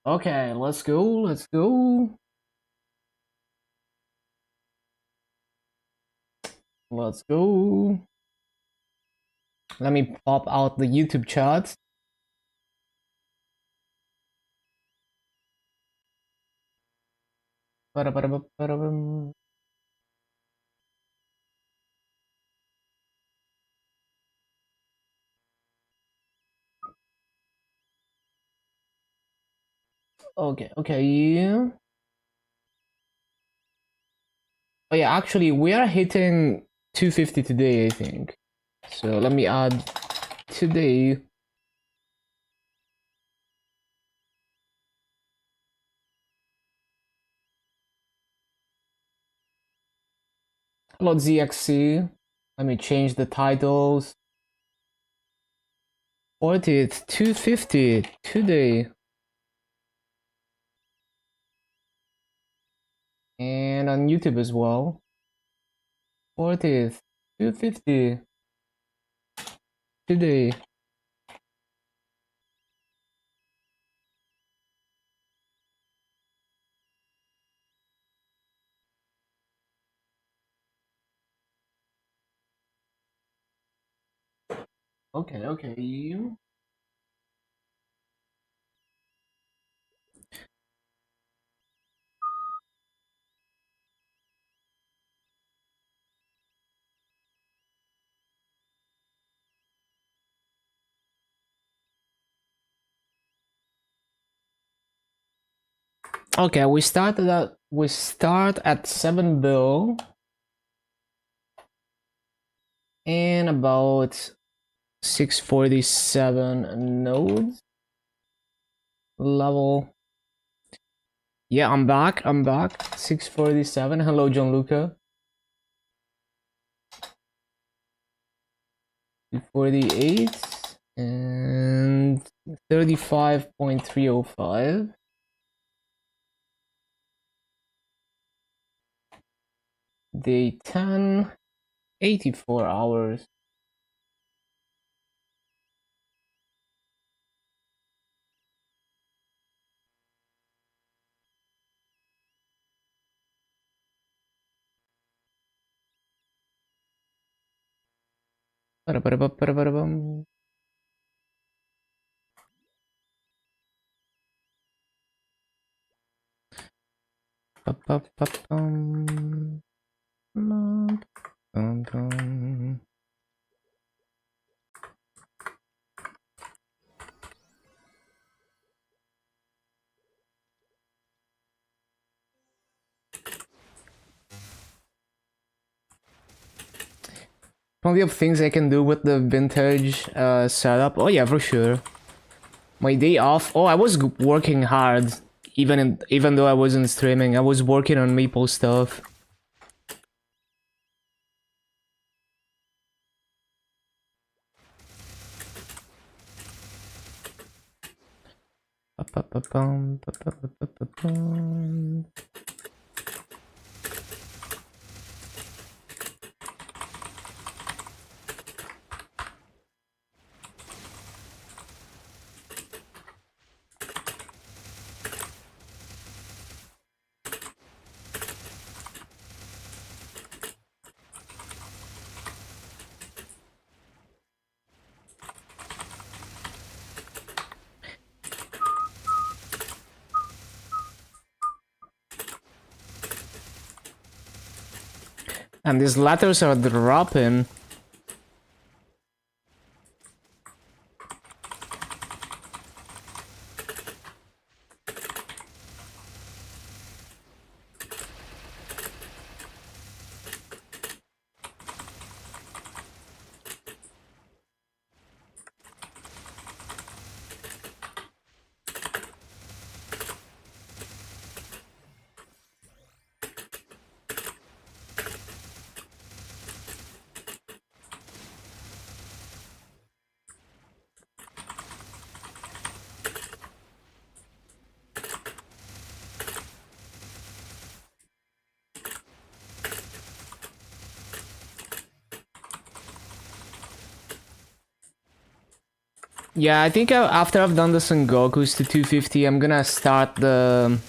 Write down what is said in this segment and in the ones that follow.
Okay, let's go, let's go. Let's go. Let me pop out the YouTube chat. Ba-da-ba-da-ba-ba-da-bum. Okay, okay. Oh yeah, actually, we are hitting 250 today, I think. So let me add today. Hello, ZXC. Let me change the titles. 40th, 250 today. And on YouTube as well. 40th, 250 today. Okay, okay. Okay, we start at 7 bill and about 647 nodes level. Yeah, I'm back. 647. Hello, Gianluca. 248 and 35.305. Day 10, 84 hours. Ba-da-ba-da-ba-ba-da-ba-bum. Ba-ba-ba-bum. Bum-bum. Plenty of things I can do with the vintage setup. Oh yeah, for sure. My day off. Oh, I was working hard, even though I wasn't streaming. I was working on Maple stuff. Ba-ba-ba-bum, ba-ba-ba-ba-bum. And these letters are dropping. Yeah, I think after I've done the Sengokus to 250, I'm gonna start the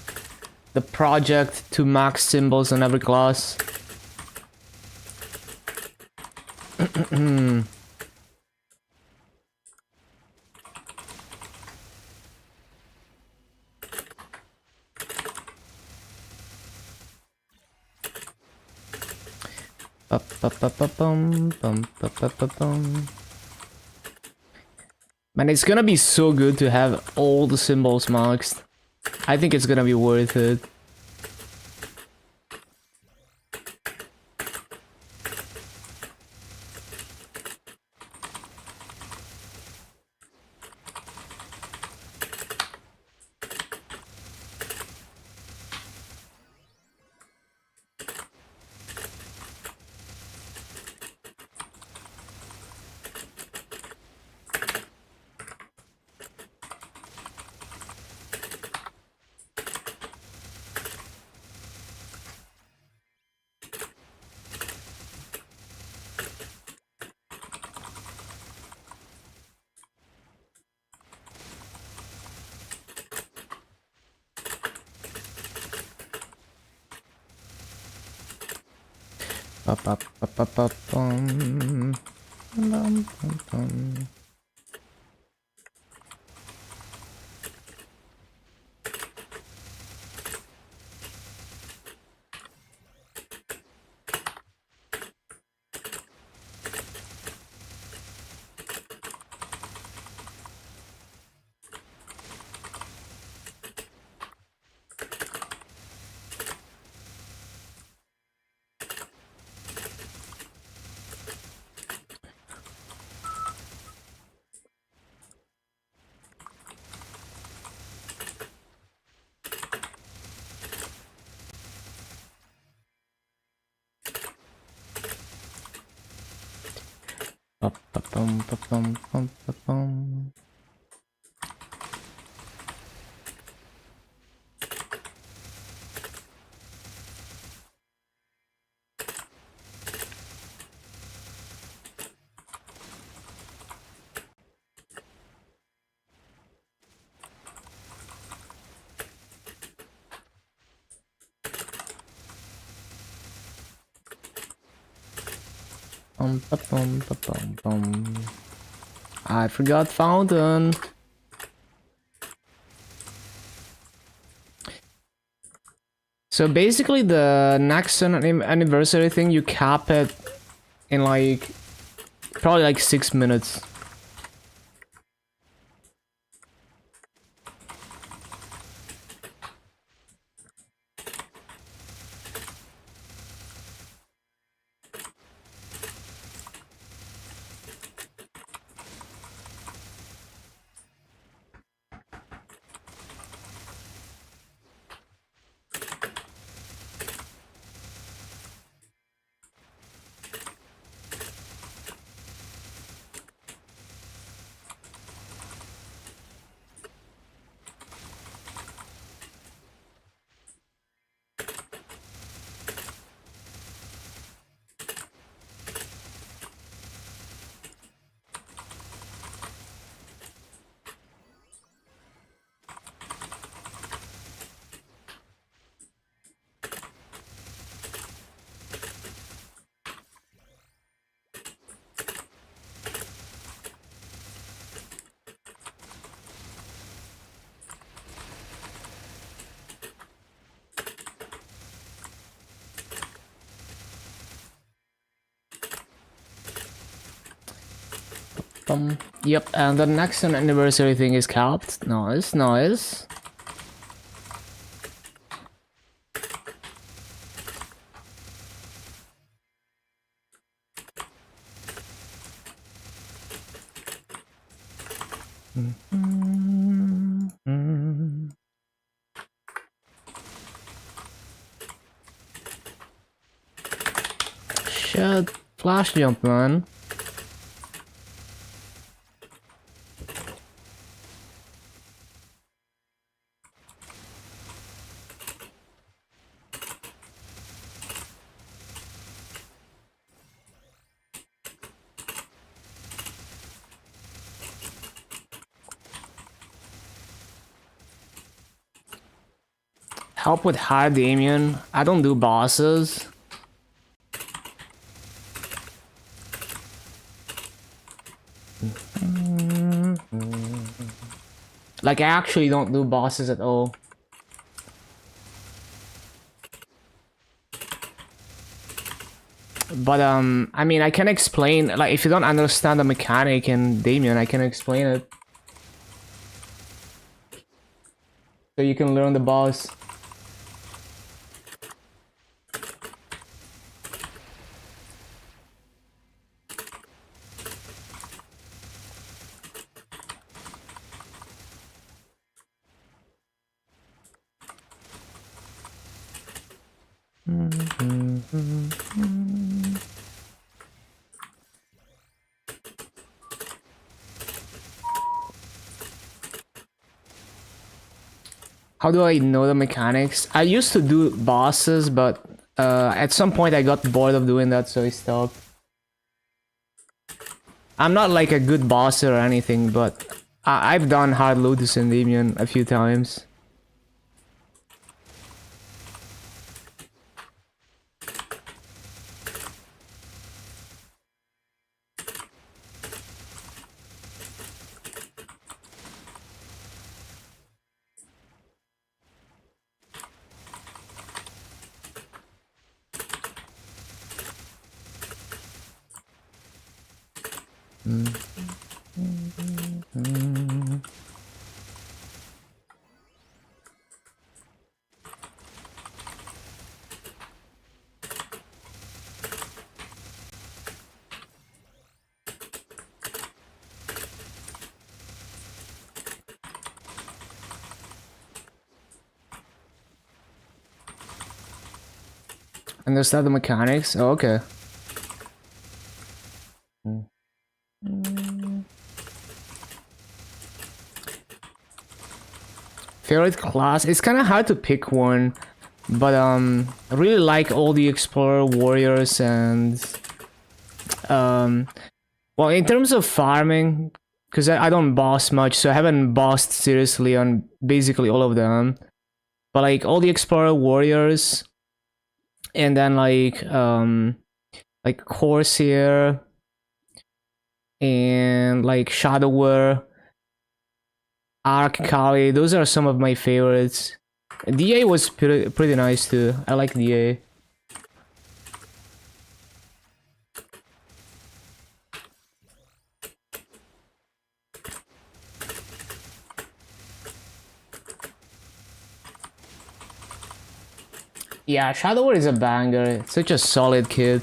project to max symbols on every class. Man, it's gonna be so good to have all the symbols maxed. I think it's gonna be worth it. I forgot fountain. So basically the next anniversary thing, you cap it in like probably like 6 minutes. Yep, and the next anniversary thing is capped. Nice, nice. Shit, flash jump, man. help with hard Damien. I don't do bosses. Like, I actually don't do bosses at all. But, I mean, I can explain, like, if you don't understand the mechanic in Damien, I can explain it. So you can learn the boss. How do I know the mechanics? I used to do bosses, but at some point I got bored of doing that, so I stopped. I'm not like a good bosser or anything, but I've done hard Lotus and Damien a few times. Understand the mechanics? Oh, okay. Favorite class? It's kind of hard to pick one, but I really like all the Explorer Warriors and well, in terms of farming, because I don't boss much, so I haven't bossed seriously on basically all of them. But like all the Explorer Warriors, and then like Corsair and like Shadower, Arc Kali, those are some of my favorites. DA was pretty nice too. I like DA. Yeah, Shadower is a banger. It's such a solid kid.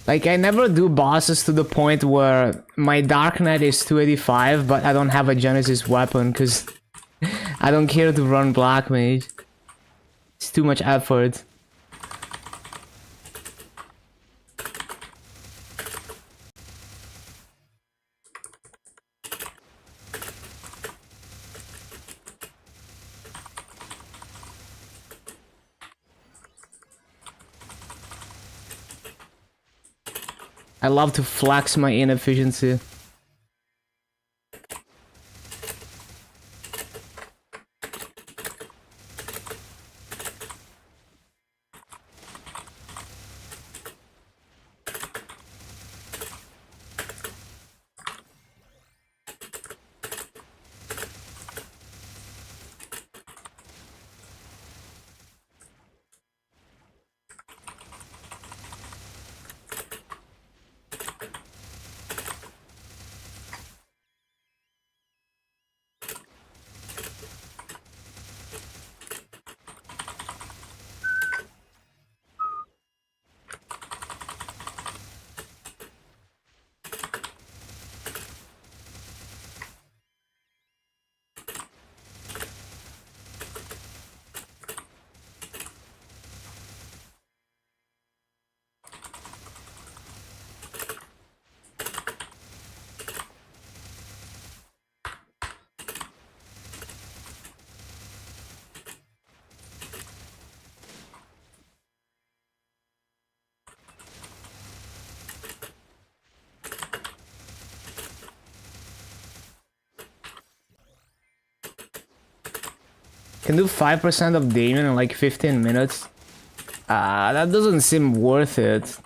Like, I never do bosses to the point where my Dark Knight is 285, but I don't have a Genesis weapon, because I don't care to run Black Mage. It's too much effort. I love to flex my inefficiency. Can do 5% of Damien in like 15 minutes. That doesn't seem worth it.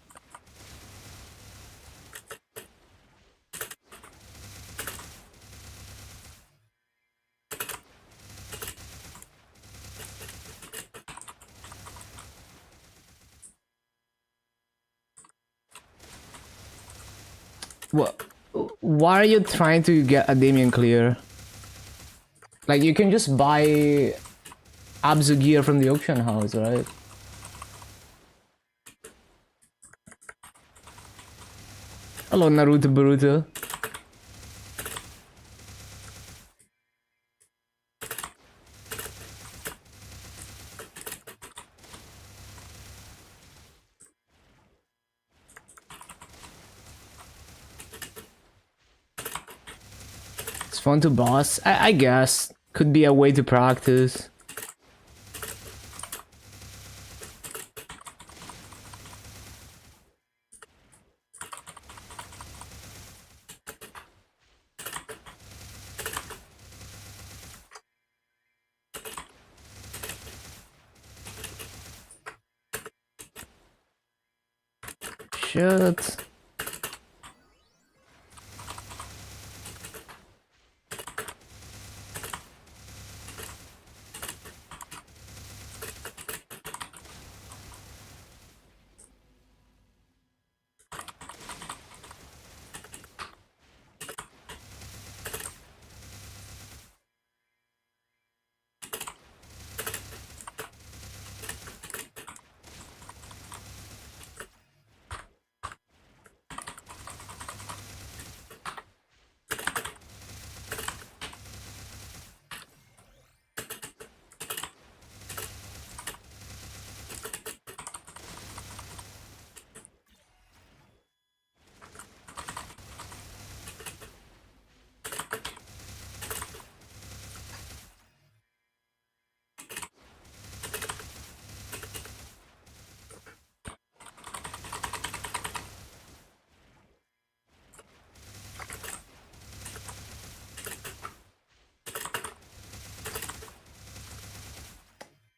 What? Why are you trying to get a Damien clear? Like, you can just buy Abzu gear from the auction house, right? Hello, Naruto Boruto. It's fun to boss. I guess. Could be a way to practice. Shit.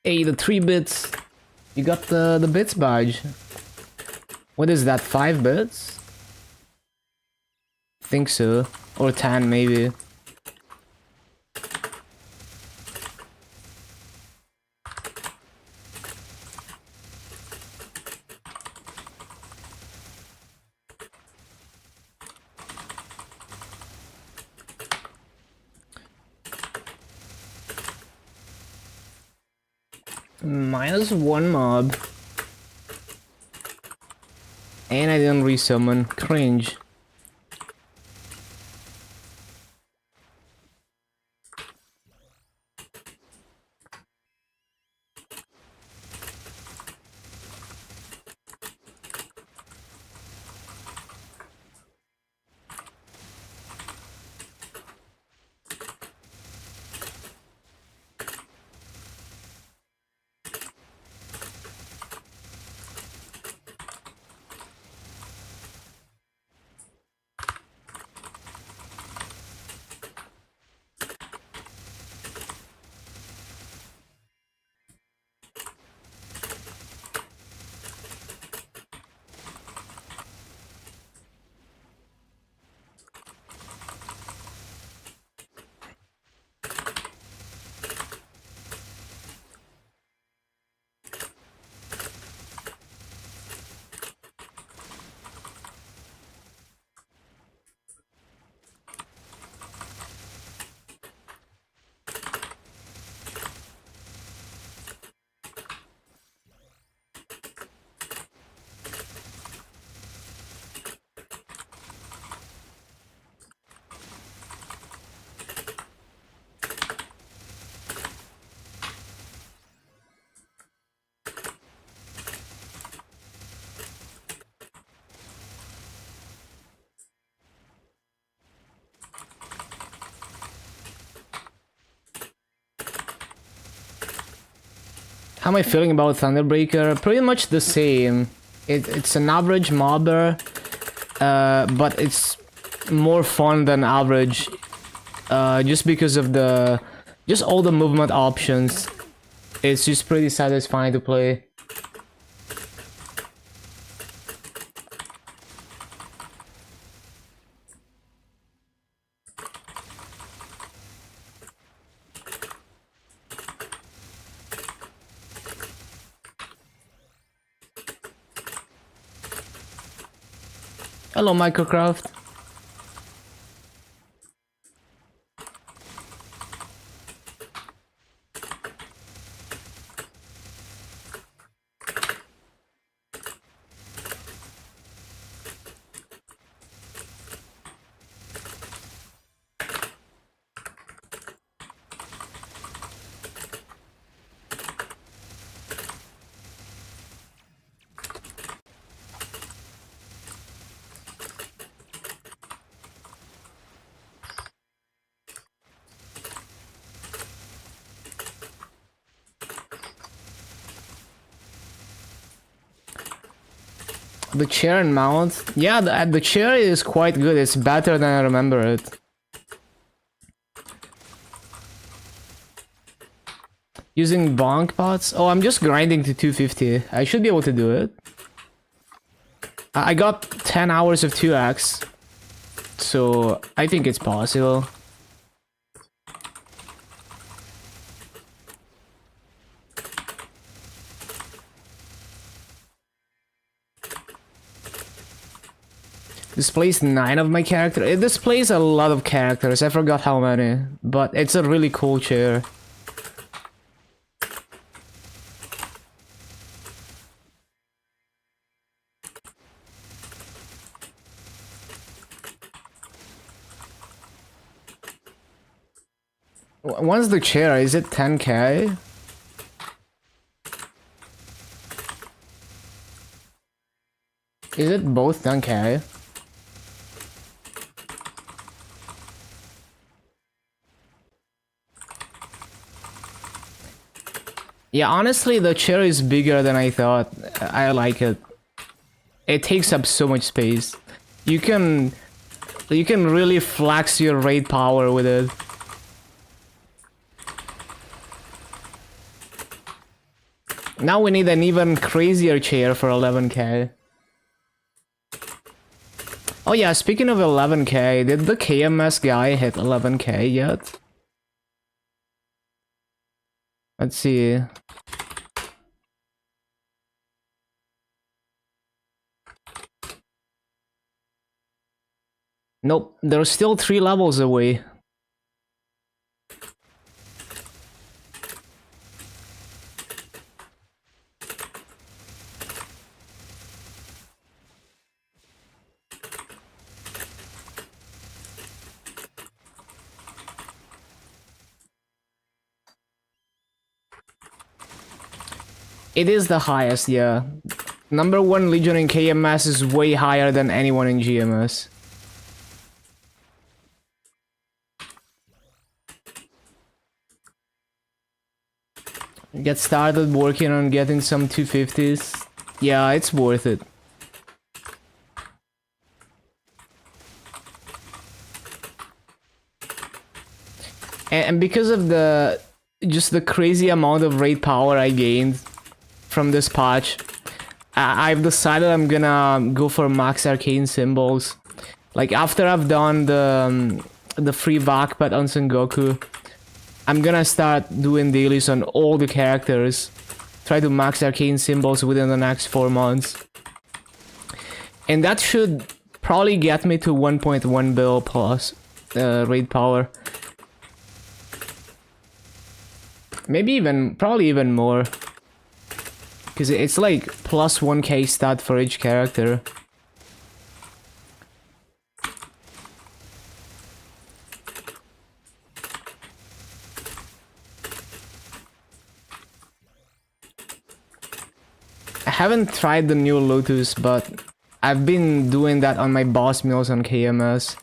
Hey, the 3 bits. You got the bits badge. What is that, 5 bits? Think so. Or 10 maybe. -1 mob. And I didn't resummon. Cringe. How am I feeling about Thunderbreaker? Pretty much the same. It's an average mobber, but it's more fun than average, just because of just all the movement options. it's just pretty satisfying to play. Hello, Microcraft. The chair and mount? Yeah, the chair is quite good. It's better than I remember it. Using bonk pots? Oh, I'm just grinding to 250. I should be able to do it. I got 10 hours of 2x. So, I think it's possible. Displays 9 of my character. It displays a lot of characters. I forgot how many. But it's a really cool chair. What's the chair? Is it 10k? Is it both 10k? Yeah, honestly, the chair is bigger than I thought. I like it. It takes up so much space. You can really flex your raid power with it. Now we need an even crazier chair for 11k. Oh yeah, speaking of 11k, did the KMS guy hit 11k yet? Let's see. Nope, they're still 3 levels away. It is the highest, yeah. Number 1 Legion in KMS is way higher than anyone in GMS. Get started working on getting some 250s. Yeah, it's worth it. And because of just the crazy amount of raid power I gained from this patch, I've decided I'm gonna go for max arcane symbols. Like after I've done the free Vakpat on Sengoku, I'm gonna start doing dailies on all the characters. Try to max arcane symbols within the next 4 months. And that should probably get me to 1.1 bill plus raid power. Maybe even, probably even more. Because it's like plus 1k stat for each character. I haven't tried the new Lotus, but I've been doing that on my boss meals on KMS.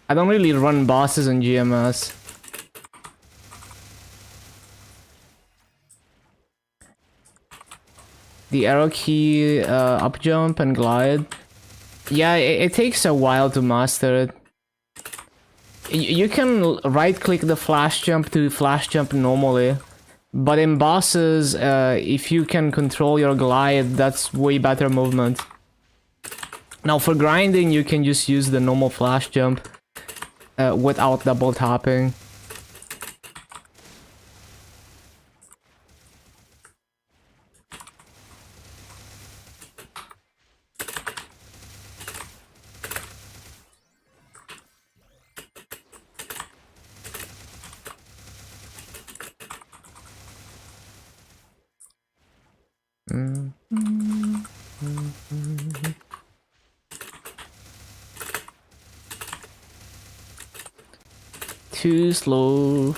I don't really run bosses on GMS. The arrow key, up jump and glide. Yeah, it takes a while to master it. You can right click the flash jump to flash jump normally, but in bosses, if you can control your glide, that's way better movement. Now for grinding, you can just use the normal flash jump without double tapping. Too slow.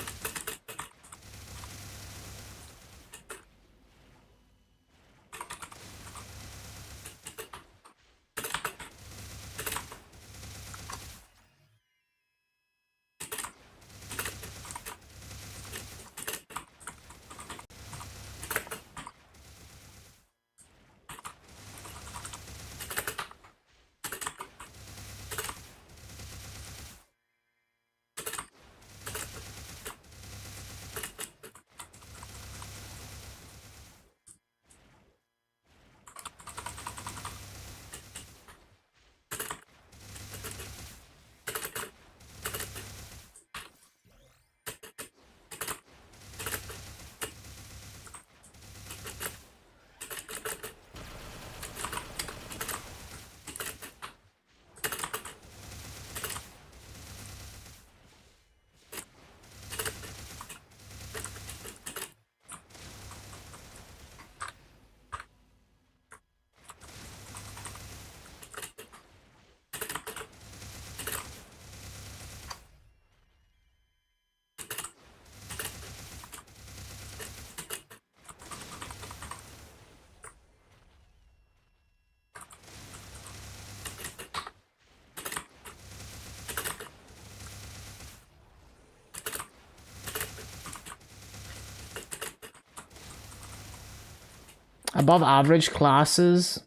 Above average classes.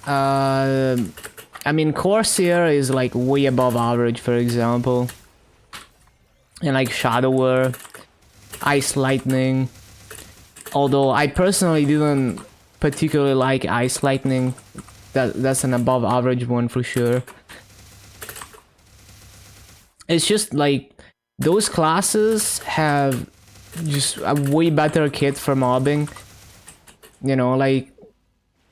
I mean, Corsair is like way above average, for example. And like Shadower, Ice Lightning. Although I personally didn't particularly like Ice Lightning. That's an above average one for sure. It's just like those classes have just a way better kit for mobbing. You know, like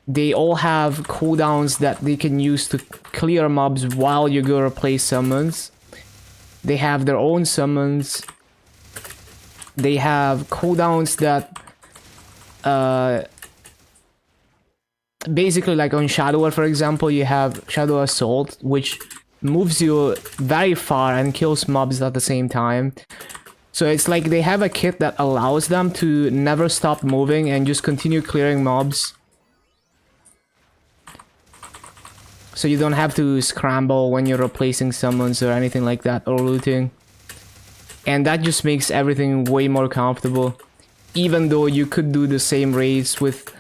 they all have cooldowns that they can use to clear mobs while you go replace summons. They have their own summons. They have cooldowns that basically, like on Shadower, for example, you have Shadow Assault, which moves you very far and kills mobs at the same time. So it's like they have a kit that allows them to never stop moving and just continue clearing mobs. So you don't have to scramble when you're replacing summons or anything like that, or looting. And that just makes everything way more comfortable. Even though you could do the same raids with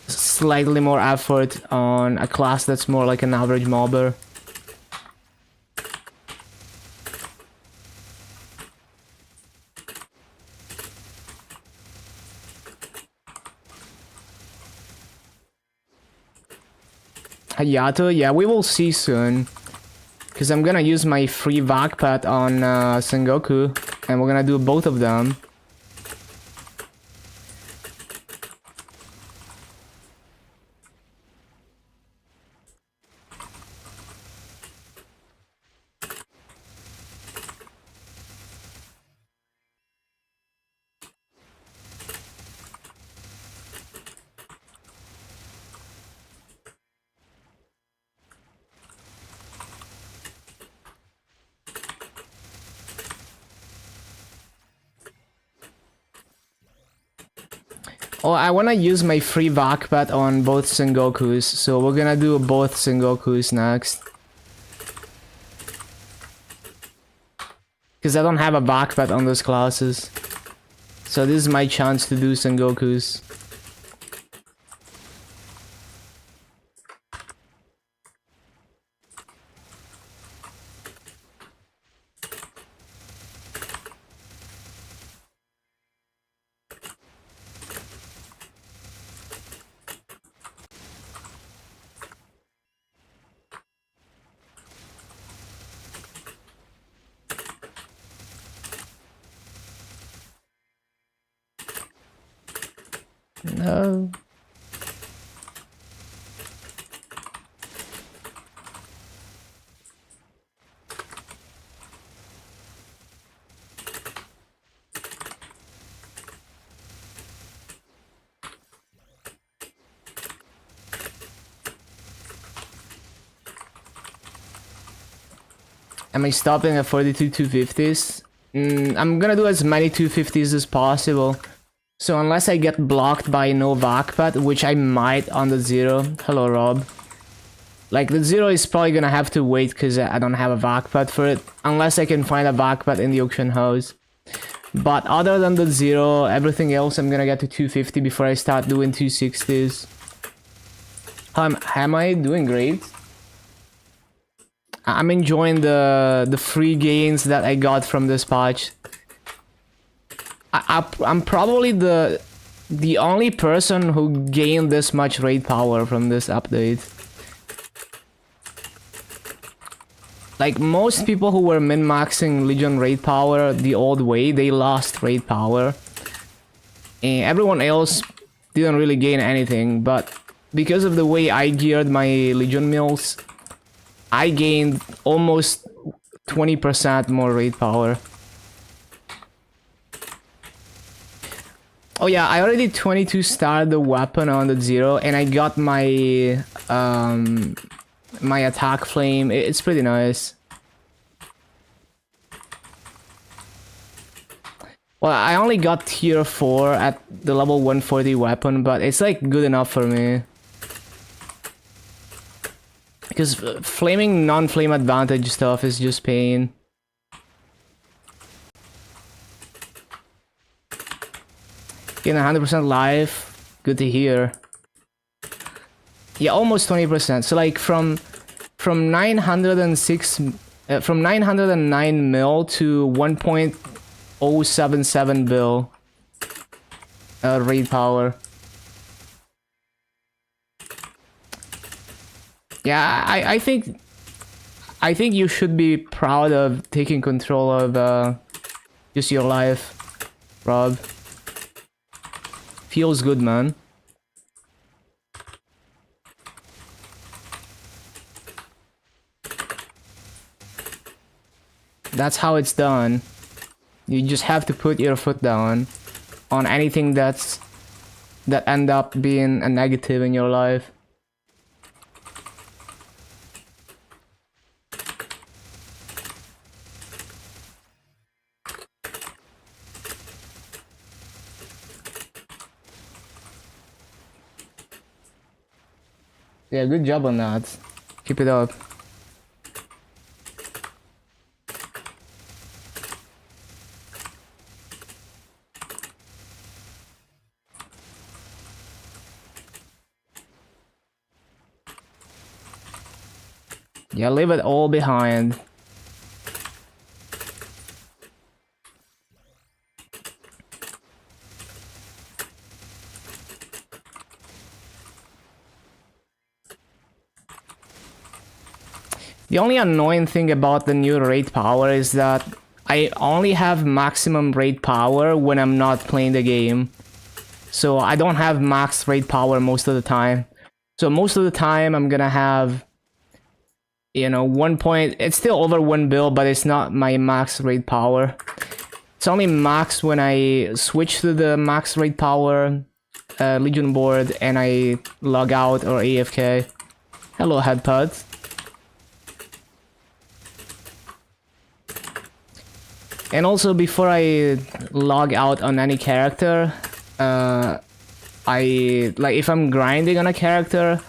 slightly more effort on a class that's more like an average mobber. Hayato, yeah, we will see soon. Because I'm gonna use my free vac pet on Sengoku, and we're gonna do both of them. Oh, I wanna use my free vac pet on both Sengokus, so we're gonna do both Sengokus next. Because I don't have a vac pet on those classes. So this is my chance to do Sengokus. No. Am I stopping at 42 250s? I'm gonna do as many 250s as possible. So unless I get blocked by no Vakpat, which I might on the 0. Hello, Rob. Like, the 0 is probably gonna have to wait because I don't have a Vakpat for it. Unless I can find a Vakpat in the auction house. But other than the 0, everything else I'm gonna get to 250 before I start doing 260s. Am I doing great? I'm enjoying the free gains that I got from this patch. I'm probably the only person who gained this much raid power from this update. Like, most people who were min-maxing Legion raid power the old way, they lost raid power. And everyone else didn't really gain anything, but because of the way I geared my Legion mills, I gained almost 20% more raid power. Oh yeah, I already 22 starred the weapon on the 0, and I got my my attack flame. It's pretty nice. Well, I only got tier 4 at the level 140 weapon, but it's like good enough for me. Because flaming non-flame advantage stuff is just pain. Getting 100% life, good to hear. Yeah, almost 20%. So like from 906 from 909 mil to 1.077 bill raid power. Yeah, I think you should be proud of taking control of just your life, Rob. Feels good, man. That's how it's done. You just have to put your foot down on anything that end up being a negative in your life. Yeah, good job on that. Keep it up. Yeah, leave it all behind. The only annoying thing about the new raid power is that I only have maximum raid power when I'm not playing the game. So I don't have max raid power most of the time. So most of the time I'm gonna have, you know, 1 point. It's still over 1 bill, but it's not my max raid power. It's only max when I switch to the max raid power Legion board and I log out or AFK. Hello, Headpud. And also, before I log out on any character, if I'm grinding on a character,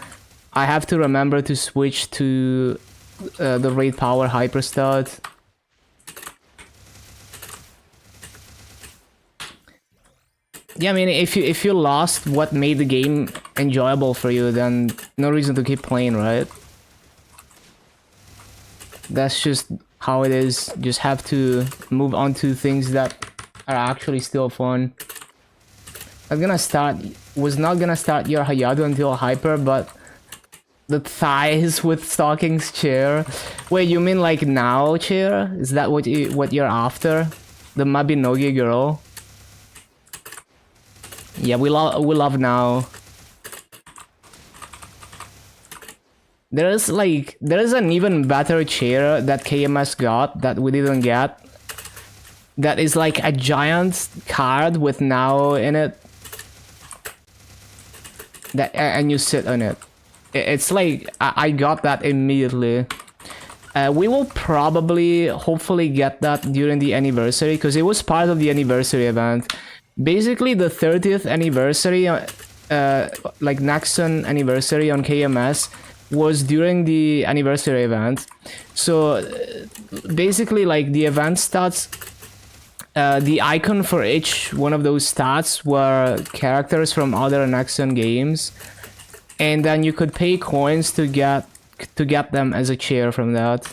I have to remember to switch to the raid power hyperstud. Yeah, I mean, if you lost what made the game enjoyable for you, then no reason to keep playing, right? That's just how it is. Just have to move on to things that are actually still fun. Was not gonna start your Hayado until Hyper, but the thighs with stockings chair. Wait, you mean like now chair? Is that what you're after? The Mabinogi girl? Yeah, we love now. There's an even better chair that KMS got that we didn't get. That is like a giant card with now in it. That and you sit on it. It's like I got that immediately. We will probably, hopefully, get that during the anniversary because it was part of the anniversary event. Basically, the 30th anniversary, like Nexon anniversary on KMS, was during the anniversary event. So basically, like the event stats, the icon for each one of those stats were characters from other Nexon games, and then you could pay coins to get them as a chair from that.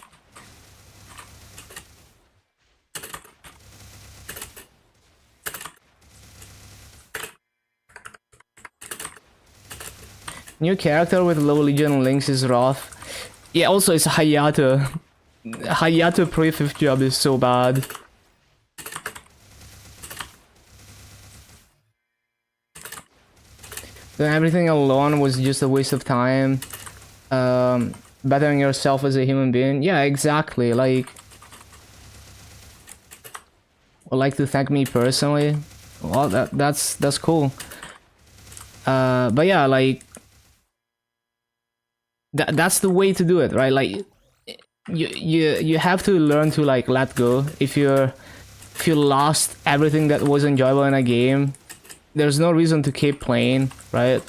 New character with low legion links is Roth. Yeah, also it's Hayato. Hayato pre-5th job is so bad. Then everything alone was just a waste of time. Bettering yourself as a human being. Yeah, exactly. Like, would like to thank me personally. Well, that's cool. But yeah, like that's the way to do it, right? Like, you have to learn to like let go. If you lost everything that was enjoyable in a game, there's no reason to keep playing, right?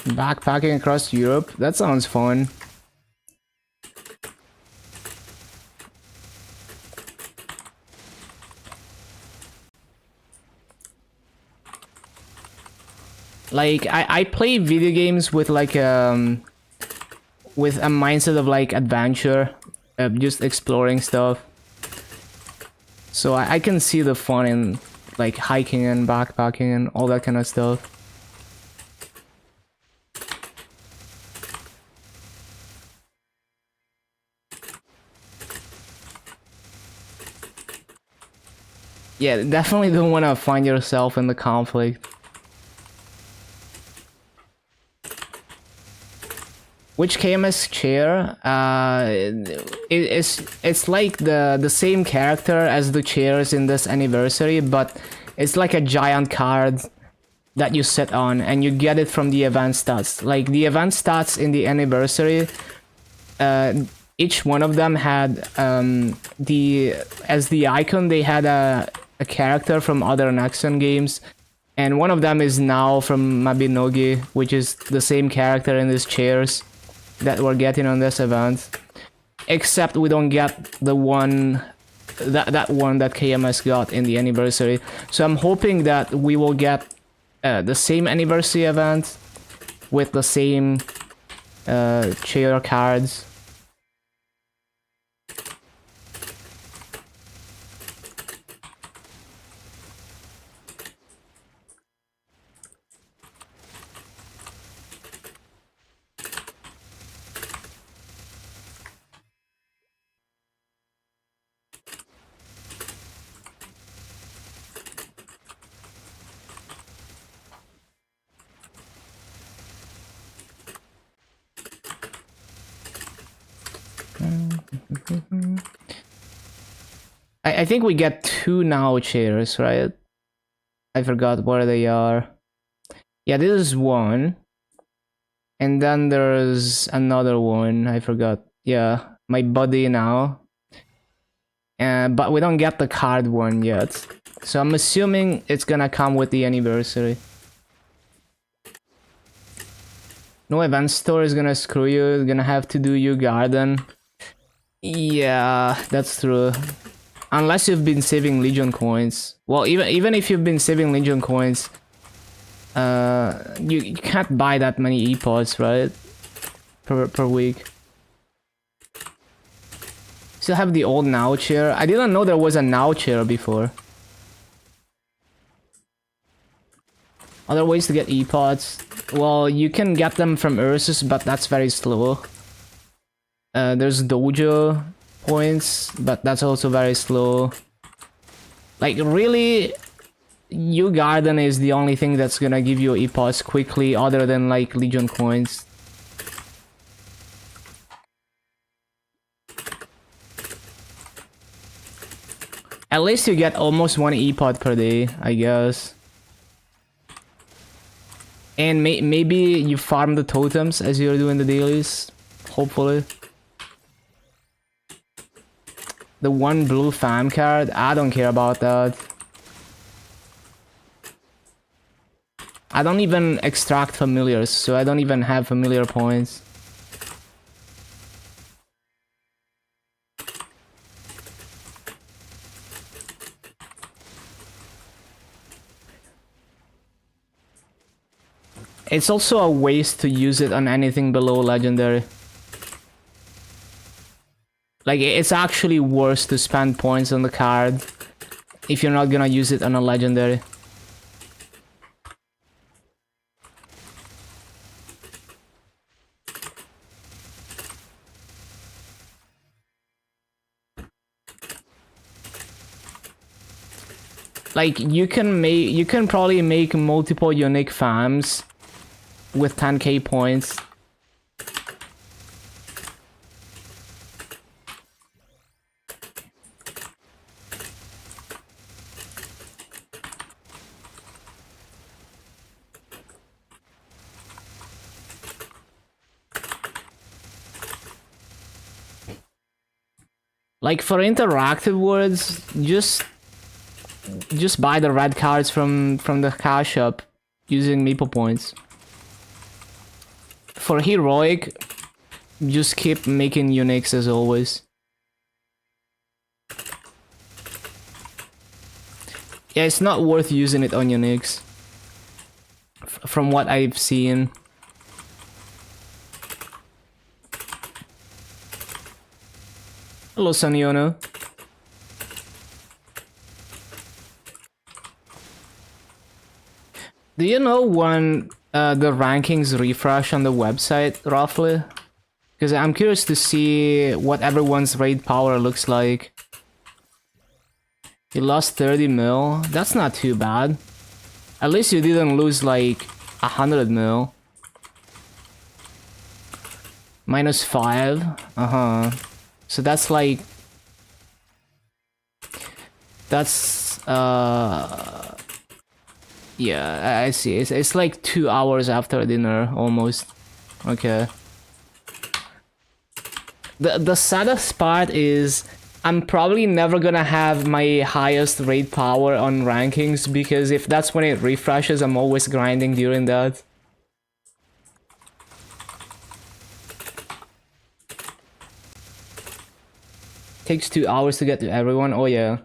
Backpacking across Europe? That sounds fun. Like, I play video games with like with a mindset of like adventure, just exploring stuff. So I can see the fun in like hiking and backpacking and all that kind of stuff. Yeah, definitely don't want to find yourself in the conflict. Which KMS chair? It's like the same character as the chairs in this anniversary, but it's like a giant card that you sit on, and you get it from the event stats. Like the event stats in the anniversary, each one of them had as the icon they had a character from other Nexon games, and one of them is now from Mabinogi, which is the same character in these chairs that we're getting on this event, except we don't get the one that one that KMS got in the anniversary. So I'm hoping that we will get the same anniversary event with the same chair cards. I think we get 2 now chairs, right? I forgot where they are. Yeah, this is one. And then there's another one. I forgot. Yeah, my buddy now. But we don't get the card one yet. So I'm assuming it's gonna come with the anniversary. No event store is gonna screw you. You're gonna have to do your garden. Yeah, that's true. Unless you've been saving Legion coins. Well, even if you've been saving Legion coins, you can't buy that many epods, right? Per week. Still have the old now chair. I didn't know there was a now chair before. Other ways to get epods. Well, you can get them from Ursus, but that's very slow. There's dojo points, but that's also very slow. Like, really, Yew Garden is the only thing that's gonna give you epods quickly, other than, like, Legion coins. At least you get almost 1 epod per day, I guess. And maybe you farm the totems as you're doing the dailies, hopefully. The 1 blue fam card, I don't care about that. I don't even extract familiars, so I don't even have familiar points. It's also a waste to use it on anything below legendary. Like, it's actually worse to spend points on the card if you're not gonna use it on a legendary. Like, you can probably make multiple unique fams with 10k points. Like, for interactive words, just buy the red cards from the cash shop using Maple points. For heroic, just keep making uniques as always. Yeah, it's not worth using it on uniques. From what I've seen. Hello, Sanyono. Do you know when the rankings refresh on the website, roughly? Because I'm curious to see what everyone's raid power looks like. You lost 30 mil? That's not too bad. At least you didn't lose like 100 mil. -5? Uh-huh. So that's like... That's... Yeah, I see. It's like 2 hours after dinner, almost. Okay. The saddest part is I'm probably never gonna have my highest raid power on rankings, because if that's when it refreshes, I'm always grinding during that. Takes 2 hours to get to everyone. Oh yeah.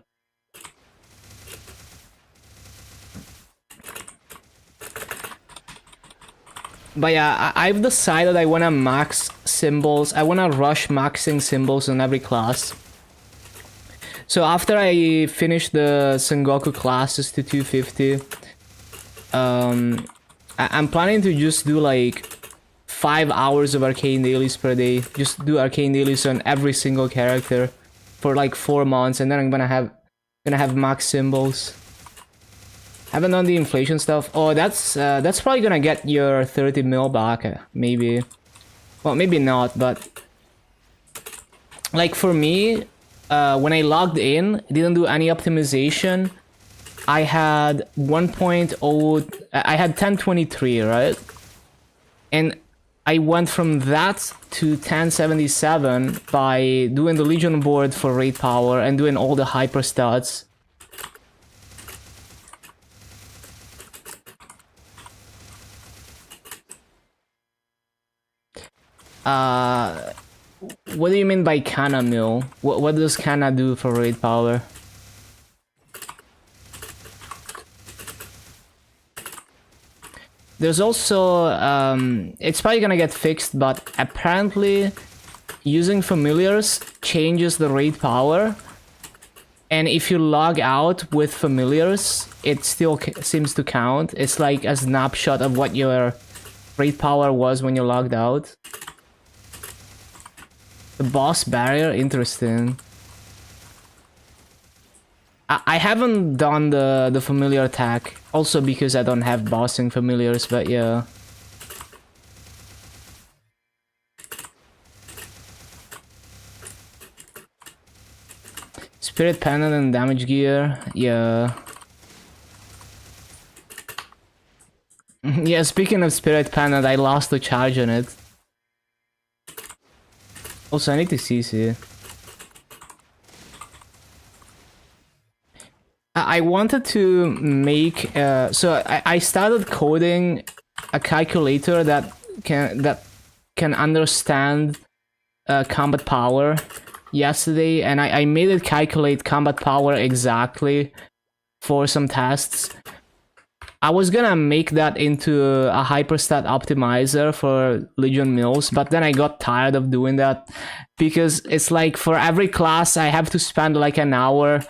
But yeah, I've decided I wanna max symbols. I wanna rush maxing symbols on every class. So after I finish the Sengoku classes to 250, I'm planning to just do like 5 hours of arcane dailies per day. Just do arcane dailies on every single character for like 4 months, and then I'm gonna have max symbols. Haven't done the inflation stuff. Oh, that's probably gonna get your 30 mil back, maybe. Well, maybe not, but like for me, when I logged in, didn't do any optimization. I had 1.0. I had 1023, right? And I went from that to 1077 by doing the Legion board for raid power and doing all the hyper stats. What do you mean by Kana mill? What does Kana do for raid power? There's also, it's probably gonna get fixed, but apparently using familiars changes the raid power. And if you log out with familiars, it still seems to count. It's like a snapshot of what your raid power was when you logged out. The boss barrier, interesting. I haven't done the familiar attack, also because I don't have bossing familiars, but yeah. Spirit pendant and damage gear, yeah. Yeah, speaking of spirit pendant, I lost the charge on it. Also, I need to CC. I wanted to make so I started coding a calculator that can understand combat power yesterday, and I made it calculate combat power exactly for some tests. I was gonna make that into a hyperstat optimizer for Legion Mills, but then I got tired of doing that because it's like for every class I have to spend like an hour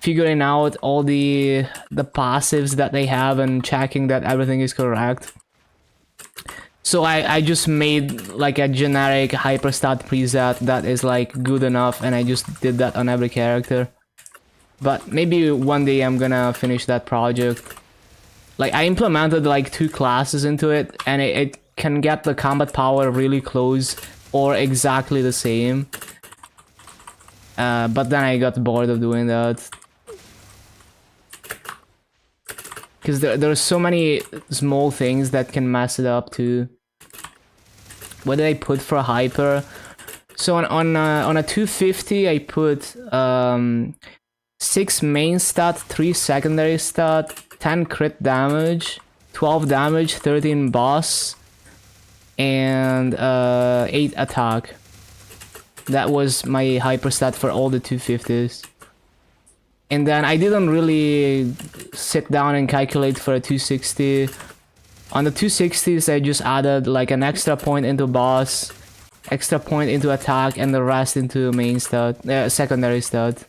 figuring out all the passives that they have and checking that everything is correct. So I just made like a generic hyperstat preset that is like good enough, and I just did that on every character. But maybe one day I'm gonna finish that project. Like I implemented like 2 classes into it, and it can get the combat power really close or exactly the same. But then I got bored of doing that. Because there are so many small things that can mess it up too. What did I put for hyper? So on a 250 I put 6 main stat, 3 secondary stat, 10 crit damage, 12 damage, 13 boss, and 8 attack. That was my hyper stat for all the 250s. And then I didn't really sit down and calculate for a 260. On the 260s, I just added like an extra point into boss, extra point into attack, and the rest into main stat, secondary stat.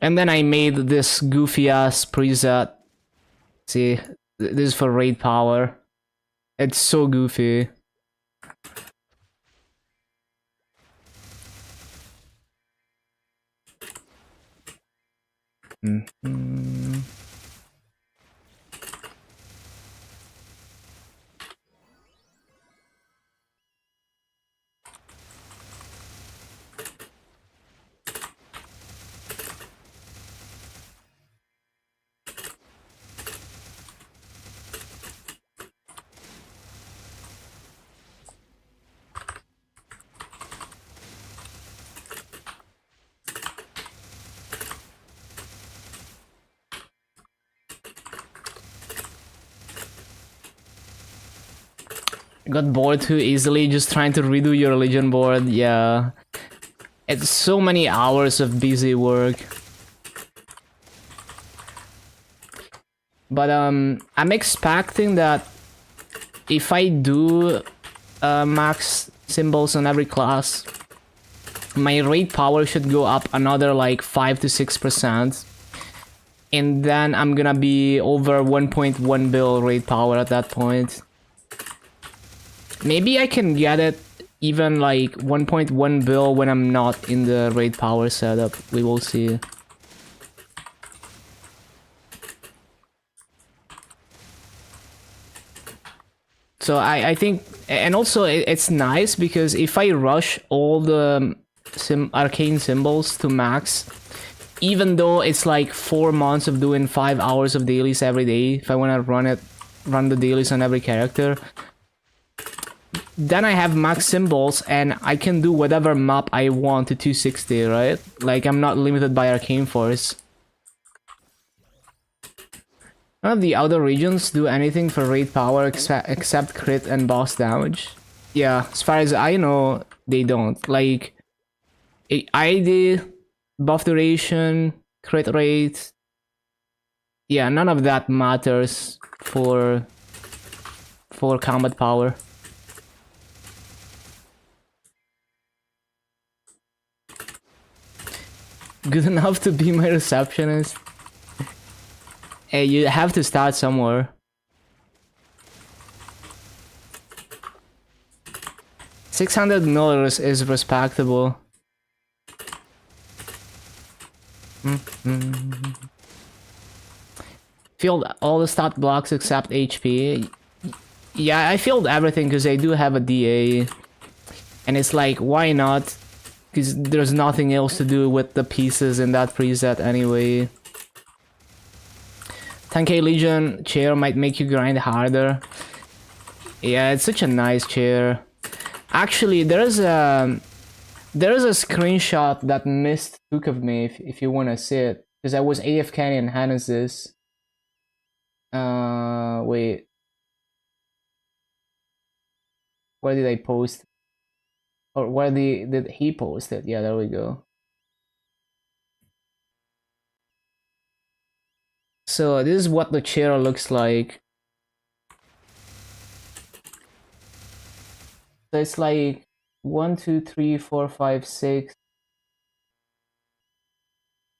And then I made this goofy ass preset. See, this is for raid power. It's so goofy. Mm-hmm. Got bored too easily just trying to redo your Legion board, yeah. It's so many hours of busy work. But I'm expecting that if I do max symbols on every class, my raid power should go up another like 5 to 6%. And then I'm gonna be over 1.1 bill raid power at that point. Maybe I can get it even like 1.1 bill when I'm not in the raid power setup. We will see. So I think, and also it's nice because if I rush all the arcane symbols to max, even though it's like 4 months of doing 5 hours of dailies every day, if I want to run the dailies on every character, then I have max symbols and I can do whatever map I want to 260, right? Like I'm not limited by Arcane Force. None of the other regions do anything for raid power except crit and boss damage. Yeah, as far as I know, they don't. Like, ID, buff duration, crit rate. Yeah, none of that matters for combat power. Good enough to be my receptionist. Hey, you have to start somewhere. $600 is respectable. Filled all the stat blocks except HP. Yeah, I filled everything because I do have a DA. And it's like, why not? Because there's nothing else to do with the pieces in that preset anyway. 10k Legion chair might make you grind harder. Yeah, it's such a nice chair. Actually, there is a screenshot that Mist took of me if you want to see it. Because I was AFK in Genesis. Wait. Where did I post? Or where did he post it? Yeah, there we go. So this is what the chair looks like. So it's like 1, 2, 3, 4, 5, 6.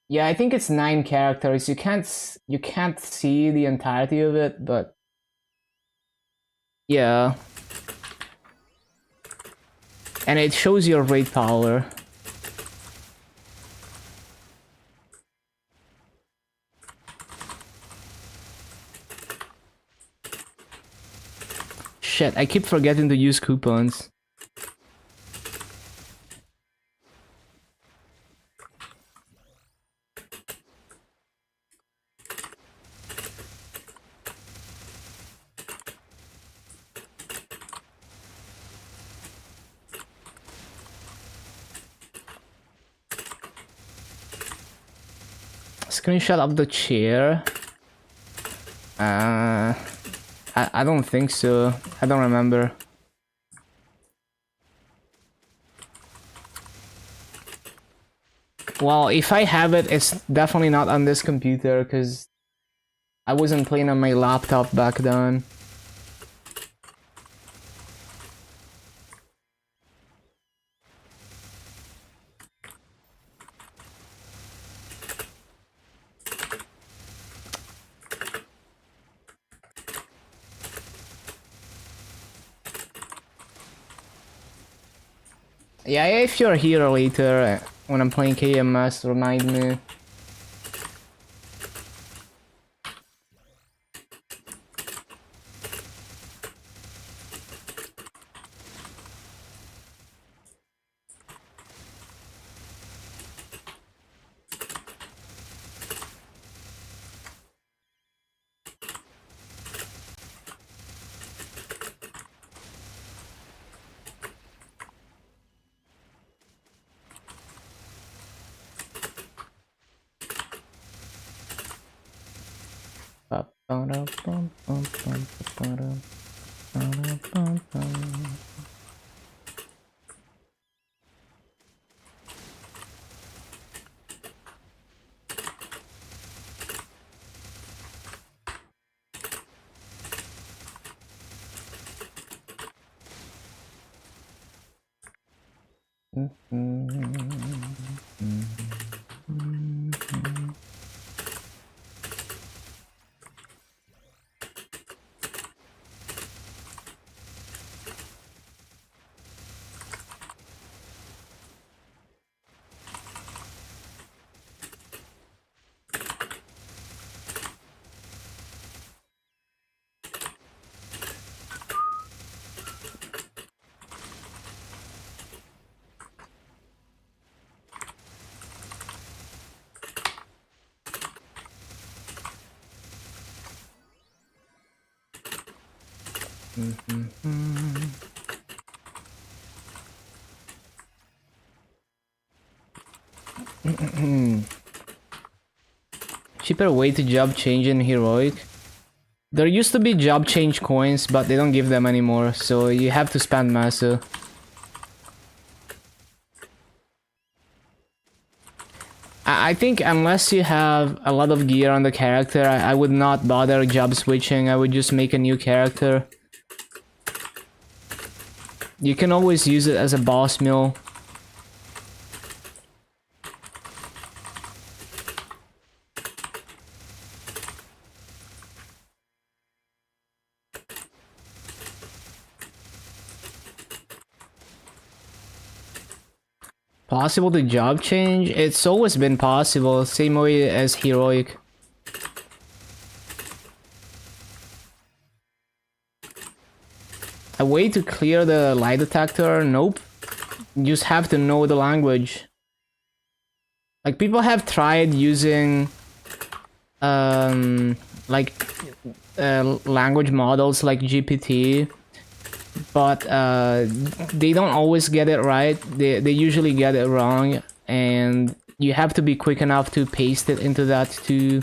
Yeah, I think it's 9 characters. You can't see the entirety of it, but yeah. And it shows your raid power. Shit, I keep forgetting to use coupons. Screenshot of the chair. I don't think so. I don't remember. Well, if I have it, it's definitely not on this computer because I wasn't playing on my laptop back then. Yeah, if you're here later when I'm playing KMS, remind me. Cheaper way to job change in heroic. There used to be job change coins, but they don't give them anymore, so you have to spend Masu. I think unless you have a lot of gear on the character, I would not bother job switching. I would just make a new character. You can always use it as a boss mill. Possible to job change? It's always been possible, same way as heroic. A way to clear the lie detector? Nope. You just have to know the language. Like, people have tried using like language models like GPT, but they don't always get it right. They usually get it wrong, and you have to be quick enough to paste it into that too.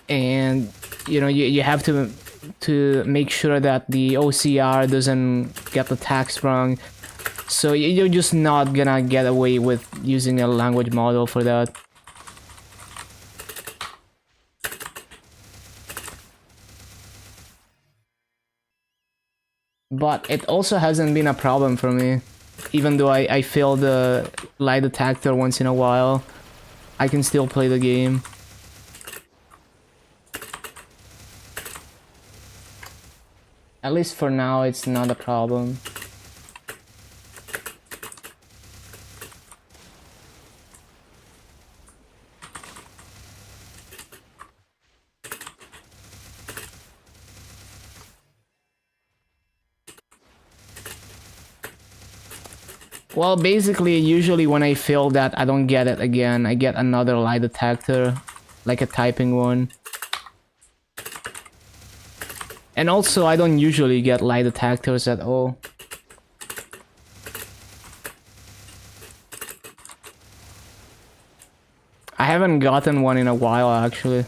And you know, you have to make sure that the OCR doesn't get the text wrong. So you're just not gonna get away with using a language model for that. But it also hasn't been a problem for me. Even though I fail the lie detector once in a while, I can still play the game. At least for now, it's not a problem. Well, basically, usually when I fail that, I don't get it again. I get another lie detector, like a typing one. And also, I don't usually get lie detectors at all. I haven't gotten one in a while, actually.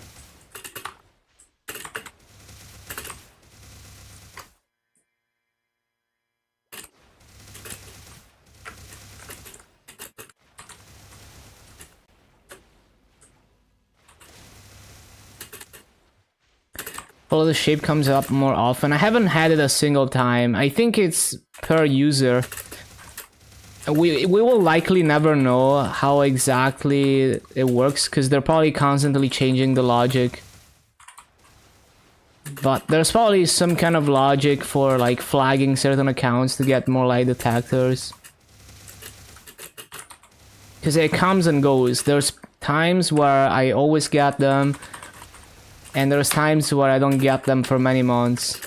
Well, the shape comes up more often. I haven't had it a single time. I think it's per user. We will likely never know how exactly it works, because they're probably constantly changing the logic. But there's probably some kind of logic for like flagging certain accounts to get more lie detectors. Because it comes and goes. There's times where I always get them, and there's times where I don't get them for many months.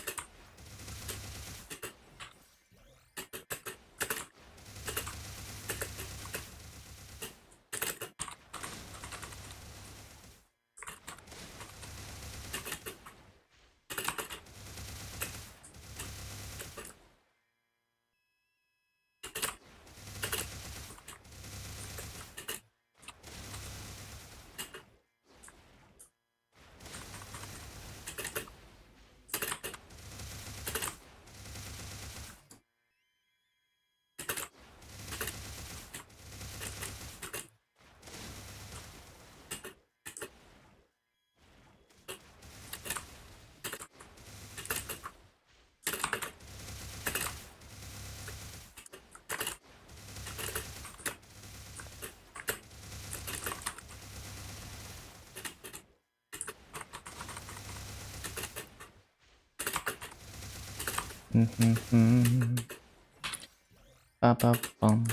Ba-ba-bum.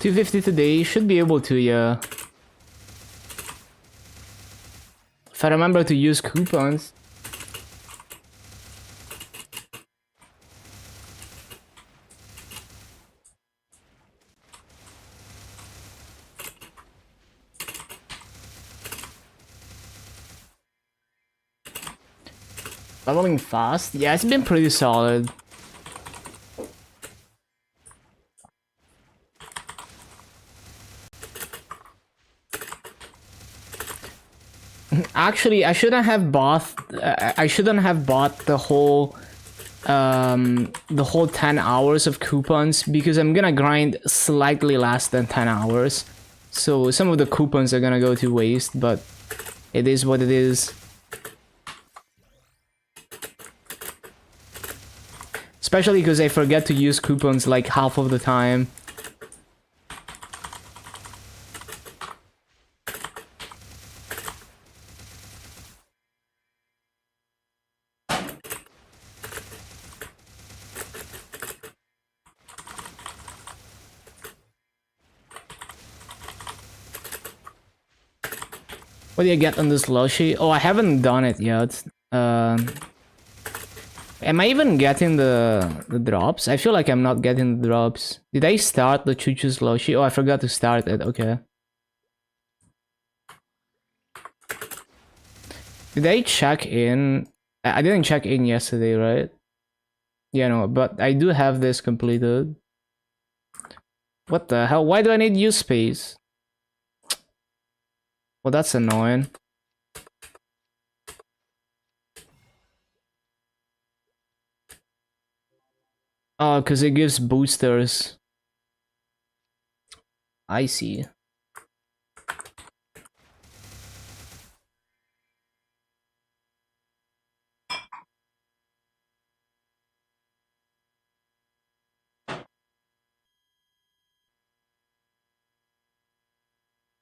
$250 today, should be able to, yeah. If I remember to use coupons. Leveling fast? Yeah, it's been pretty solid. Actually, I shouldn't have bought. I shouldn't have bought the whole 10 hours of coupons because I'm gonna grind slightly less than 10 hours. So some of the coupons are gonna go to waste, but it is what it is. Especially because I forget to use coupons like half of the time. What do you get on this Lushi? Oh, I haven't done it yet. Am I even getting the drops? I feel like I'm not getting the drops. Did I start the Choo-Choo's Lushi? Oh, I forgot to start it. Okay. Did I check in? I didn't check in yesterday, right? Yeah, no, but I do have this completed. What the hell? Why do I need use space? Well, that's annoying. Oh, because it gives boosters. I see.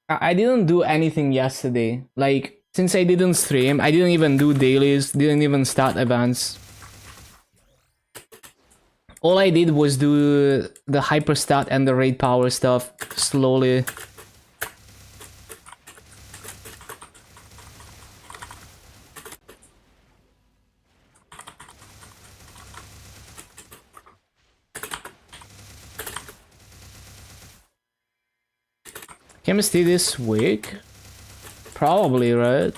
I didn't do anything yesterday. Like, since I didn't stream, I didn't even do dailies, didn't even start events. All I did was do the hyperstat and the raid power stuff slowly. Can we stay this week? Probably, right?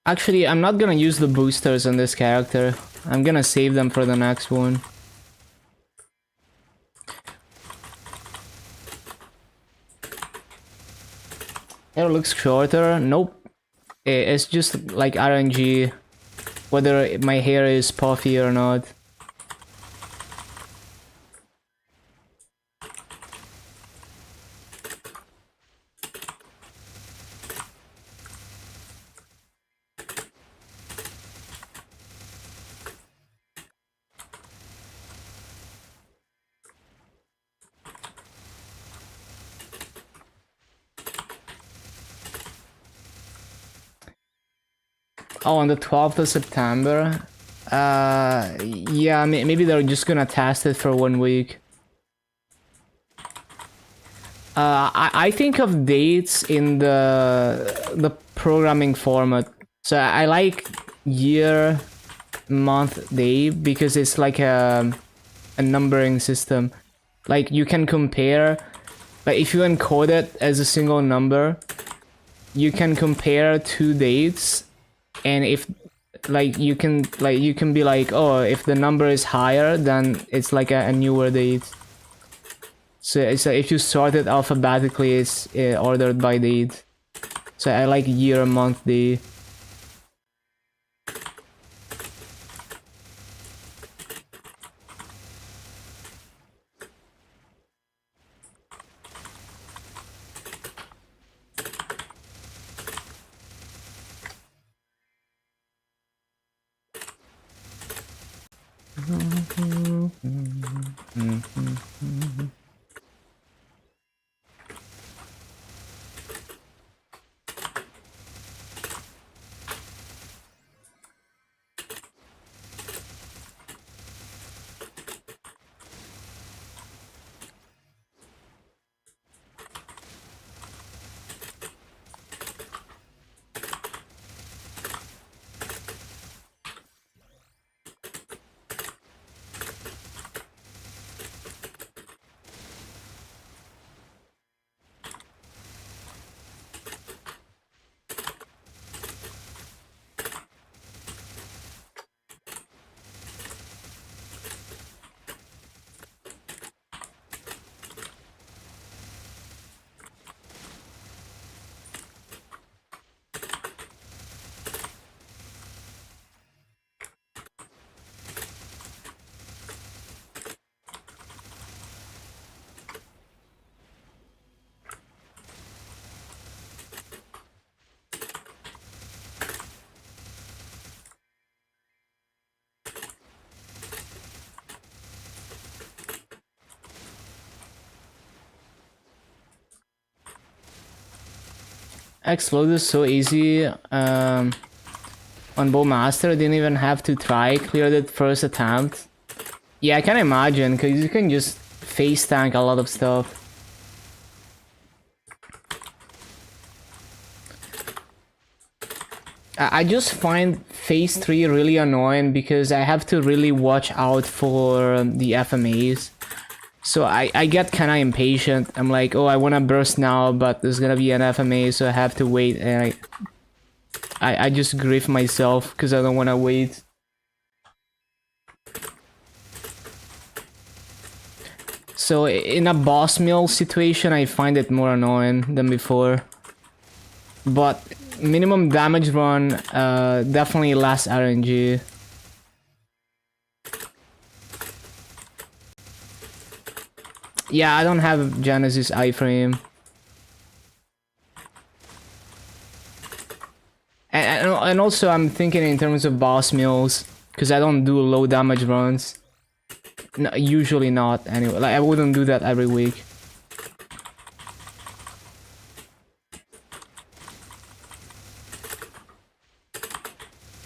Actually, I'm not gonna use the boosters on this character. I'm gonna save them for the next one. Hair looks shorter. Nope. It's just like RNG. Whether my hair is puffy or not. Oh, on the 12th of September. Yeah, maybe they're just gonna test it for 1 week. I think of dates in the programming format. So I like year, month, day because it's like a numbering system. Like you can compare, like if you encode it as a single number, you can compare two dates, and if like you can be like, oh, if the number is higher, then it's like a newer date. So if you sort it alphabetically, it's ordered by date. So I like year, month, day. Explode is so easy. On Bowmaster, I didn't even have to try, cleared it first attempt. Yeah, I can imagine, because you can just face tank a lot of stuff. I just find phase 3 really annoying because I have to really watch out for the FMAs. So I get kinda impatient. I'm like, oh, I wanna burst now, but there's gonna be an FMA, so I have to wait, and I just grief myself because I don't wanna wait. So in a boss mill situation, I find it more annoying than before. But minimum damage run, definitely less RNG. Yeah, I don't have Genesis iframe. And also I'm thinking in terms of boss mills, because I don't do low damage runs. No, usually not, anyway. Like, I wouldn't do that every week.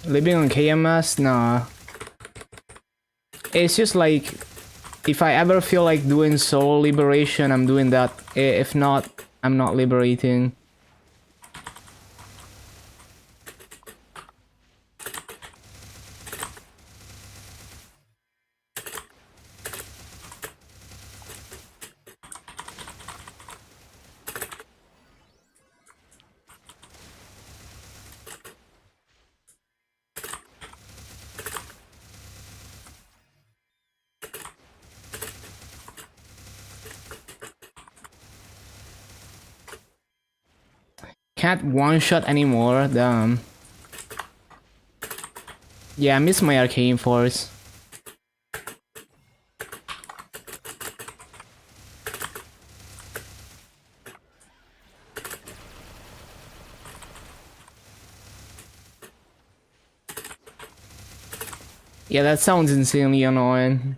Living on KMS? Nah. It's just like, if I ever feel like doing soul liberation, I'm doing that. If not, I'm not liberating. Can't one-shot anymore, damn. Yeah, I miss my arcane force. Yeah, that sounds insanely annoying.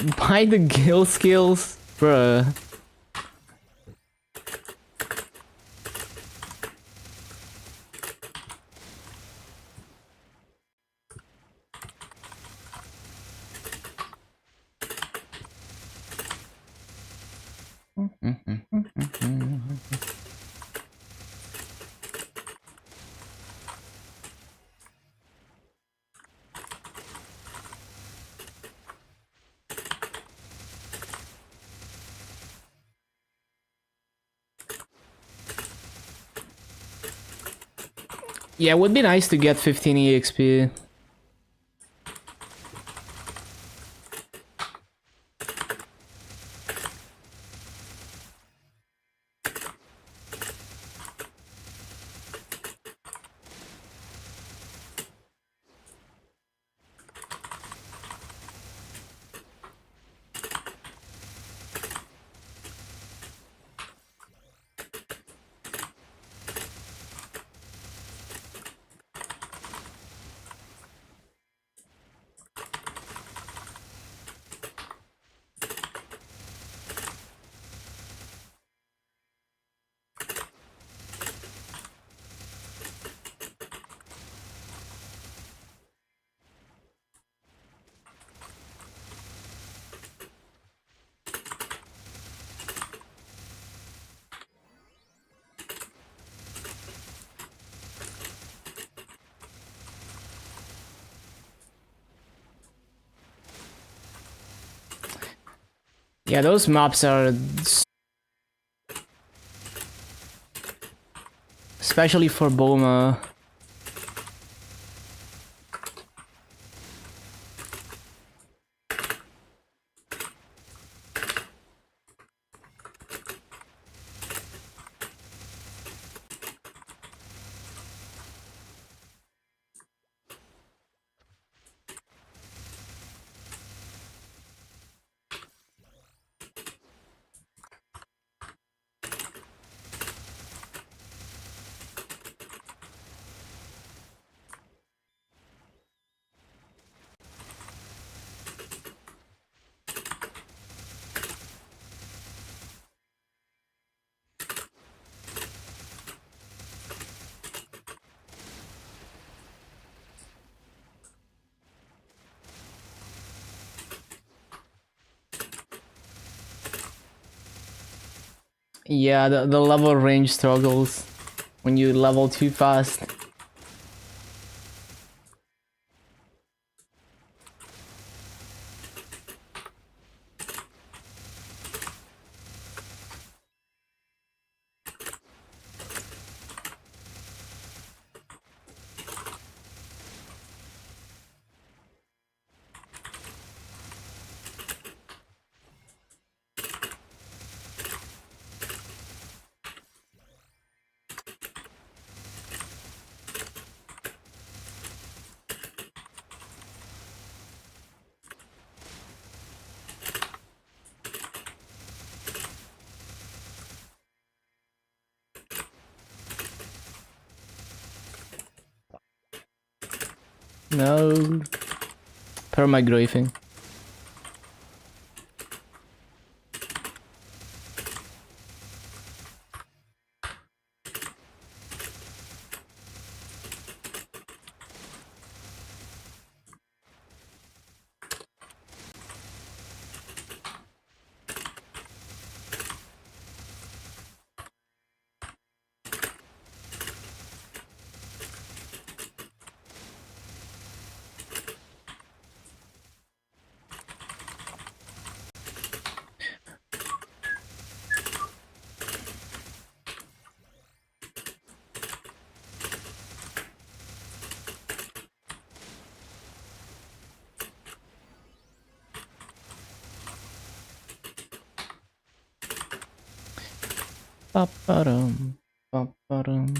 Buy the guild skills? Bruh. Yeah, it would be nice to get 15 EXP. Yeah, those maps are... especially for Boma. Yeah, the level range struggles when you level too fast. No. Permagrafing. Ba-ba-dum, ba-ba-dum.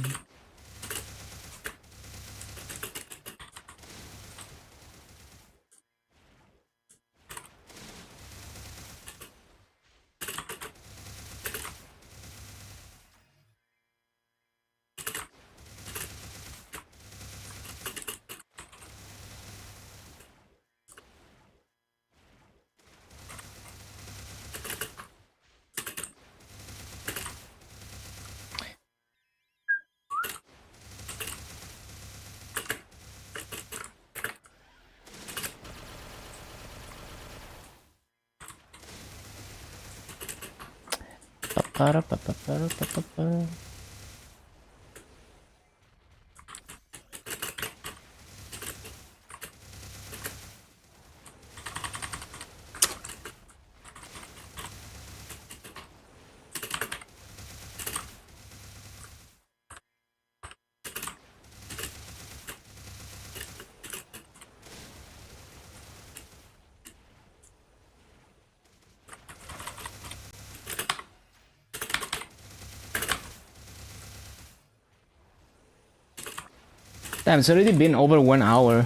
Damn, it's already been over 1 hour.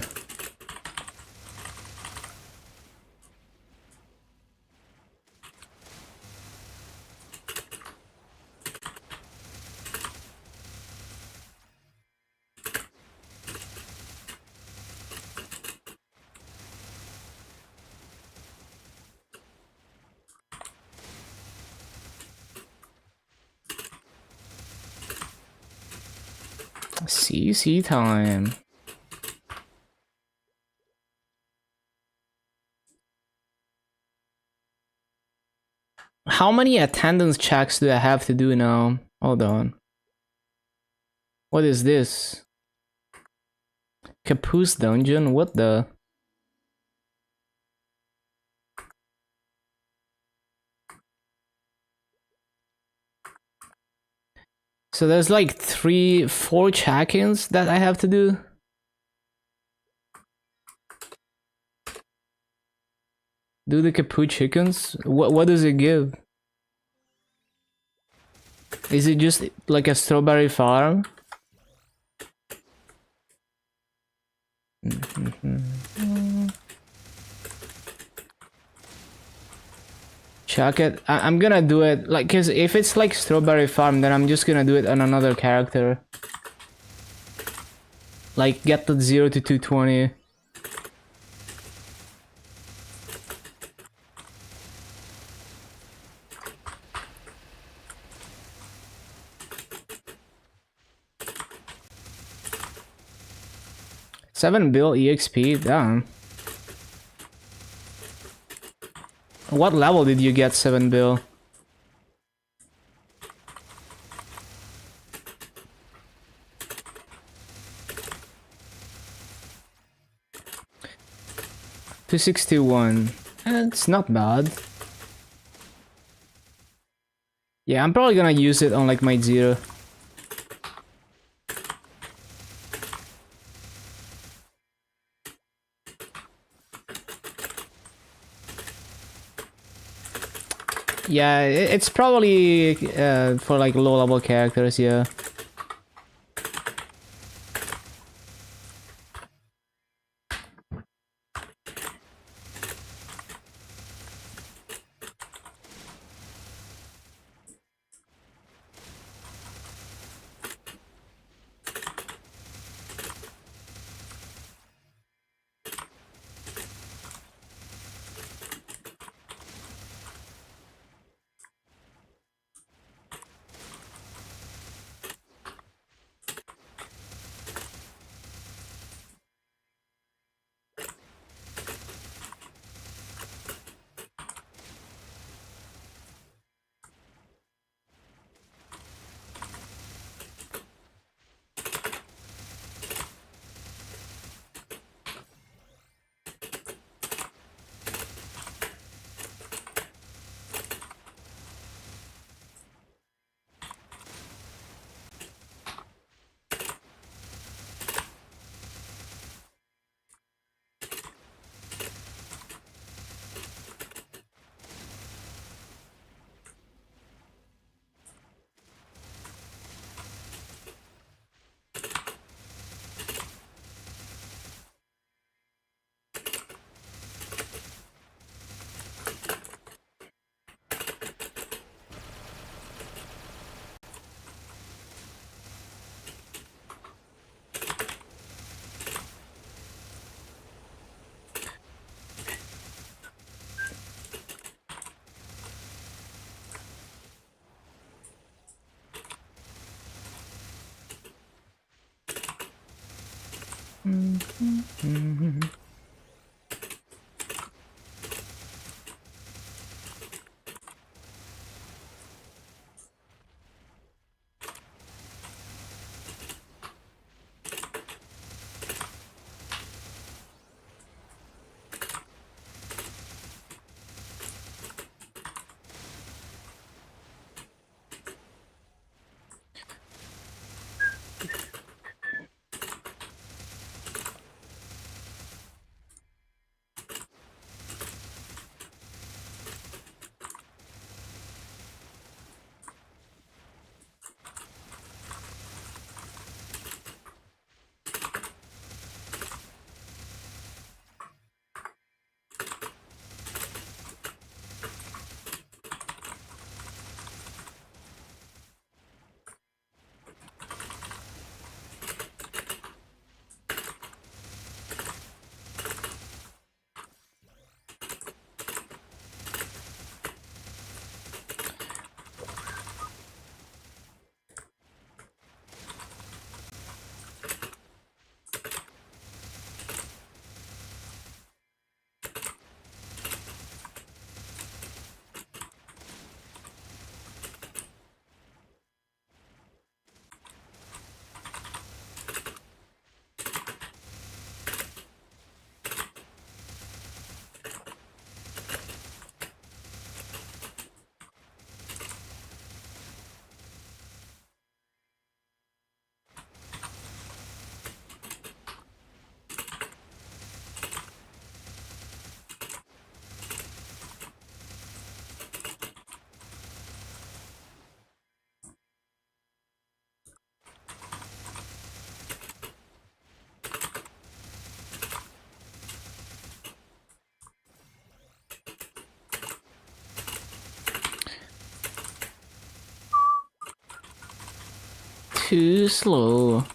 CC time. How many attendance checks do I have to do now? Hold on. What is this? Caboose dungeon? What the? So there's like 4 check-ins that I have to do. Do the Caboose chickens? What does it give? Is it just like a strawberry farm? Check it. I'm gonna do it like, cause if it's like strawberry farm, then I'm just gonna do it on another character. Like get the 0 to 220. $7 bill EXP, damn. What level did you get 7 bill? $261. It's not bad. Yeah, I'm probably gonna use it on like my 0. Yeah, it's probably for like low level characters, yeah. too slow.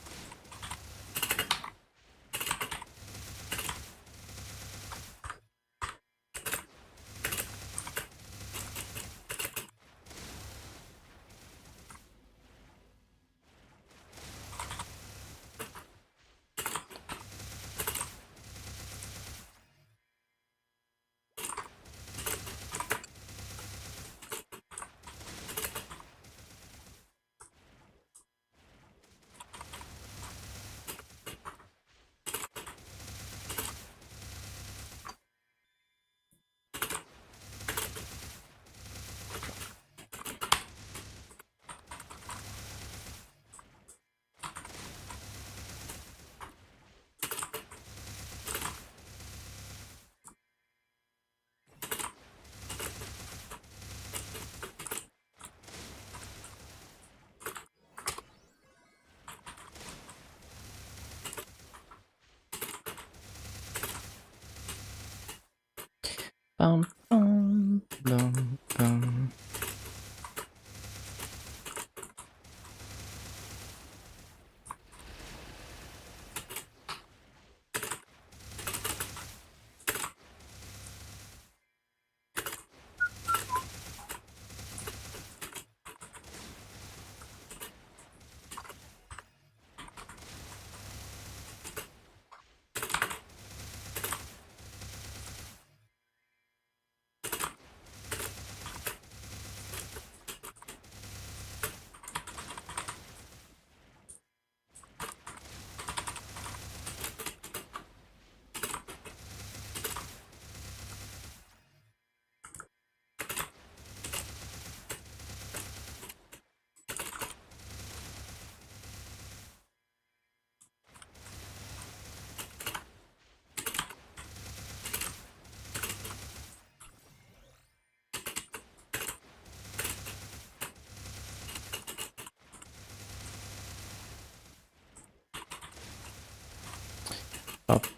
Bum, bum, bum, bum.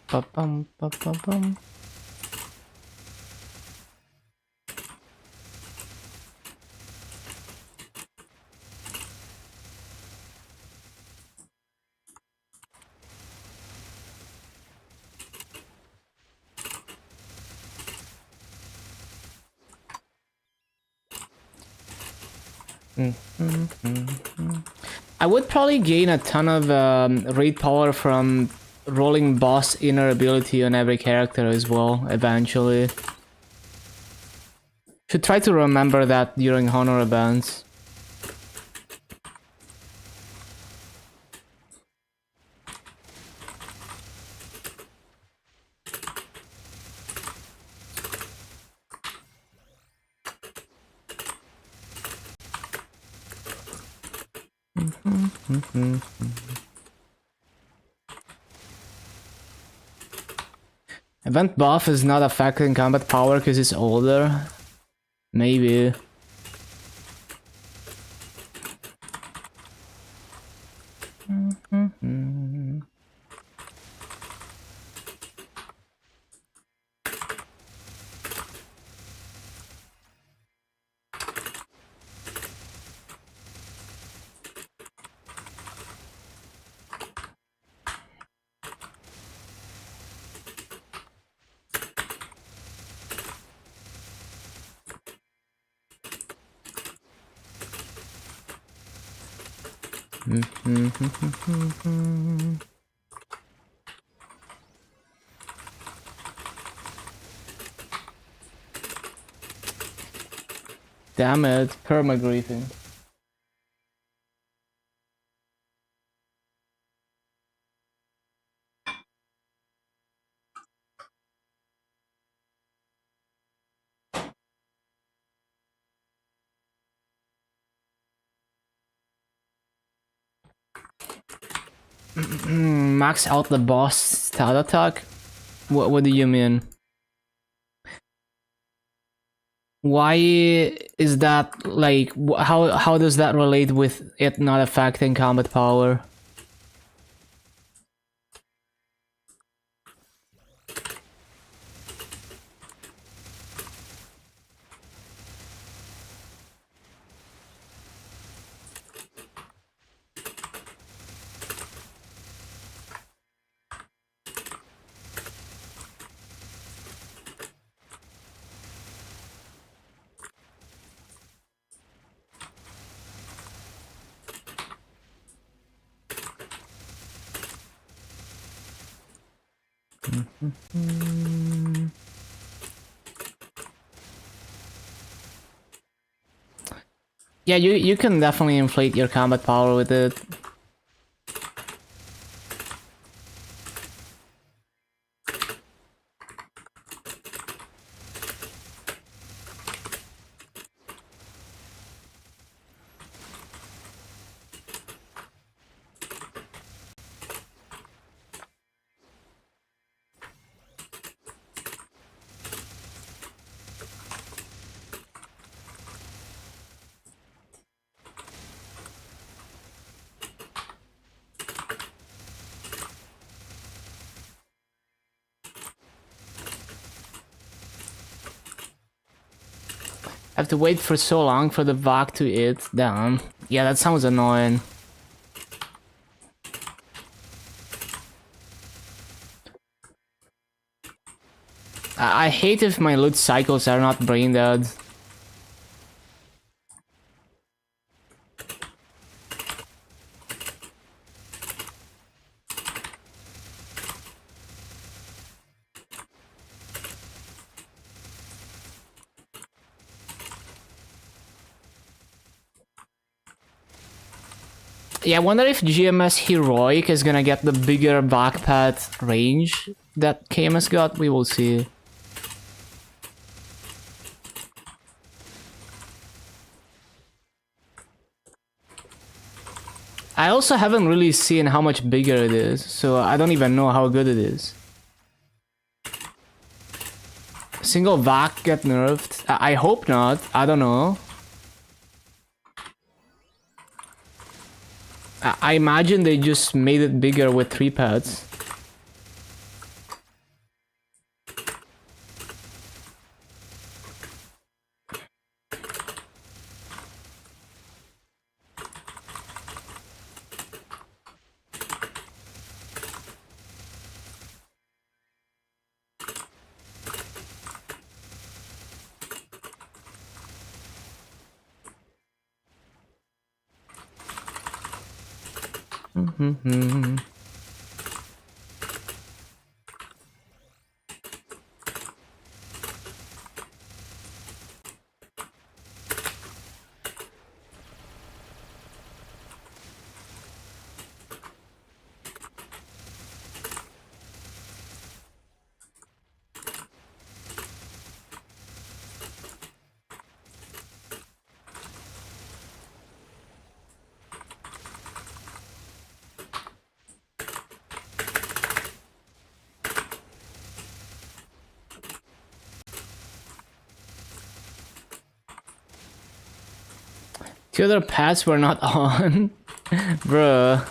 Bum, bum, bum, bum. I would probably gain a ton of raid power from rolling boss inner ability on every character as well, eventually. Should try to remember that during honor events. Event buff is not affecting combat power because it's older. Maybe. Damn it, perma-griefing. Max out the boss stat attack? What do you mean? Why is that, like, how does that relate with it not affecting combat power? Yeah, you can definitely inflate your combat power with it. I have to wait for so long for the VOC to hit. Damn. Yeah, that sounds annoying. I hate if my loot cycles are not brain dead. Yeah, I wonder if GMS Heroic is gonna get the bigger backpack range that KMS got. We will see. I also haven't really seen how much bigger it is, so I don't even know how good it is. Single VAC get nerfed? I hope not. I don't know. I imagine they just made it bigger with 3 pads. The other pads were not on. Bruh.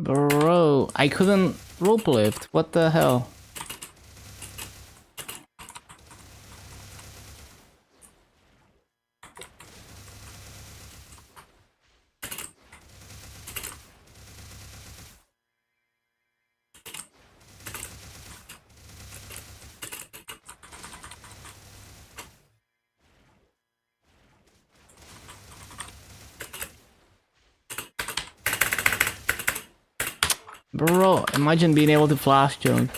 Bro, I couldn't rope lift. What the hell? Bro, imagine being able to flash jump.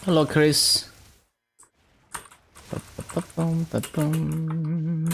Hello, Chris. Ba-bum.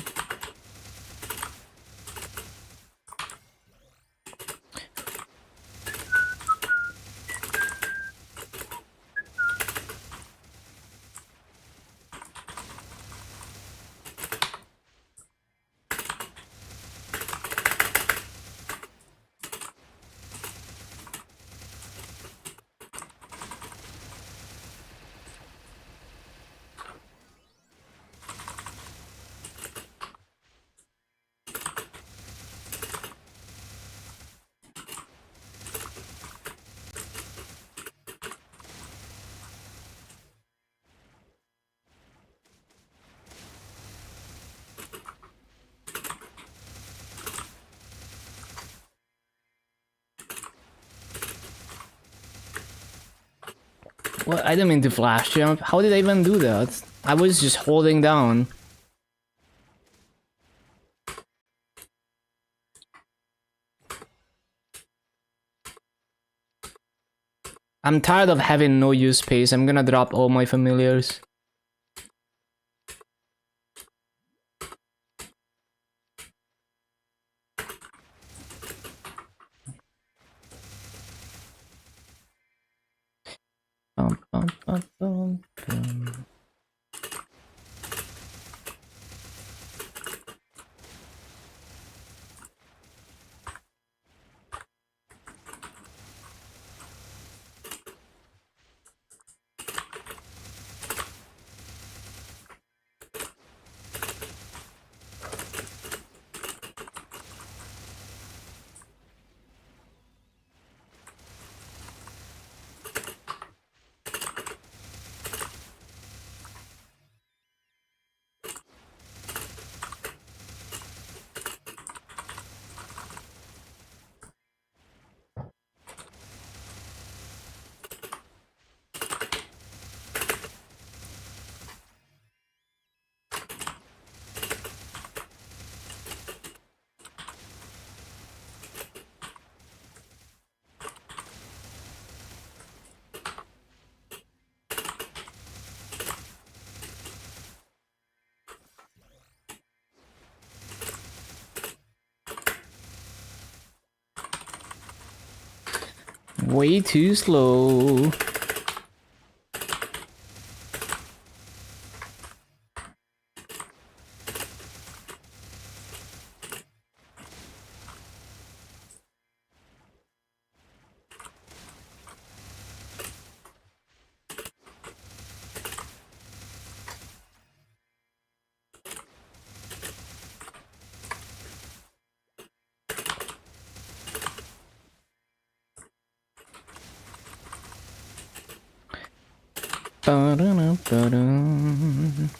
What? I didn't mean to flash jump. How did I even do that? I was just holding down. I'm tired of having no use space. I'm gonna drop all my familiars. Bum, bum, bum, bum, bum. Way too slow. Ba-da-da-ba-dum.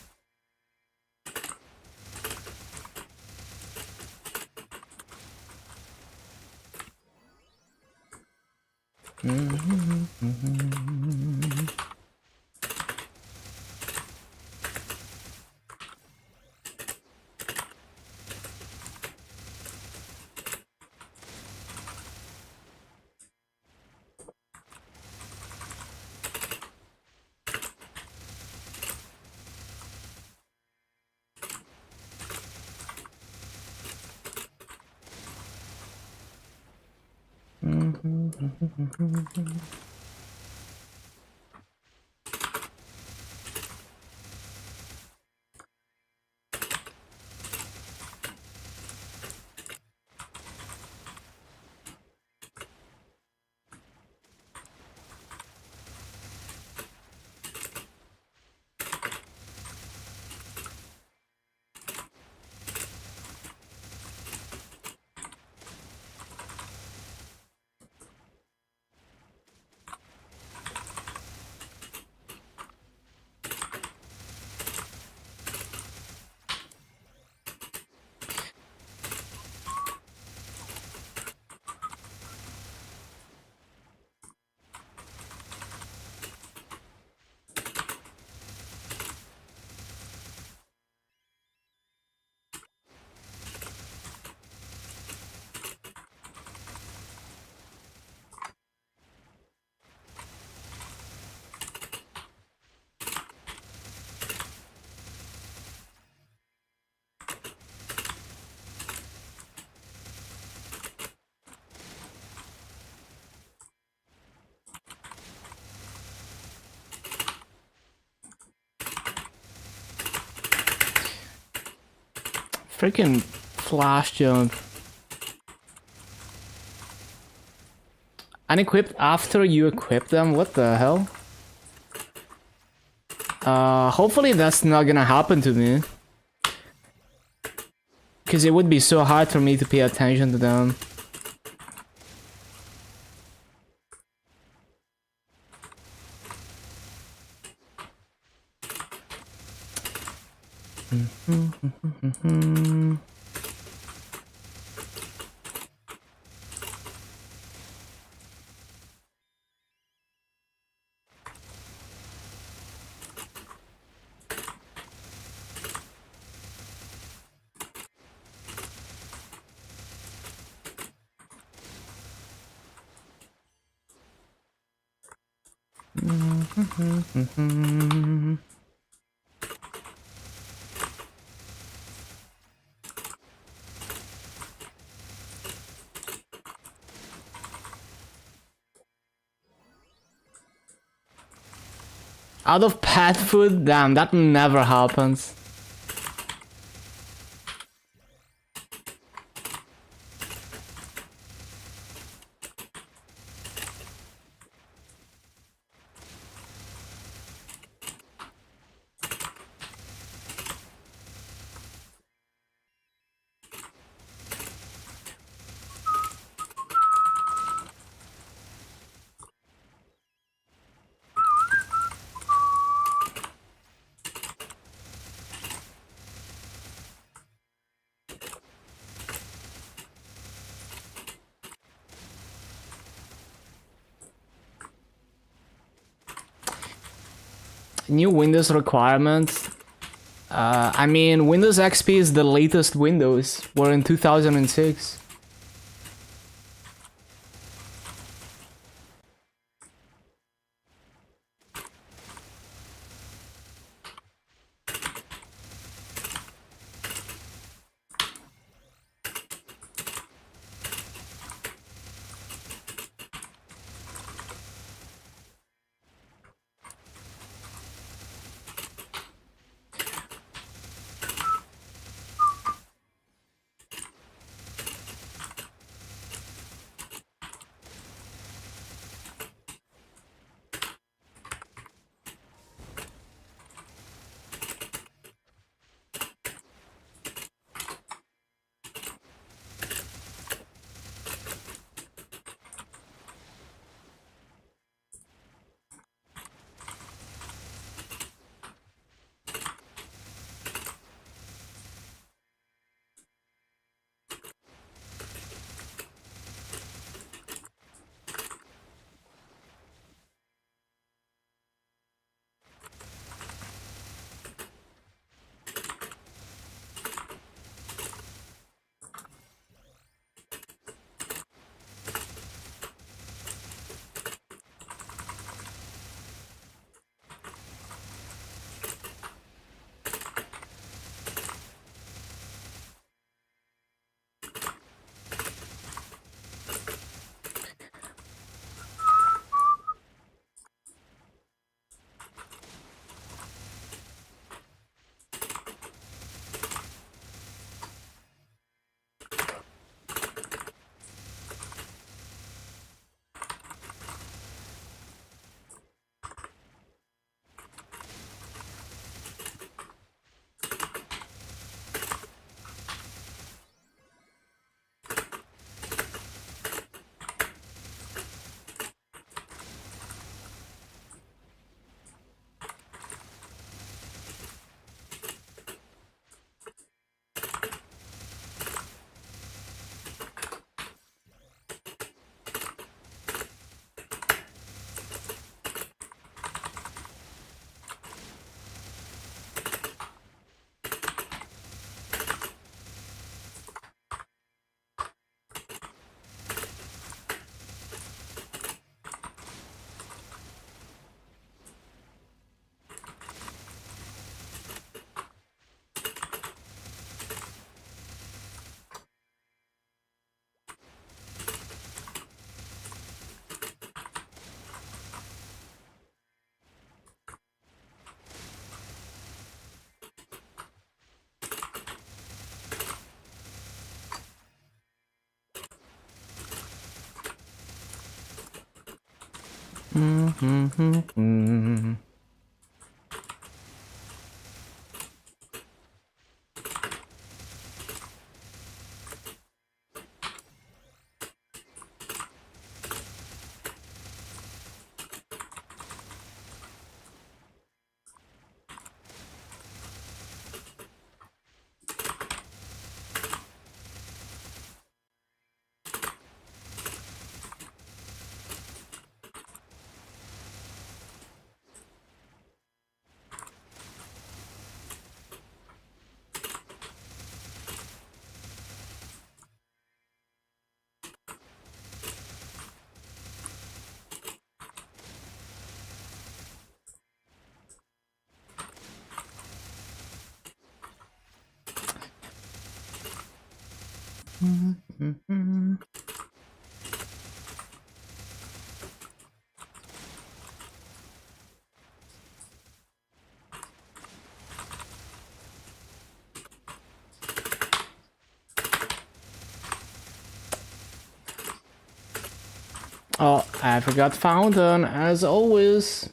Freaking flash jump. Unequipped after you equip them? What the hell? Hopefully that's not gonna happen to me. Because it would be so hard for me to pay attention to them. Out of pet food? Damn, that never happens. New Windows requirements. I mean, Windows XP is the latest Windows. We're in 2006. Oh, I forgot fountain, as always.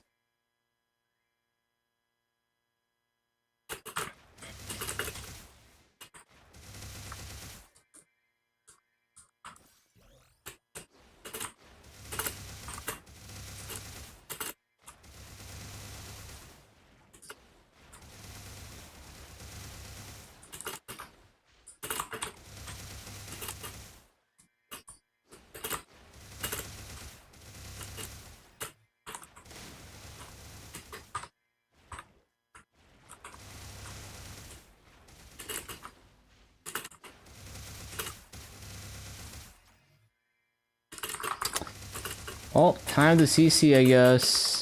Oh, time to CC, I guess.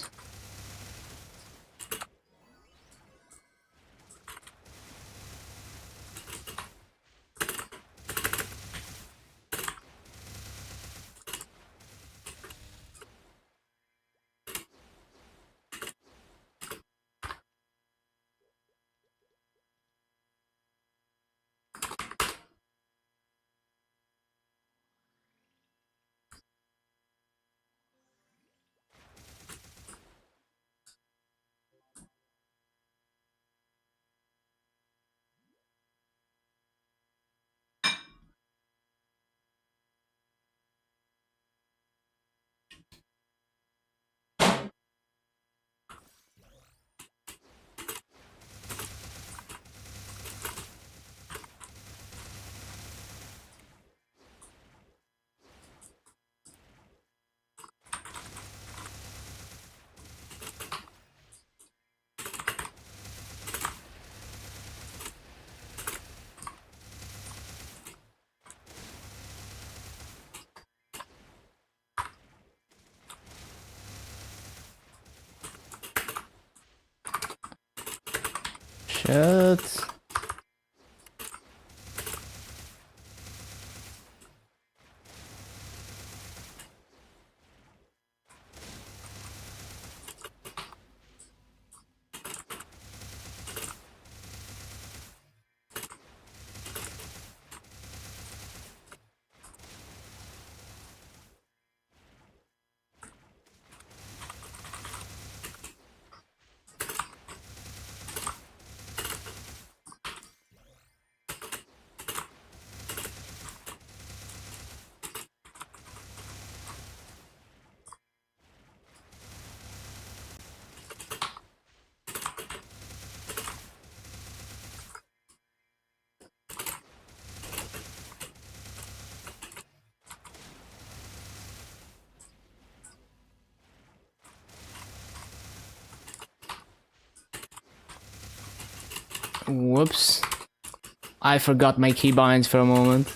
Shit. Whoops. I forgot my keybinds for a moment.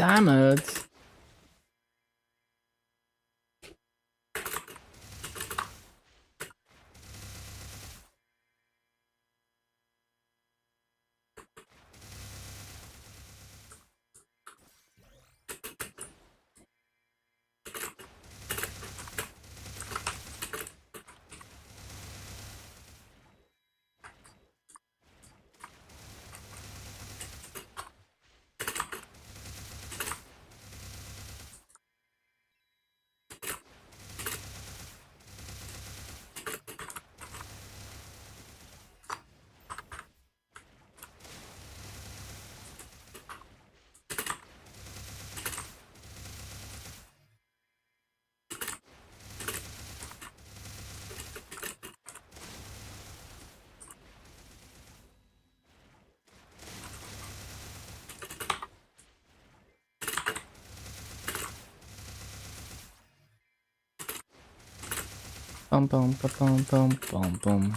Damn it. Bum bum ba, bum bum bum bum.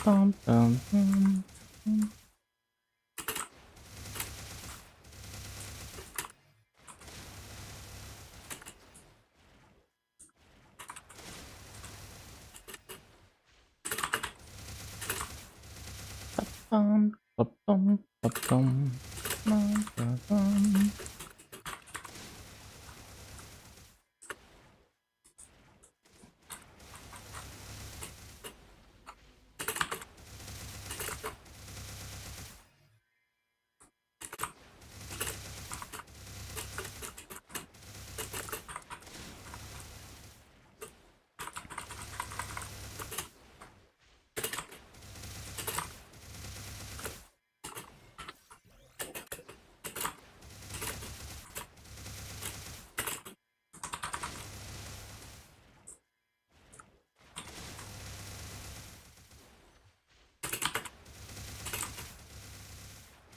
Bum bum bum. Bum ba, bum ba, bum. Bum ba, bum.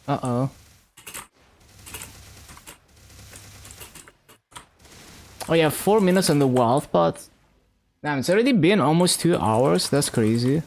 Uh-oh. Oh yeah, 4 minutes on the wild pot. Damn, it's already been almost 2 hours. That's crazy.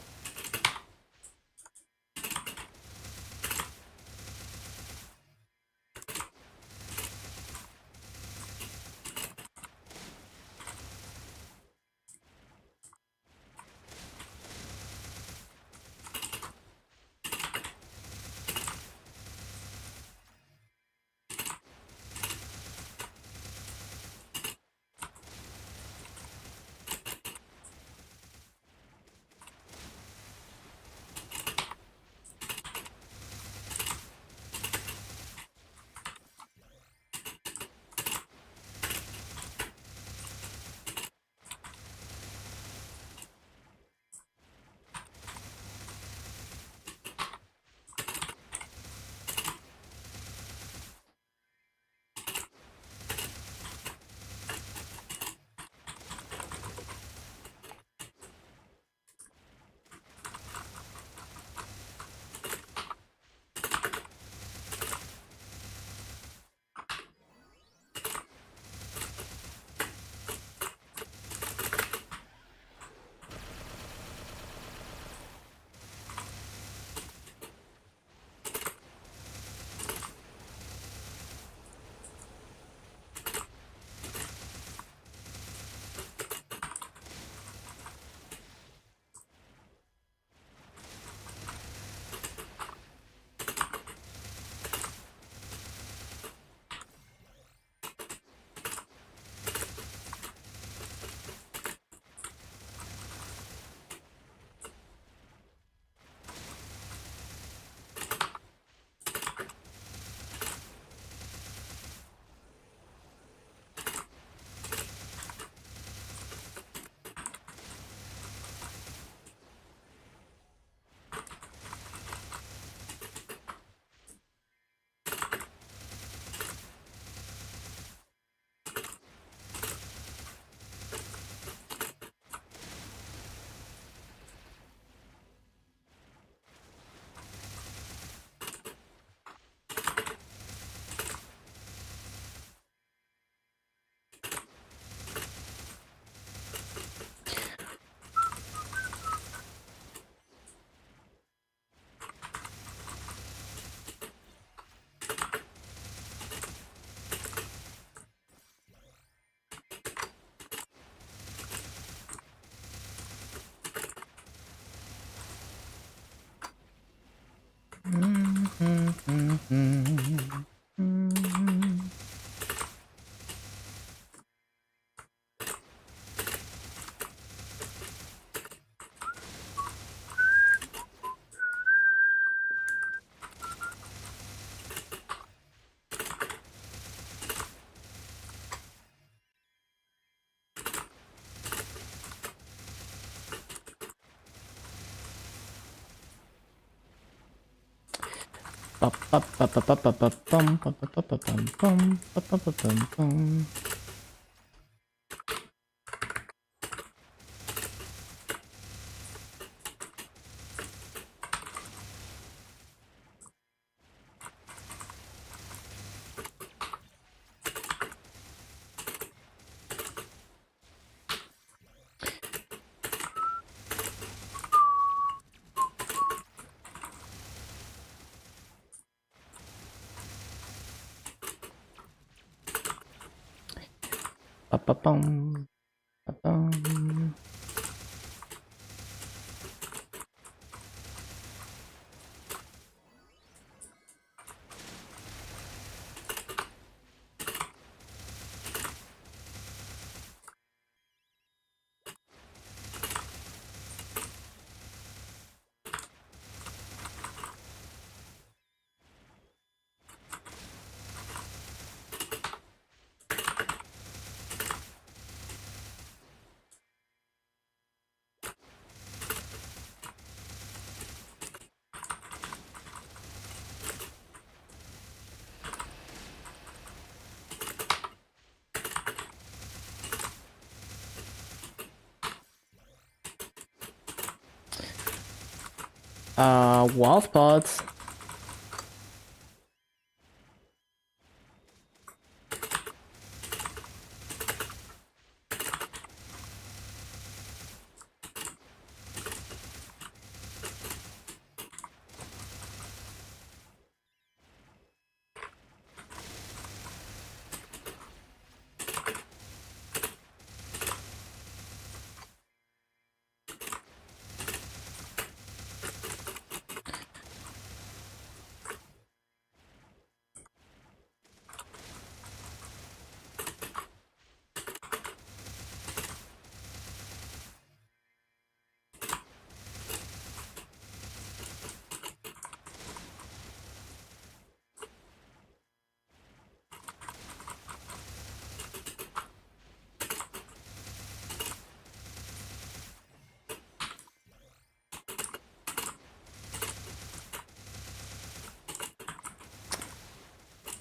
Wolf pods.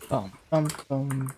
Bum, bum, bum.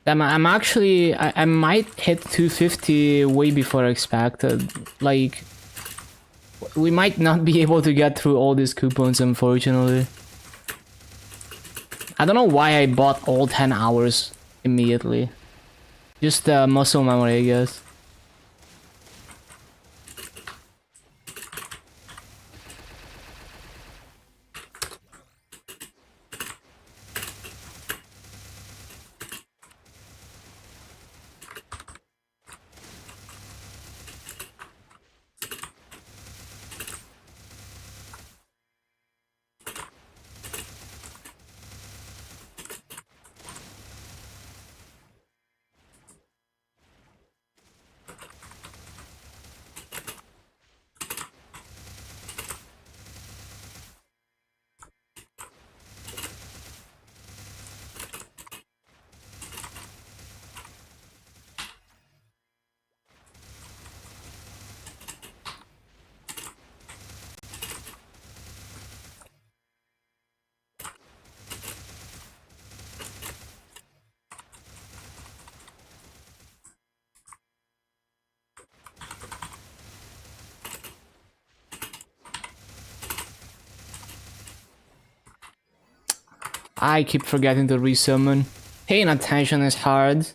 I'm actually I might hit 250 way before expected. Like, we might not be able to get through all these coupons, unfortunately. I don't know why I bought all 10 hours immediately. Just muscle memory, I guess. I keep forgetting to resummon. Paying attention is hard.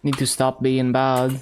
Need to stop being bad.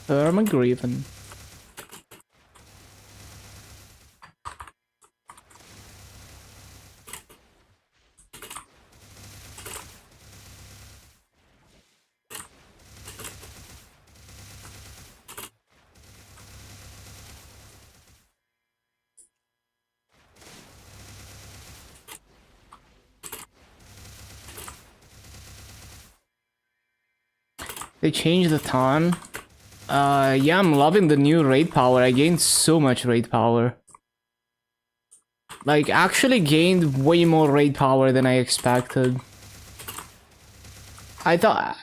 Permagriven. They changed the time. Yeah, I'm loving the new raid power. I gained so much raid power. Like, actually gained way more raid power than I expected. I thought,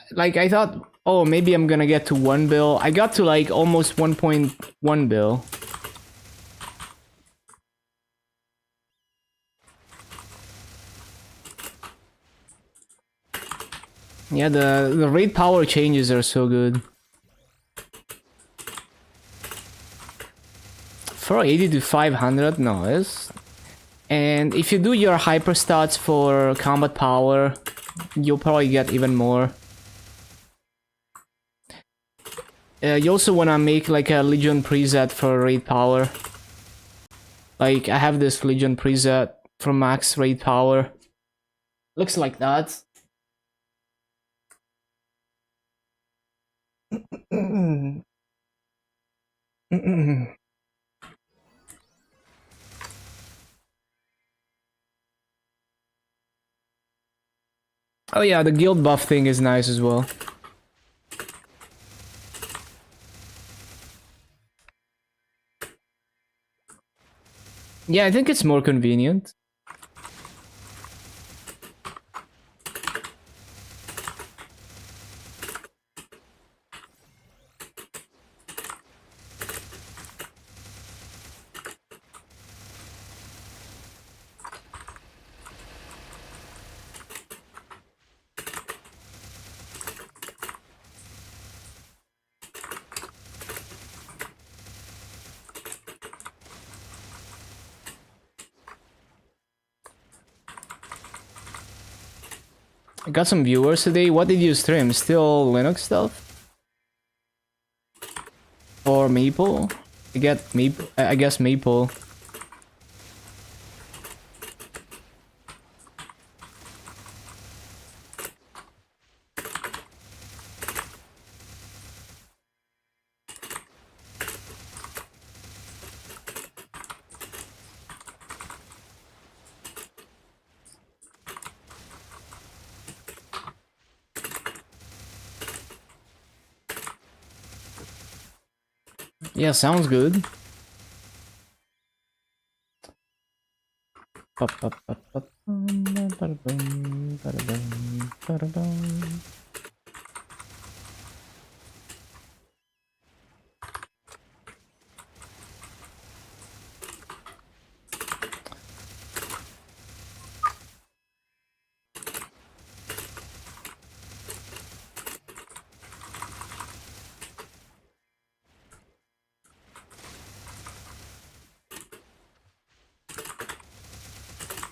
oh, maybe I'm gonna get to 1 bill. I got to like almost 1.1 bill. Yeah, the raid power changes are so good. 480 to 500, nice. And if you do your hyper stats for combat power, you'll probably get even more. You also wanna make like a Legion preset for raid power. Like, I have this Legion preset for max raid power. Looks like that. Oh yeah, the guild buff thing is nice as well. Yeah, I think it's more convenient. I got some viewers today. What did you stream? Still Linux stuff? Or Maple? I guess Maple. Yeah, sounds good.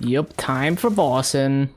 Yup, time for bossing.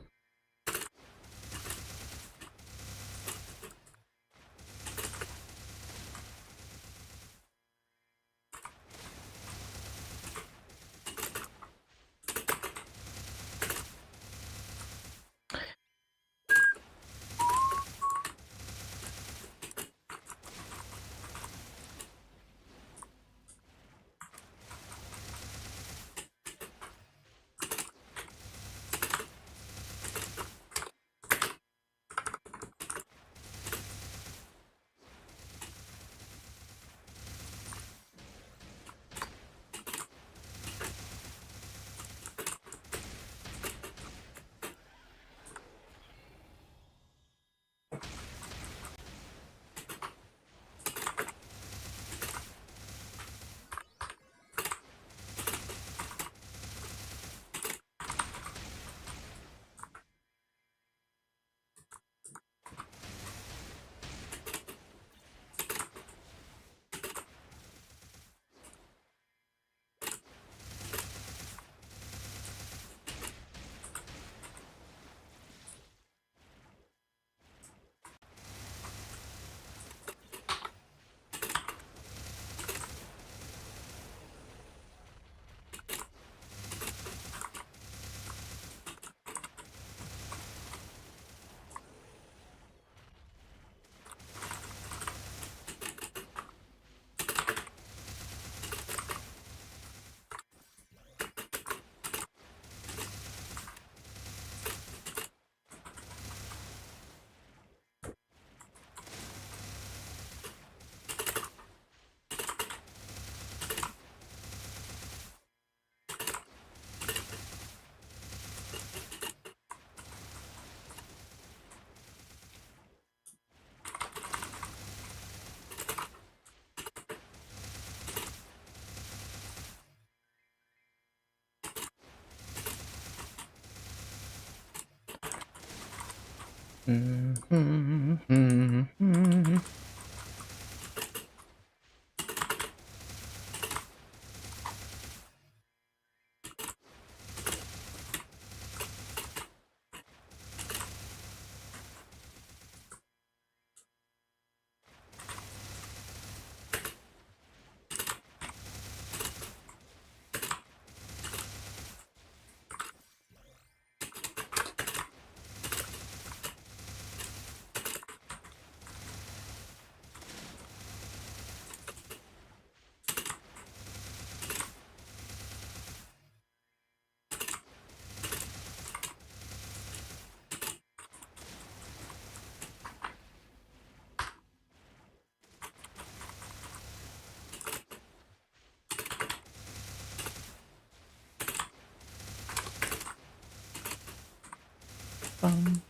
Bum,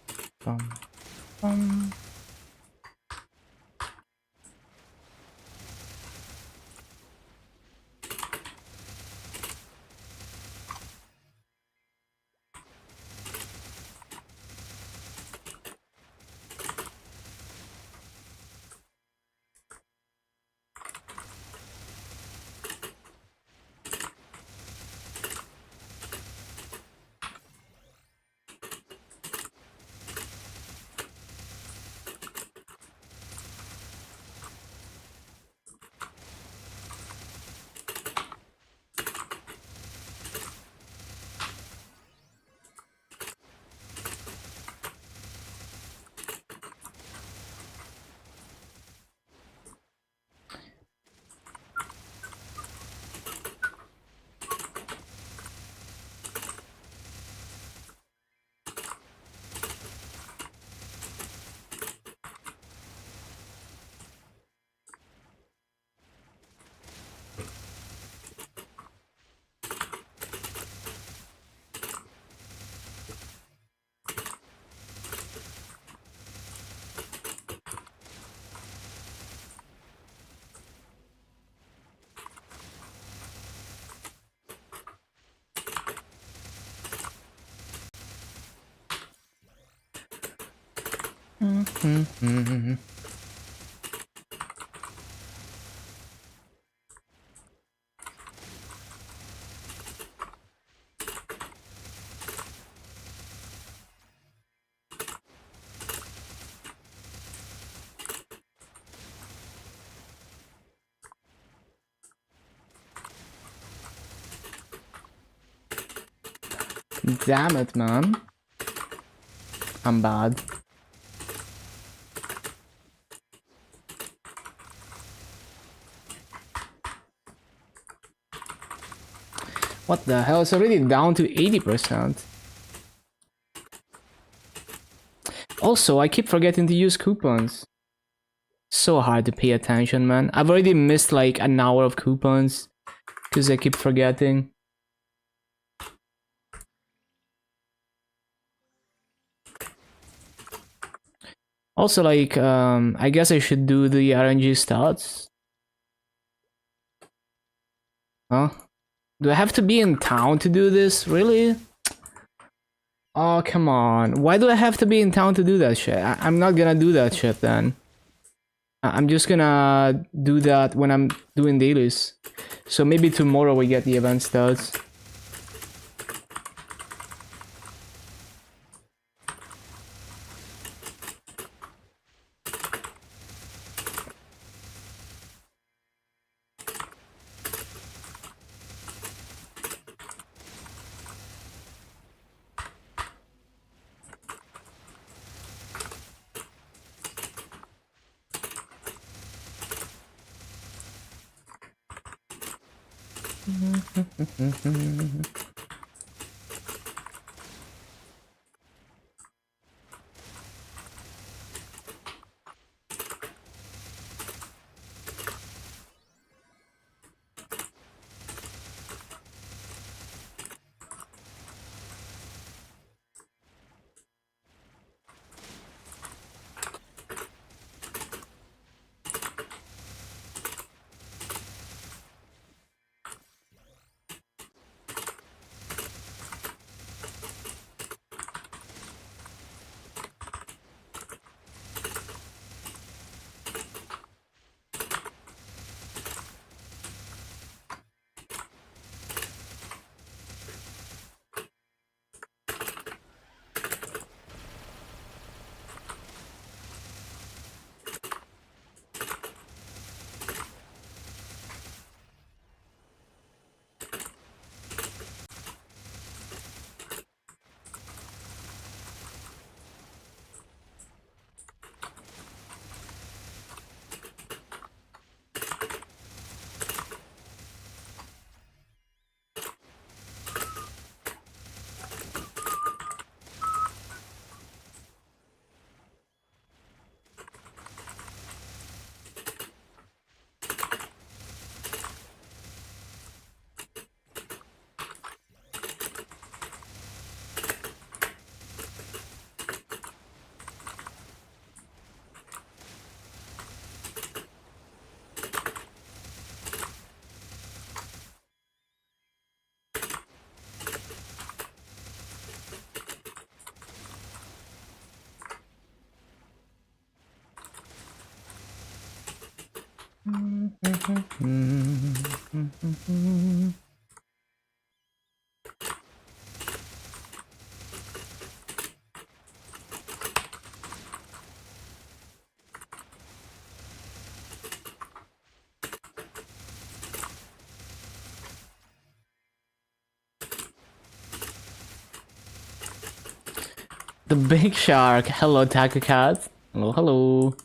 bum, bum. Damn it, man. I'm bad. What the hell? It's already down to 80%. Also, I keep forgetting to use coupons. So hard to pay attention, man. I've already missed like an hour of coupons because I keep forgetting. Also, like, I guess I should do the RNG stats. Huh? Do I have to be in town to do this? Really? Oh, come on. Why do I have to be in town to do that shit? I'm not gonna do that shit then. I'm just gonna do that when I'm doing dailies. So maybe tomorrow we get the event stats. The big shark. Hello, Taco Cat. Hello, hello.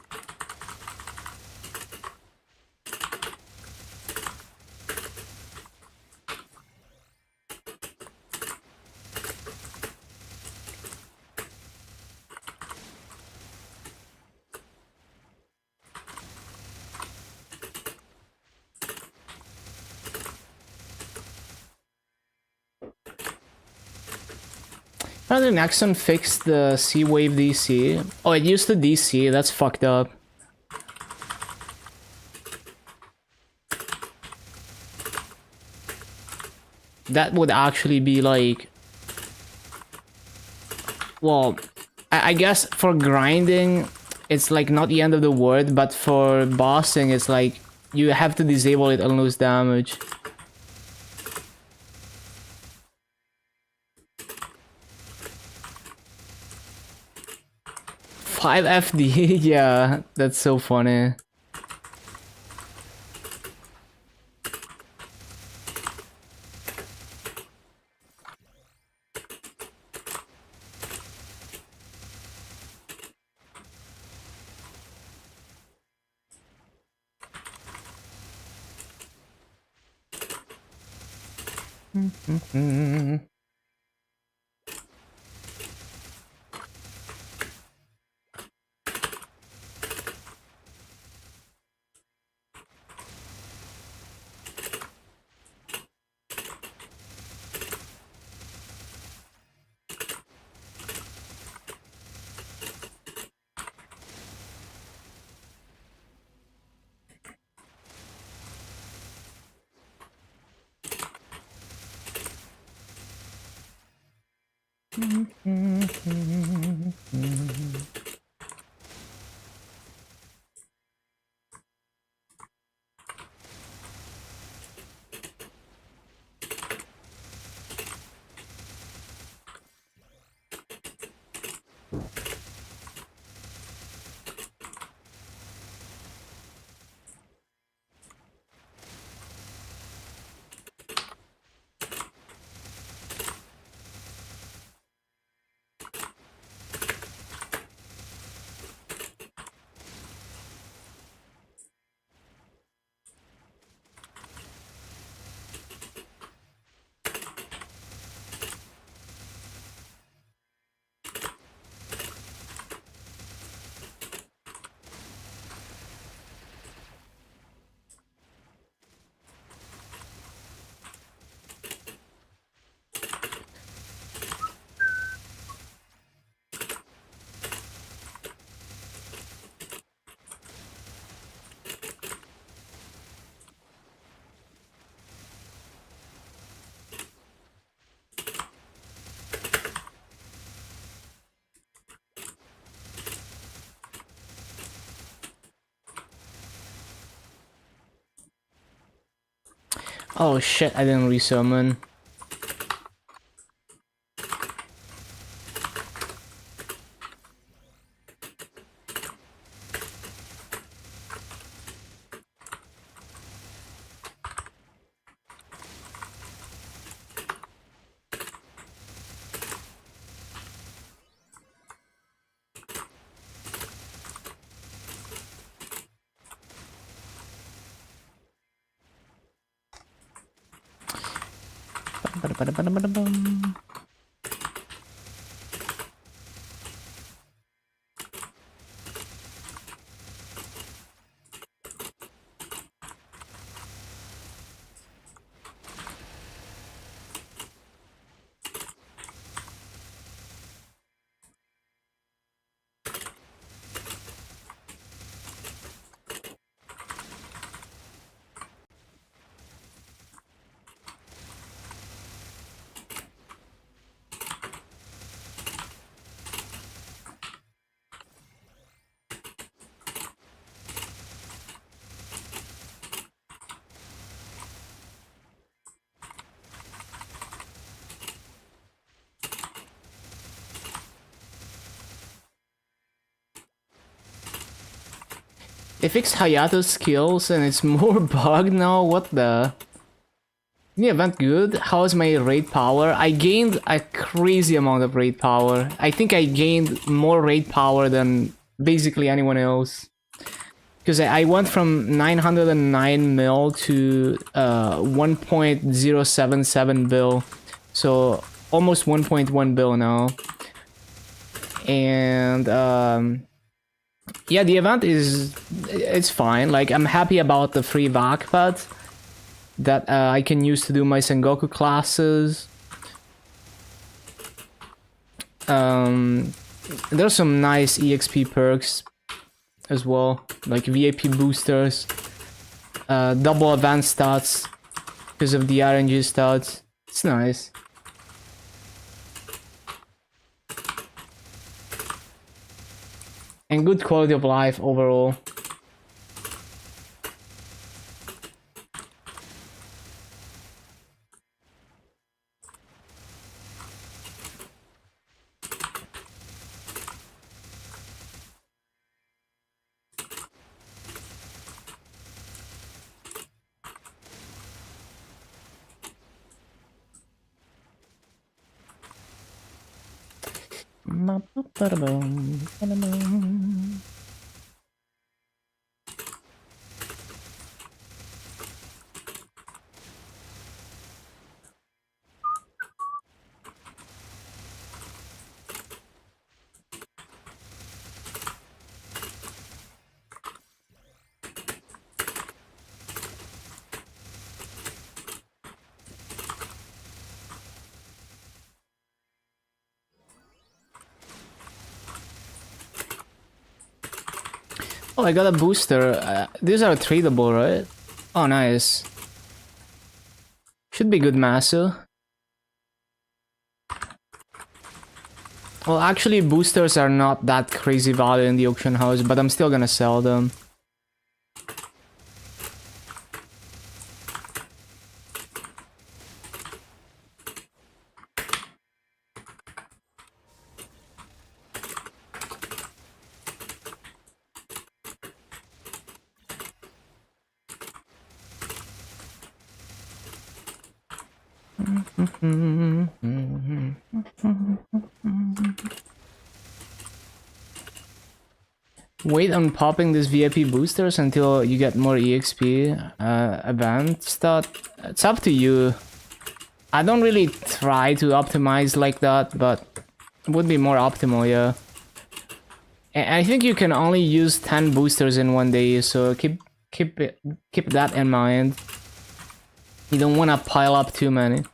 How did Nexon fix the C-Wave DC? Oh, it used to DC. That's fucked up. That would actually be like... Well, I guess for grinding, it's like not the end of the world, but for bossing, it's like you have to disable it and lose damage. 5 FD, yeah, that's so funny. Oh shit, I didn't resummon. They fixed Hayato's skills and it's more bugged now. What the? The event good? How's my raid power? I gained a crazy amount of raid power. I think I gained more raid power than basically anyone else. Because I went from 909 mil to 1.077 bill. So almost 1.1 bill now. And yeah, the event it's fine. Like, I'm happy about the free backpack that I can use to do my Sengoku classes. There's some nice EXP perks as well, like VIP boosters, double advanced stats because of the RNG stats. It's nice. And good quality of life overall. Oh, I got a booster. These are tradable, right? Oh, nice. Should be good, Masu. Well, actually, boosters are not that crazy value in the auction house, but I'm still gonna sell them. Wait on popping these VIP boosters until you get more EXP event stat. It's up to you. I don't really try to optimize like that, but it would be more optimal, yeah. And I think you can only use 10 boosters in one day, so keep that in mind. You don't want to pile up too many.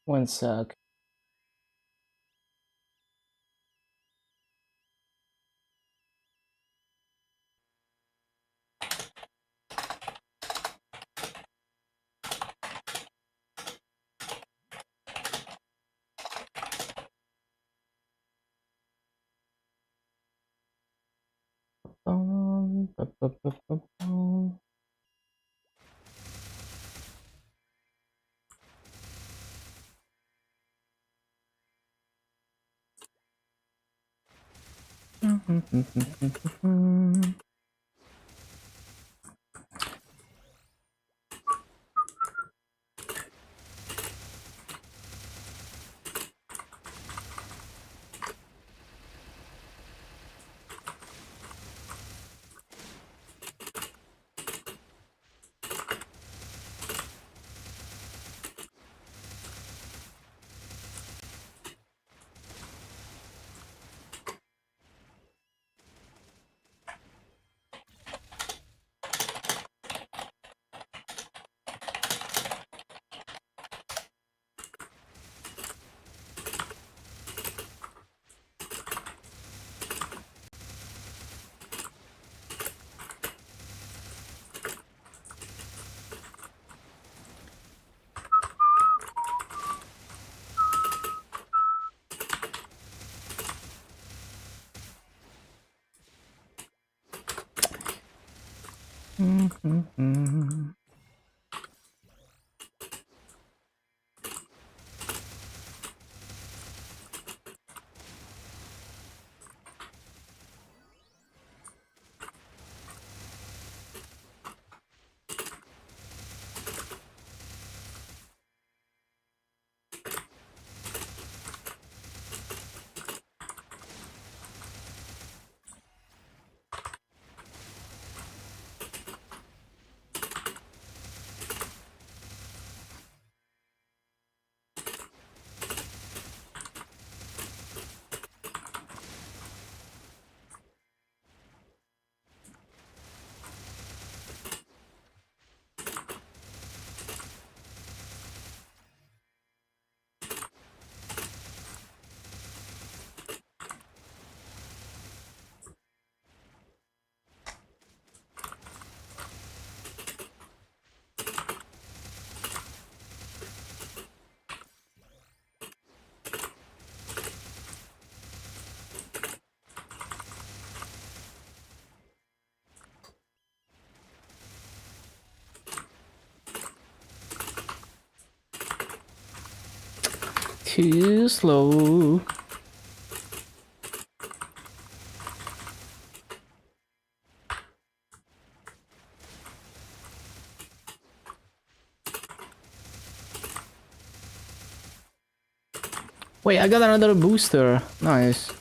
One sec. Too slow. Wait, I got another booster. Nice.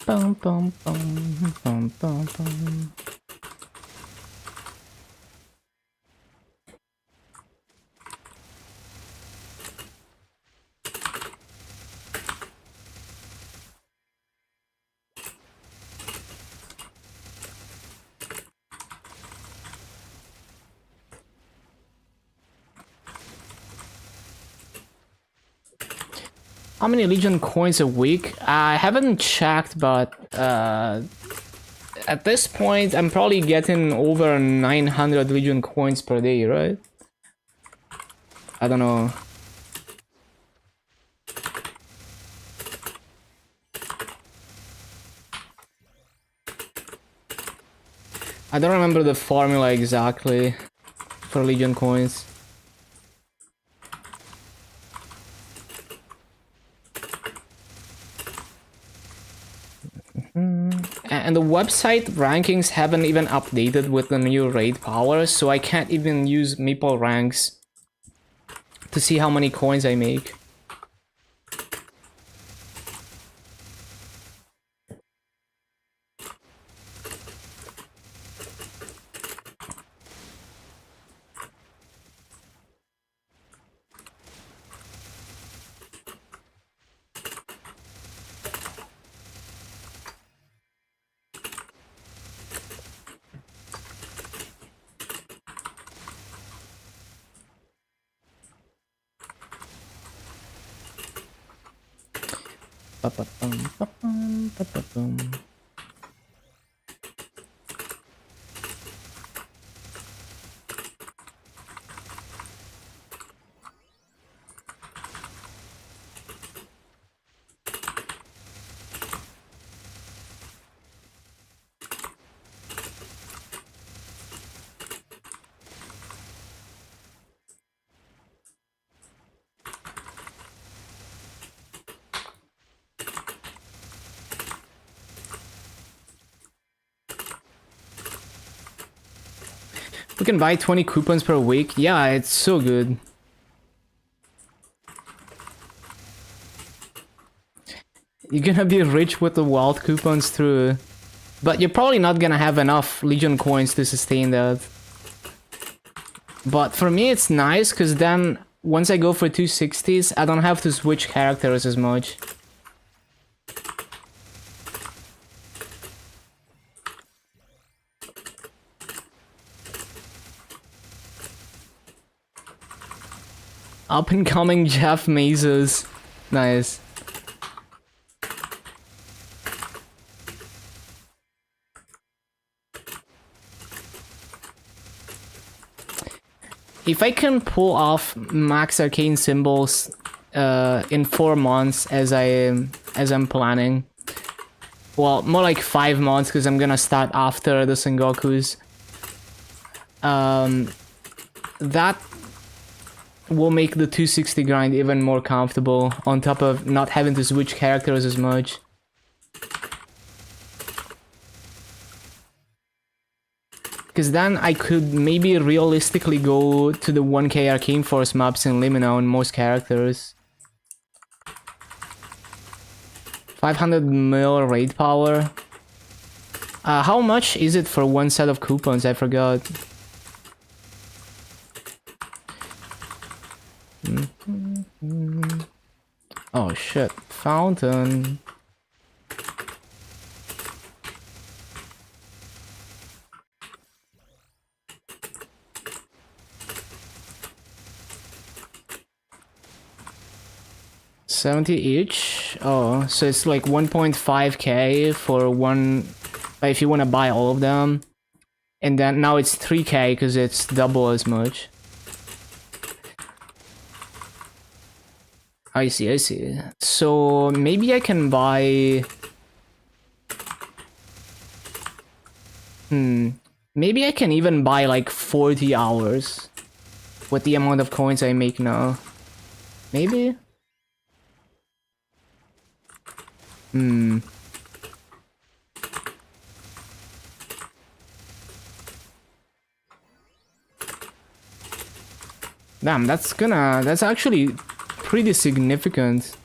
Bum, bum, bum, bum, bum, bum. How many Legion coins a week? I haven't checked, but at this point, I'm probably getting over 900 Legion coins per day, right? I don't know. I don't remember the formula exactly for Legion coins. And the website rankings haven't even updated with the new raid powers, so I can't even use Maple ranks to see how many coins I make. We can buy 20 coupons per week. Yeah, it's so good. You're gonna be rich with the wild coupons through, but you're probably not gonna have enough Legion coins to sustain that. But for me, it's nice because then once I go for 260s, I don't have to switch characters as much. Up and coming Jeff Mazes. Nice. If I can pull off max arcane symbols in 4 months as I'm planning, well, more like 5 months because I'm gonna start after the Sengokus, that will make the 260 grind even more comfortable, on top of not having to switch characters as much. Because then I could maybe realistically go to the 1k Arcane Force maps in Limina on most characters. 500 mil raid power. How much is it for one set of coupons? I forgot. Oh shit, fountain. $70 each. Oh, so it's like 1.5k for one, if you want to buy all of them. And then now it's 3k because it's double as much. I see, I see. So maybe I can buy... Maybe I can even buy like 40 hours with the amount of coins I make now. Maybe? Damn, that's actually pretty significant.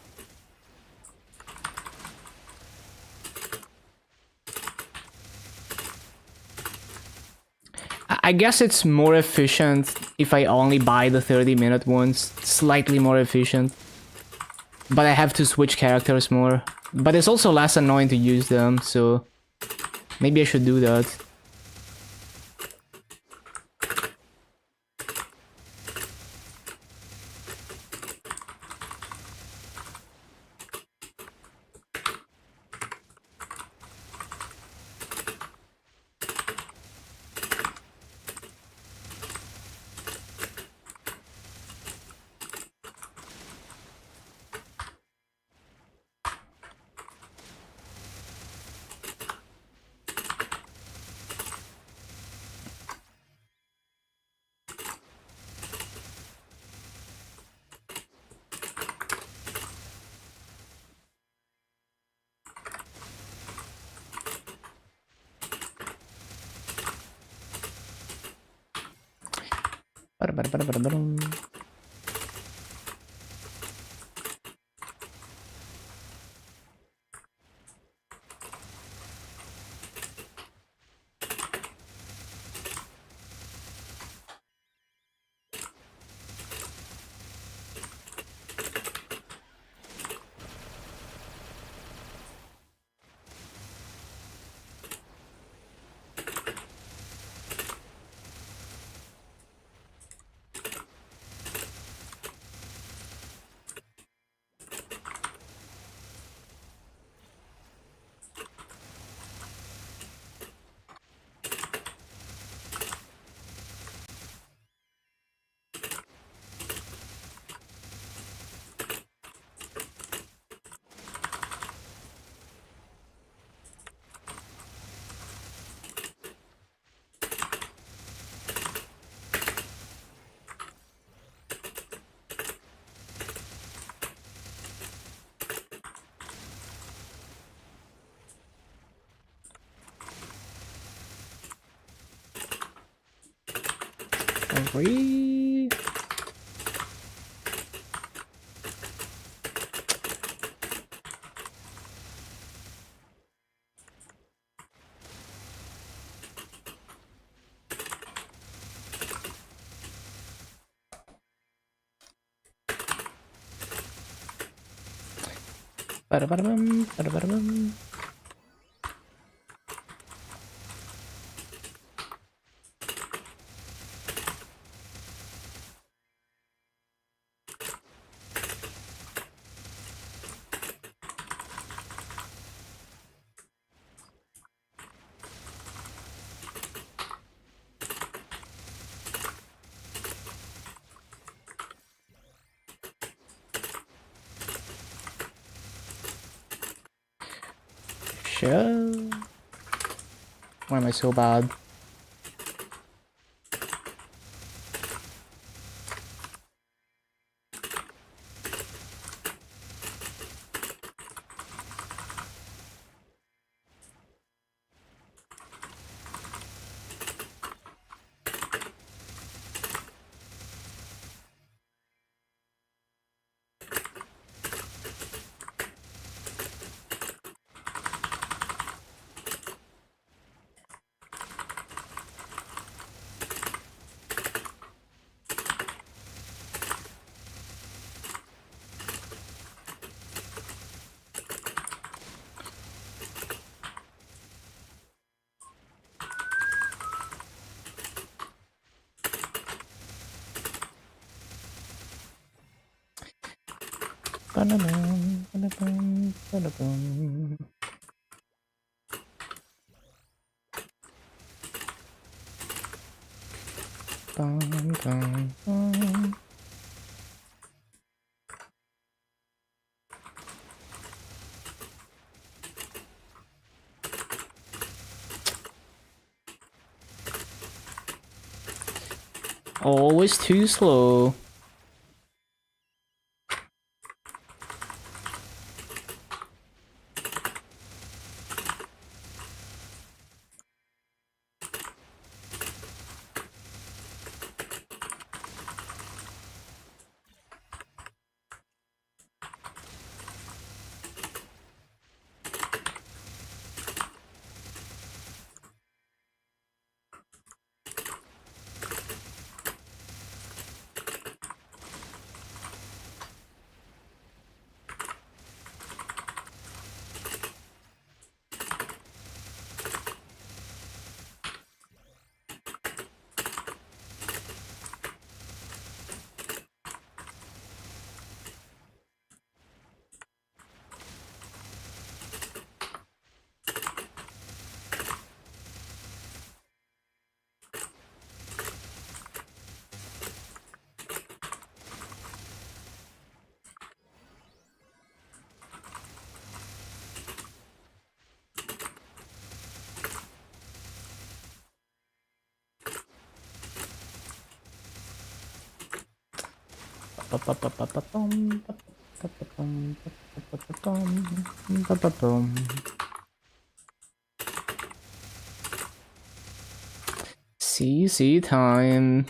I guess it's more efficient if I only buy the 30-minute ones. Slightly more efficient. But I have to switch characters more. But it's also less annoying to use them, so maybe I should do that. Free. Ba-da-ba-da-bum. Sure. Why am I so bad? Ba-da-bum, ba-da-bum, ba-da-bum. Bum, bum, bum. Always too slow. CC time.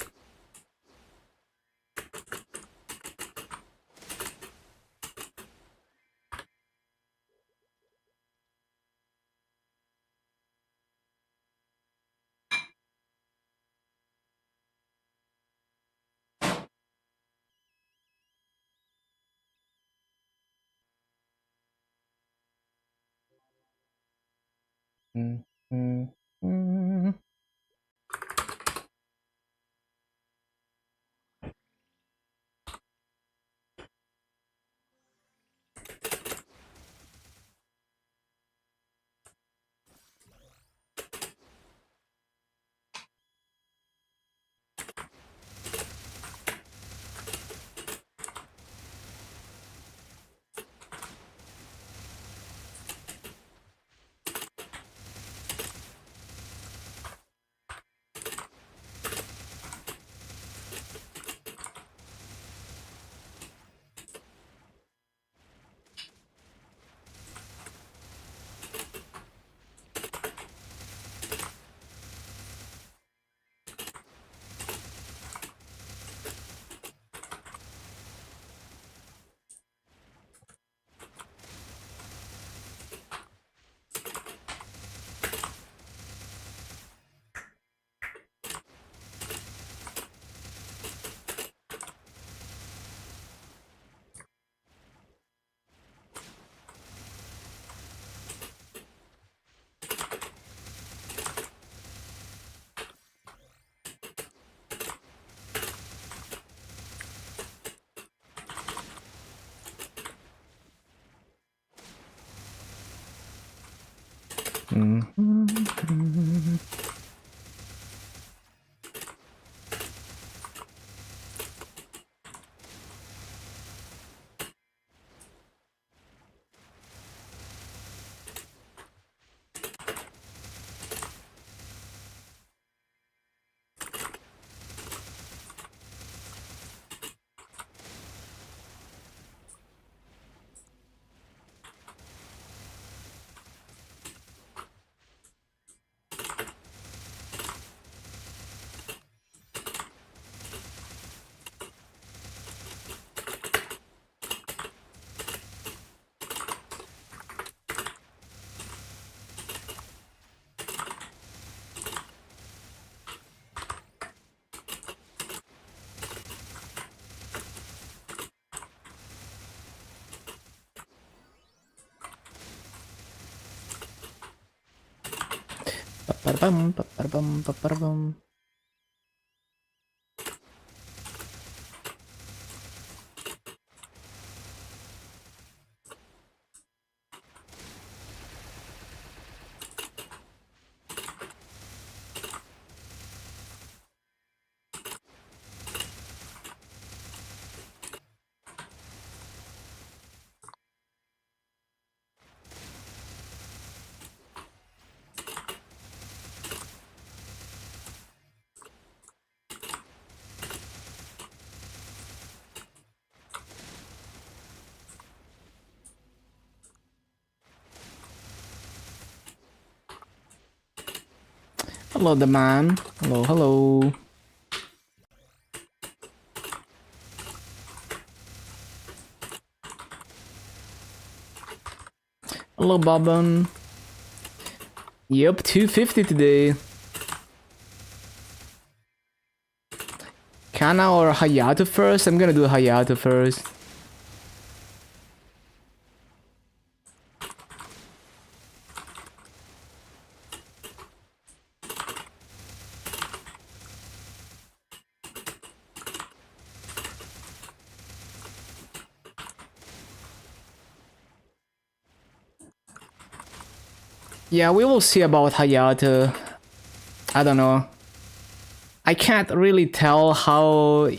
Hello, the man. Hello, hello. Hello, Bobbin. Yep, 250 today. Kana or Hayato first? I'm gonna do Hayato first. Yeah, we will see about Hayato. I don't know. I can't really tell how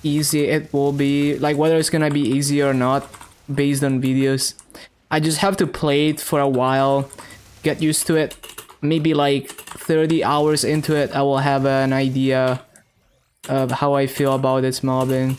easy it will be, like whether it's gonna be easy or not, based on videos. I just have to play it for a while, get used to it. Maybe like 30 hours into it, I will have an idea of how I feel about its mobbing.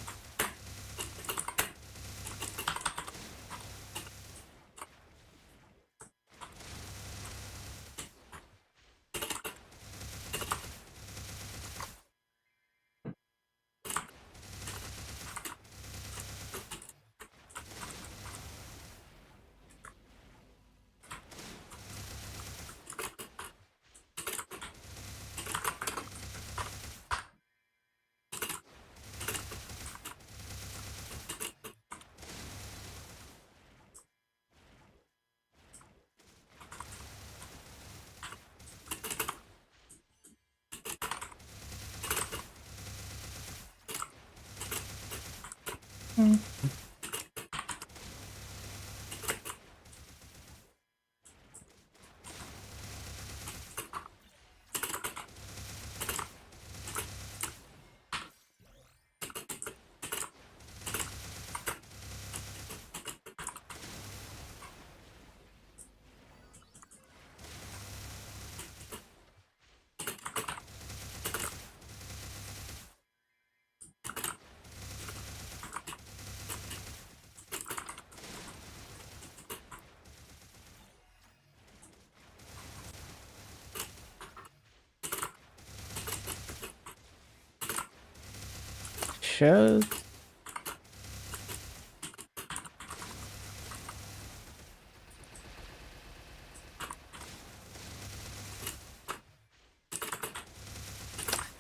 Shoot.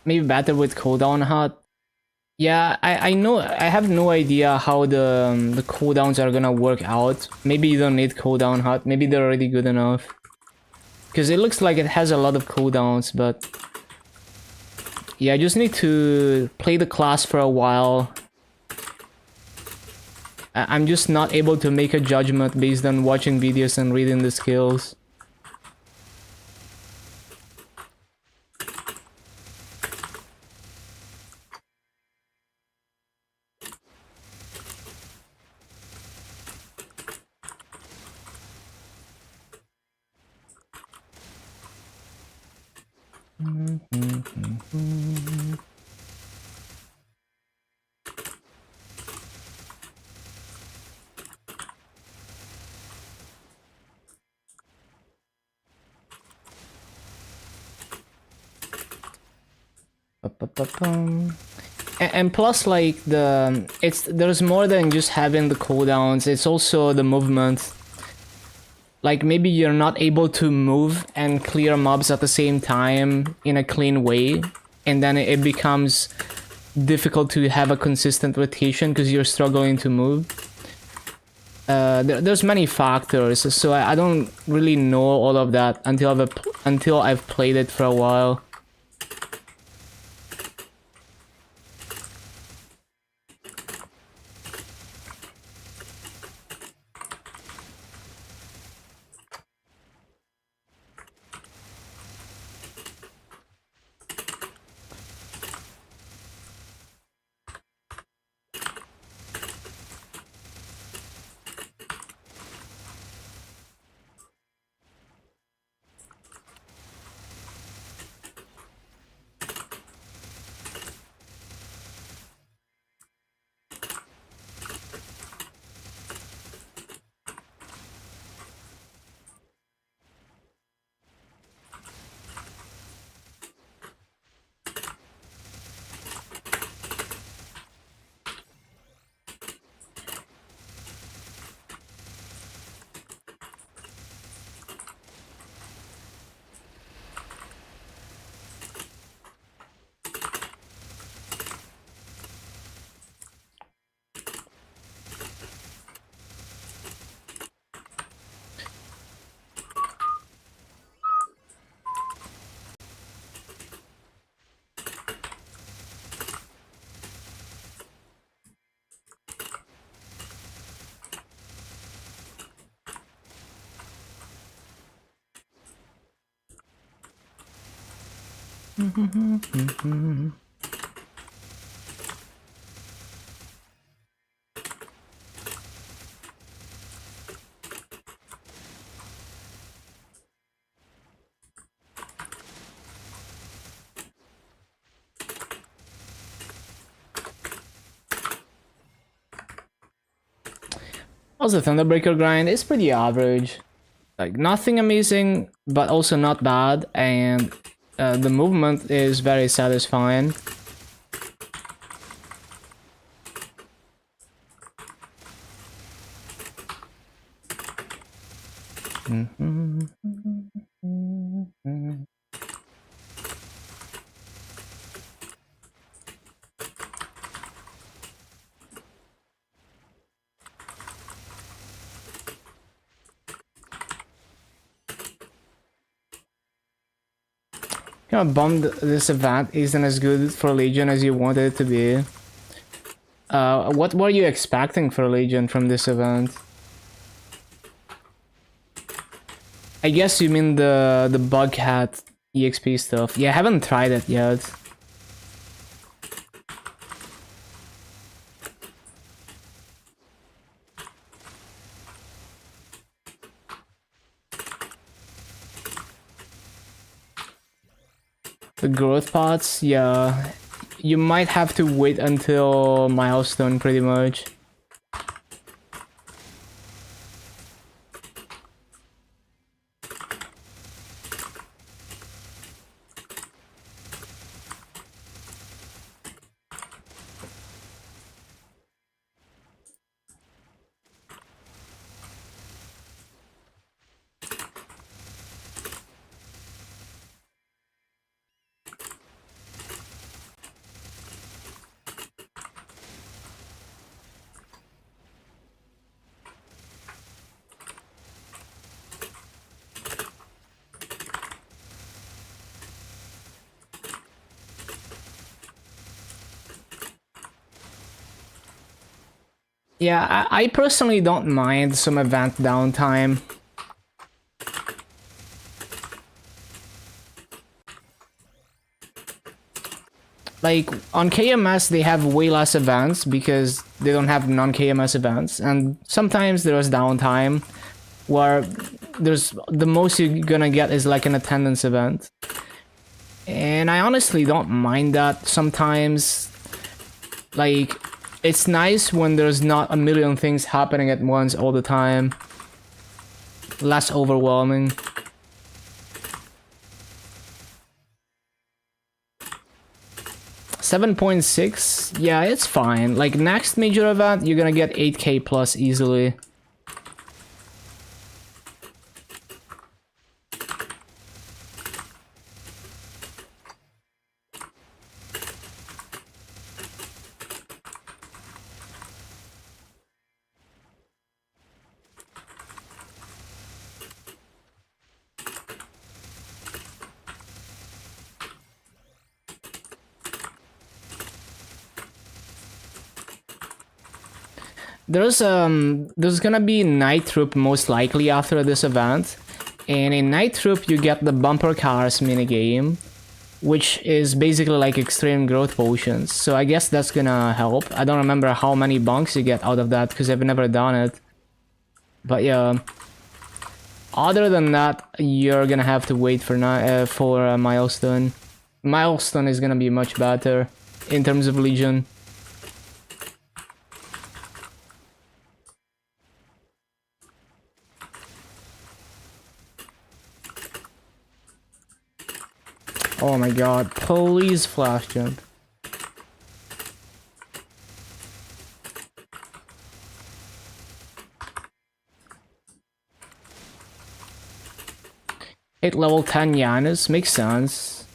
Maybe better with cooldown hot. Yeah, I know. I have no idea how the cooldowns are gonna work out. Maybe you don't need cooldown hot. Maybe they're already good enough. Because it looks like it has a lot of cooldowns, but yeah, I just need to play the class for a while. I'm just not able to make a judgment based on watching videos and reading the skills. And plus, like there's more than just having the cooldowns. It's also the movement. Like maybe you're not able to move and clear mobs at the same time in a clean way, and then it becomes difficult to have a consistent rotation because you're struggling to move. There's many factors, so I don't really know all of that until I've played it for a while. Also, Thunderbreaker grind is pretty average. Like, nothing amazing, but also not bad, and the movement is very satisfying. Kind of bummed this event isn't as good for Legion as you wanted it to be. What were you expecting for Legion from this event? I guess you mean the bug hat EXP stuff. Yeah, I haven't tried it yet. The growth pots, yeah. You might have to wait until milestone pretty much. Yeah, I personally don't mind some event downtime. Like, on KMS, they have way less events because they don't have non-KMS events. And sometimes there's downtime where there's the most you're gonna get is like an attendance event. And I honestly don't mind that sometimes. Like, it's nice when there's not a million things happening at once all the time. Less overwhelming. $7.6, yeah, it's fine. Like, next major event, you're gonna get 8k plus easily. There's gonna be Night Troop most likely after this event, and in Night Troop you get the bumper cars minigame, which is basically like extreme growth potions. So I guess that's gonna help. I don't remember how many bunks you get out of that because I've never done it. But yeah, other than that, you're gonna have to wait for milestone. Milestone is gonna be much better in terms of Legion. Oh my god, please flash jump. Hit level 10 Janus, makes sense.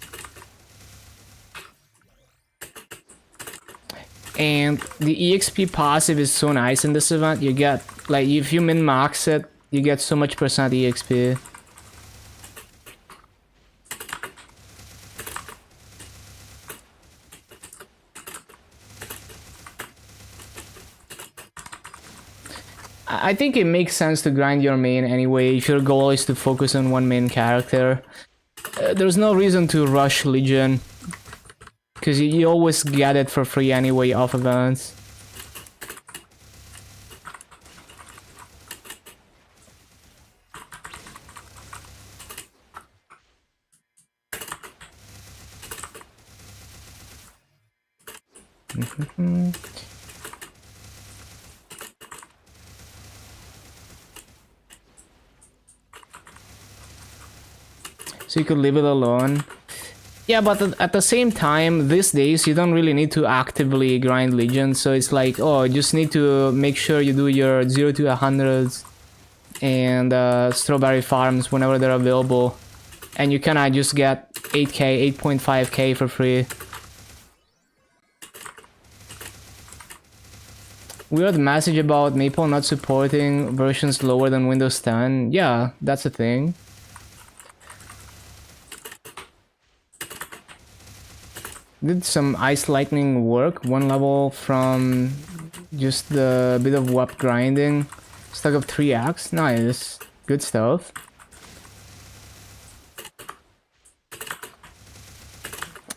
And the EXP passive is so nice in this event. You get, like, if you min-max it, you get so much percent EXP. I think it makes sense to grind your main anyway if your goal is to focus on one main character. There's no reason to rush Legion, because you always get it for free anyway off events. So you could leave it alone. Yeah, but at the same time, these days, you don't really need to actively grind Legion. So it's like, oh, you just need to make sure you do your 0 to 100s and strawberry farms whenever they're available. And you kinda just get 8k, 8.5k for free. Weird message about Maple not supporting versions lower than Windows 10. Yeah, that's a thing. did some ice lightning work. 1 level from just the bit of web grinding. Stack of 3 axe. Nice. Good stuff.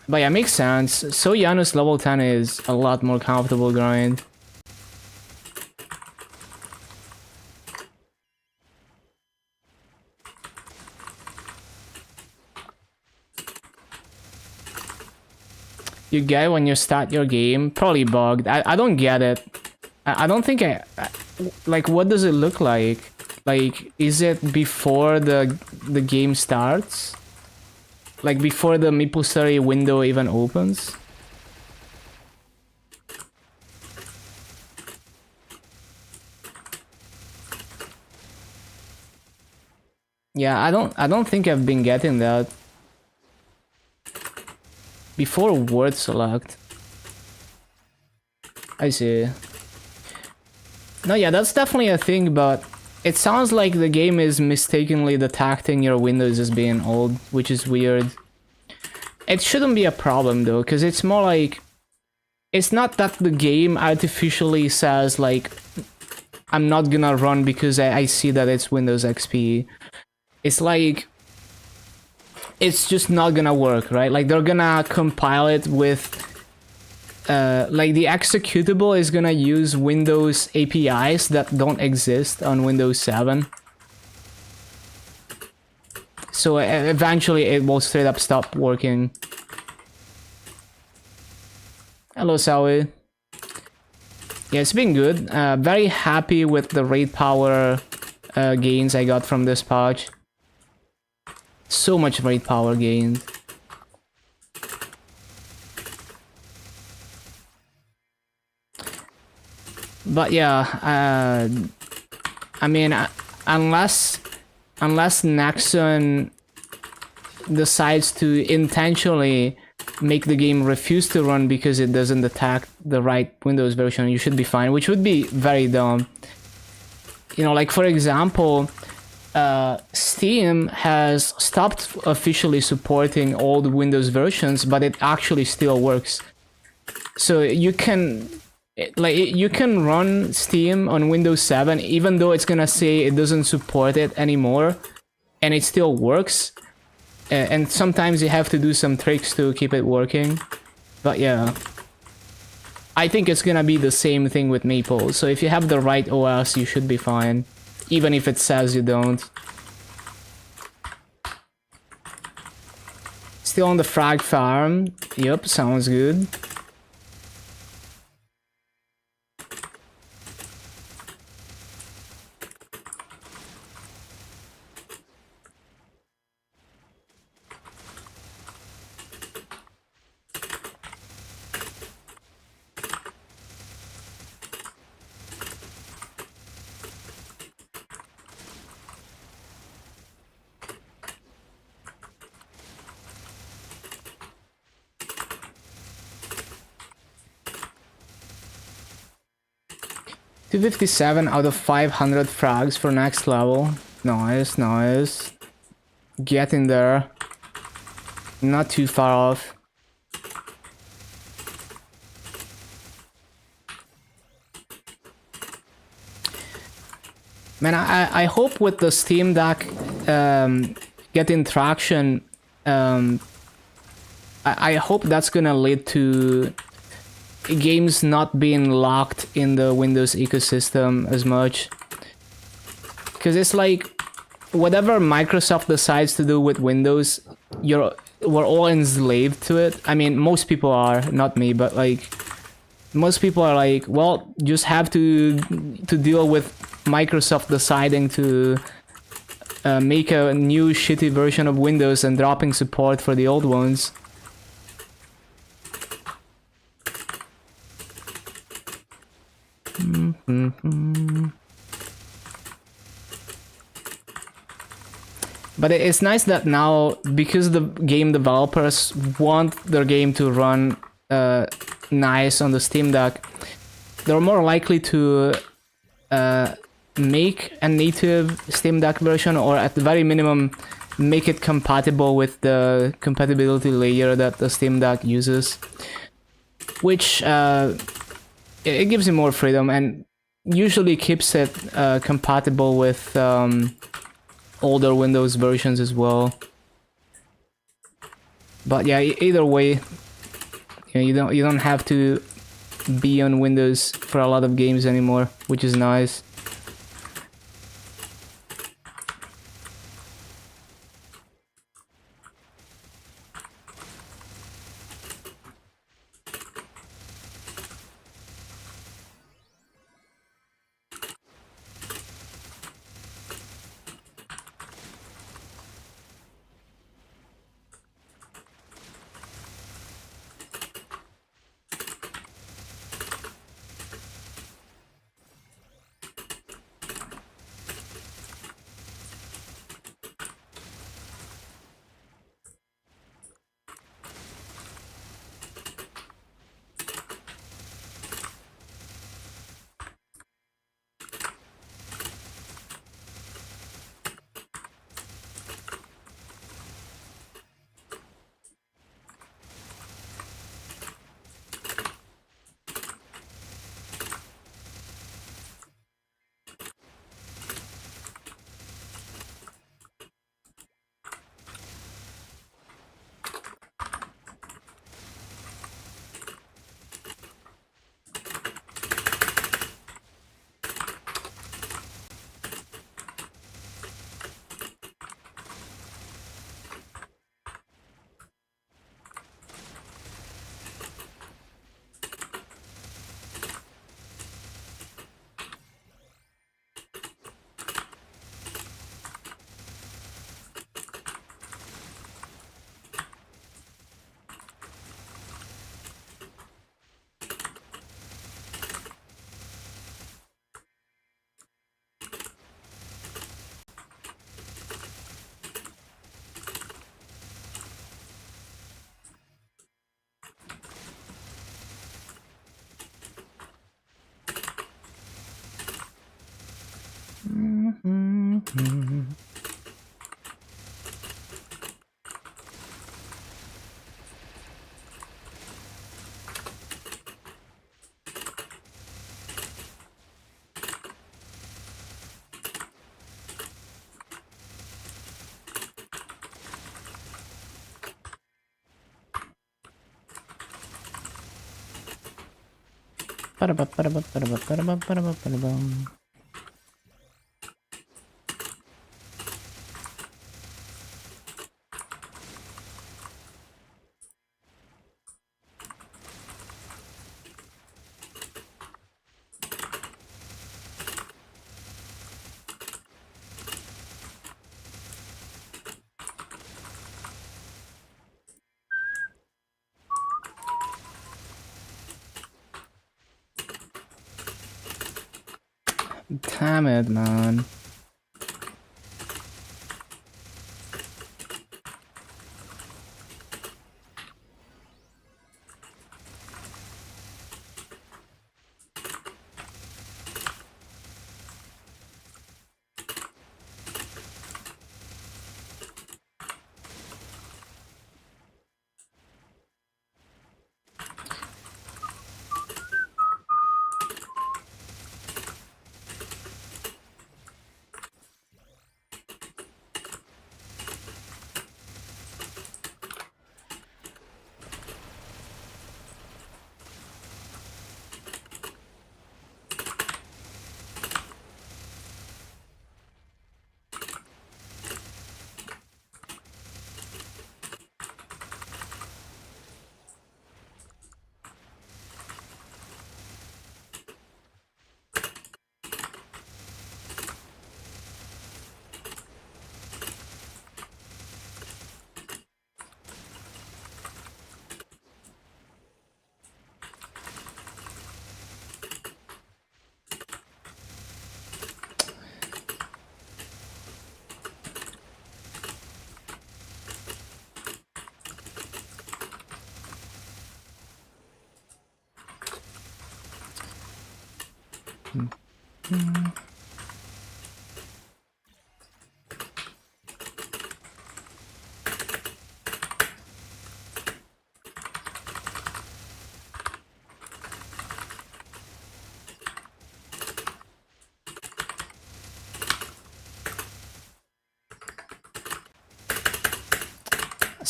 But yeah, makes sense. So Janus level 10 is a lot more comfortable grind. You get it when you start your game? Probably bugged. I don't get it. I don't think like, what does it look like? Like, is it before the game starts? Like, before the MapleStory window even opens? Yeah, I don't think I've been getting that. Before word select. I see. No, yeah, that's definitely a thing, but it sounds like the game is mistakenly detecting your windows as being old, which is weird. It shouldn't be a problem though, because it's more like... It's not that the game artificially says like, I'm not gonna run because I see that it's Windows XP. It's like... It's just not gonna work, right? Like, they're gonna compile it with... like, the executable is gonna use Windows APIs that don't exist on Windows 7. So eventually it will straight up stop working. Hello, Sawi. Yeah, it's been good. Very happy with the raid power gains I got from this patch. So much raid power gained. But yeah, I mean, unless Nexon decides to intentionally make the game refuse to run because it doesn't detect the right Windows version, you should be fine, which would be very dumb. You know, like, for example, Steam has stopped officially supporting old Windows versions, but it actually still works. So you can... Like, you can run Steam on Windows 7 even though it's gonna say it doesn't support it anymore, and it still works. And sometimes you have to do some tricks to keep it working. But yeah, I think it's gonna be the same thing with Maple. So if you have the right OS, you should be fine, even if it says you don't. Still on the frag farm. Yep, sounds good. $257 out of 500 frags for next level. Nice, nice. Getting there. Not too far off. Man, I hope with the Steam Deck getting traction, I hope that's gonna lead to games not being locked in the Windows ecosystem as much. Because it's like, whatever Microsoft decides to do with Windows, we're all enslaved to it. I mean, most people are, not me, but like, most people are like, well, just have to deal with Microsoft deciding to make a new shitty version of Windows and dropping support for the old ones. But it's nice that now, because the game developers want their game to run nice on the Steam Deck, they're more likely to make a native Steam Deck version, or at the very minimum make it compatible with the compatibility layer that the Steam Deck uses, which it gives you more freedom and usually keeps it compatible with older Windows versions as well. But yeah, either way, you don't have to be on Windows for a lot of games anymore, which is nice. Damn it, man.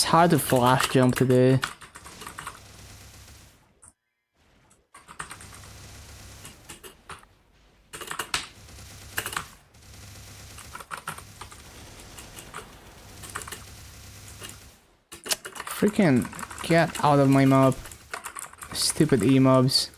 hard to flash jump today. Freaking get out of my map. Stupid E-mobs.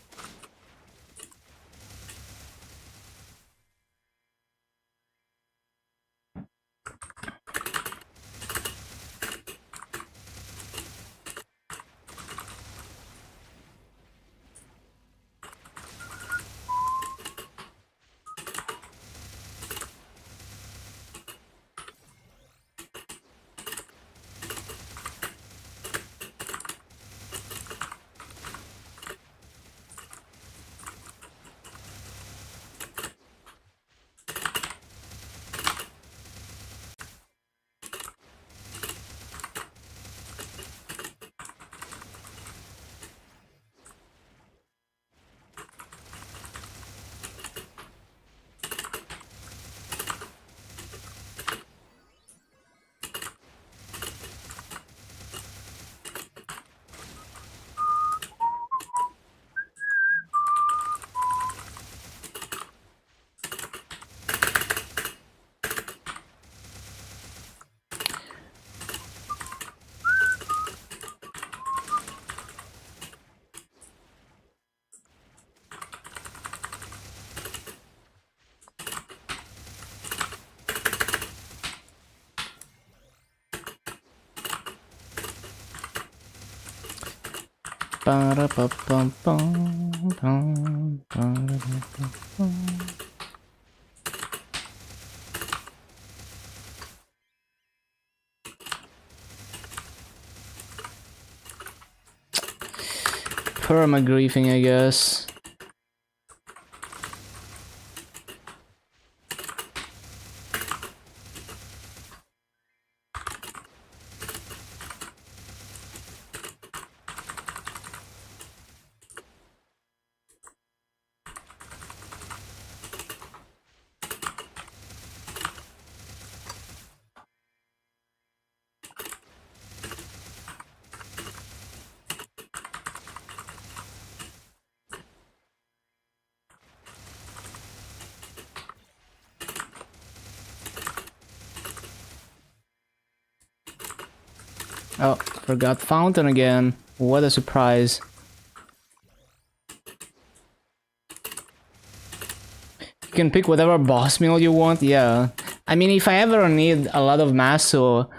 Perma griefing, I guess. Oh, forgot fountain again. What a surprise. You can pick whatever boss meal you want, yeah. I mean, if I ever need a lot of masso,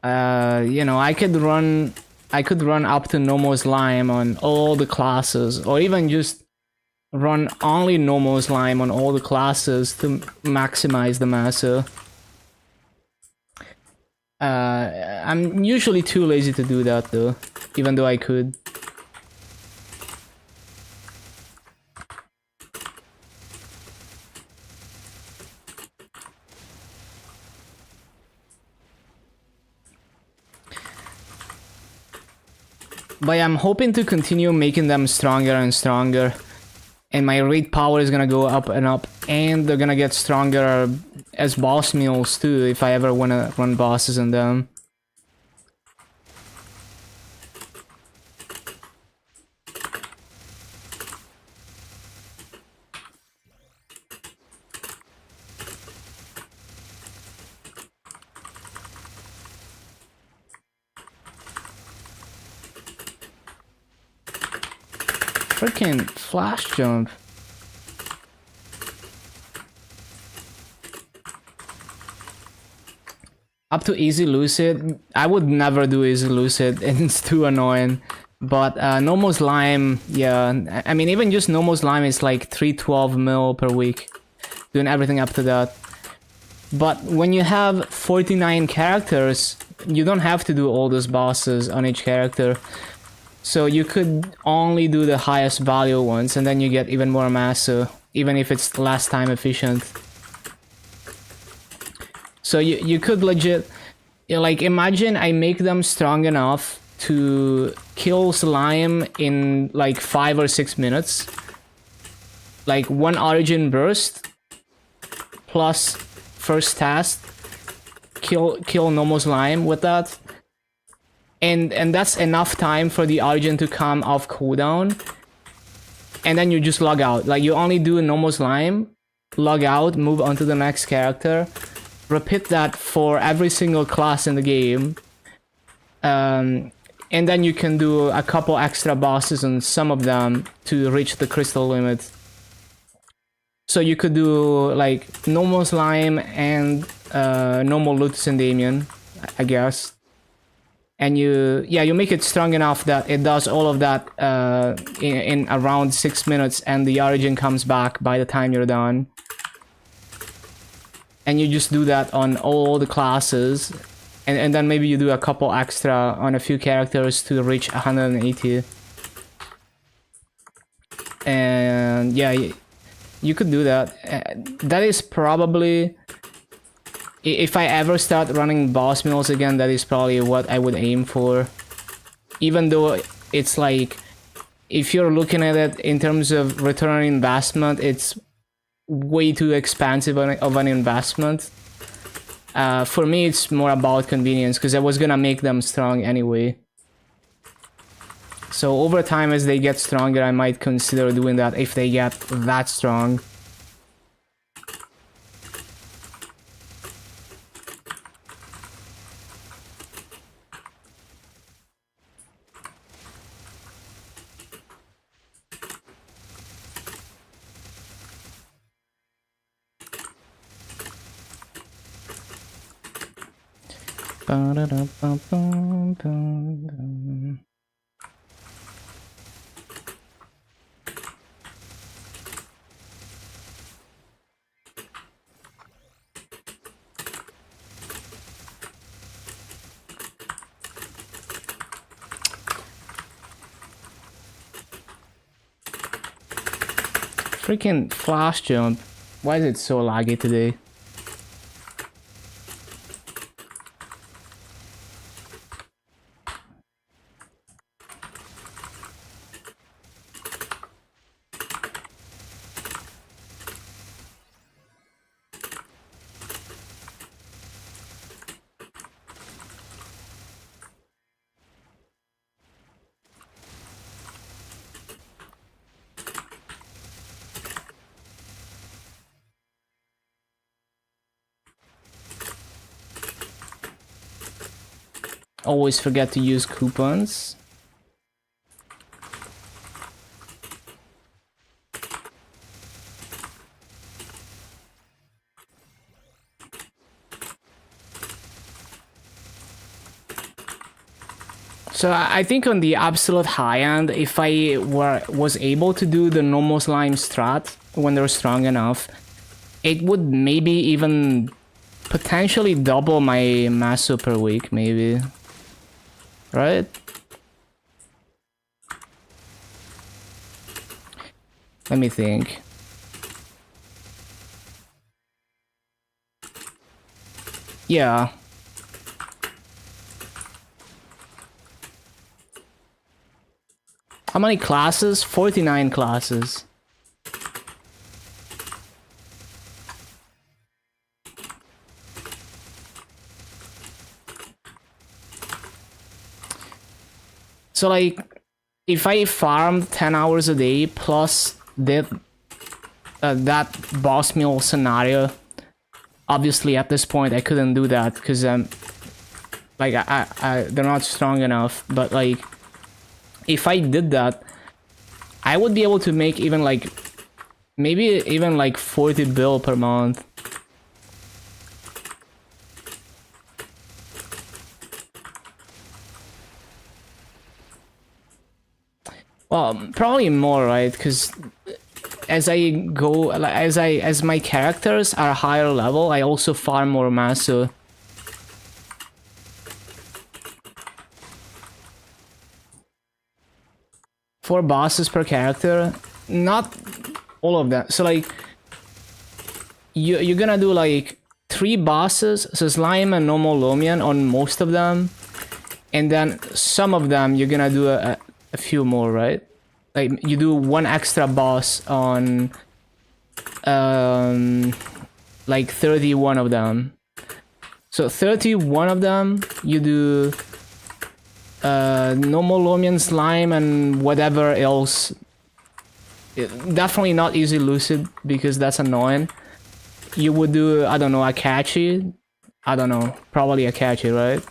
you know, I could run up to normal slime on all the classes, or even just run only normal slime on all the classes to maximize the masso. I'm usually too lazy to do that though, even though I could. But I'm hoping to continue making them stronger and stronger. And my raid power is gonna go up and up. And they're gonna get stronger as boss meals too, if I ever wanna run bosses on them. Freaking flash jump. Up to easy lucid, I would never do easy lucid, and it's too annoying. But normal slime, yeah, I mean even just normal slime is like 312 mil per week, doing everything up to that. But when you have 49 characters, you don't have to do all those bosses on each character. So you could only do the highest value ones, and then you get even more masso, even if it's less time efficient. So you could legit, like, imagine I make them strong enough to kill slime in like 5 or 6 minutes. Like one origin burst plus first task, kill normal slime with that. and that's enough time for the Origin to come off cooldown, and then you just log out. Like, you only do a normal slime, log out, move on to the next character, repeat that for every single class in the game, and then you can do a couple extra bosses on some of them to reach the crystal limit. So you could do like normal slime and normal Lutus and Damien, I guess. And you make it strong enough that it does all of that in around 6 minutes, and the Origin comes back by the time you're done. And you just do that on all the classes, and then maybe you do a couple extra on a few characters to reach 180. And yeah, you could do that. That is probably, if I ever start running boss mills again, that is probably what I would aim for. Even though it's like, if you're looking at it in terms of return on investment, it's way too expensive of an investment. For me, it's more about convenience, because I was gonna make them strong anyway. So over time, as they get stronger, I might consider doing that if they get that strong. Freaking flash jump. Why is it so laggy today? Always forget to use coupons. So I think on the absolute high end, if I was able to do the normal slime strat when they're strong enough, it would maybe even potentially double my Maso per week, maybe. Right? Let me think. Yeah. How many classes? 49 classes. So like, if I farmed 10 hours a day plus did that boss meal scenario, obviously at this point I couldn't do that because like they're not strong enough. But like, if I did that, I would be able to make even like, maybe even like 40 bill per month. Well, probably more, right? Because as I go, as my characters are higher level, I also farm more Maso. Four bosses per character, not all of them. So like, you're gonna do like 3 bosses, so slime and normal Lomian on most of them, and then some of them you're gonna do a few more, right? Like, you do 1 extra boss on like 31 of them. So 31 of them you do normal Lomian slime and whatever else. Definitely not easy lucid because that's annoying. You would do, I don't know, Akachi? I don't know, probably Akachi, right?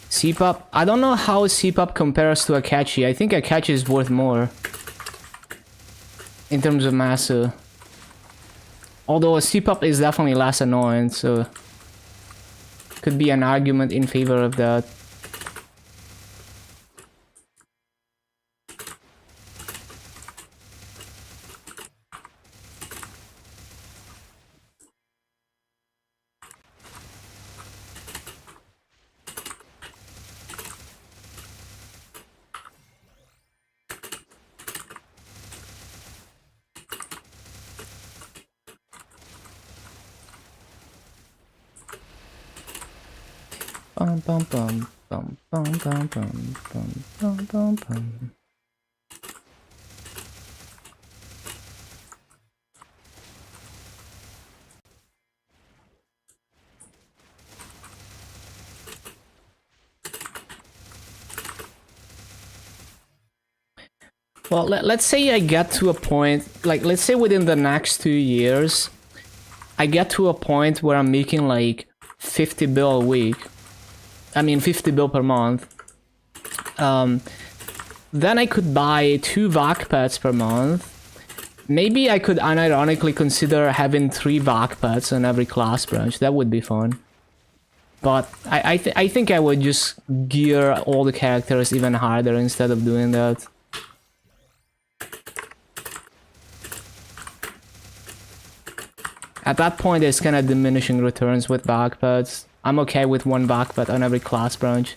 CPUP, I don't know how CPUP compares to Akachi. I think Akachi is worth more in terms of Masu. Although CPUP is definitely less annoying, so could be an argument in favor of that. Bum bum bum bum bum bum bum bum bum bum bum. Well, let's say I get to a point, like, let's say within the next 2 years, I get to a point where I'm making like 50 bill a week. I mean, 50 bill per month. Then I could buy 2 vac pads per month. Maybe I could unironically consider having 3 vac pads on every class branch. That would be fun. But I think I would just gear all the characters even harder instead of doing that. At that point, there's kind of diminishing returns with vac pads. I'm okay with 1 vac pad on every class branch.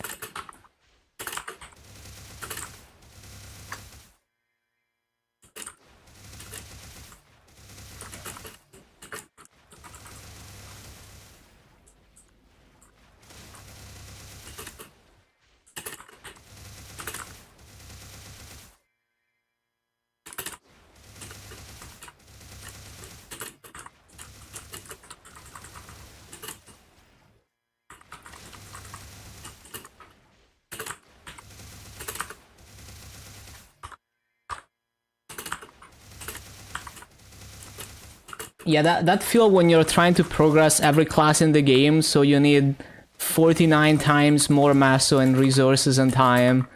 Yeah, that feel when you're trying to progress every class in the game, so you need 49 times more masso and resources and time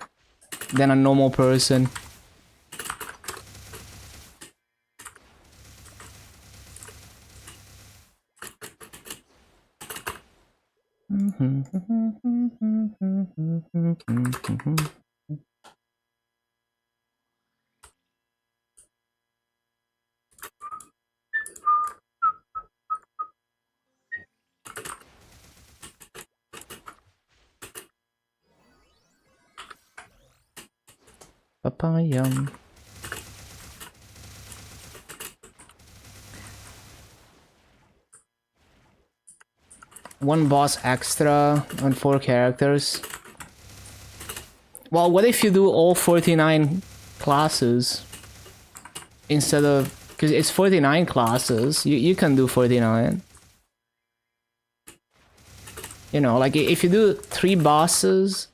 than a normal person. Papaya. One boss extra on 4 characters. Well, what if you do all 49 classes instead of... Because it's 49 classes, you can do 49. You know, like if you do 3 bosses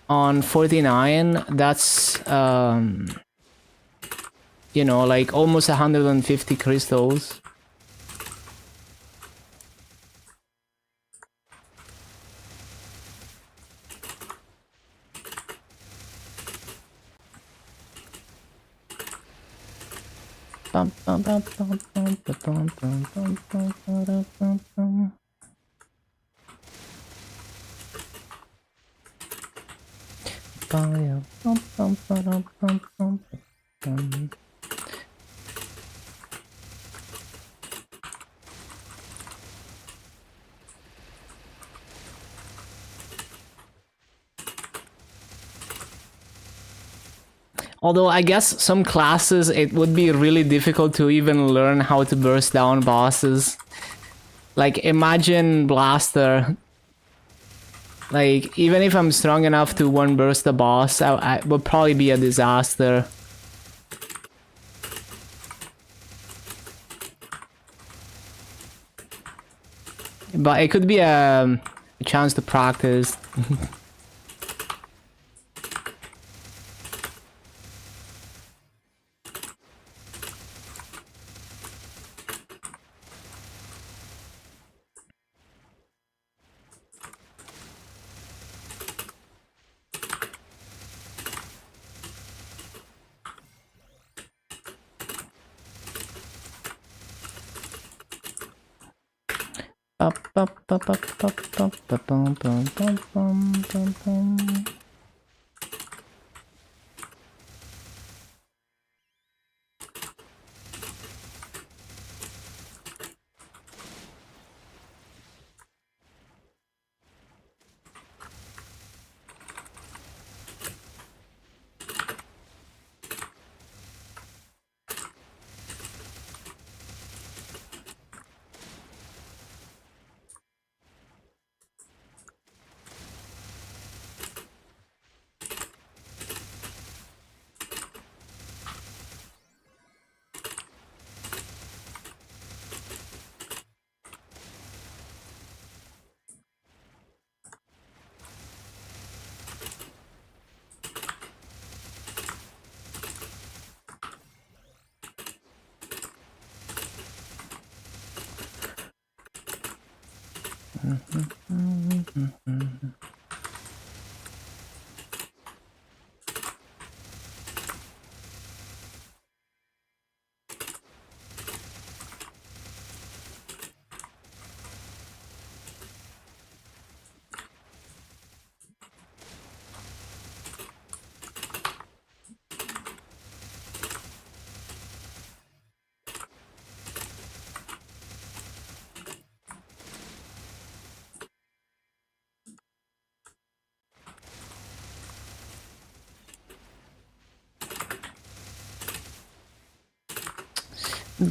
on 49, that's, you know, like almost 150 crystals. Bum, bum, bum, bum, bum, bum, bum, bum, bum, bum, bum, bum. Bum, bum, bum, bum, bum, bum, bum. Although I guess some classes it would be really difficult to even learn how to burst down bosses. Like imagine Blaster. Like even if I'm strong enough to one burst a boss, I would probably be a disaster. But it could be a chance to practice.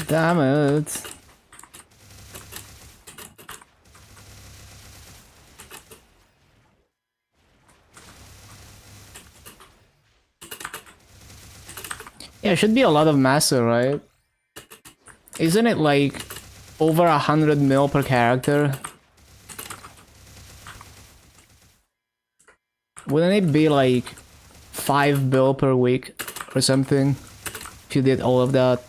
Damn it. Yeah, it should be a lot of master, right? Isn't it like over 100 mil per character? Wouldn't it be like 5 bill per week or something? If you did all of that.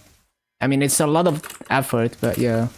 I mean, it's a lot of effort, but yeah.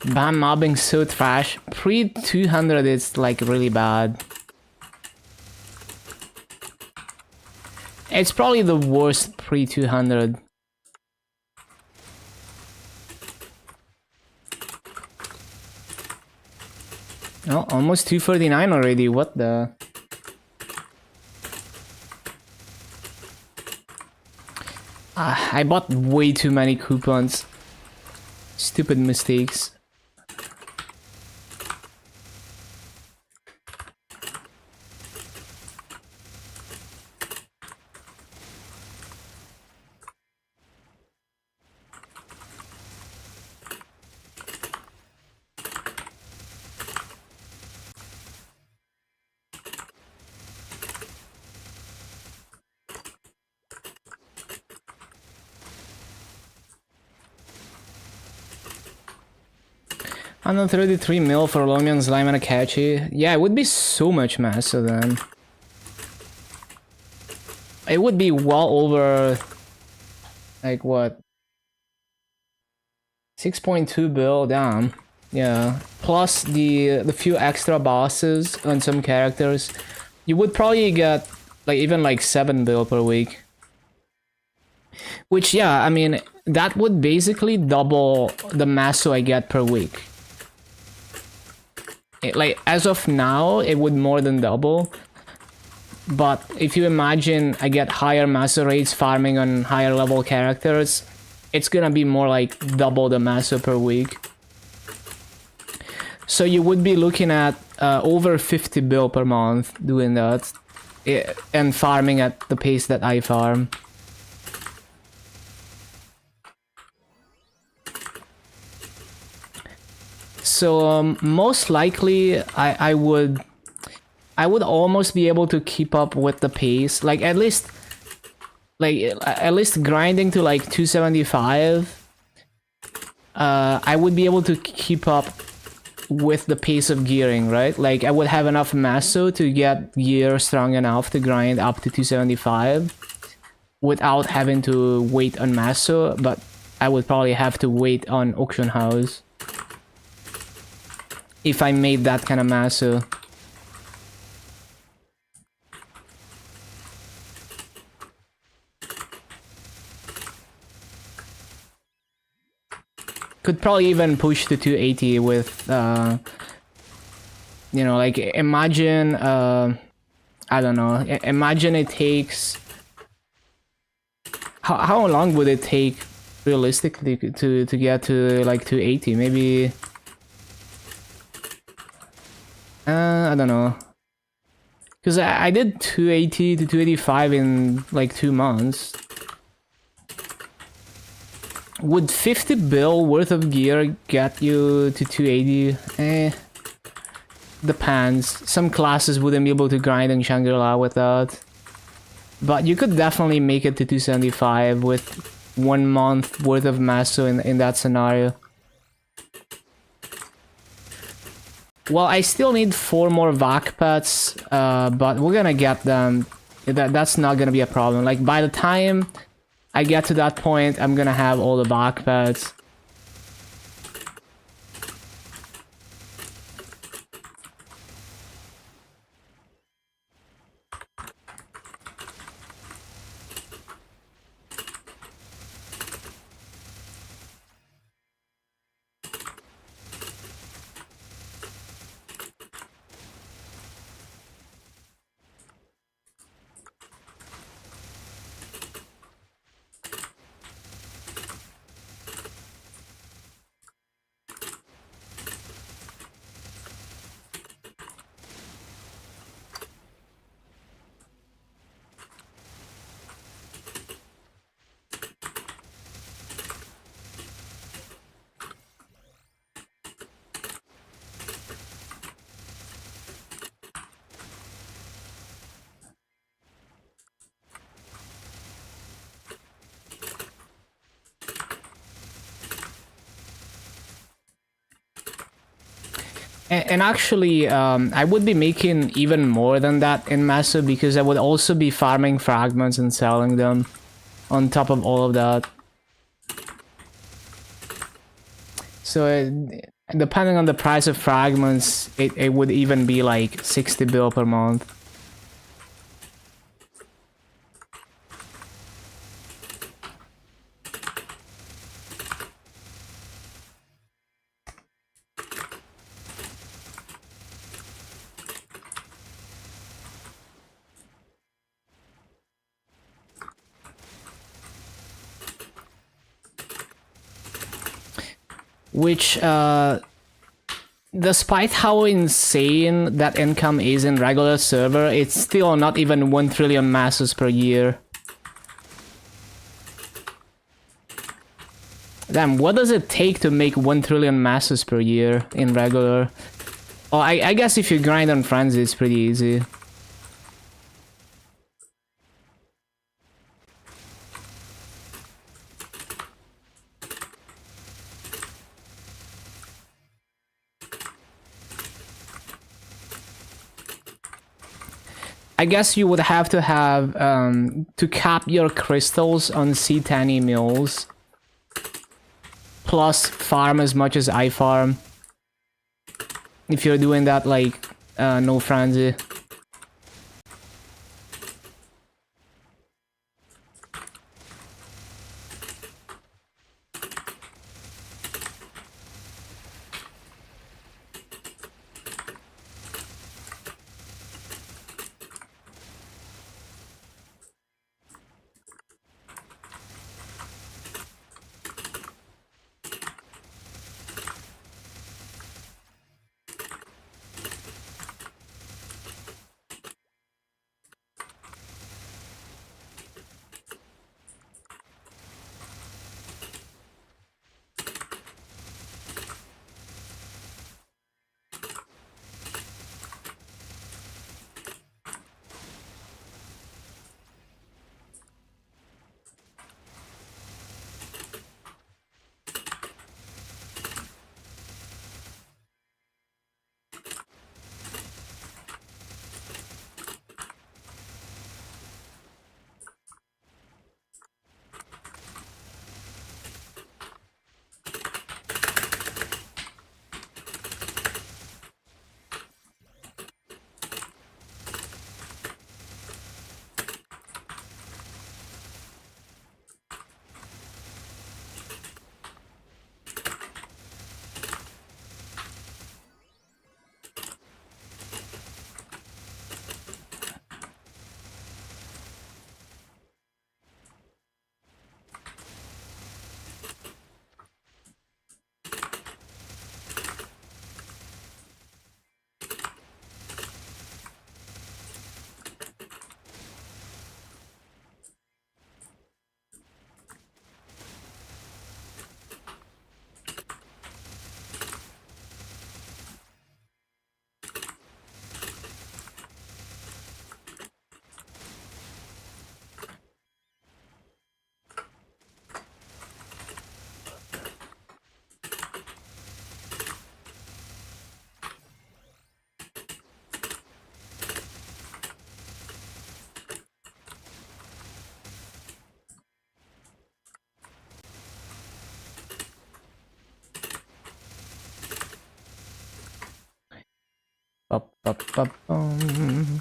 Bam mobbing so trash. Pre 200 is like really bad. It's probably the worst pre 200. Oh, almost 249 already. What the? I bought way too many coupons. Stupid mistakes. I'm 33 mil for Lomian, Slime, and Akachi. Yeah, it would be so much massive then. It would be well over... like what? 6.2 bill, damn. Yeah. Plus the few extra bosses on some characters. You would probably get like even like 7 bill per week. Which, yeah, I mean, that would basically double the masso I get per week. Like, as of now, it would more than double. But if you imagine I get higher masso rates farming on higher level characters, it's gonna be more like double the masso per week. So you would be looking at over 50 bill per month doing that. And farming at the pace that I farm. So most likely I would almost be able to keep up with the pace, like at least grinding to like 275. I would be able to keep up with the pace of gearing, right? Like I would have enough masso to get gear strong enough to grind up to 275 without having to wait on masso, but I would probably have to wait on auction house if I made that kind of masso. Could probably even push to 280 with, you know, like imagine, I don't know, imagine it takes, how long would it take realistically to get to like 280? Maybe, I don't know, because I did 280 to 285 in like 2 months. Would 50 bill worth of gear get you to 280? Depends. Some classes wouldn't be able to grind in Shangri-La with that. But you could definitely make it to 275 with 1 month worth of masso in that scenario. Well, I still need 4 more vac pets, but we're gonna get them. That's not gonna be a problem. Like, by the time I get to that point, I'm gonna have all the vac pets. And actually, I would be making even more than that in masso because I would also be farming fragments and selling them on top of all of that. So Depending on the price of fragments, it would even be like 60 bill per month. Which, despite how insane that income is in regular server, it's still not even 1 trillion masses per year. Damn, what does it take to make 1 trillion masses per year in regular? Oh, I guess if you grind on Frenzy, it's pretty easy. I guess you would have to cap your crystals on C10 mills, plus farm as much as I farm. If you're doing that, like, no frenzy. Ba-ba-ba-bum.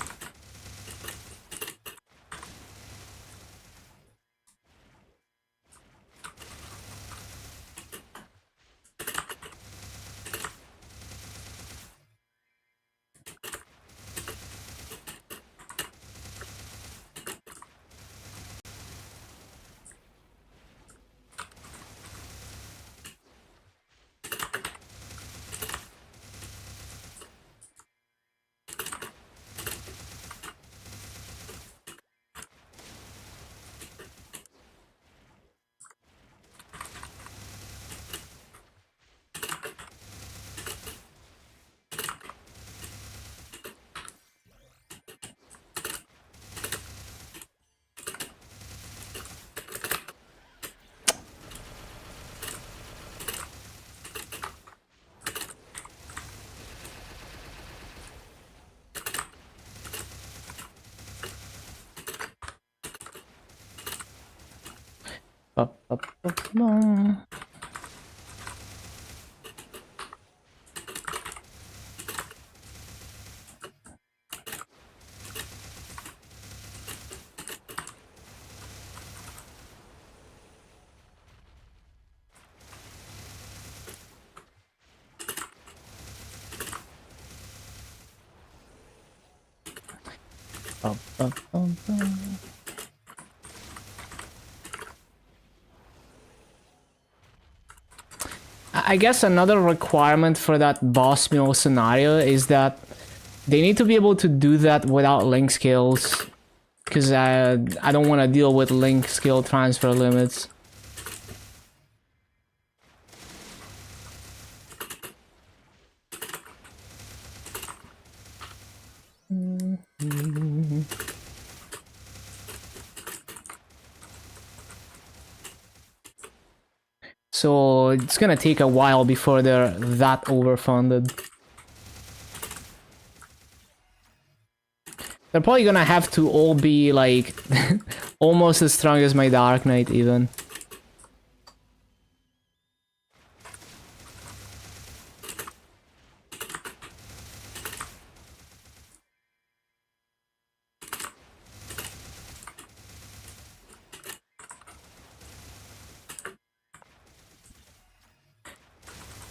Ba-ba-ba-bum. I guess another requirement for that boss mill scenario is that they need to be able to do that without link skills. Because I don't want to deal with link skill transfer limits. So it's gonna take a while before they're that overfunded. They're probably gonna have to all be like almost as strong as my Dark Knight even.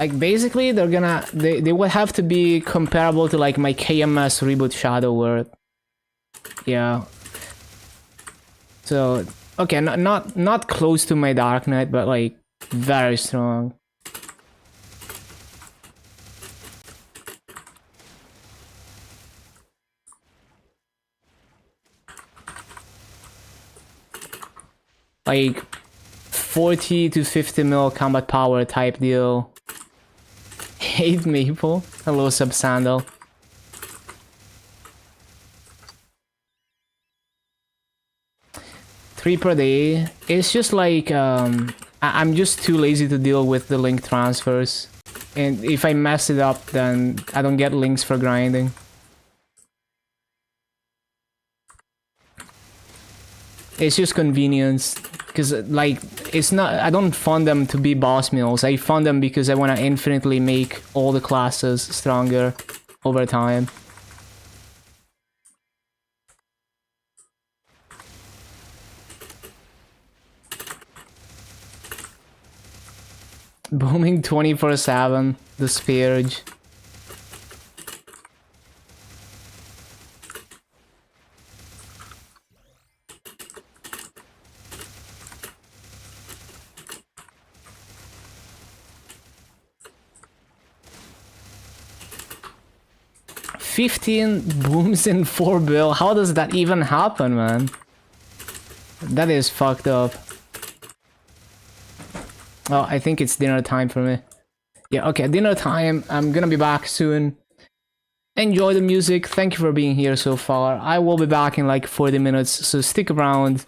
Like basically they're gonna they would have to be comparable to like my KMS reboot Shadow World. Yeah. So okay, not close to my Dark Knight, but like very strong. Like 40 to 50 mil combat power type deal. Hate Maple. Hello, Subsandal. Three per day. It's just like I'm just too lazy to deal with the link transfers, and if I mess it up, then I don't get links for grinding. It's just convenience, because like it's not. I don't fund them to be boss mills. I fund them because I want to infinitely make all the classes stronger over time. Booming 24/7. The Scourge. $15 booms in 4 bill. How does that even happen, man? That is fucked up. Oh, I think it's dinner time for me. Yeah, okay, dinner time. I'm gonna be back soon. Enjoy the music. Thank you for being here so far. I will be back in like 40 minutes, so stick around.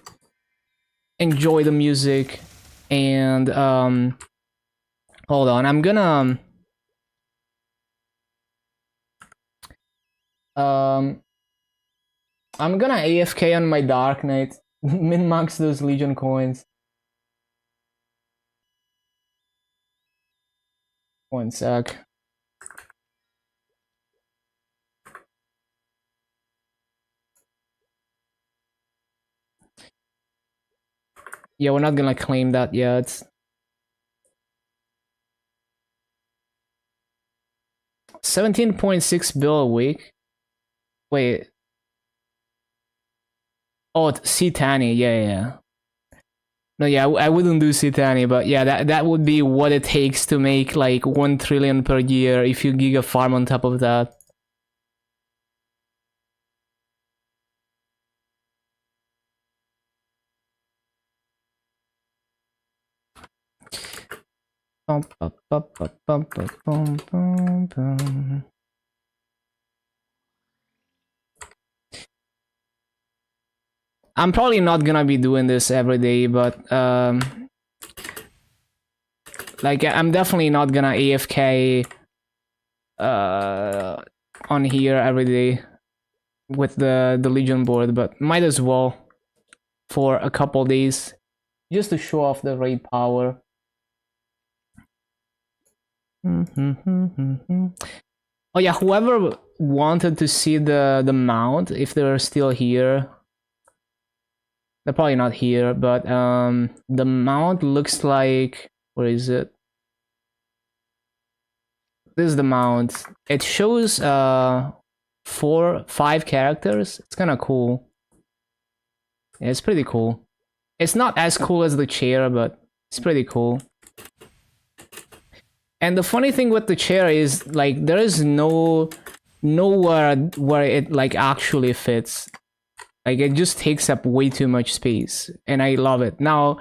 Enjoy the music. And, hold on, I'm gonna... I'm gonna AFK on my Dark Knight. Min-max those Legion coins. One sec. Yeah, we're not gonna claim that yet. 17.6 bill a week. Wait. Oh, C-Tanny, yeah. No, yeah, I wouldn't do C-Tanny, but yeah, that would be what it takes to make like 1 trillion per year if you giga farm on top of that. I'm probably not gonna be doing this every day, but like I'm definitely not gonna AFK on here every day with the Legion board, but might as well for a couple days just to show off the raid power. Oh yeah, whoever wanted to see the mount, if they're still here, they're probably not here, but the mount looks like, where is it? This is the mount. It shows 5 characters. It's kind of cool. Yeah, it's pretty cool. It's not as cool as the chair, but it's pretty cool. And the funny thing with the chair is like there is nowhere where it like actually fits. Like it just takes up way too much space, and I love it. Now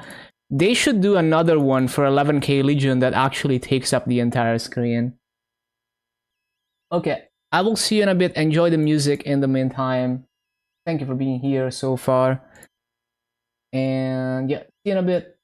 they should do another one for 11K Legion that actually takes up the entire screen. Okay, I will see you in a bit. Enjoy the music in the meantime. Thank you for being here so far. And yeah, see you in a bit.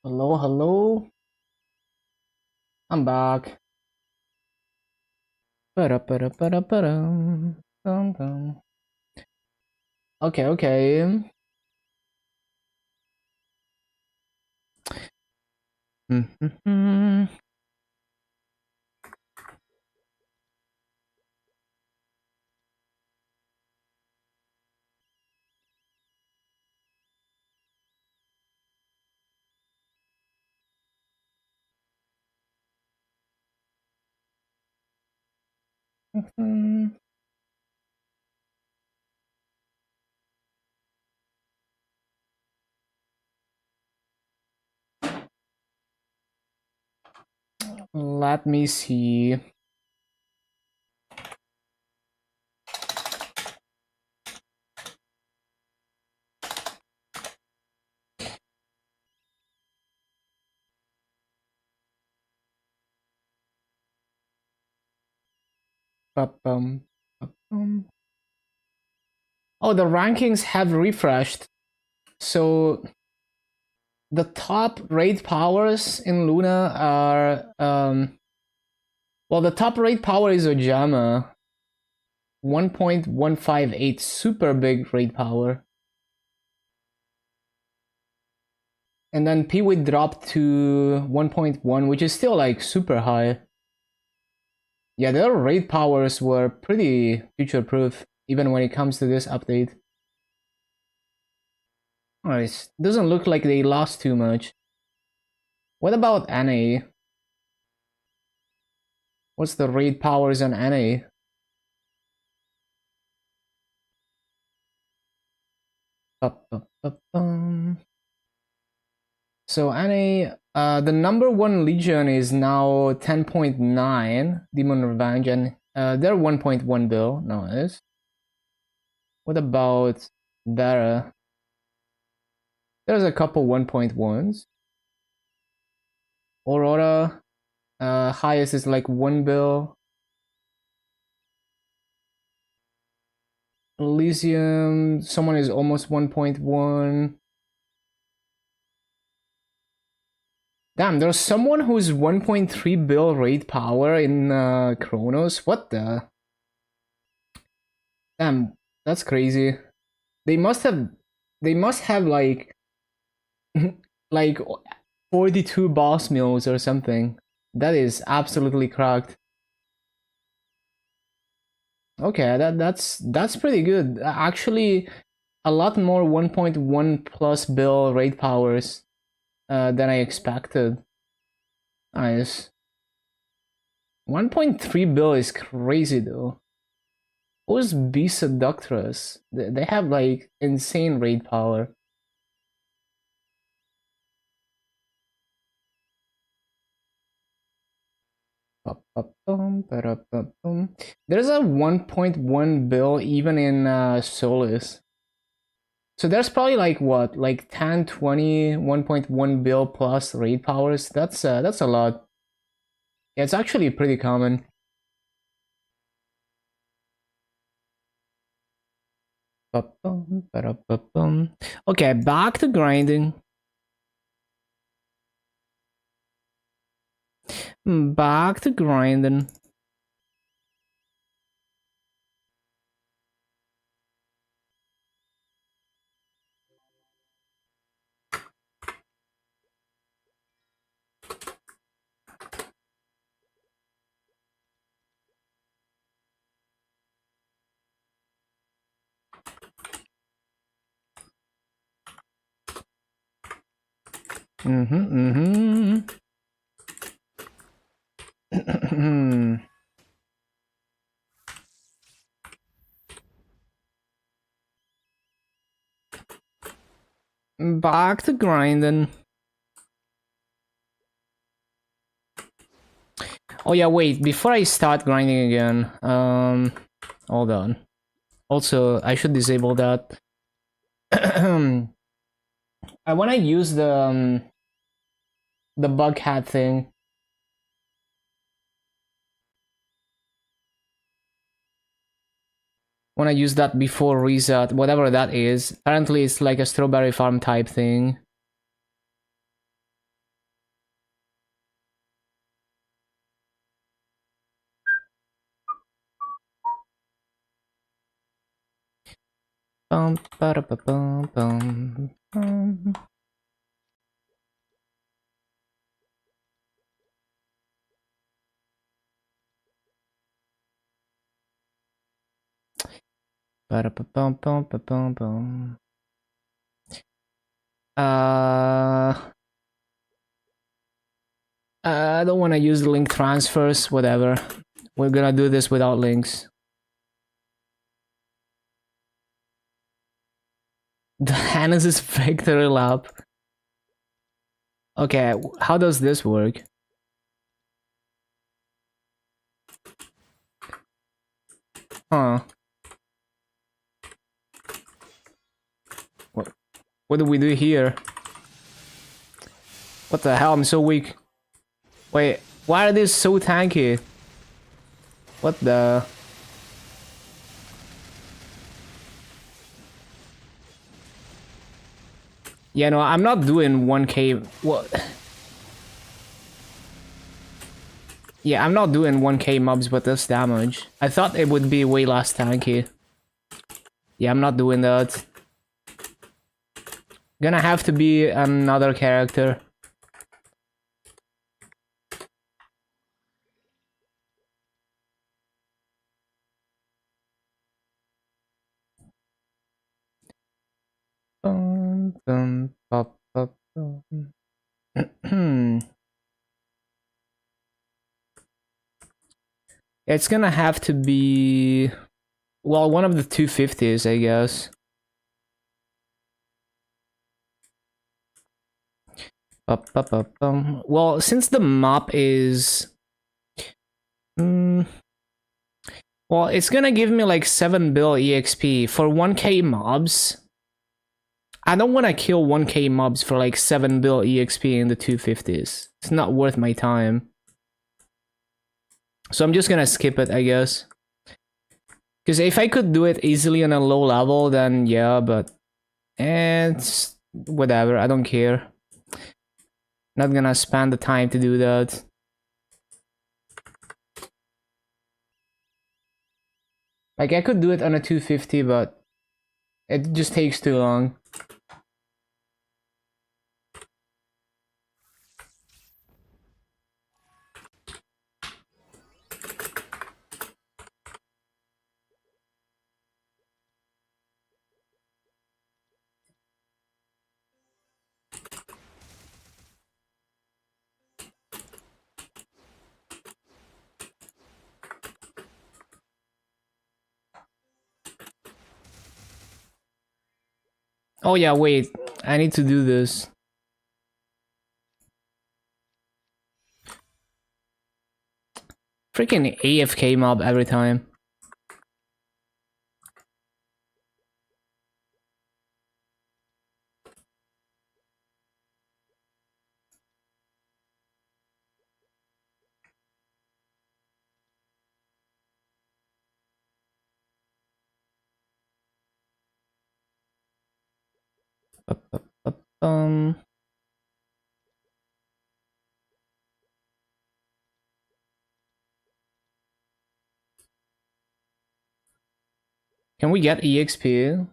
Hello, hello. I'm back. Ba-da-ba-da-ba-da-ba-dum. Dum-dum. Okay, okay. Mm-hmm. Let me see. Ba-bum, ba-bum. Oh, the rankings have refreshed. So the top raid powers in Luna are well, the top raid power is Ojama, 1.158, super big raid power. And then Peewit dropped to 1.1, which is still like super high. Yeah, their raid powers were pretty future proof, even when it comes to this update. Nice. Doesn't look like they lost too much. What about NA? What's the raid powers on NA? Ba-ba-ba-bum. So NA, the number one Legion is now 10.9, Demon Revenge, and they're 1.1 bill. Nice. What about Dara? There's a couple 1.1s. Aurora, highest is like 1 bill. Elysium, someone is almost 1.1. Damn, there's someone who's 1.3 bill raid power in Chronos. What the? Damn, that's crazy. They must have, they must have like, like 42 boss mills or something. That is absolutely cracked. Okay, that's pretty good. Actually, a lot more 1.1 plus bill raid powers than I expected. Nice. 1.3 bill is crazy though. Who's B Seductress? They have like insane raid power. There's a 1.1 bill even in Solus. So there's probably like what, like 10, 20, 1.1 bill plus raid powers. That's a lot. Yeah, it's actually pretty common. Okay, back to grinding. Back to grinding. Back to grinding. Oh yeah, wait, before I start grinding again, hold on. Also, I should disable that. I wanna use the bug hat thing. Wanna use that before reset, whatever that is. Apparently it's like a strawberry farm type thing. Bum, ba-da-ba-bum, bum, bum. Ba-da-ba-bum, bum, ba-bum, bum. I don't want to use link transfers, whatever. We're gonna do this without links. The Hannes' victory lap. Okay, how does this work? Huh. What do we do here? What the hell? I'm so weak. Wait, why are these so tanky? What the? Yeah, no, I'm not doing 1k. What? Yeah, I'm not doing 1k mobs with this damage. I thought it would be way less tanky. Yeah, I'm not doing that. Gonna have to be another character. It's gonna have to be, well, one of the 250s, I guess. Well, since the map is, well, it's gonna give me like 7 bill EXP for 1k mobs. I don't want to kill 1k mobs for like 7 bill EXP in the 250s. It's not worth my time. So I'm just gonna skip it, I guess. Because if I could do it easily on a low level, then yeah, but it's whatever, I don't care. Not gonna spend the time to do that. Like, I could do it on a 250, but it just takes too long. Oh yeah, wait, I need to do this. Freaking AFK mob every time. Um... Can we get EXP?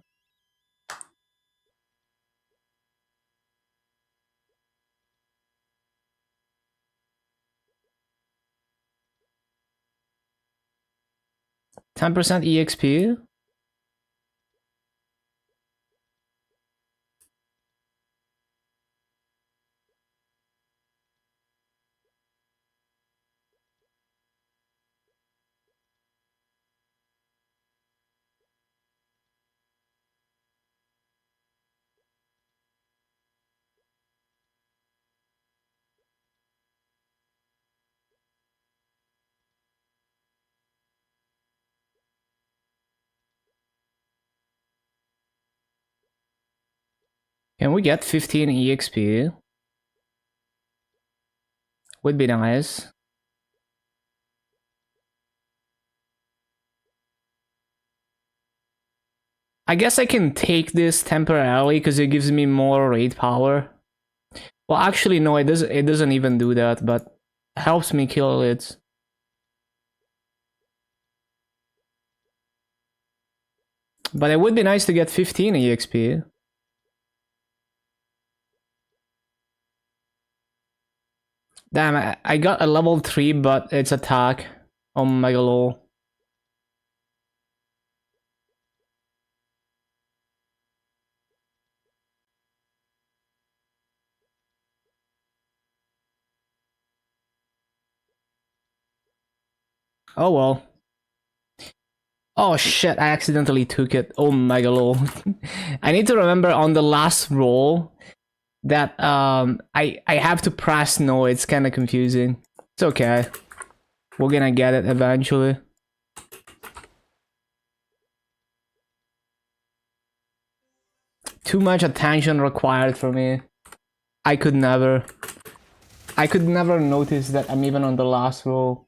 %10% EXP? Can we get 15 EXP? Would be nice. I guess I can take this temporarily because it gives me more raid power. Well, actually, no, it doesn't even do that, but helps me kill it. But it would be nice to get 15 EXP. Damn, I got a level 3, but it's attack. Oh my god. Oh well. Oh shit, I accidentally took it. Oh my god. I need to remember on the last roll that I have to press no. It's kind of confusing. It's okay. We're gonna get it eventually. Too much attention required for me. I could never notice that I'm even on the last roll.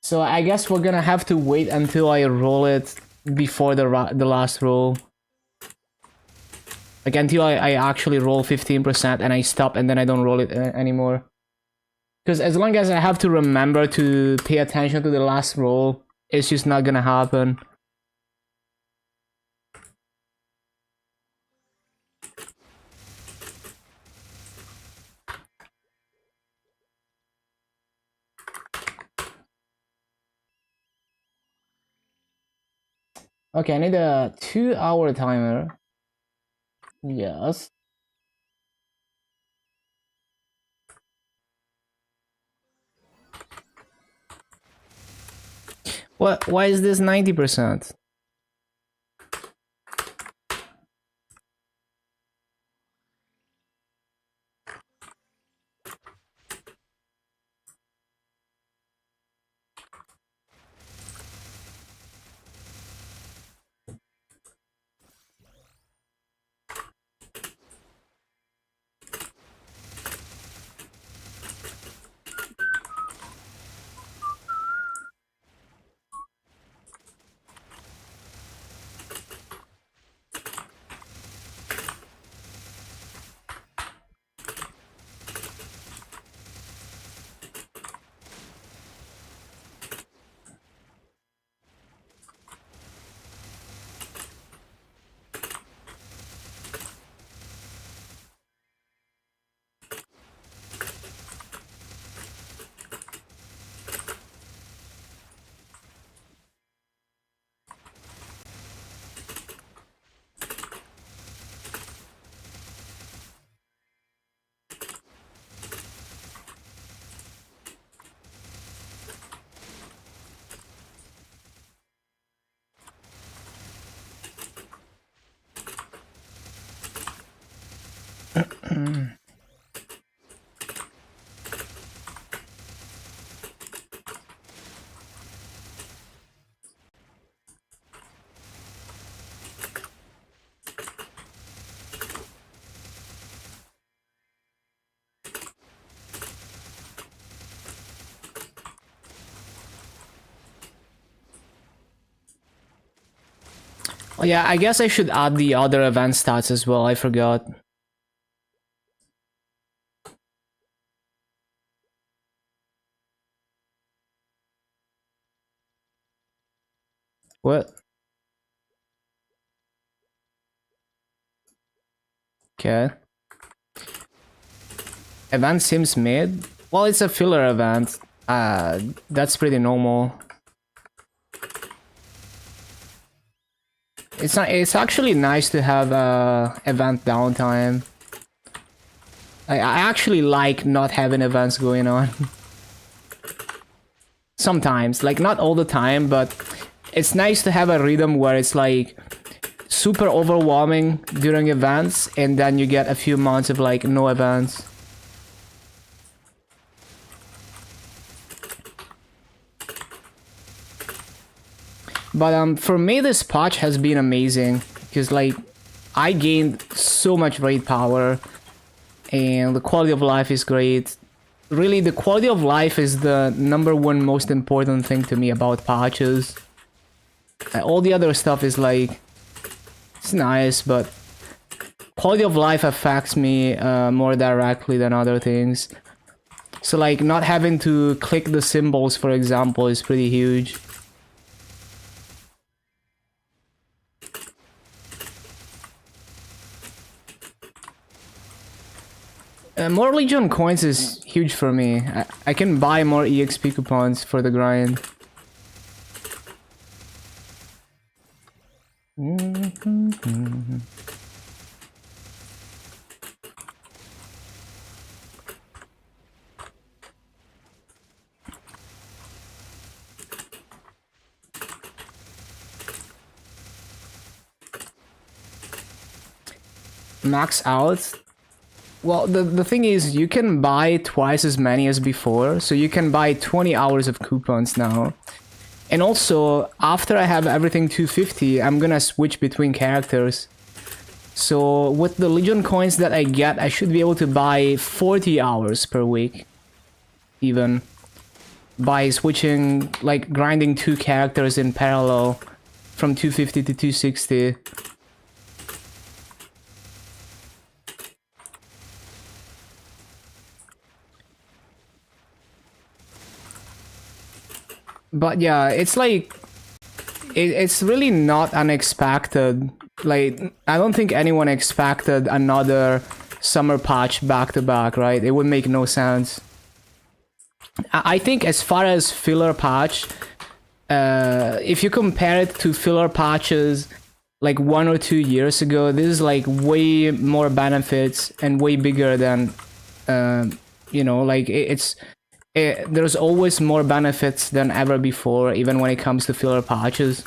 So I guess we're gonna have to wait until I roll it before the last roll. Like until I actually roll 15% and I stop and then I don't roll it anymore. Because as long as I have to remember to pay attention to the last roll, it's just not gonna happen. Okay, I need a 2-hour timer. Yes. What? Why is this 90%? Oh yeah, I guess I should add the other event stats as well. I forgot. What? Okay. Event seems mid. Well, it's a filler event. That's pretty normal. It's not. It's actually nice to have event downtime. I actually like not having events going on. Sometimes, like not all the time, but it's nice to have a rhythm where it's like super overwhelming during events, and then you get a few months of like no events. But for me, this patch has been amazing because like I gained so much raid power, and the quality of life is great. Really, the quality of life is the #1 most important thing to me about patches. All the other stuff is like, it's nice, but quality of life affects me more directly than other things. So like not having to click the symbols, for example, is pretty huge. More Legion coins is huge for me. I can buy more EXP coupons for the grind. Max out? Well, the thing is, you can buy twice as many as before, so you can buy 20 hours of coupons now. And also, after I have everything 250, I'm gonna switch between characters. So with the Legion coins that I get, I should be able to buy 40 hours per week. Even. By switching, like, grinding 2 characters in parallel from 250 to 260. But yeah, it's like, it's really not unexpected. Like, I don't think anyone expected another summer patch back to back, right? It would make no sense. I think as far as filler patch, if you compare it to filler patches like 1 or 2 years ago, this is like way more benefits and way bigger than, you know, like there's always more benefits than ever before, even when it comes to filler patches.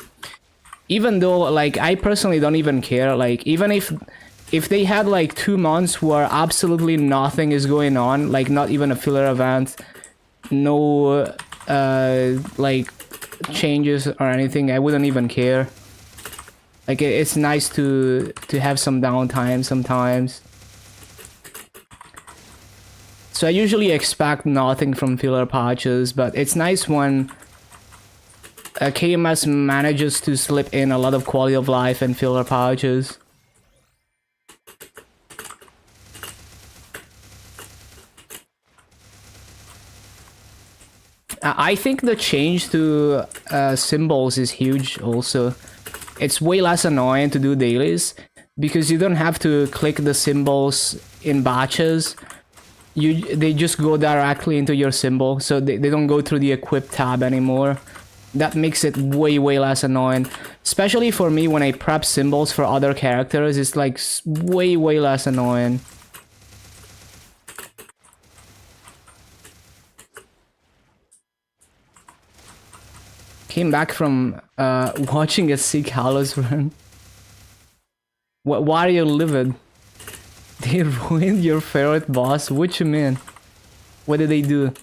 Even though, like, I personally don't even care, like, even if they had like 2 months where absolutely nothing is going on, like not even a filler event, no like changes or anything, I wouldn't even care. Like, it's nice to have some downtime sometimes. So I usually expect nothing from filler patches, but it's nice when KMS manages to slip in a lot of quality of life and filler patches. I think the change to symbols is huge also. It's way less annoying to do dailies because you don't have to click the symbols in batches. They just go directly into your symbol, so they don't go through the equip tab anymore. That makes it way less annoying. Especially for me, when I prep symbols for other characters, it's like way less annoying. Came back from watching a Sick Hallows run. Why are you livid? They ruined your favorite boss? What you mean? What did they do?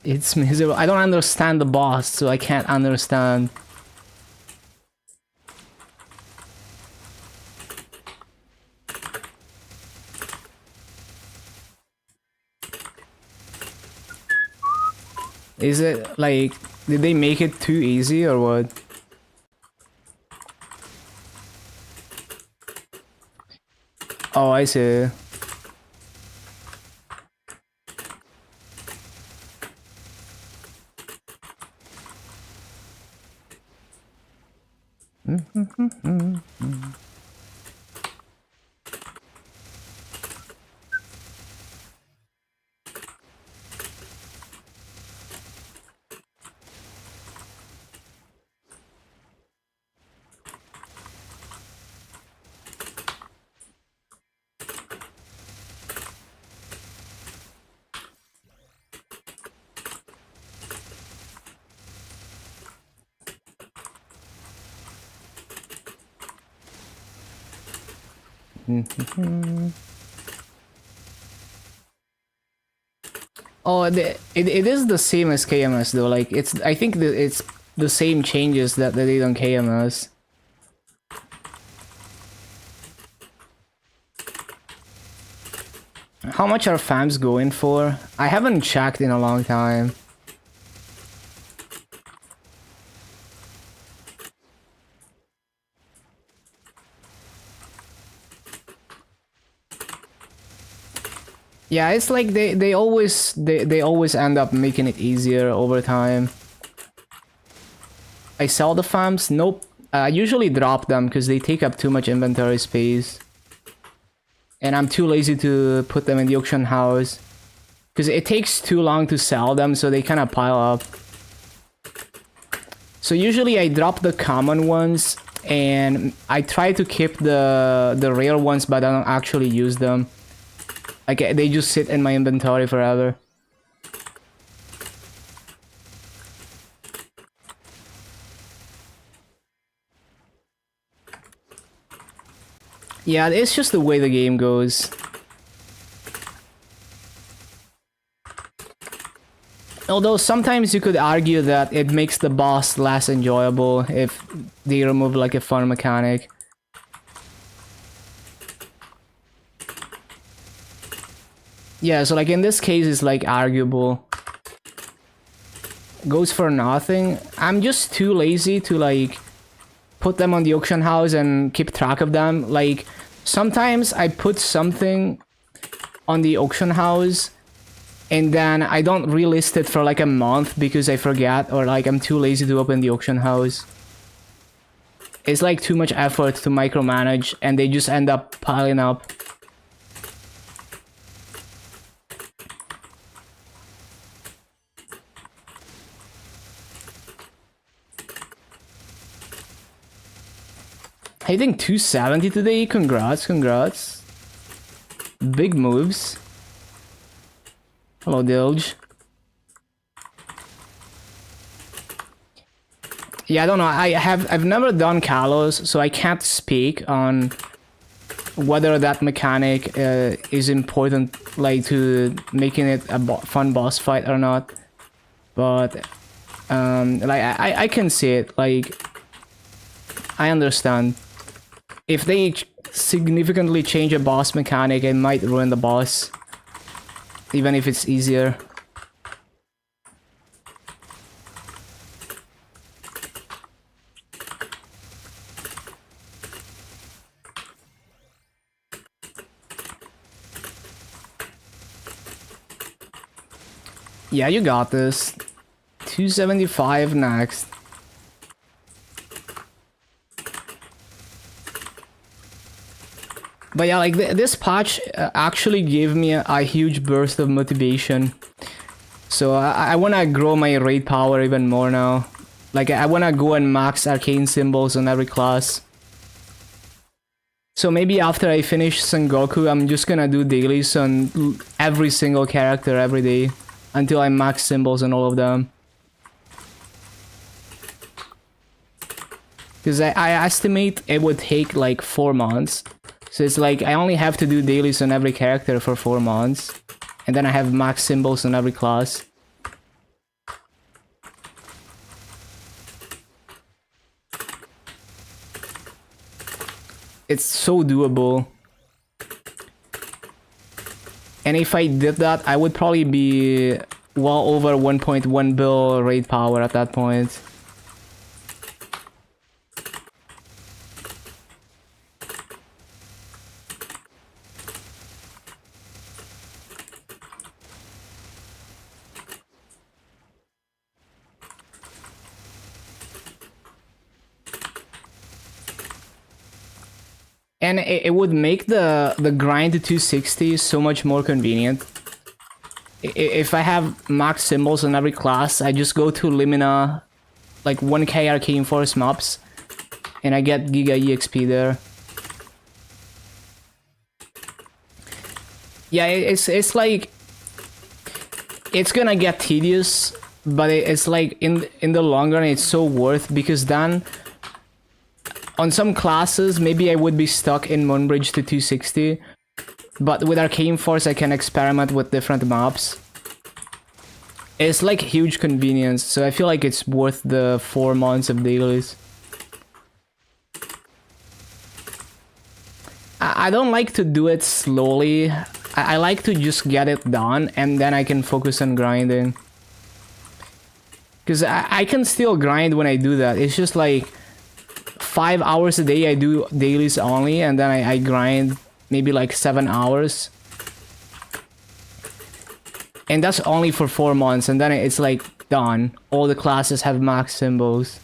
It's miserable. I don't understand the boss, so I can't understand. Is it like, did they make it too easy or what? Oh, I see. Oh, it is the same as KMS though. Like, I think that it's the same changes that they did on KMS. How much are fams going for? I haven't checked in a long time. Yeah, it's like they always end up making it easier over time. I sell the farms? Nope. I usually drop them because they take up too much inventory space. And I'm too lazy to put them in the auction house. Because it takes too long to sell them, so they kind of pile up. So usually I drop the common ones, and I try to keep the rare ones, but I don't actually use them. Like, they just sit in my inventory forever. Yeah, it's just the way the game goes. Although sometimes you could argue that it makes the boss less enjoyable if they remove like a fun mechanic. Yeah, so like in this case it's like arguable. Goes for nothing. I'm just too lazy to like put them on the auction house and keep track of them. Like sometimes I put something on the auction house and then I don't relist it for like a month because I forget, or like I'm too lazy to open the auction house. It's like too much effort to micromanage and they just end up piling up. Hitting 270 today, congrats, congrats. Big moves. Hello, Dilge. Yeah, I don't know. I've never done Kalos, so I can't speak on whether that mechanic is important, like to making it a fun boss fight or not. But like I can see it. Like I understand. If they significantly change a boss mechanic, it might ruin the boss. Even if it's easier. Yeah, you got this. 275 next. But yeah, like this patch actually gave me a huge burst of motivation. So I want to grow my raid power even more now. Like I want to go and max arcane symbols on every class. So maybe after I finish Sengoku, I'm just gonna do dailies on every single character every day. Until I max symbols on all of them. Because I estimate it would take like 4 months. So it's like I only have to do dailies on every character for 4 months. And then I have max symbols on every class. It's so doable. And if I did that, I would probably be well over 1.1 bill raid power at that point. And it would make the grind to 260 so much more convenient. If I have max symbols on every class, I just go to Limina, like 1k Arcane Force maps, and I get Giga EXP there. Yeah, it's like it's gonna get tedious, but it's like in the long run it's so worth, because then on some classes maybe I would be stuck in Moonbridge to 260, but with Arcane Force I can experiment with different maps. It's like huge convenience, so I feel like it's worth the 4 months of dailies. I don't like to do it slowly. I like to just get it done and then I can focus on grinding. Because I can still grind when I do that. It's just like 5 hours a day I do dailies only, and then I grind maybe like 7 hours. And that's only for 4 months, and then it's like done. All the classes have max symbols.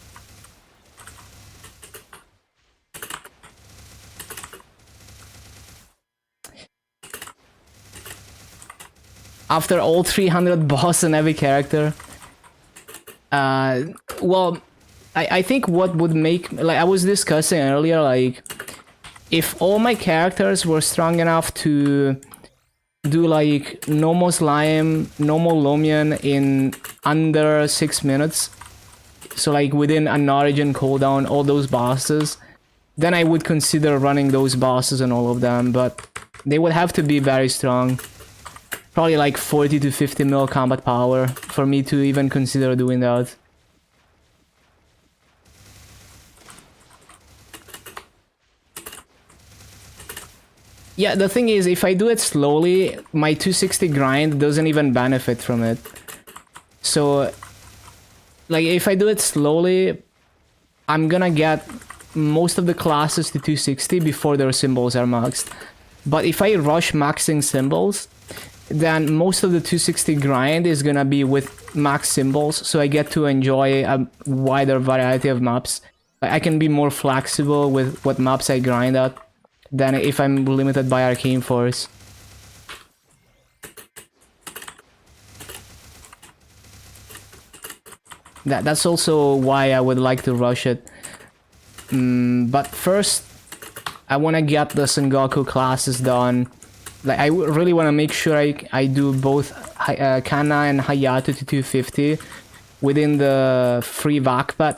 After all 300 boss and every character. Well, I think what would make, like I was discussing earlier, like if all my characters were strong enough to do like normal slime, normal Lomian in under 6 minutes, so like within an origin cooldown, all those bosses, then I would consider running those bosses and all of them, but they would have to be very strong. Probably like 40 to 50 mil combat power for me to even consider doing that. Yeah, the thing is, if I do it slowly, my 260 grind doesn't even benefit from it. So, like, if I do it slowly, I'm gonna get most of the classes to 260 before their symbols are maxed. But if I rush maxing symbols, then most of the 260 grind is gonna be with max symbols, so I get to enjoy a wider variety of maps. I can be more flexible with what maps I grind at than if I'm limited by Arcane Force. That's also why I would like to rush it. But first, I want to get the Sengoku classes done. Like, I really want to make sure I do both Kana and Hayato to 250 within the free Vakpat.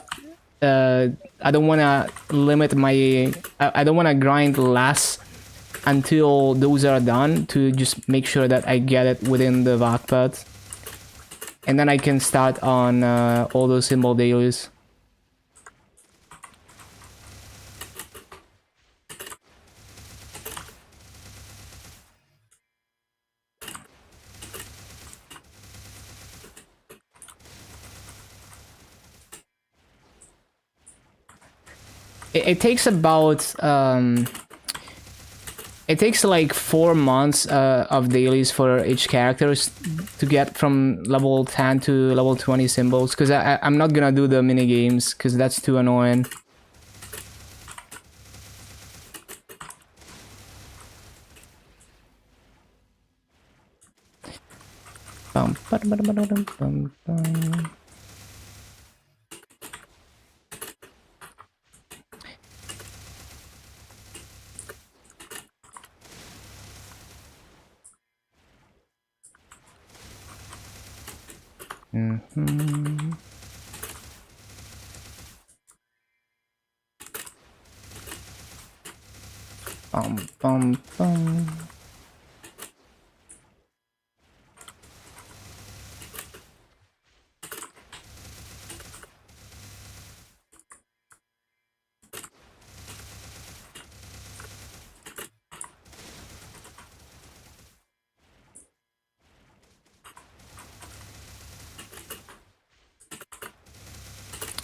I don't want to limit my... I don't want to grind less until those are done, to just make sure that I get it within the Vakpat. And then I can start on all those symbol dailies. It takes about... it takes like 4 months of dailies for each character to get from level 10 to level 20 symbols, because I'm not gonna do the mini games because that's too annoying.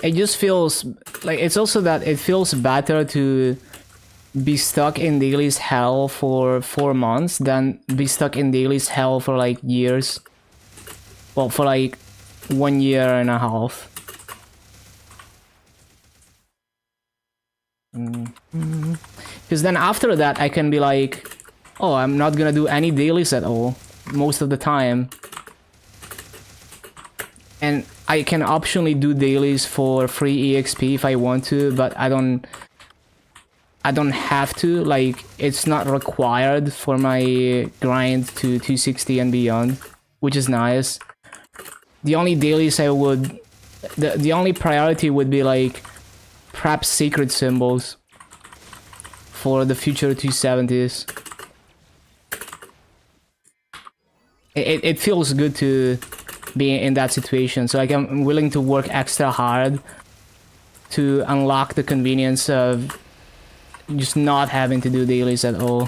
It just feels like, it's also that it feels better to be stuck in dailies hell for 4 months than be stuck in dailies hell for like years. Well, for like 1 year and a half. Because then after that I can be like, oh, I'm not gonna do any dailies at all most of the time. And I can optionally do dailies for free EXP if I want to, but I don't have to. Like, it's not required for my grind to 260 and beyond, which is nice. The only dailies I would... The only priority would be like perhaps sacred symbols for the future 270s. It feels good to be in that situation, so like I'm willing to work extra hard to unlock the convenience of just not having to do dailies at all.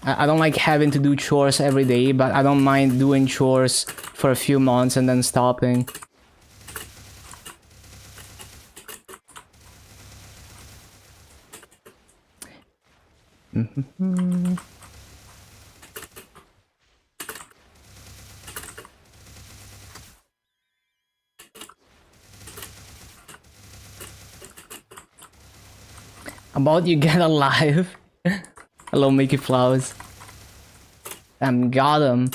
I don't like having to do chores every day, but I don't mind doing chores for a few months and then stopping. About you get alive. Hello, Mickey Flowers. Got him.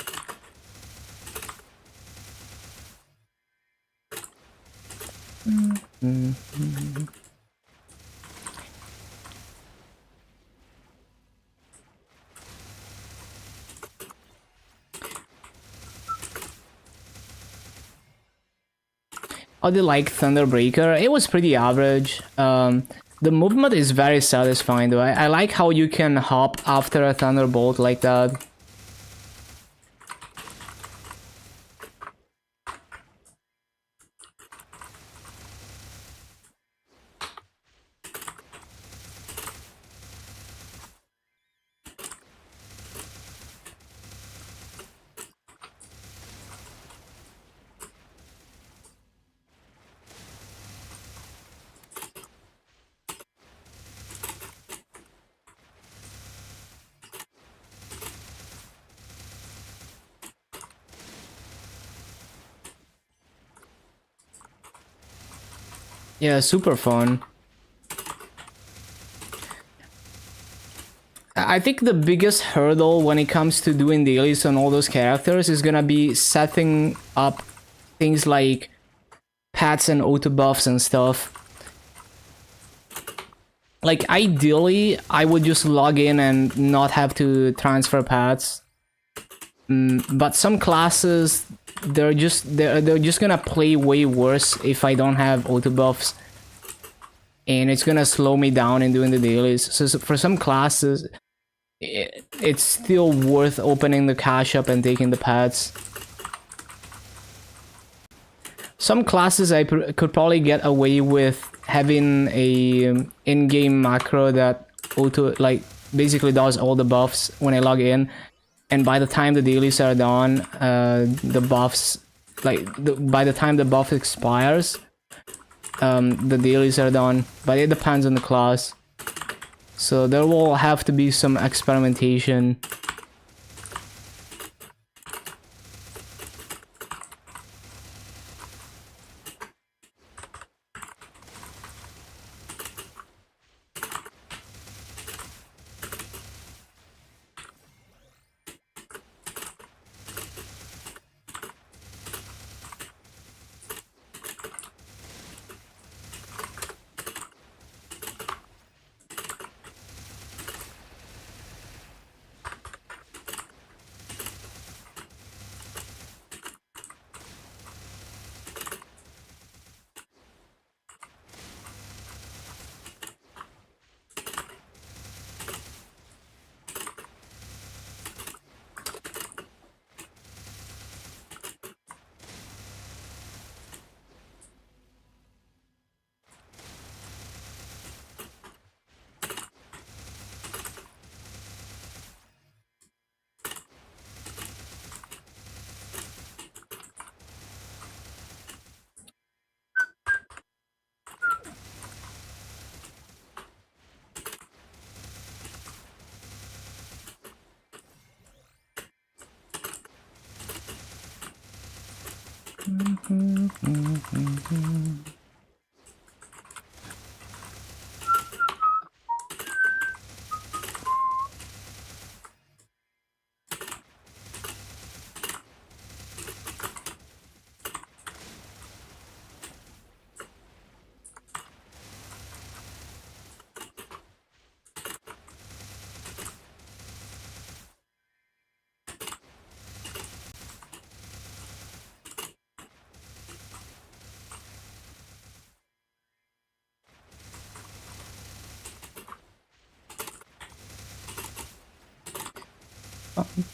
How do you like Thunderbreaker? It was pretty average. The movement is very satisfying though. I like how you can hop after a Thunderbolt like that. Yeah, super fun. I think the biggest hurdle when it comes to doing dailies on all those characters is gonna be setting up things like pets and auto buffs and stuff. Like ideally, I would just log in and not have to transfer pets. But some classes, they're just gonna play way worse if I don't have auto buffs, and it's gonna slow me down in doing the dailies. So for some classes, it's still worth opening the cache up and taking the pets. Some classes I could probably get away with having a in-game macro that basically does all the buffs when I log in. And by the time the dailies are done, the buffs, by the time the buff expires, the dailies are done. But it depends on the class. So there will have to be some experimentation.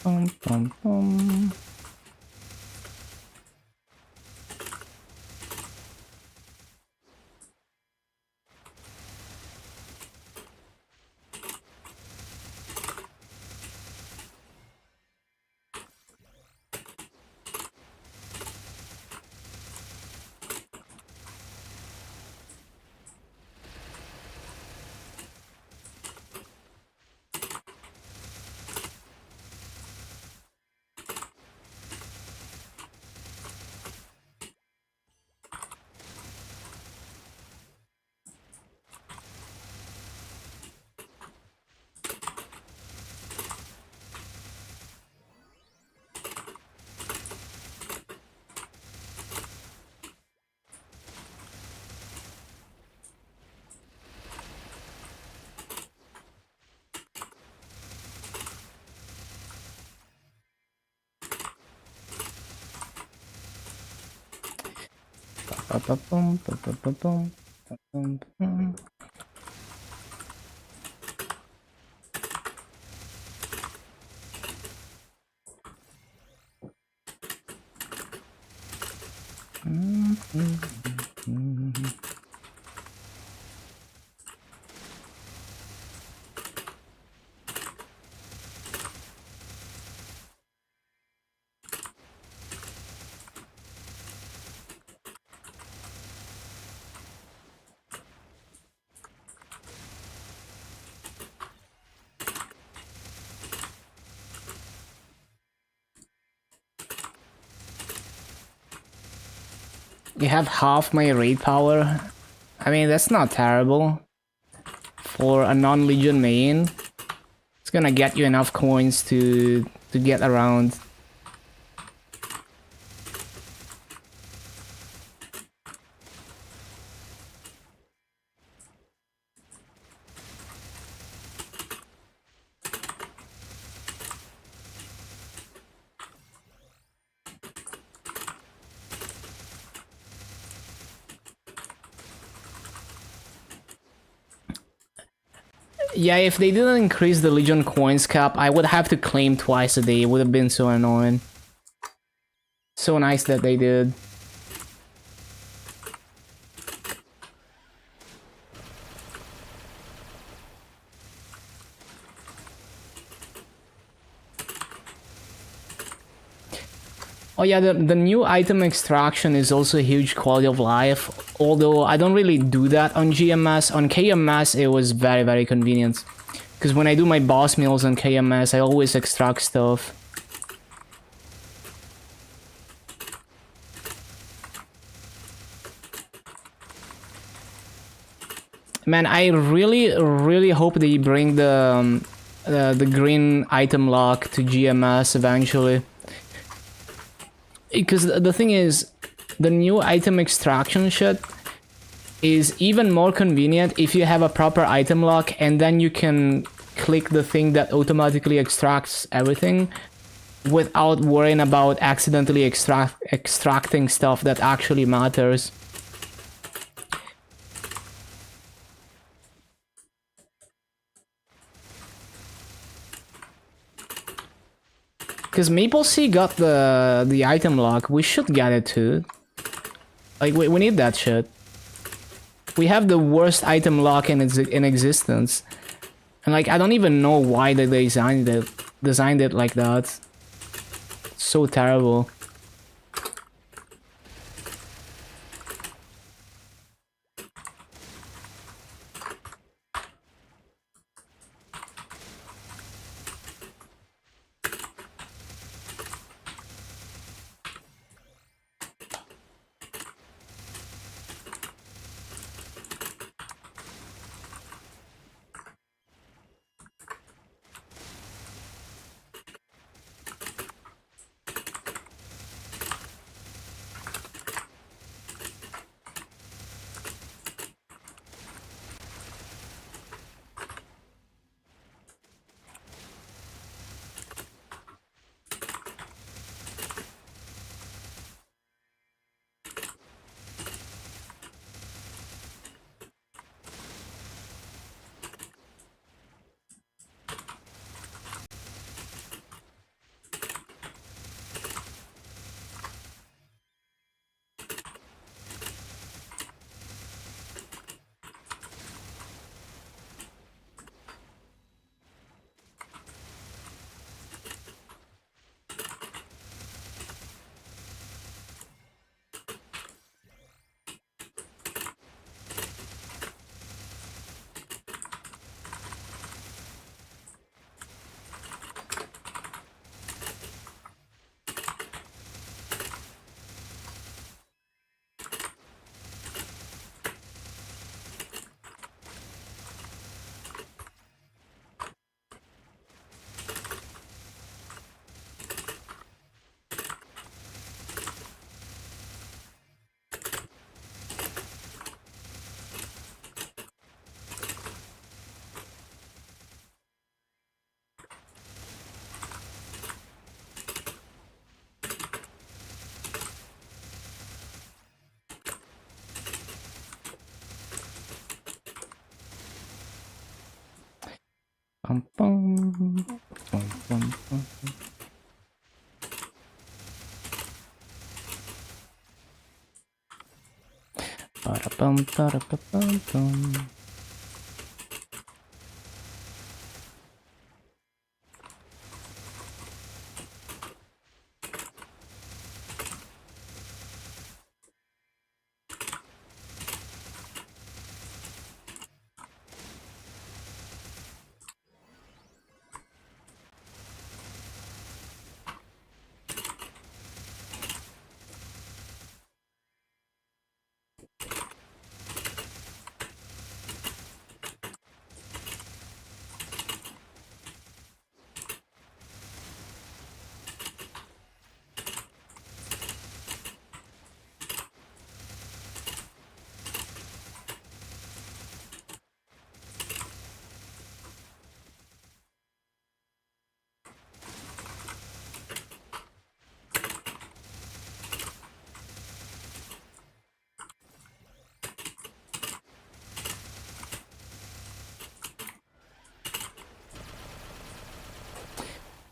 Bum, bum, bum. Ba-ba-bum, ba-ba-ba-bum, ba-bum-bum. You have half my raid power. I mean, that's not terrible. For a non-legion main, it's gonna get you enough coins to get around. Yeah, if they didn't increase the Legion coins cap, I would have to claim twice a day. It would have been so annoying. So nice that they did. Oh yeah, the new item extraction is also a huge quality of life, although I don't really do that on GMS. On KMS it was very, very convenient. Because when I do my boss meals on KMS, I always extract stuff. Man, I really, really hope they bring the green item lock to GMS eventually. Because the thing is, the new item extraction shit is even more convenient if you have a proper item lock and then you can click the thing that automatically extracts everything without worrying about accidentally extracting stuff that actually matters. Because MapleStory got the item lock, we should get it too. Like, we need that shit. We have the worst item lock in existence. And like, I don't even know why they designed it like that. It's so terrible. Bum, bum, bum, bum, bum. Ba-da-bum, ba-da-ba-bum-bum.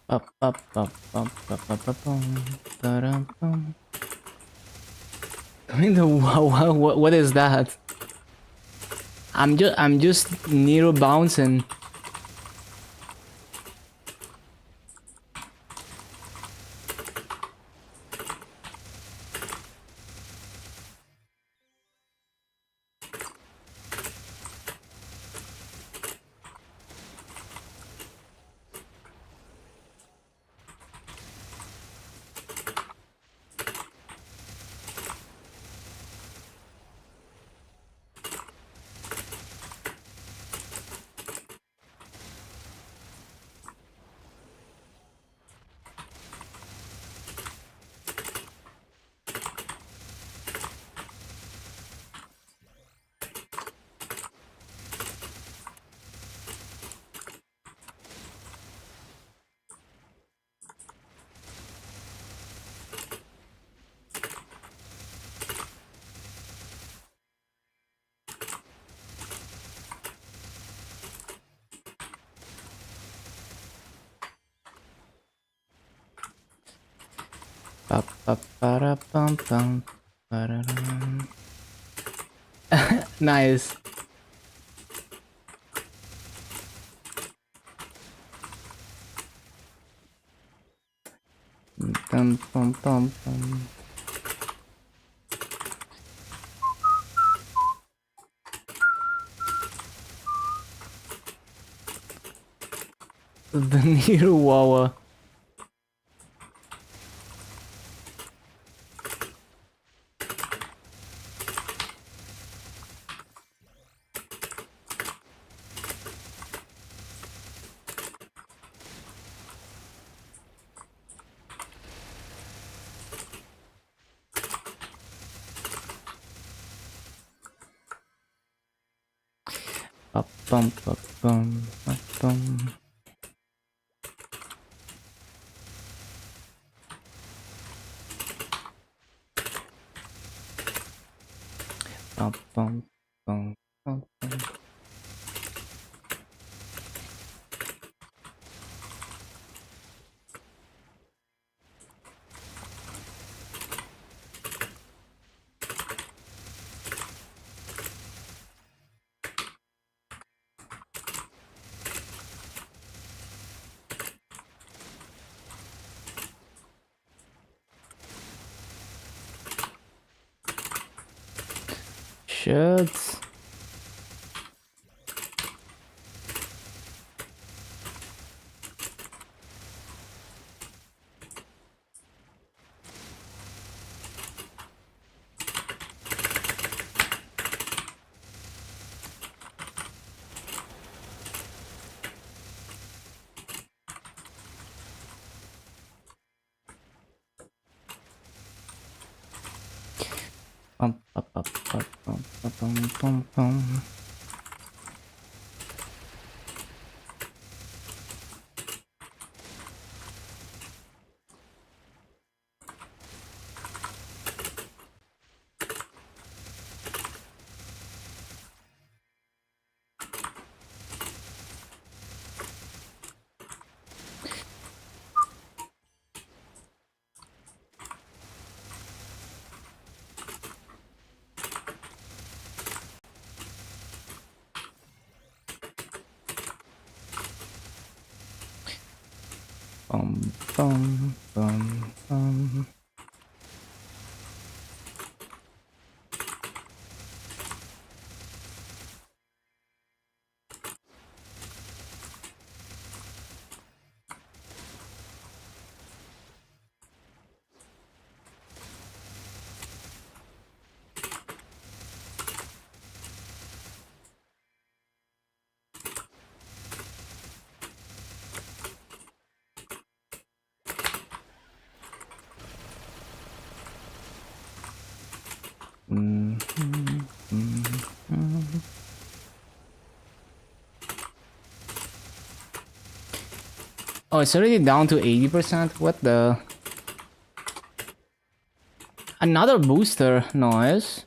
Up, up, up, up, up, up, up, ba-dum-bum. I mean, what is that? I'm just Nero bouncing. Up, up, ba-da-bum, bum, ba-da-dum. Nice. Bum, bum, bum, bum. The Nero Wawa. Up, bum, bum, bum, bum, bum. Bum, bum, bum, bum, bum. Shit. Bum, bum, bum, bum, bum, bum, bum, bum. bum, bum, bum. Oh, it's already down to 80%. What the? Another booster. Nice.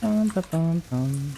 Bum, ba, bum, bum.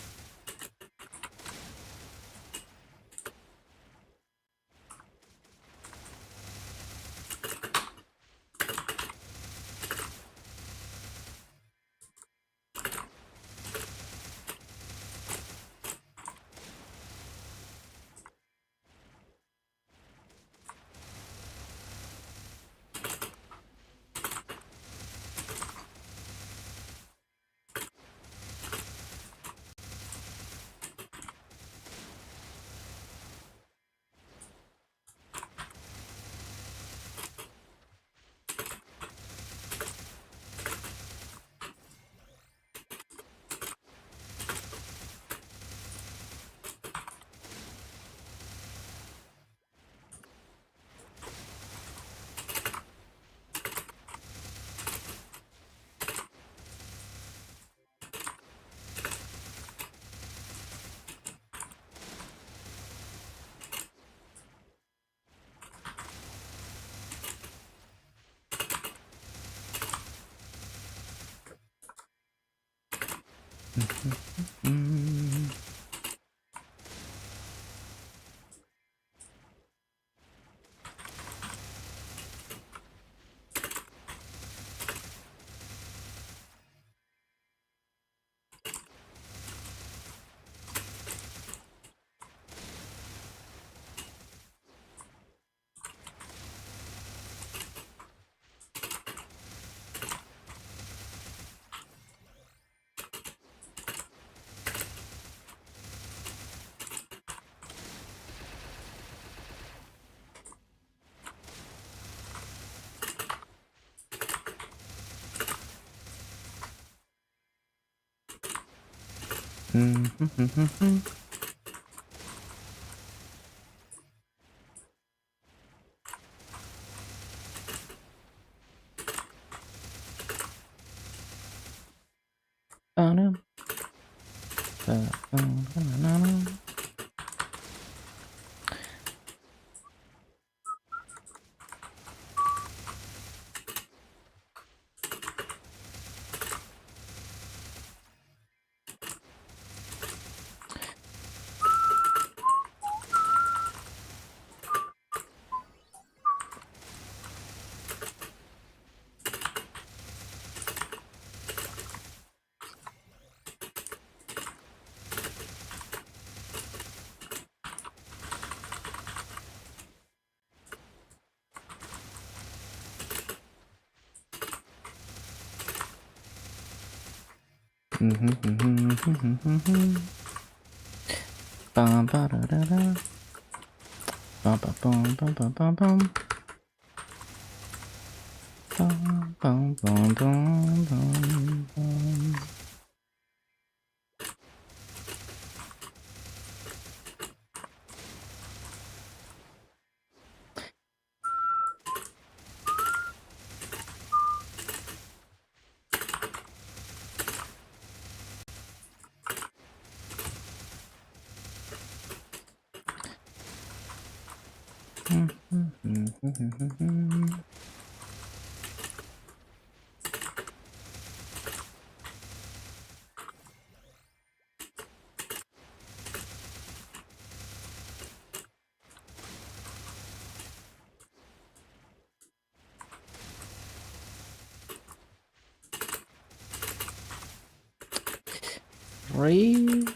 Three.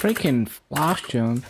Freaking flash jump.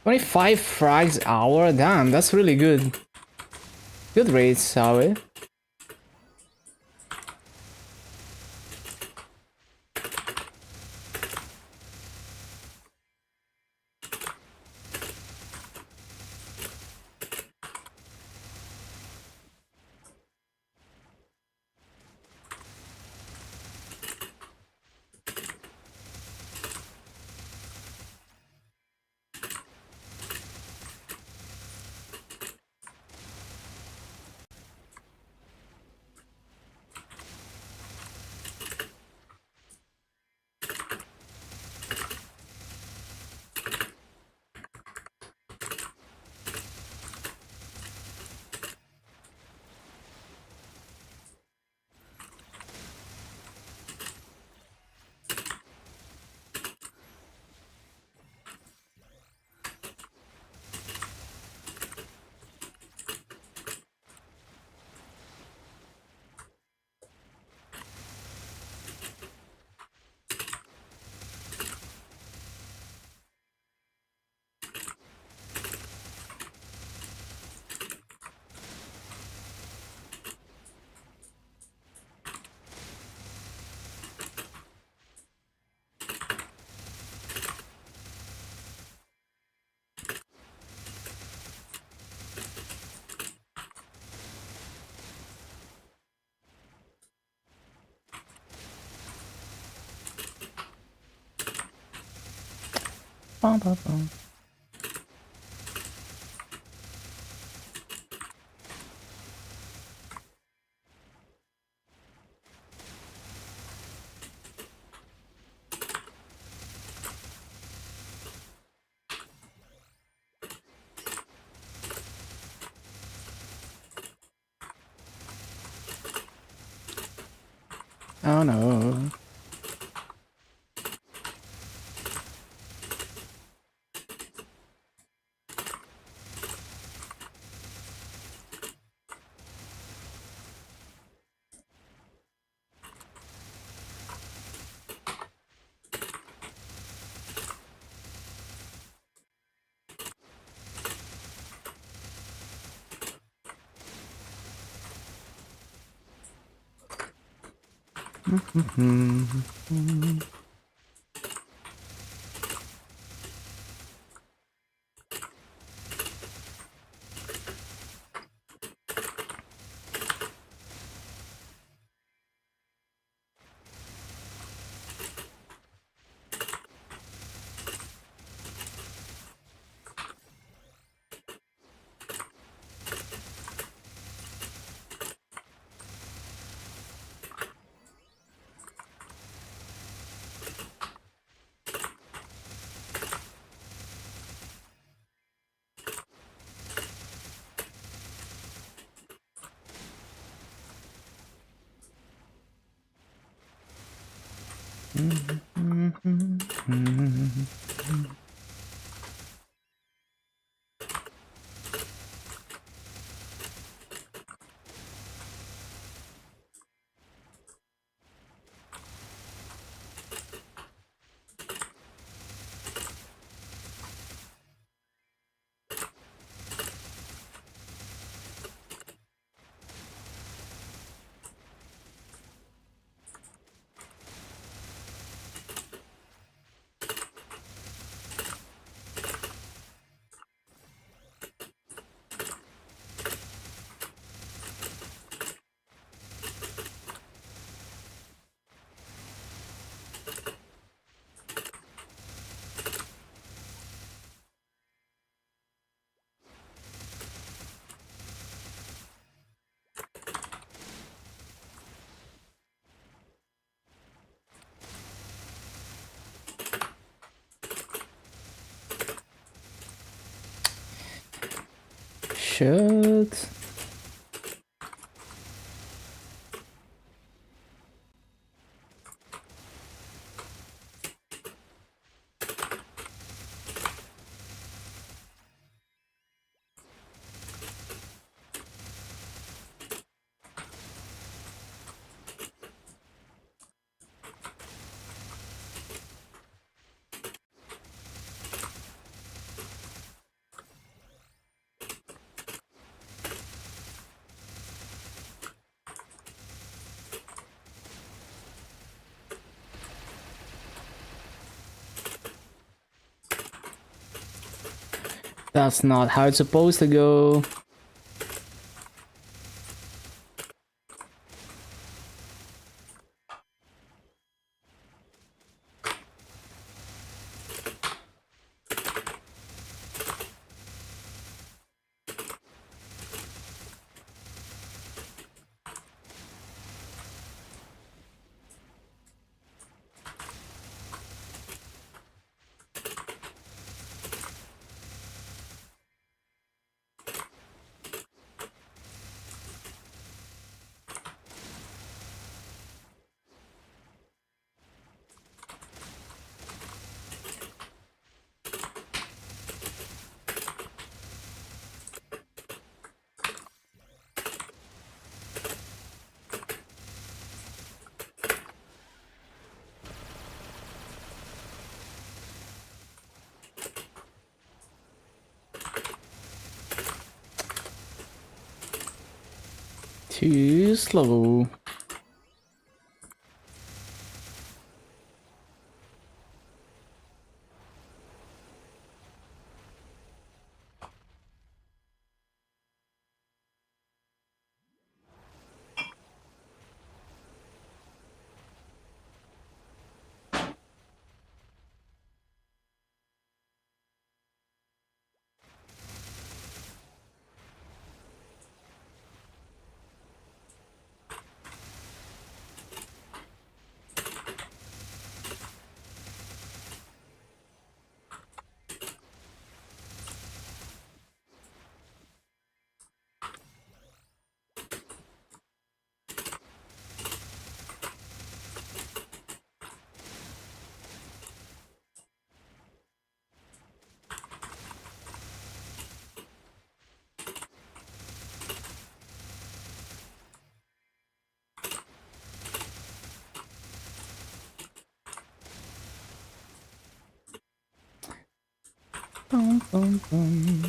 25 frags hour? Damn, that's really good. Good rates, Sawi. Bum, bum, bum. Oh no. Shit. That's not how it's supposed to go. Too slow. Bum, bum, bum.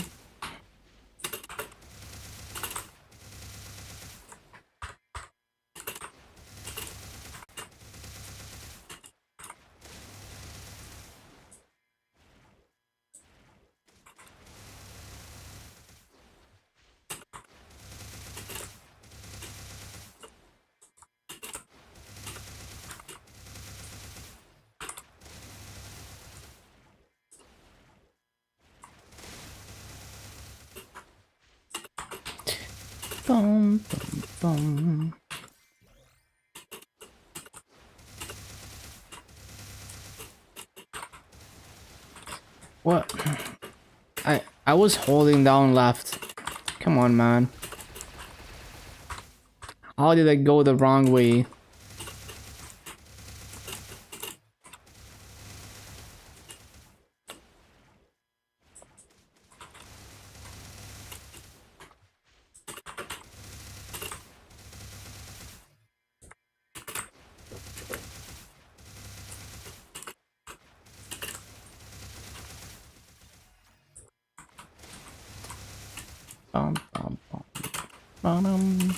Bum, bum, bum. What? I was holding down left. Come on, man. How did I go the wrong way? Bum, bum, bum. Bum.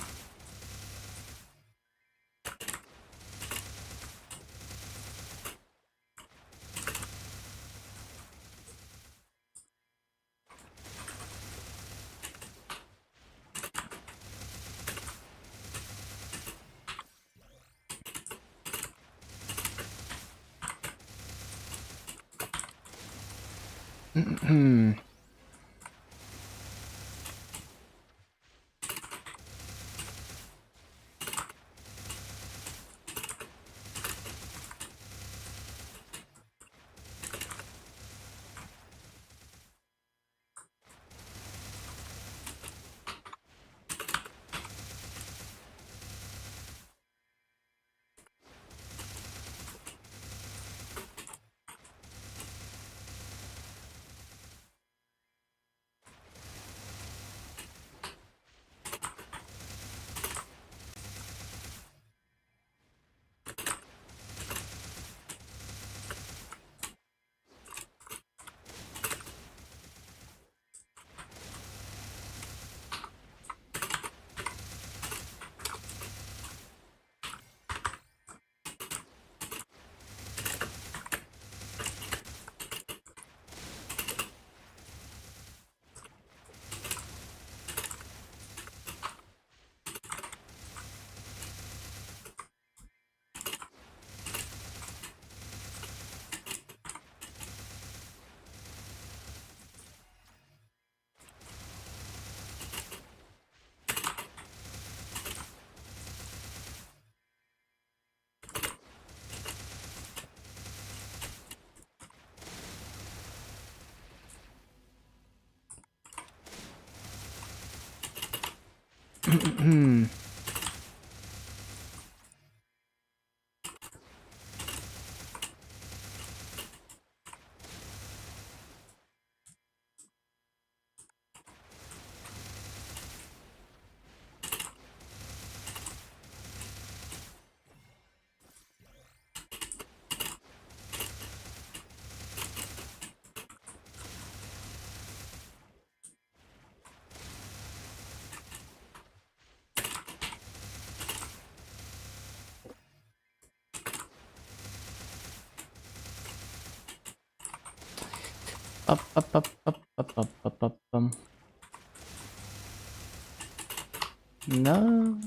No,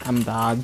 I'm bad.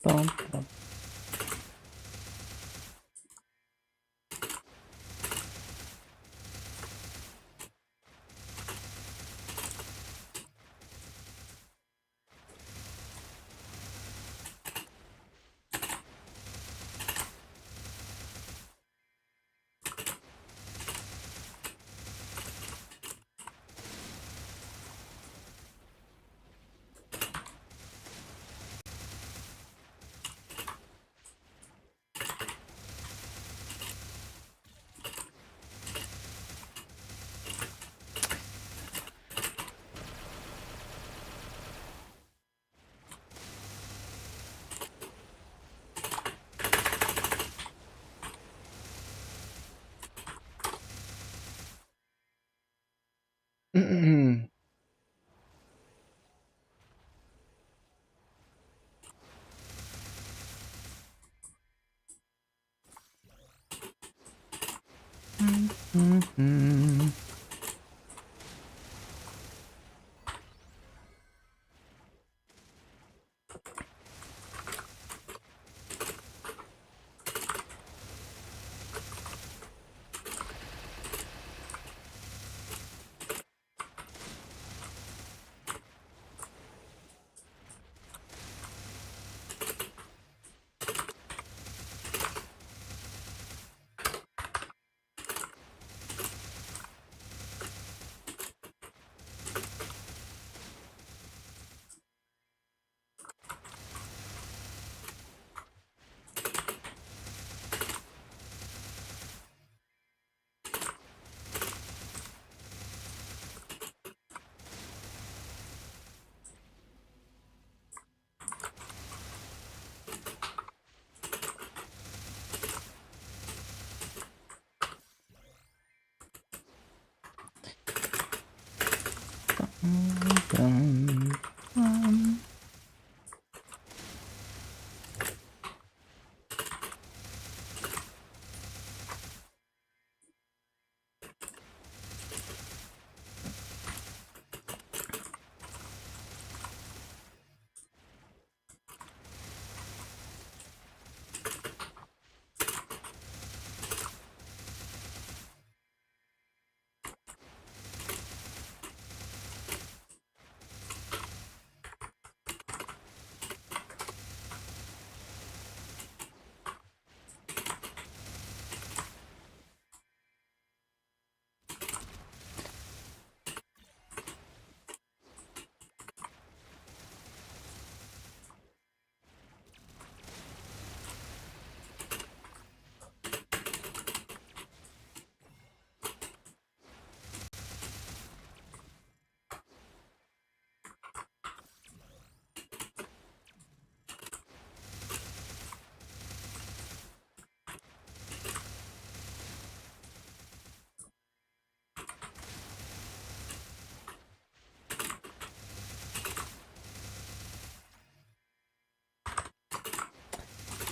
Bum, bum.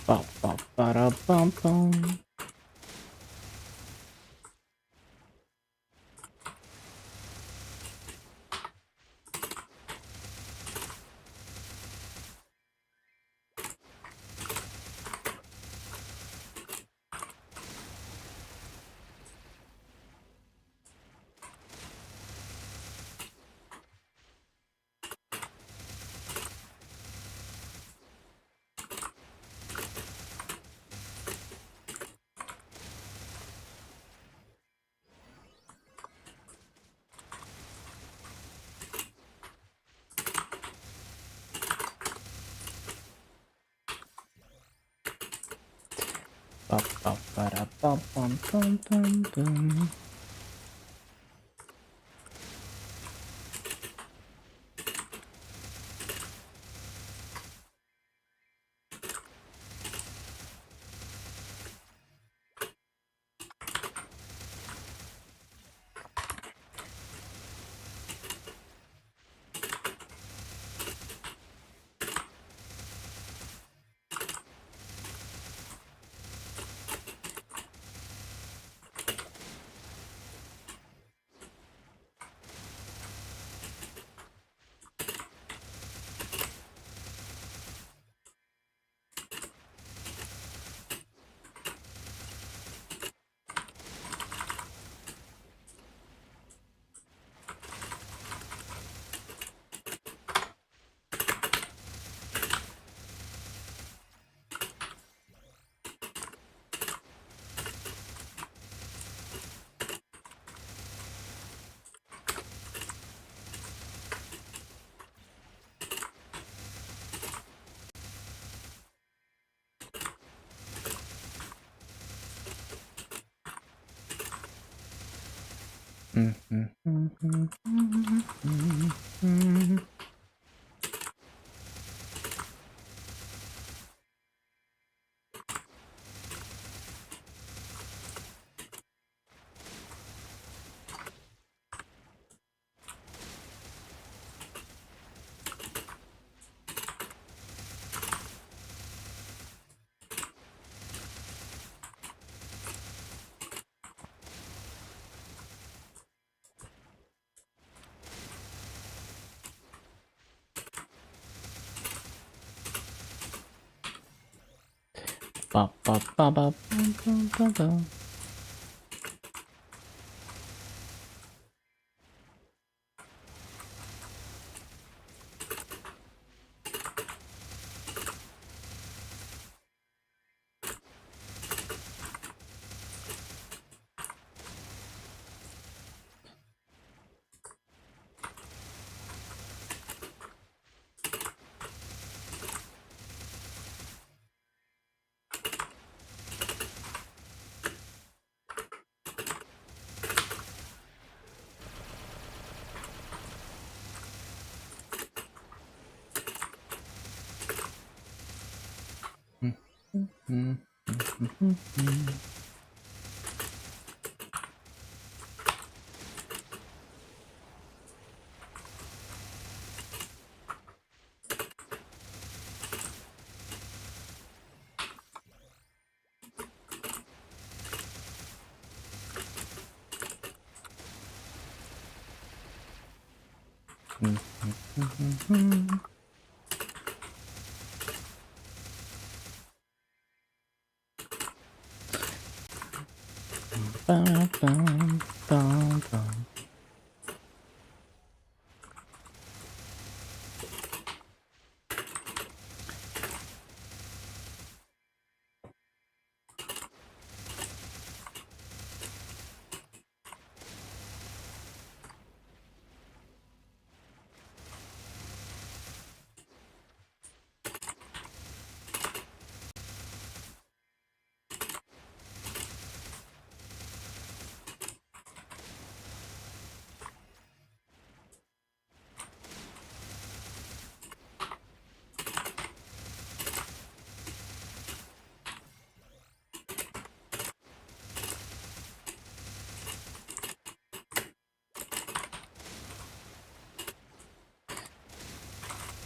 Ba, ba, ba, da, bum, bum. Ba, ba, ba, da, bum, bum, bum, bum, bum. Ba, ba, ba, ba, bum, bum, bum, bum. Ba, bum, bum, bum.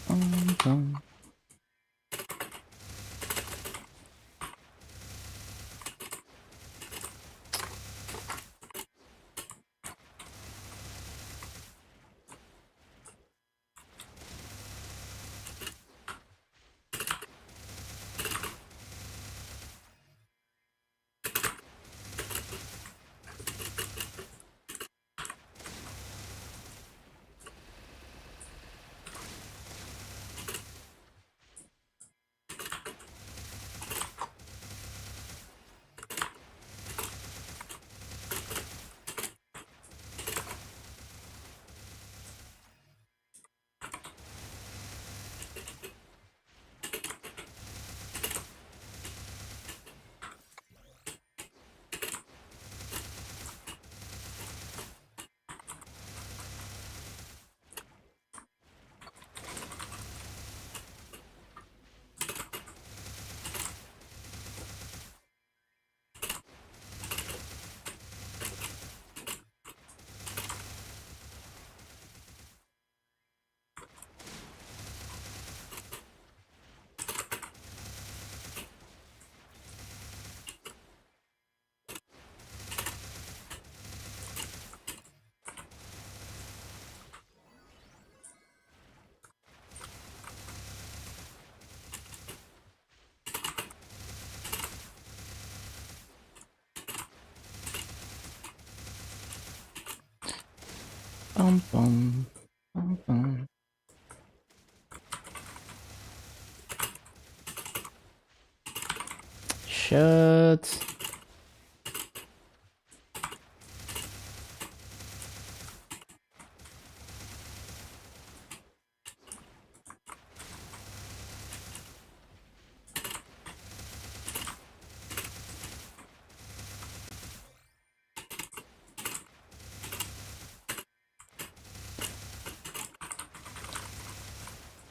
Bum, bum. Bum, bum, bum, bum. Shut.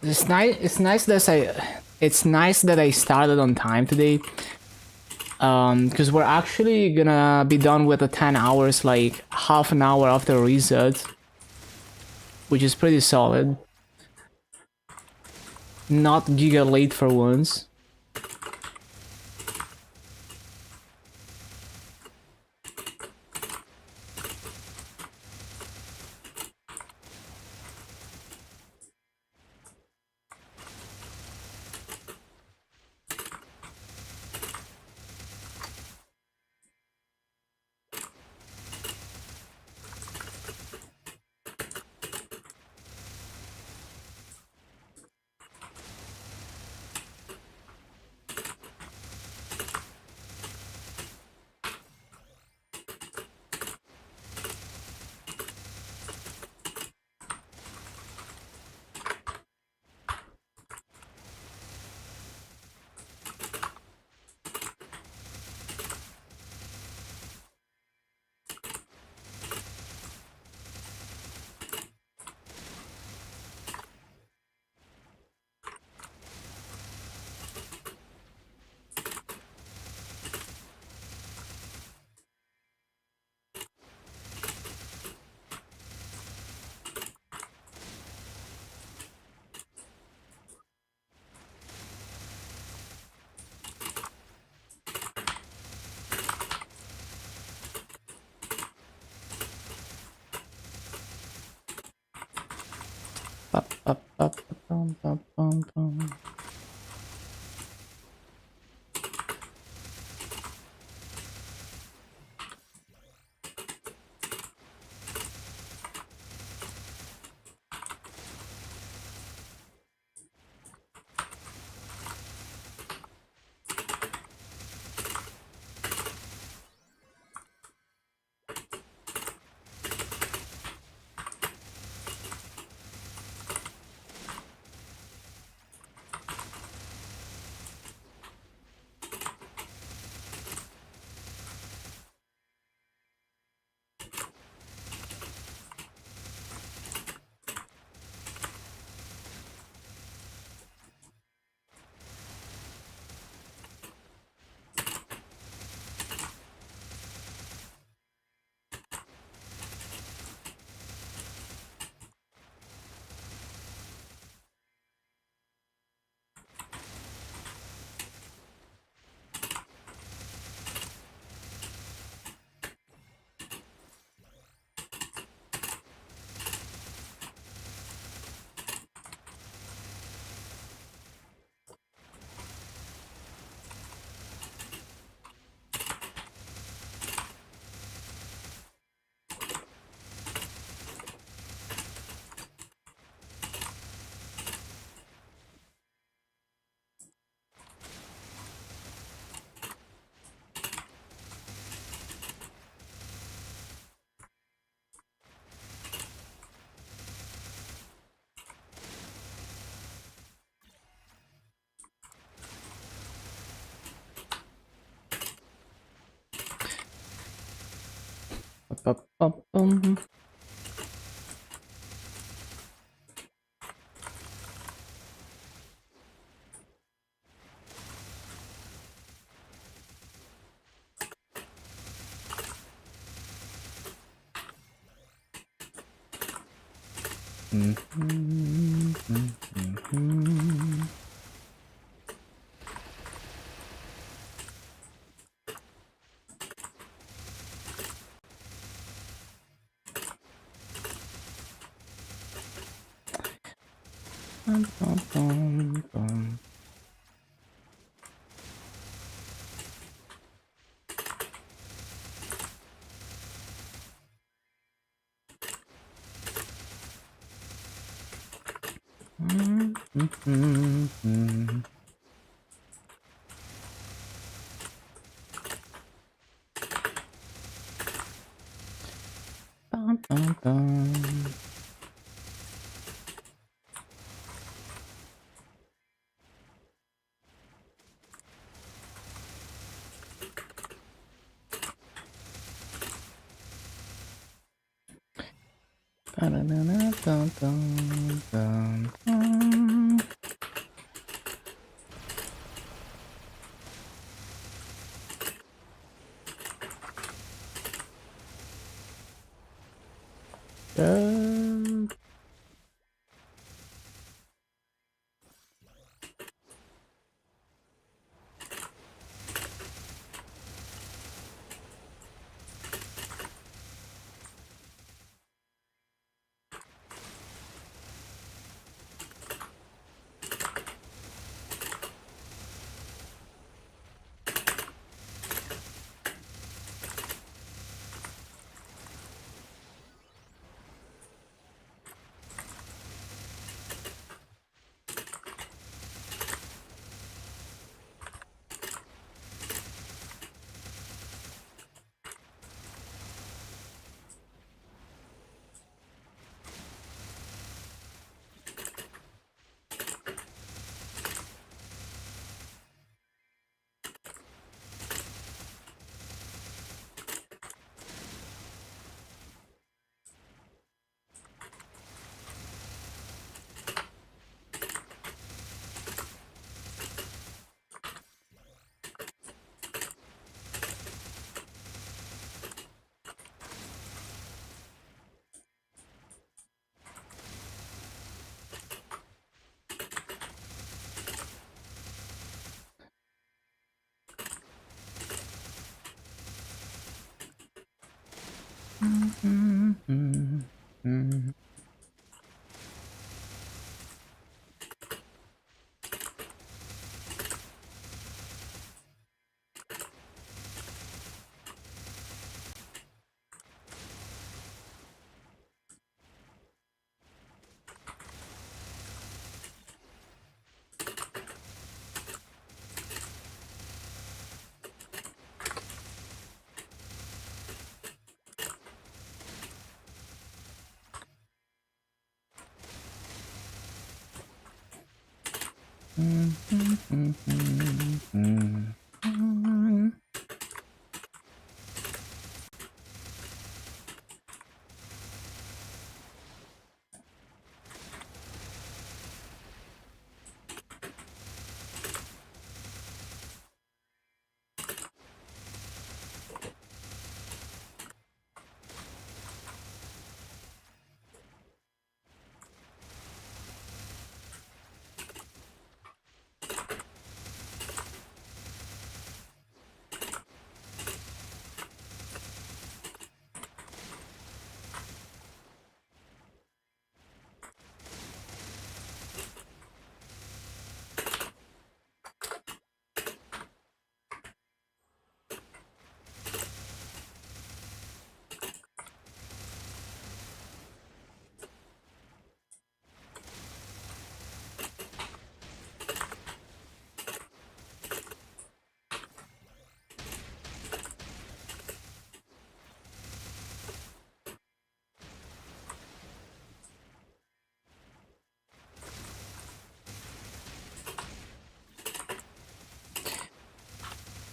It's nice. It's nice that I started on time today. Because we're actually gonna be done with the 10 hours, like half an hour after reset, which is pretty solid. Not giga late for once. Up, up, up, bum, bum, bum, bum. Up, up, up, bum. Bum, bum, bum, bum. Bum, bum, bum. Ba-da-da-da-dum-dum-dum-dum. Dum.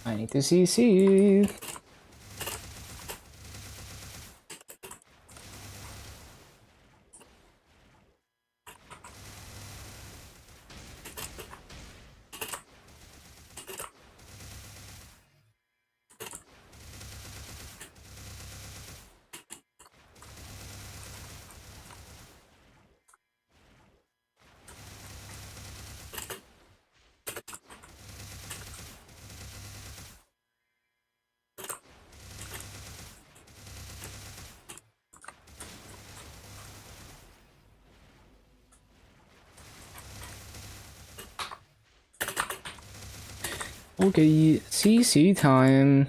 I need to see. Okay, CC time.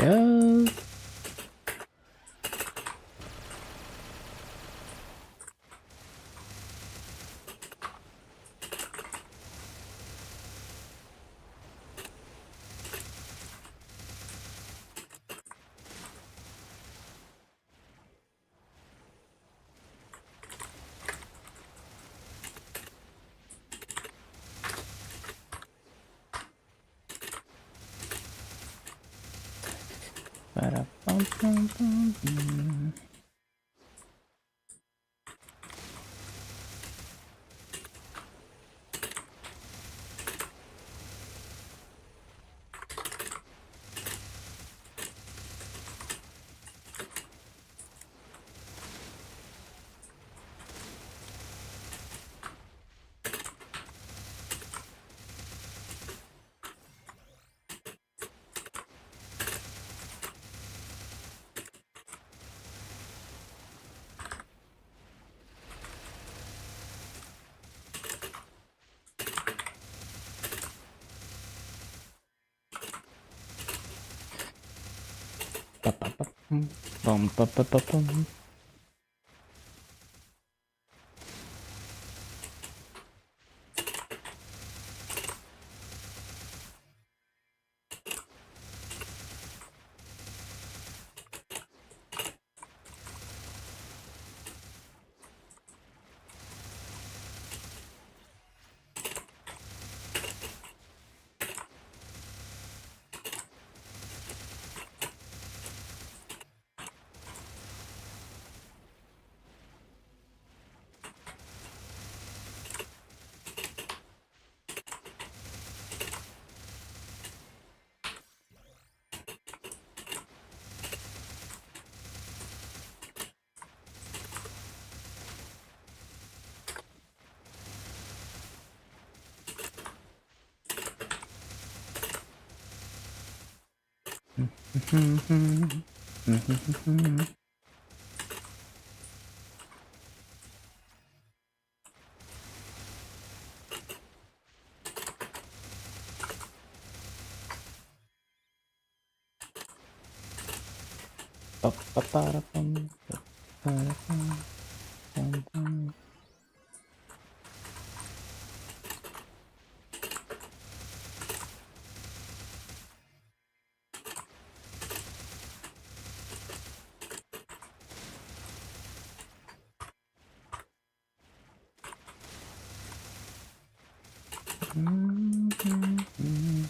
Shove. Ba-da-bum-bum-bum. Ba-ba-ba-bum. Bum-ba-ba-ba-bum. Ba-ba-ba-da-bum. Ba-da-bum. Bum-bum.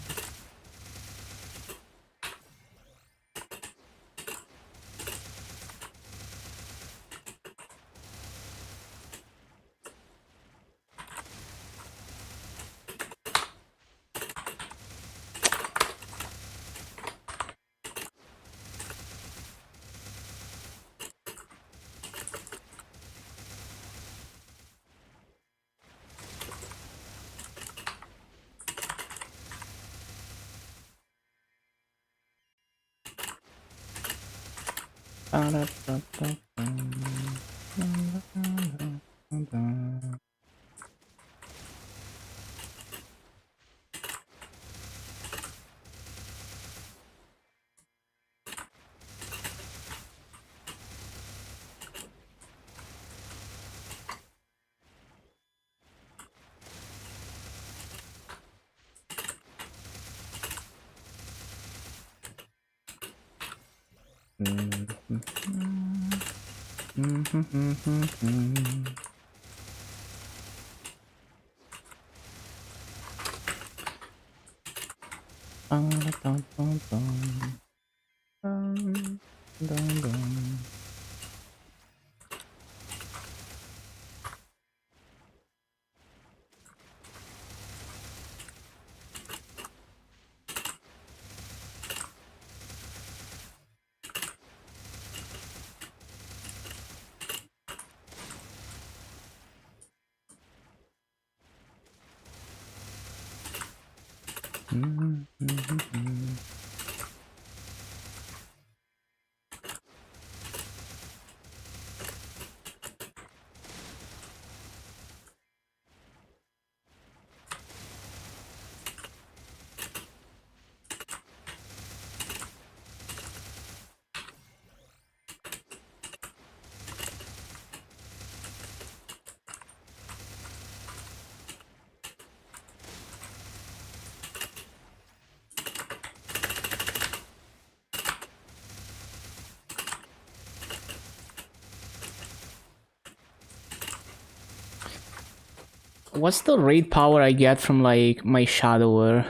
What's the raid power I get from like my shadower?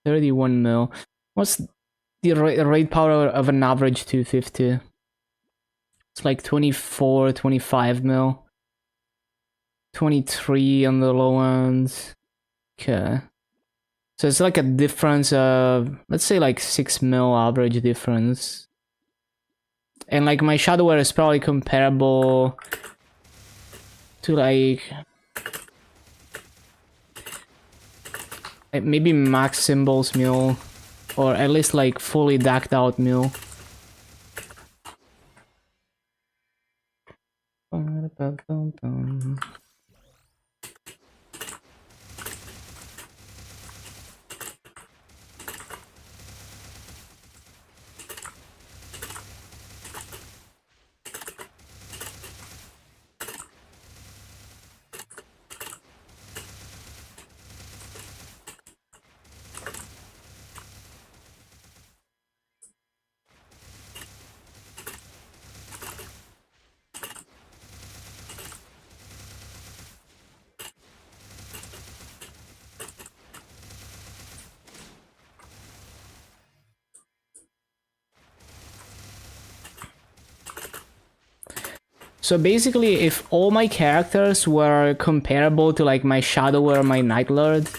31 mil. What's the raid power of an average 250? It's like 24, 25 mil. 23 on the low end. Okay. So it's like a difference of, let's say like 6 mil average difference. And like my shadower is probably comparable to like maybe max symbols mule, or at least like fully decked out mule. So basically, if all my characters were comparable to like my Shadow or my Night Lord,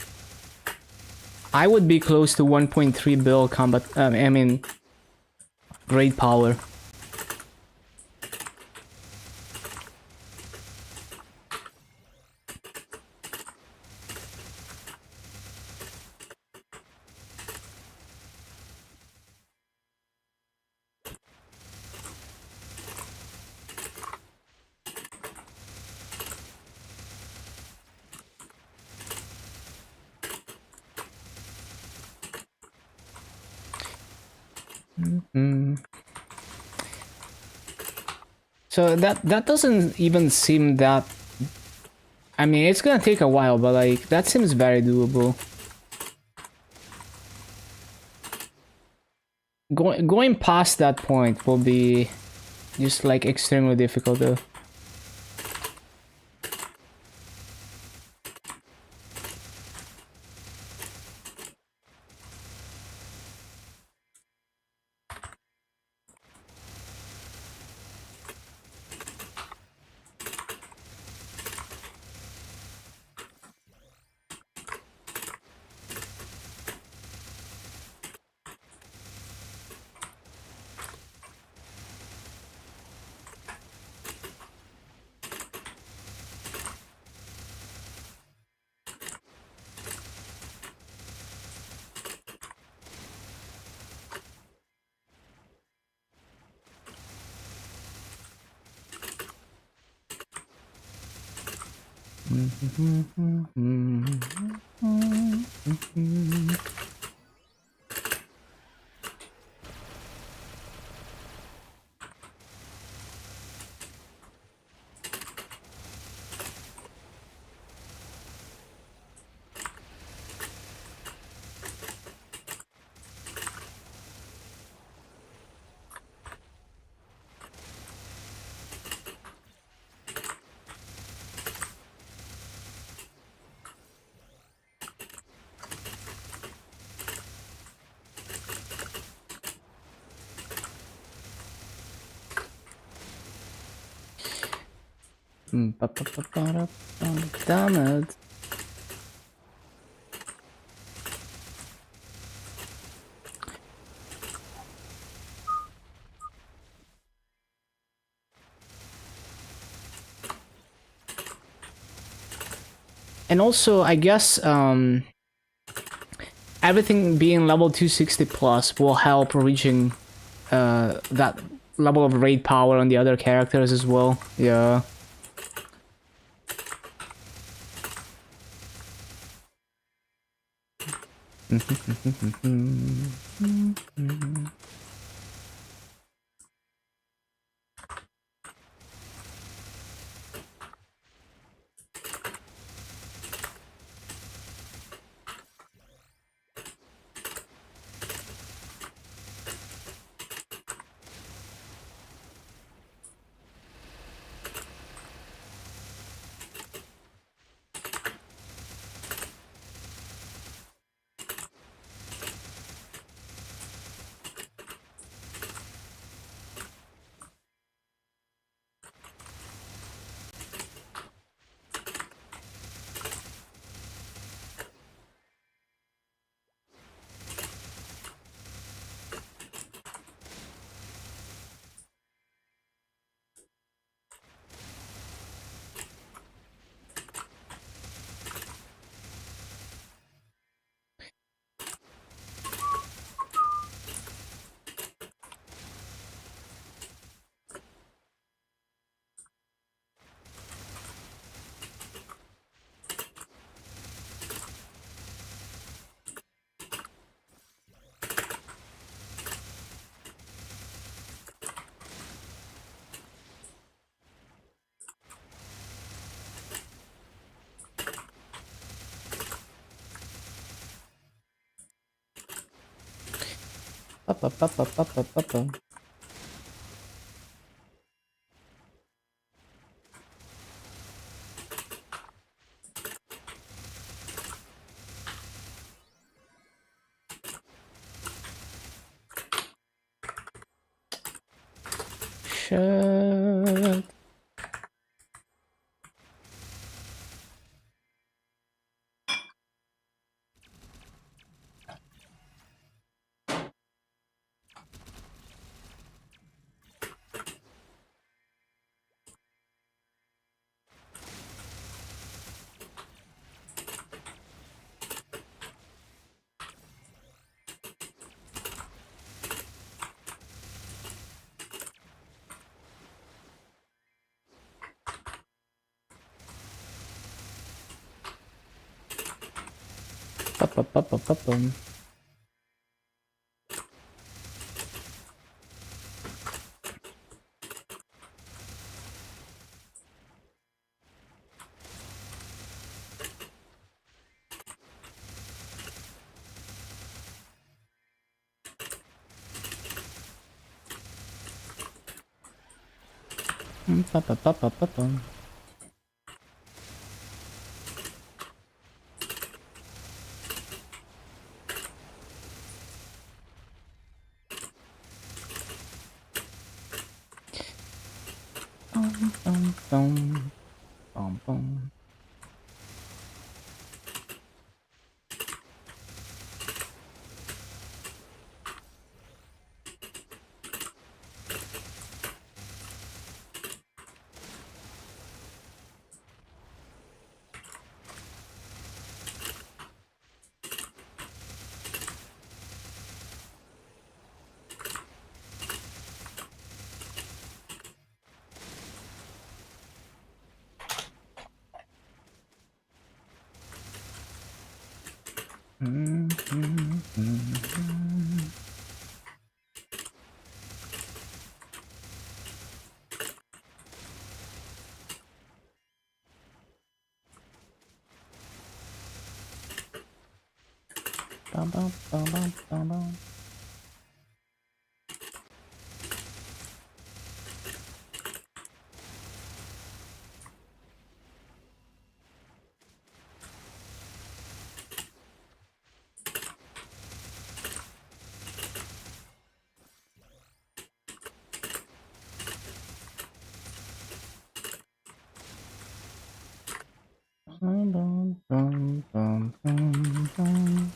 I would be close to 1.3 bill combat, I mean, raid power. So that doesn't even seem that... I mean, it's gonna take a while, but like, that seems very doable. Going past that point will be just like extremely difficult though. Damn it. And also, I guess everything being level 260 plus will help reaching that level of raid power on the other characters as well. Yeah. Shit. Ba-ba-ba-ba-ba-bum. Ba-ba-ba-ba-ba-bum. Bum, bum, bum. Bum, bum, bum, bum, bum, bum. Bum, bum, bum, bum, bum, bum.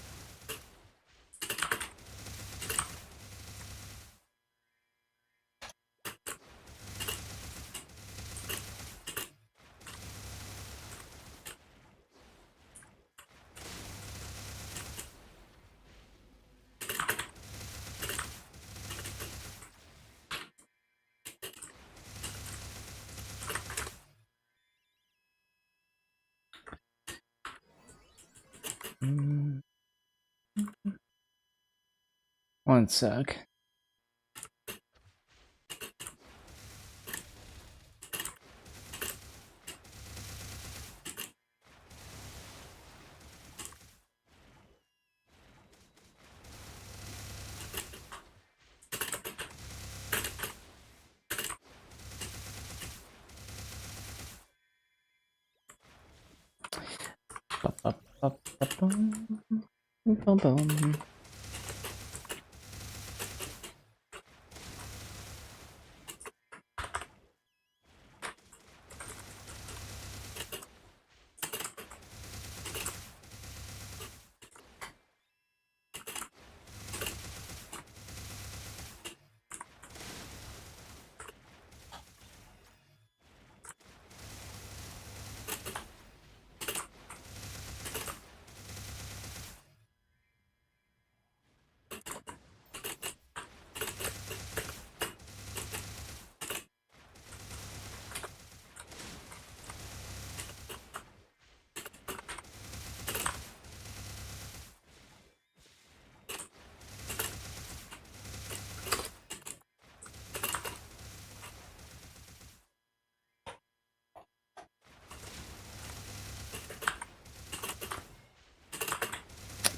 One sec. Bum, bum.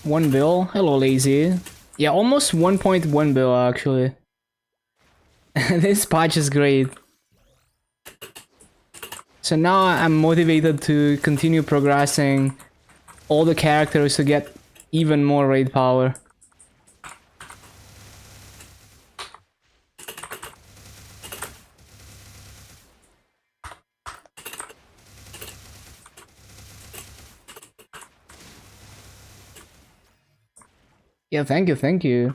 One bill. Hello, lazy. Yeah, almost 1.1 bill actually. This patch is great. So now I'm motivated to continue progressing all the characters to get even more raid power. Yeah, thank you, thank you.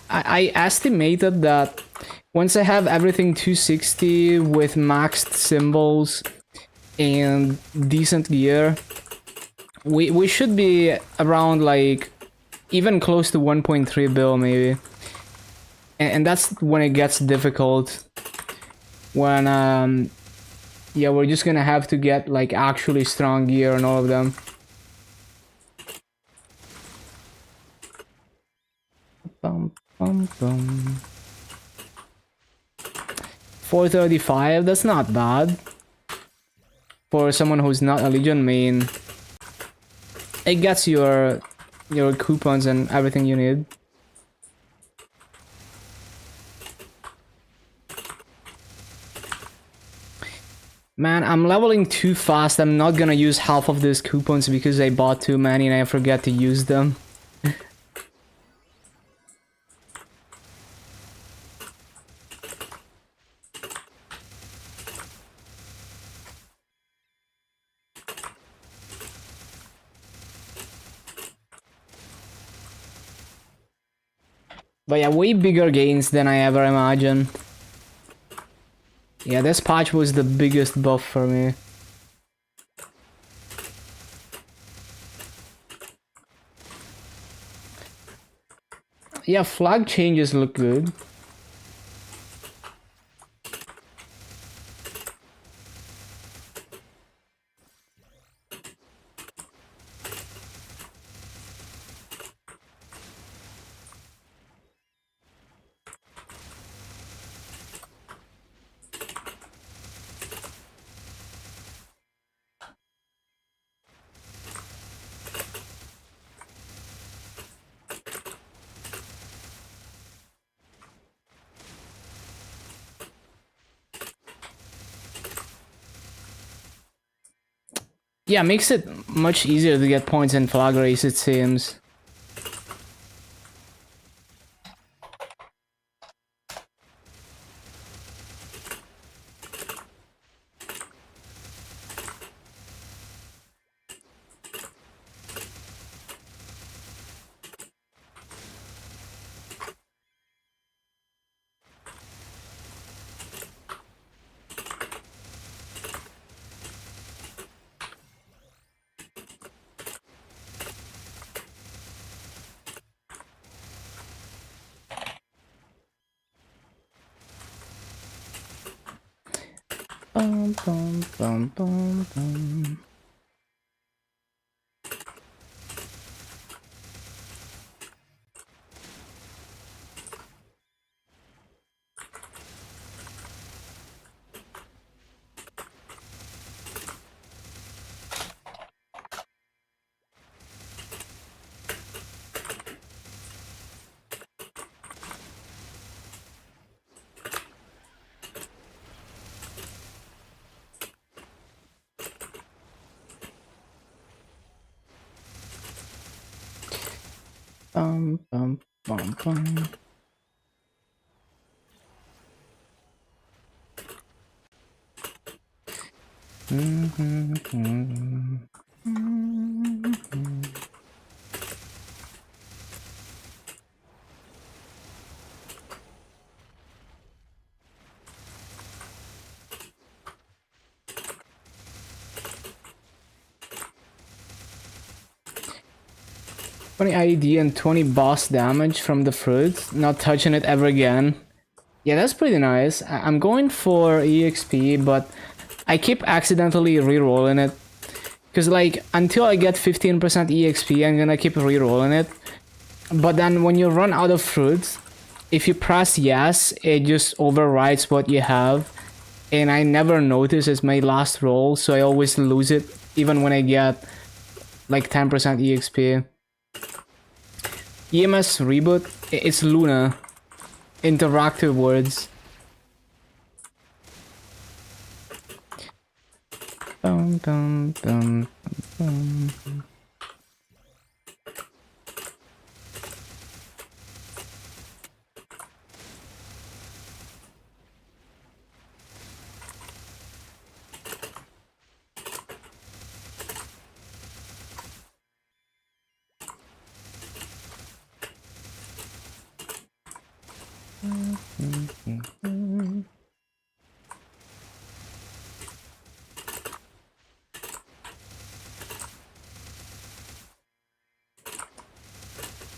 I estimated that once I have everything 260 with maxed symbols and decent gear, we should be around like even close to 1.3 bill maybe. And that's when it gets difficult. When yeah, we're just gonna have to get like actually strong gear on all of them. Bum, bum, bum. 435, that's not bad. For someone who's not a Legion main, it gets your coupons and everything you need. Man, I'm leveling too fast. I'm not gonna use half of these coupons because I bought too many and I forget to use them. But yeah, way bigger gains than I ever imagined. Yeah, this patch was the biggest buff for me. Yeah, flag changes look good. Yeah, makes it much easier to get points in flag race, it seems. Bum, bum, bum, bum, bum. Bum, bum, bum, bum. Twenty ID and 20 boss damage from the fruit. Not touching it ever again. Yeah, that's pretty nice. I'm going for EXP, but I keep accidentally re-rolling it. Because, like, until I get 15% EXP, I'm gonna keep re-rolling it. But then when you run out of fruits, if you press yes, it just overwrites what you have. And I never notice it's my last roll, so I always lose it, even when I get, like, 10% EXP. EMS reboot, it's Luna. Interactive words. Dum, dum, dum, dum.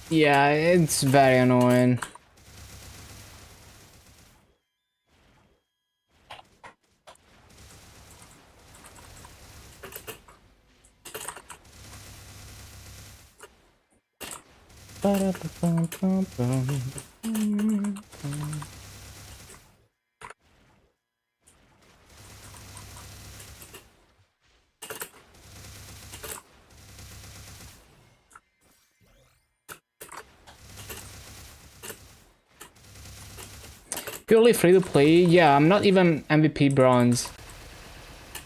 Yeah, it's very annoying. Purely free to play? Yeah, I'm not even MVP bronze.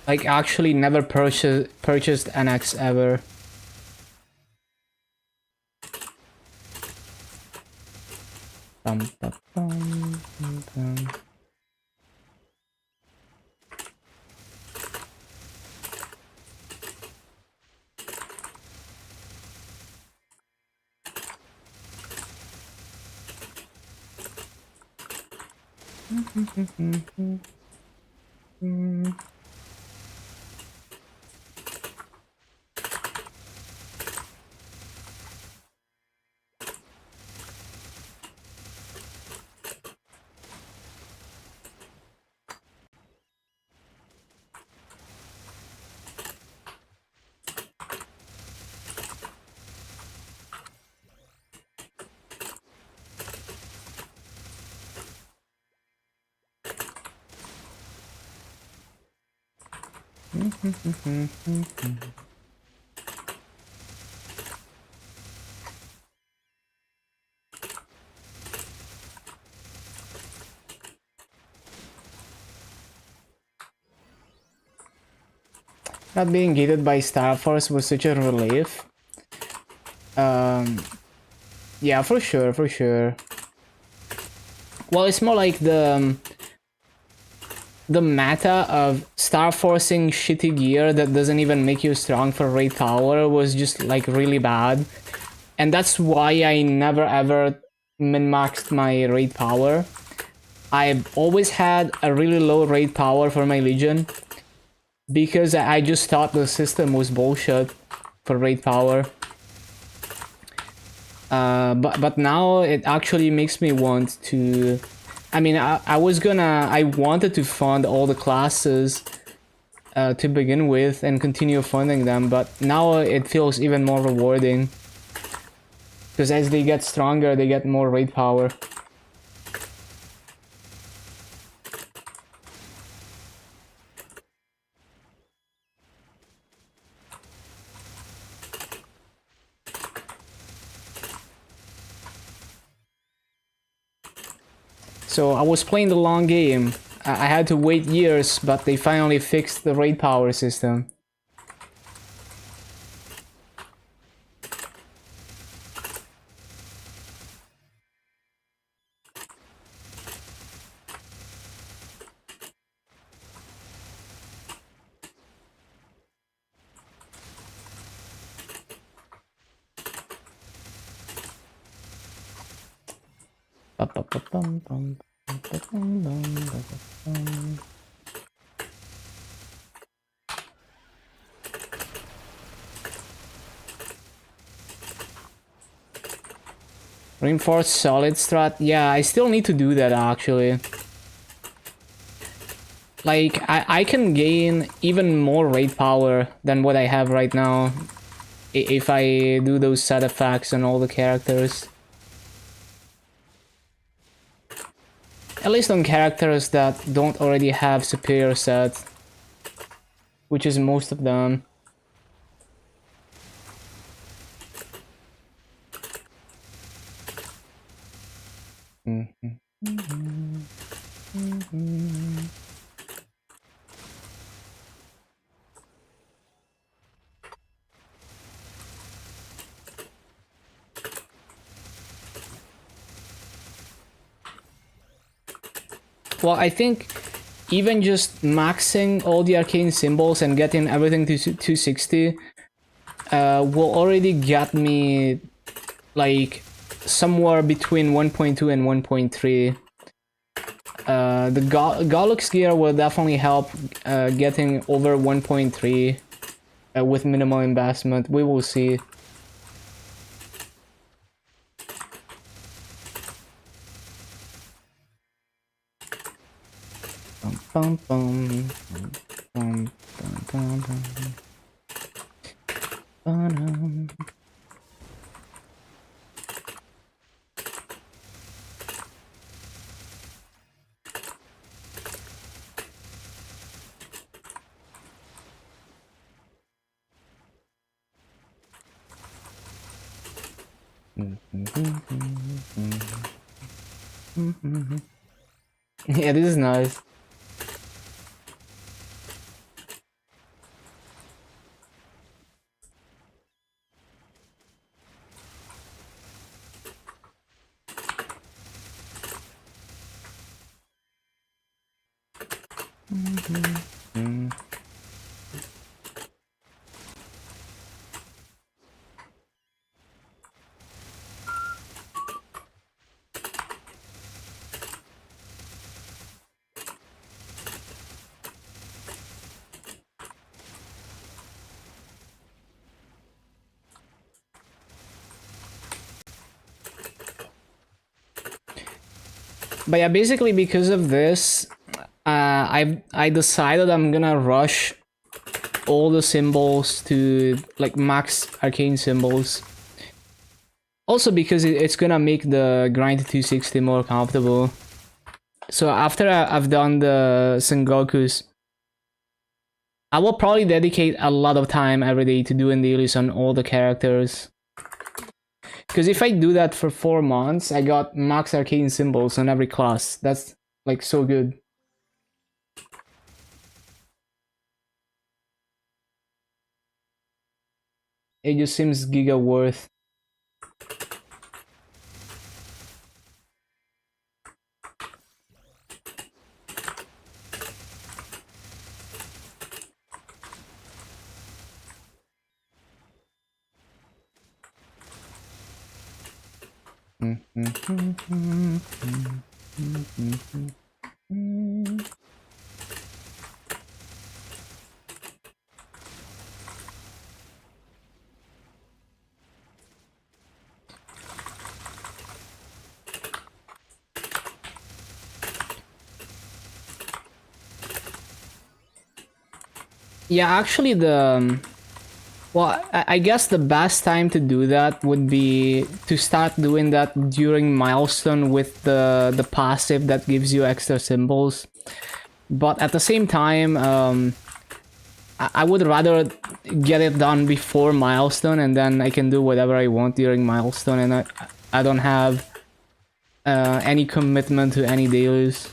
Like, actually never purchased NX ever. Bum, bum, bum, bum, bum. Not being gated by Star Force was such a relief. Yeah, for sure, for sure. Well, it's more like the meta of Star Forcing shitty gear that doesn't even make you strong for raid power was just like really bad. And that's why I never ever min-maxed my raid power. I've always had a really low raid power for my Legion because I just thought the system was bullshit for raid power. But now it actually makes me want to. I mean, I wanted to fund all the classes to begin with and continue funding them, but now it feels even more rewarding because as they get stronger, they get more raid power. So I was playing the long game. I had to wait years, but they finally fixed the raid power system. Reinforced solid strat? Yeah, I still need to do that actually. Like, I can gain even more raid power than what I have right now if I do those set effects on all the characters. At least on characters that don't already have superior set, which is most of them. Well, I think even just maxing all the arcane symbols and getting everything to 260 will already get me like somewhere between 1.2 and 1.3. The Gollux gear will definitely help getting over 1.3 with minimal investment. We will see. Bum, bum, bum, bum, bum, Yeah, this is nice. But yeah, basically because of this, I decided I'm gonna rush all the symbols to like max arcane symbols. Also because it's gonna make the grind to 260 more comfortable. So after I've done the Sengokus, I will probably dedicate a lot of time every day to doing dailies on all the characters. Because if I do that for 4 months, I got max arcane symbols on every class. That's like so good. It just seems giga worth. Yeah, actually, well, I guess the best time to do that would be to start doing that during milestone with the passive that gives you extra symbols. But at the same time, I would rather get it done before milestone, and then I can do whatever I want during milestone, and I don't have any commitment to any dailies.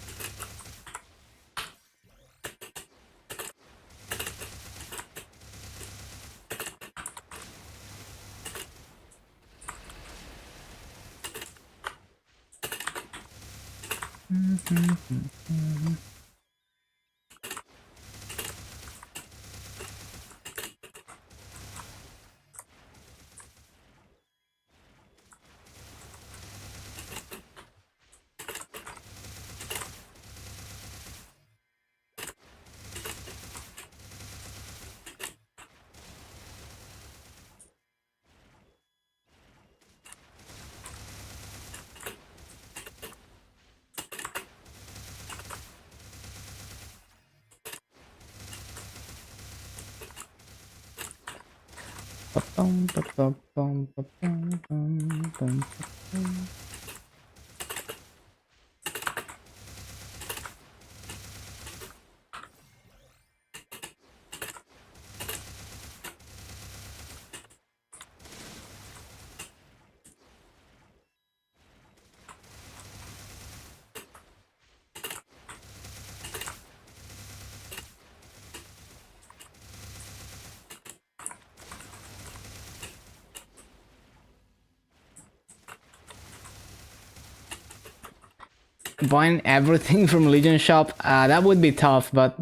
Buying everything from Legion shop, that would be tough, but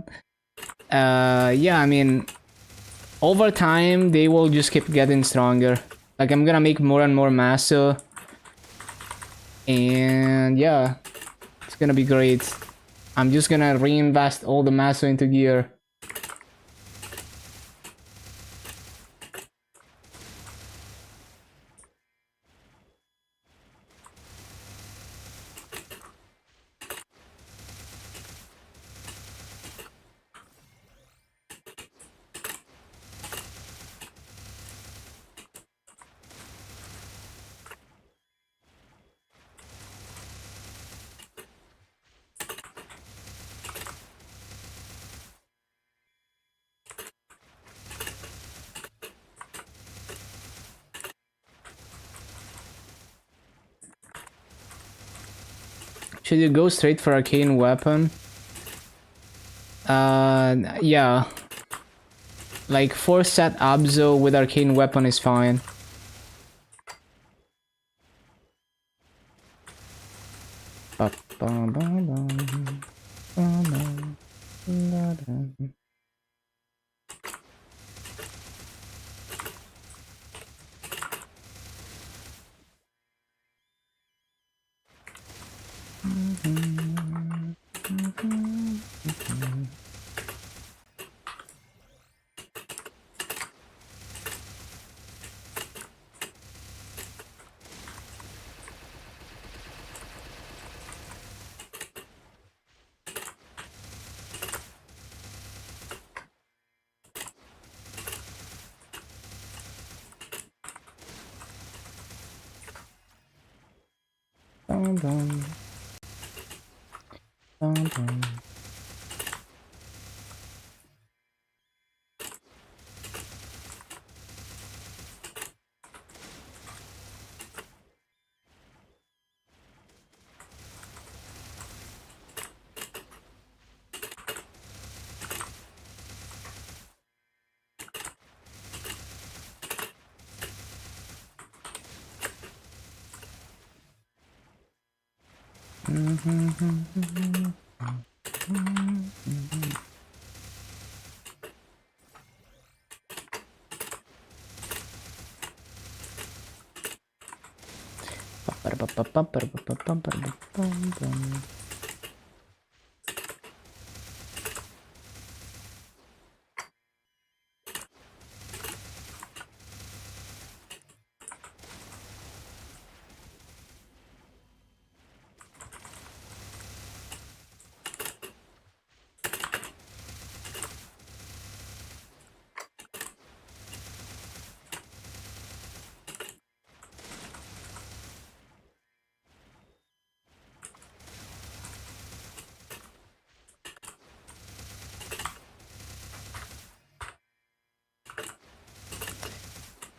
yeah, I mean, over time they will just keep getting stronger. Like, I'm gonna make more and more masso, and yeah, it's gonna be great. I'm just gonna reinvest all the masso into gear. Should you go straight for arcane weapon? Yeah. Like 4 set Abzo with arcane weapon is fine.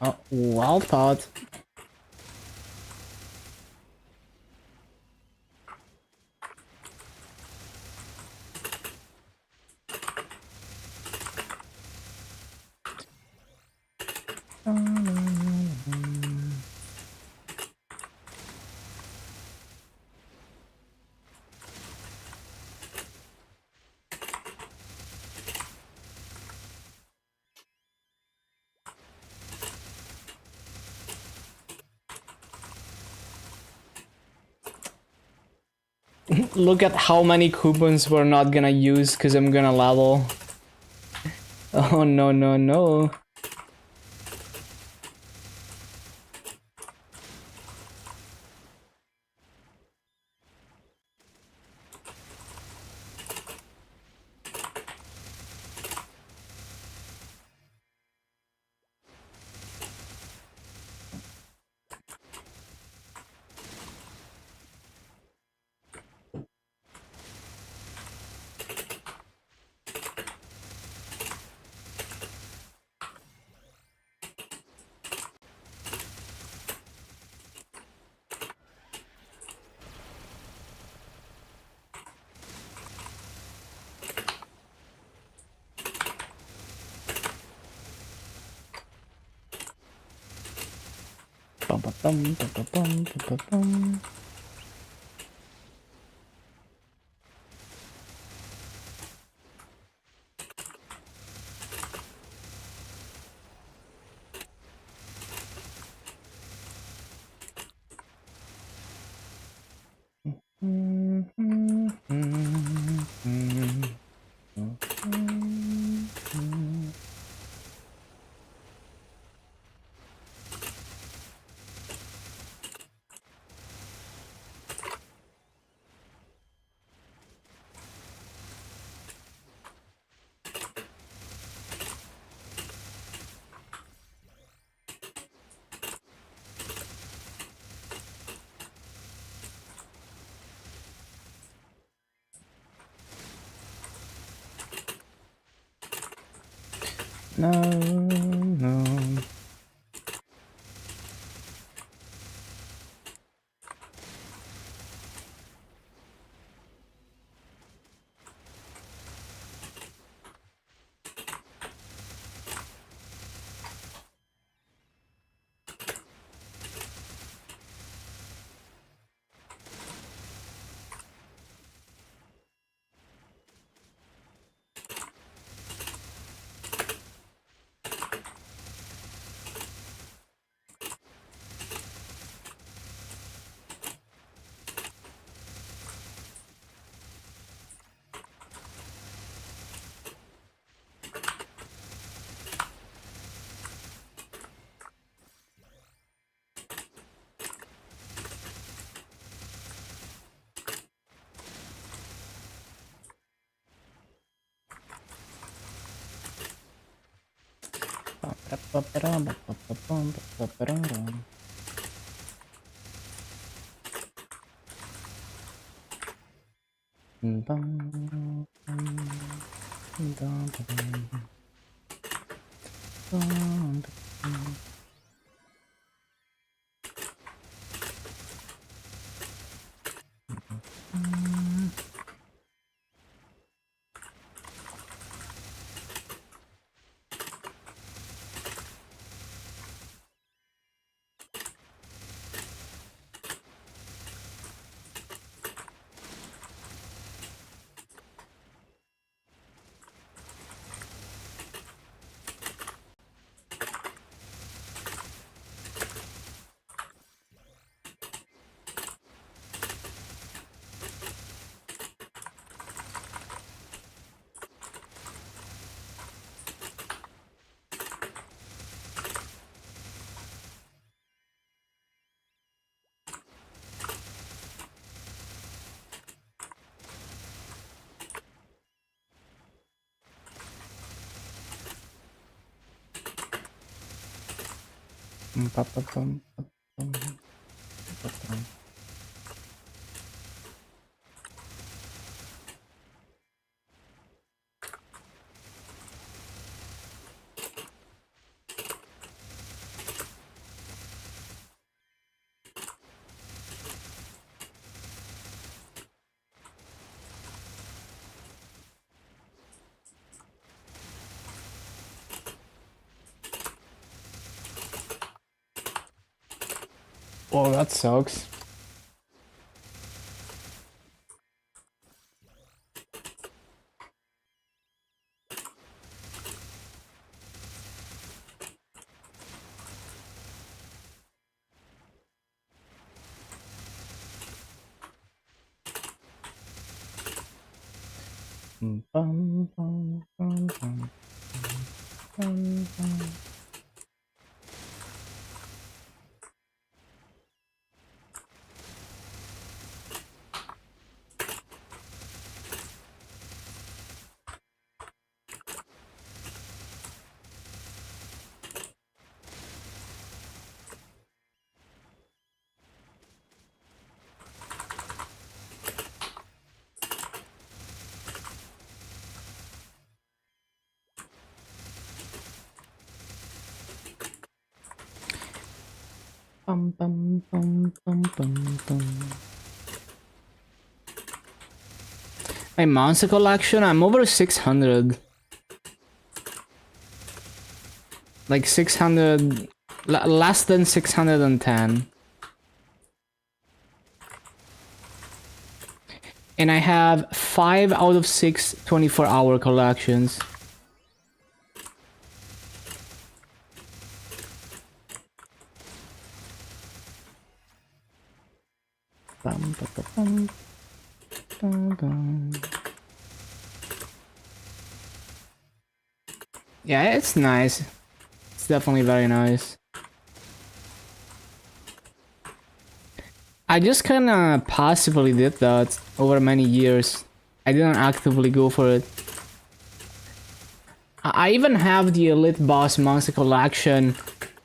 Oh, wild pot. Look at how many coupons we're not gonna use because I'm gonna level. Oh no no no. Bum, bum, bum, bum, bum, bum, bum, bum. No, no. Oh, that sucks. My monster collection, I'm over 600. Like 600, less than 610. And I have 5 out of 6 24-hour collections. Yeah, it's nice. It's definitely very nice. I just kinda passively did that over many years. I didn't actively go for it. I even have the Elite Boss Monster Collection,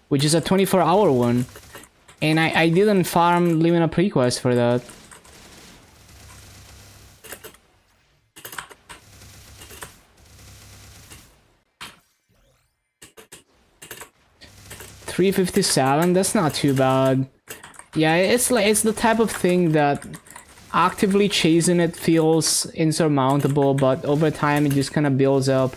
which is a 24-hour one. And I didn't farm Living a Prequest for that. $357, that's not too bad. Yeah, it's the type of thing that actively chasing it feels insurmountable, but over time it just kind of builds up.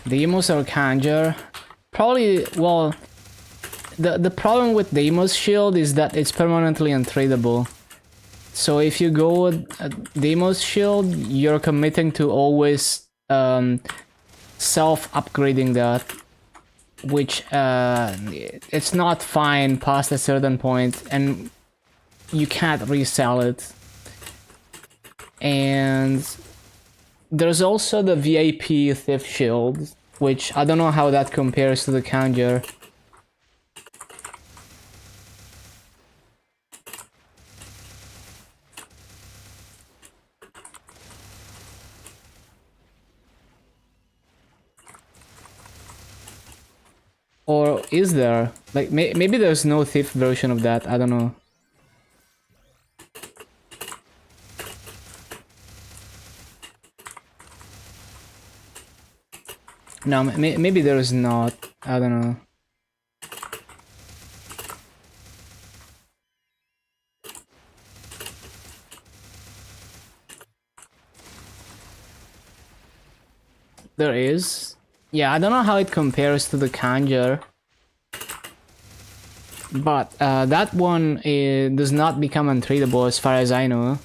Deimos or Kanjar? Probably, well, the problem with Deimos Shield is that it's permanently untradeable. So if you go with Deimos Shield, you're committing to always self-upgrading that, which it's not fine past a certain point, and you can't resell it. And there's also the VIP Thief Shield, which I don't know how that compares to the Conjure. Or is there? Like, maybe there's no Thief version of that, I don't know. No, maybe there is not, I don't know. There is. Yeah, I don't know how it compares to the Kanjar. But that one does not become untradeable as far as I know.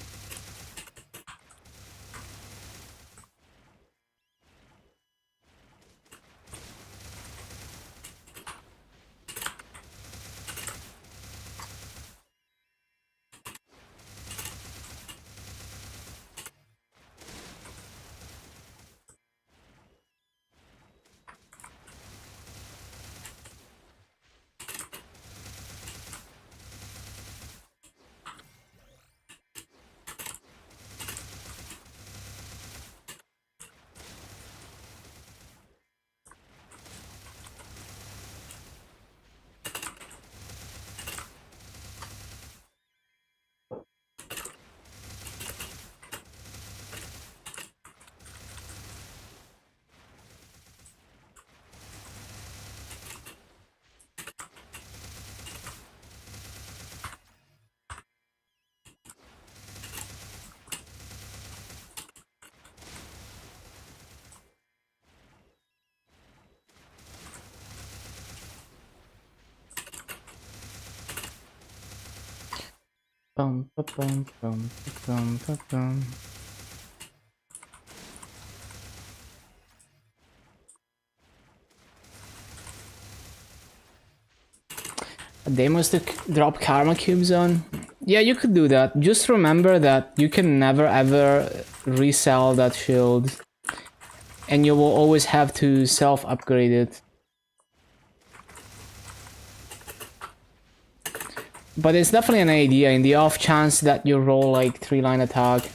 Bum, ba, bum, bum, ba, bum, ba, bum. Demos to drop karma cubes on? Yeah, you could do that. Just remember that you can never ever resell that shield. And you will always have to self-upgrade it. But it's definitely an idea in the off chance that you roll like 3-line attack.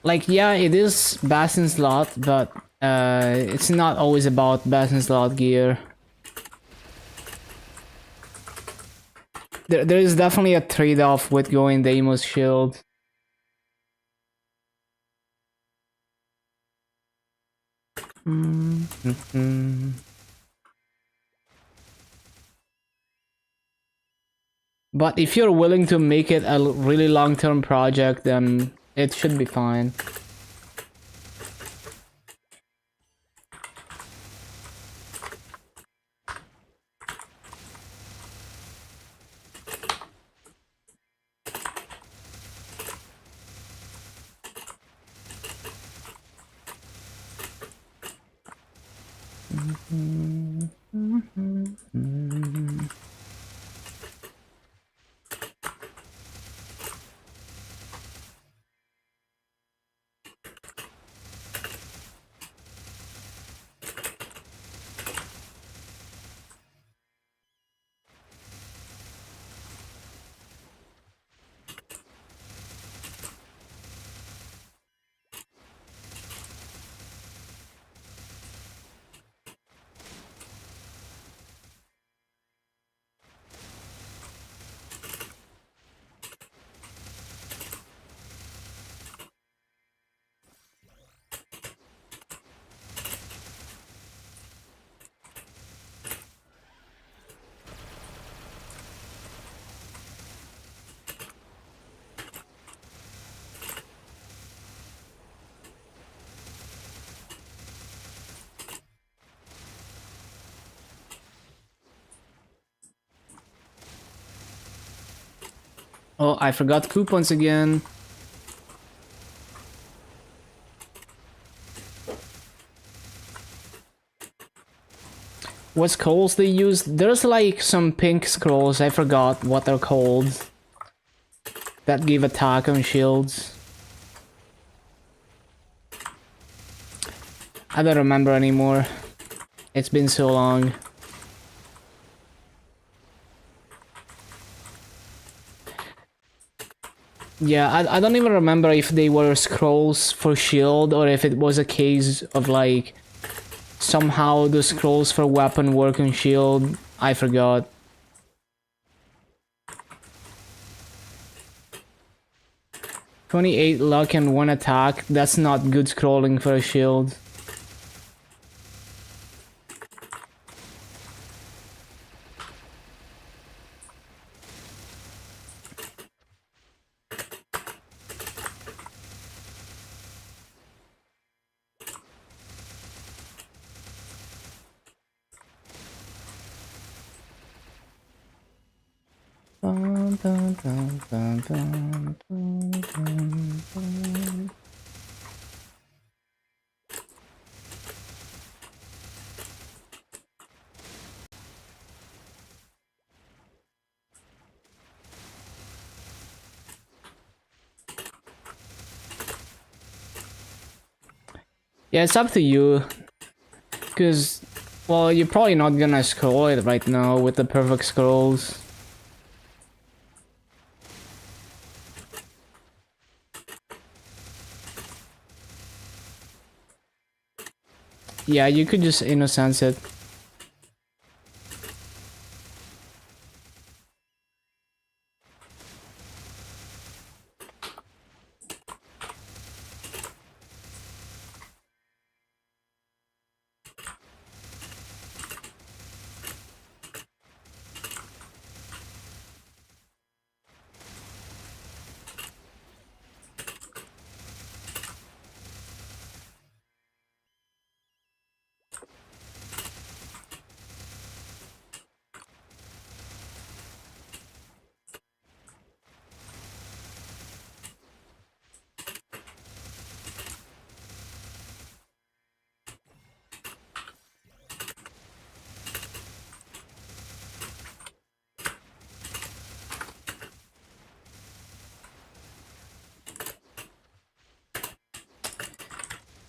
Like, yeah, it is Bastion slot, but it's not always about Bastion slot gear. There is definitely a trade-off with going Deimos shield. But if you're willing to make it a really long-term project, then it should be fine. Oh, I forgot coupons again. What scrolls they use? There's like some pink scrolls, I forgot what they're called. That give attack on shields. I don't remember anymore. It's been so long. Yeah, I don't even remember if they were scrolls for shield or if it was a case of like somehow the scrolls for weapon work on shield. I forgot. "28 luck and 1 attack. That's not good scrolling for a shield." Dun, dun, dun, dun, dun, dun, dun, dun. Yeah, it's up to you. Because, well, you're probably not gonna scroll it right now with the perfect scrolls. Yeah, you could just innocence it.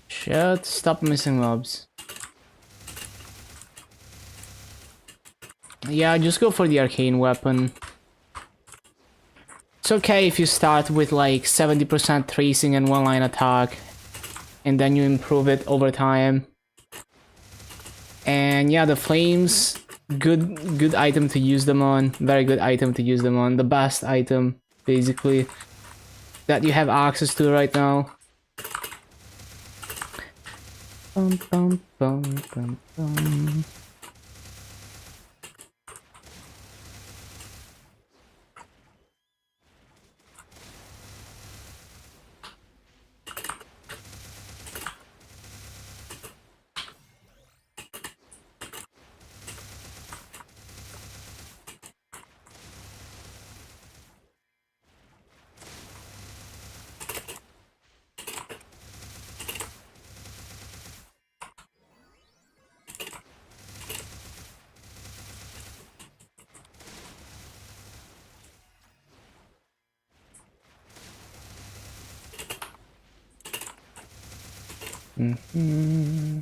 Shit, stop missing mobs. Yeah, just go for the arcane weapon. It's okay if you start with like 70% tracing and 1-line attack, and then you improve it over time. And yeah, the flames, good item to use them on. Very good item to use them on. The best item, basically, that you have access to right now. Bum, bum, bum, bum, bum. Mm-hmm.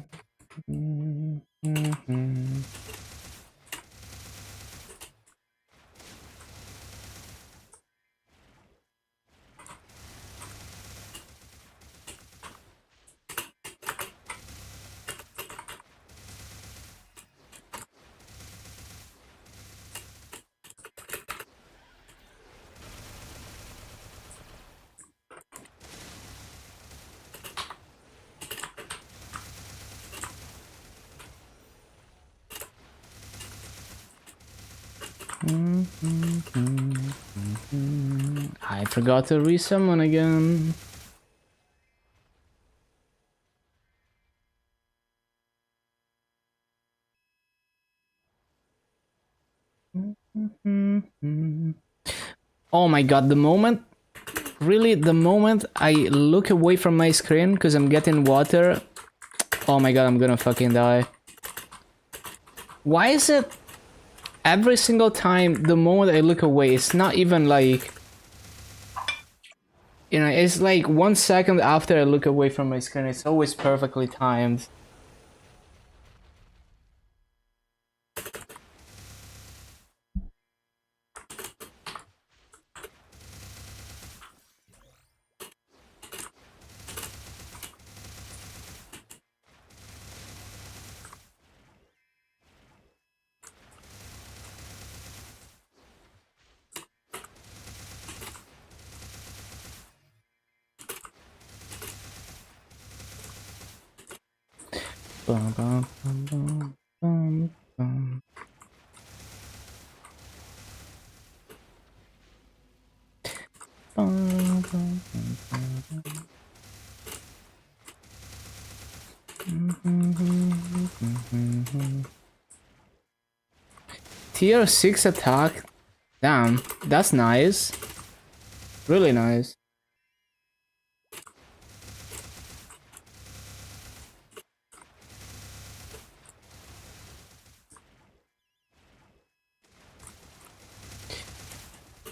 Mm-hmm. I forgot to resummon again. Oh my god, the moment I look away from my screen because I'm getting water, oh my god, I'm gonna fucking die. Why is it every single time the moment I look away, it's not even like, you know, it's like 1 second after I look away from my screen, it's always perfectly timed. Bum, bum, bum, bum, bum, bum. Bum, bum, bum, bum. Tier 6 attack. Damn, that's nice. Really nice.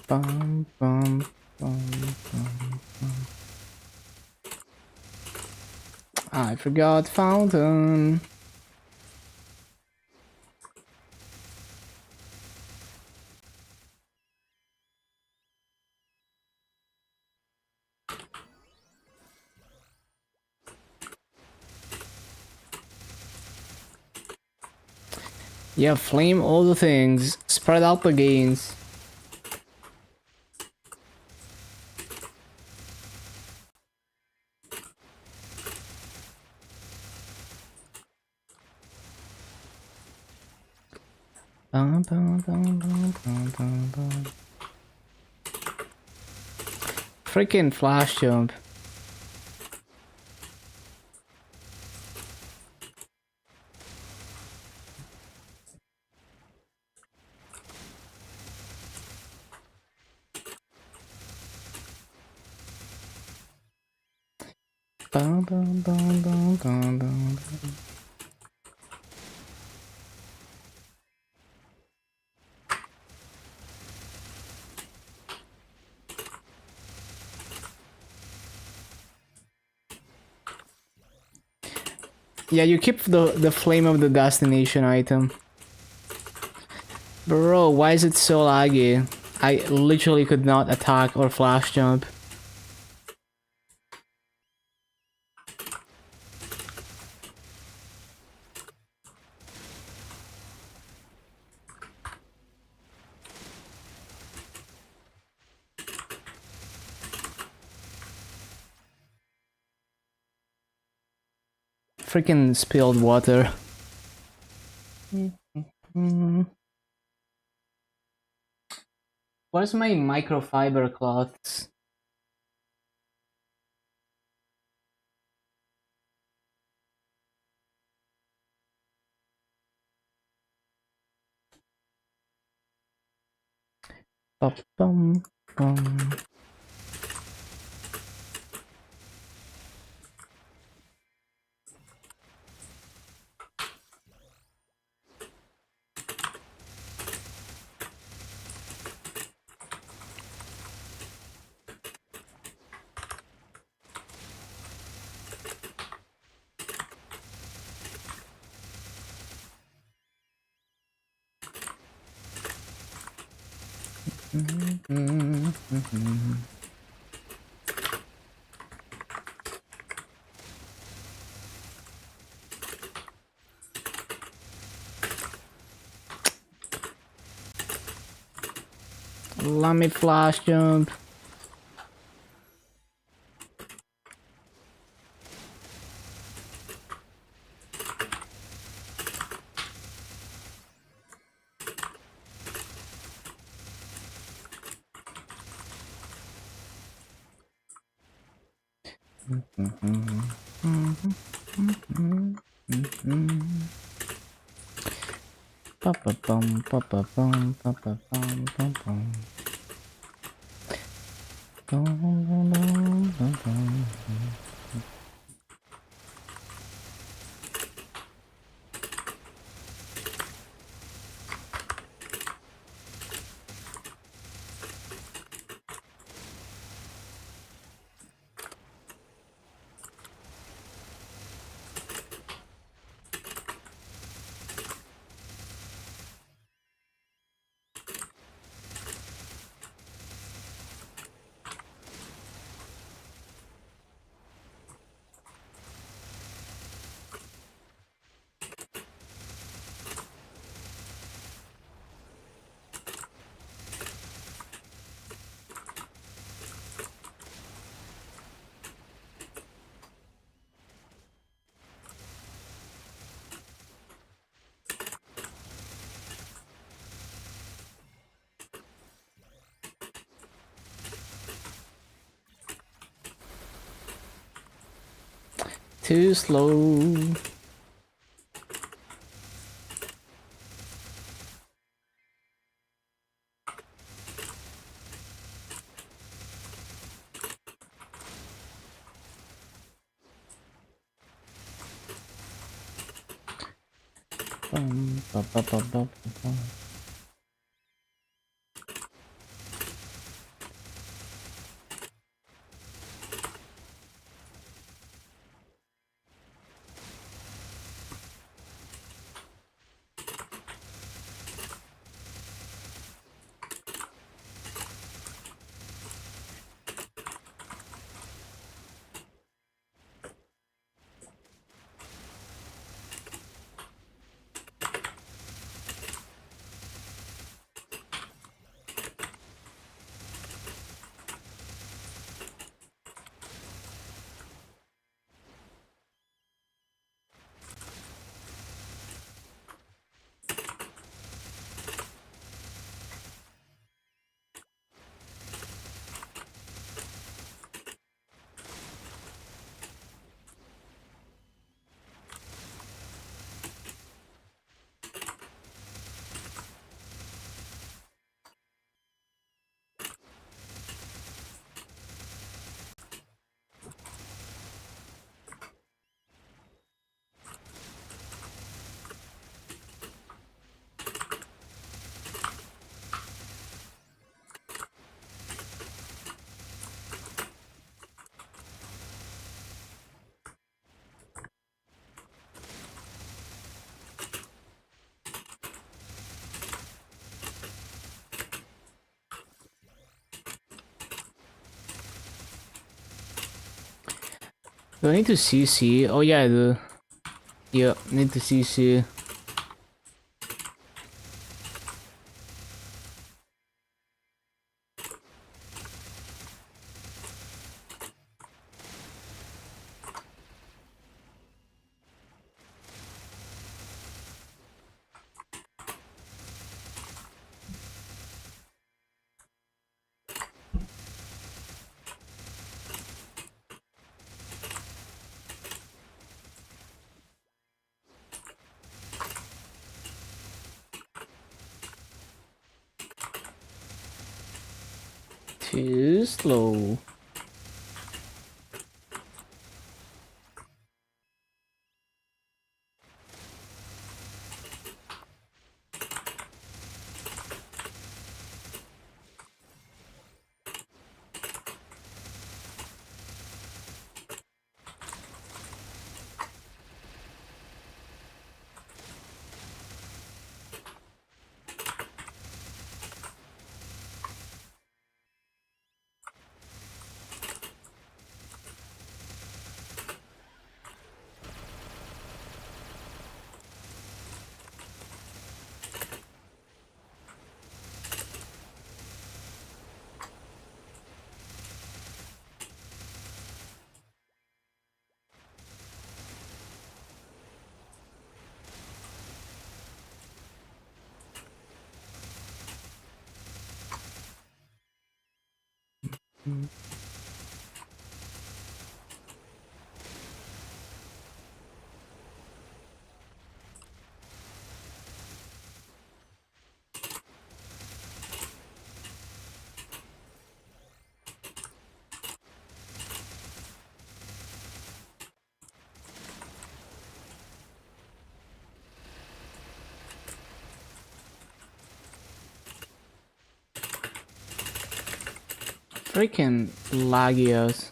Bum, bum, bum, bum, bum. I forgot fountain. Yeah, flame all the things. Spread out the gains. Bum, bum, bum, bum, bum, bum, bum. Freaking flash jump. Bum, bum, bum, bum, bum, bum. Yeah, you keep the flame of the destination item. Bro, why is it so laggy? I literally could not attack or flash jump. Freaking spilled water. Where's my microfiber cloths? Bum, bum. Let me flash jump. Ba-ba-bum, ba-ba-bum, ba-ba-bum, ba-bum. Bum, bum, bum, bum. Too slow. Do I need to CC? Oh yeah, I do. Yeah, need to CC. Too slow. Freaking laggy ass.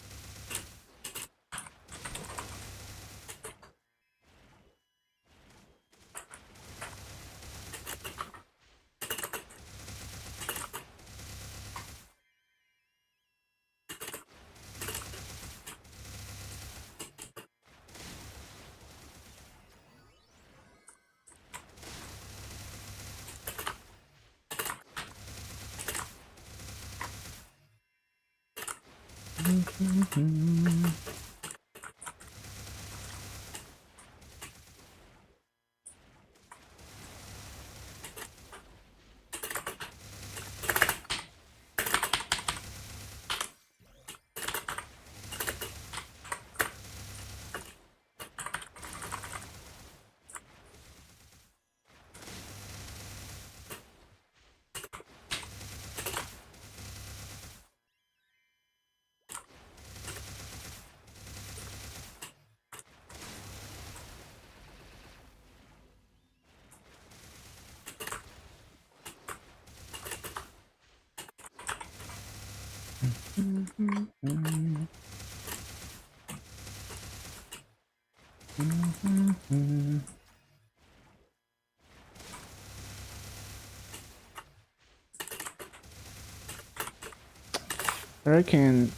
Freaking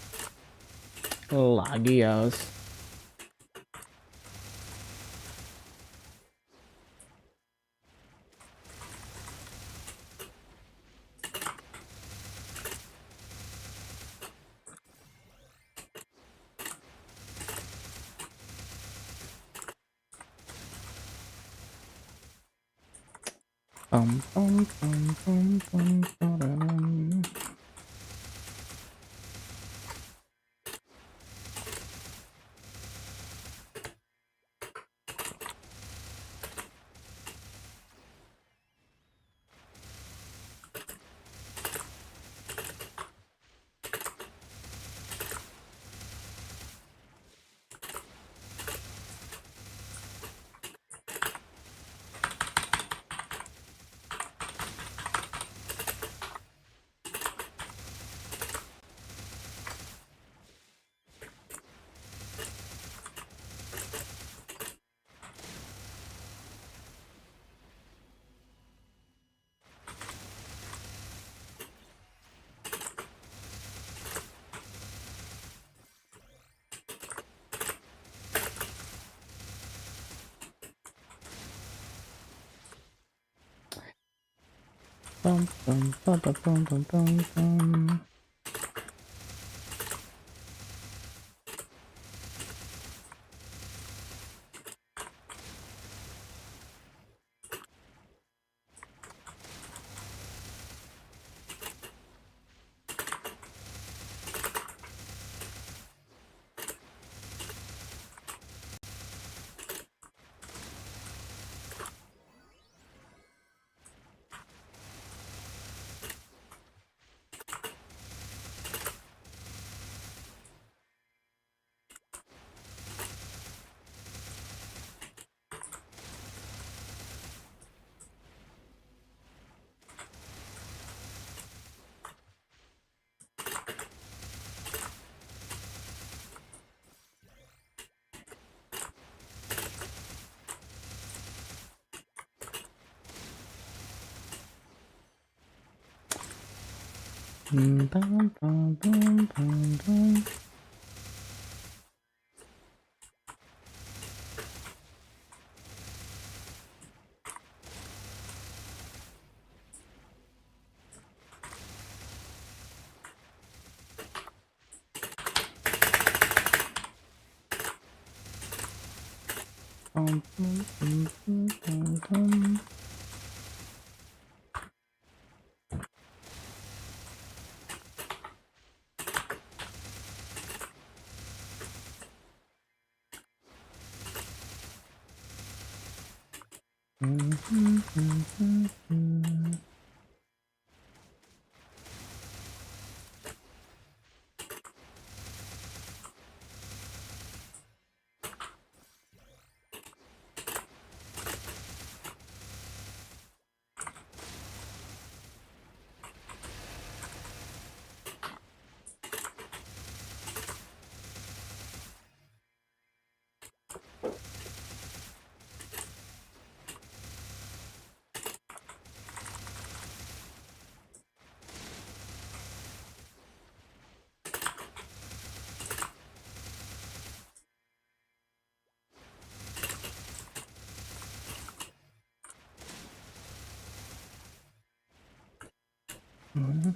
laggy ass. Bum, bum, bum, bum, bum, ba-da-dum. Bum, bum, ba, ba, bum, bum, bum, bum. Bum, bum, bum, bum, bum. Bum,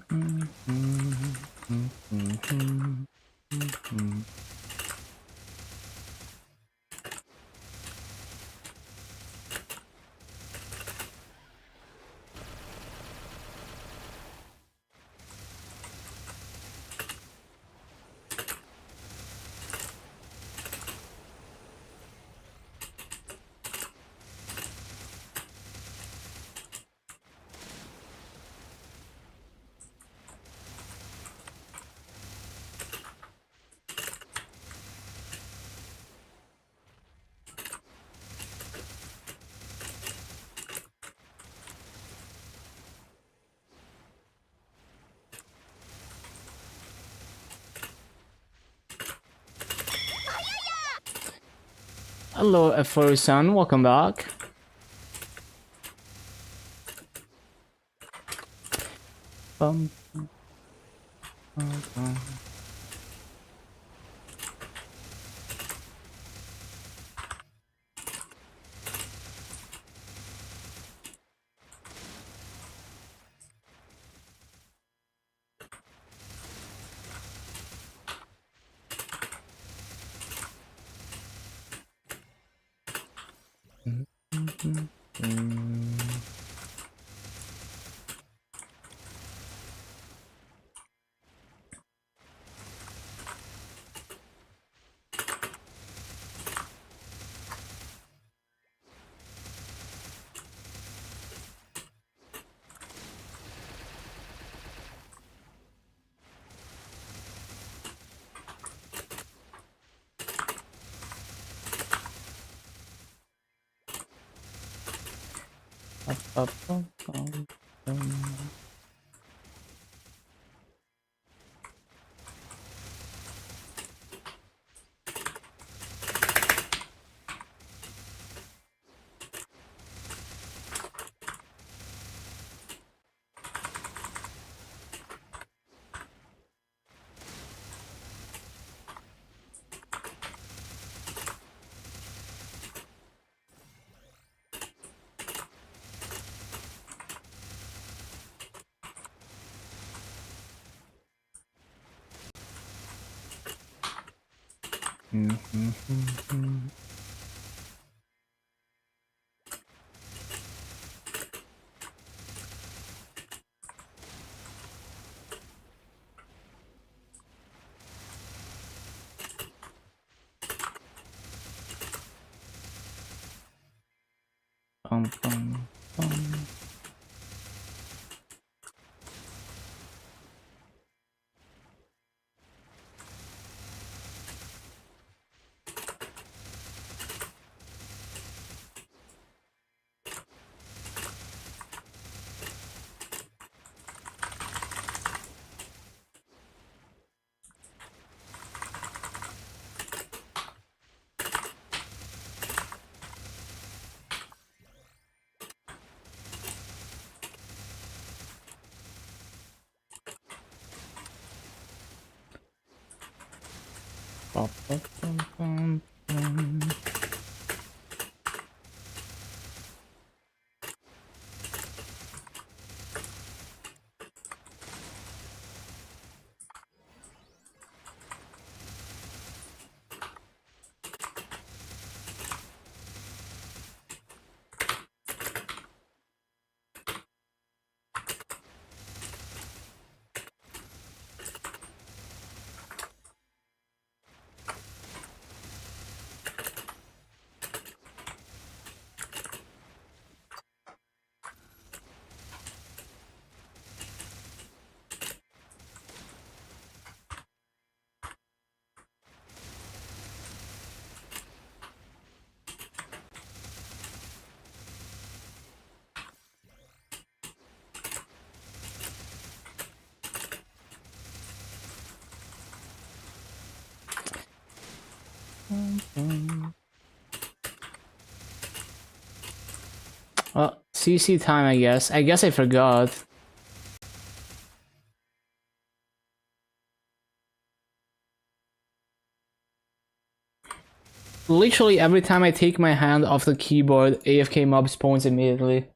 bum, bum, bum, bum, bum. Hello, Furusan, welcome back. Bum, bum, bum. Bum, bum, bum, bum. Bum, bum, bum. Bum, bum, bum, bum, bum. Well, CC time, I guess. I guess I forgot. Literally every time I take my hand off the keyboard, AFK mob spawns immediately.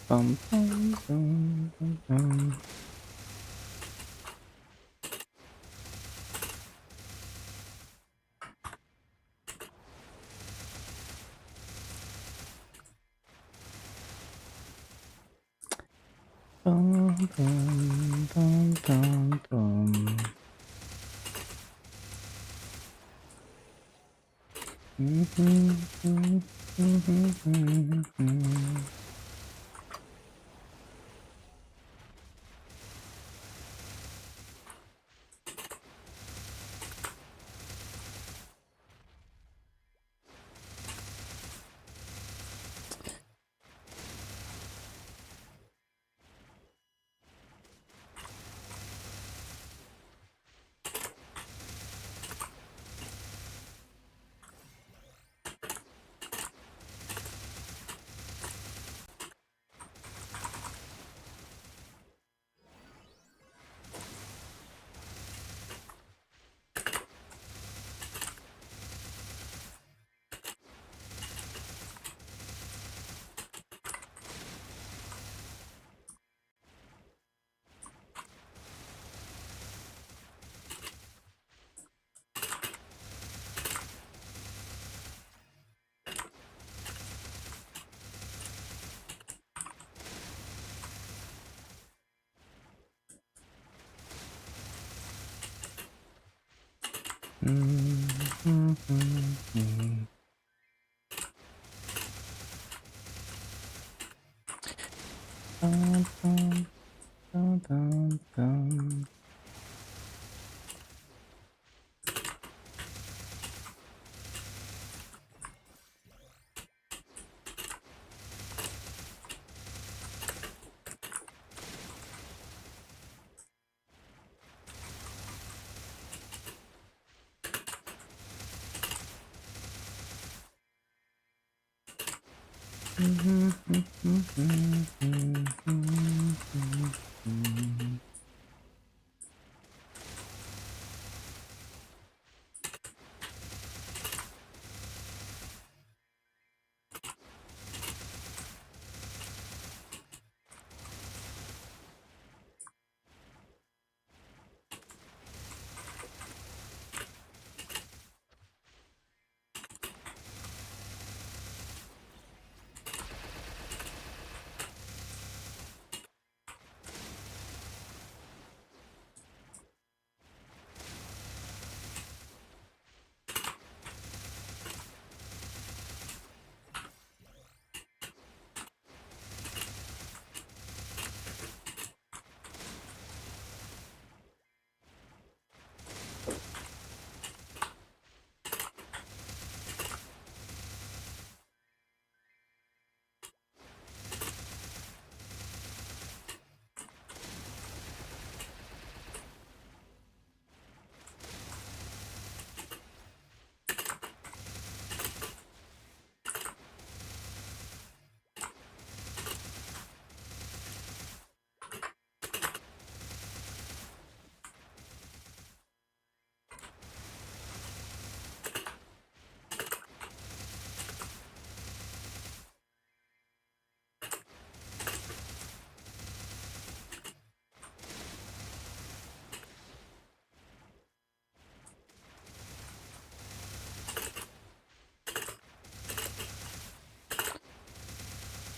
Bum, bum, bum, bum, bum. Bum, bum, bum, bum.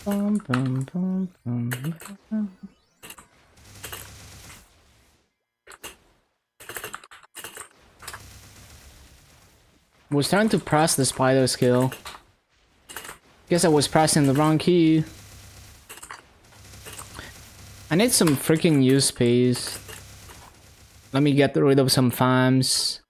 Bum, bum, bum, bum, bum. Was trying to press the spider skill. Guess I was pressing the wrong key. I need some freaking new space. Let me get rid of some farms.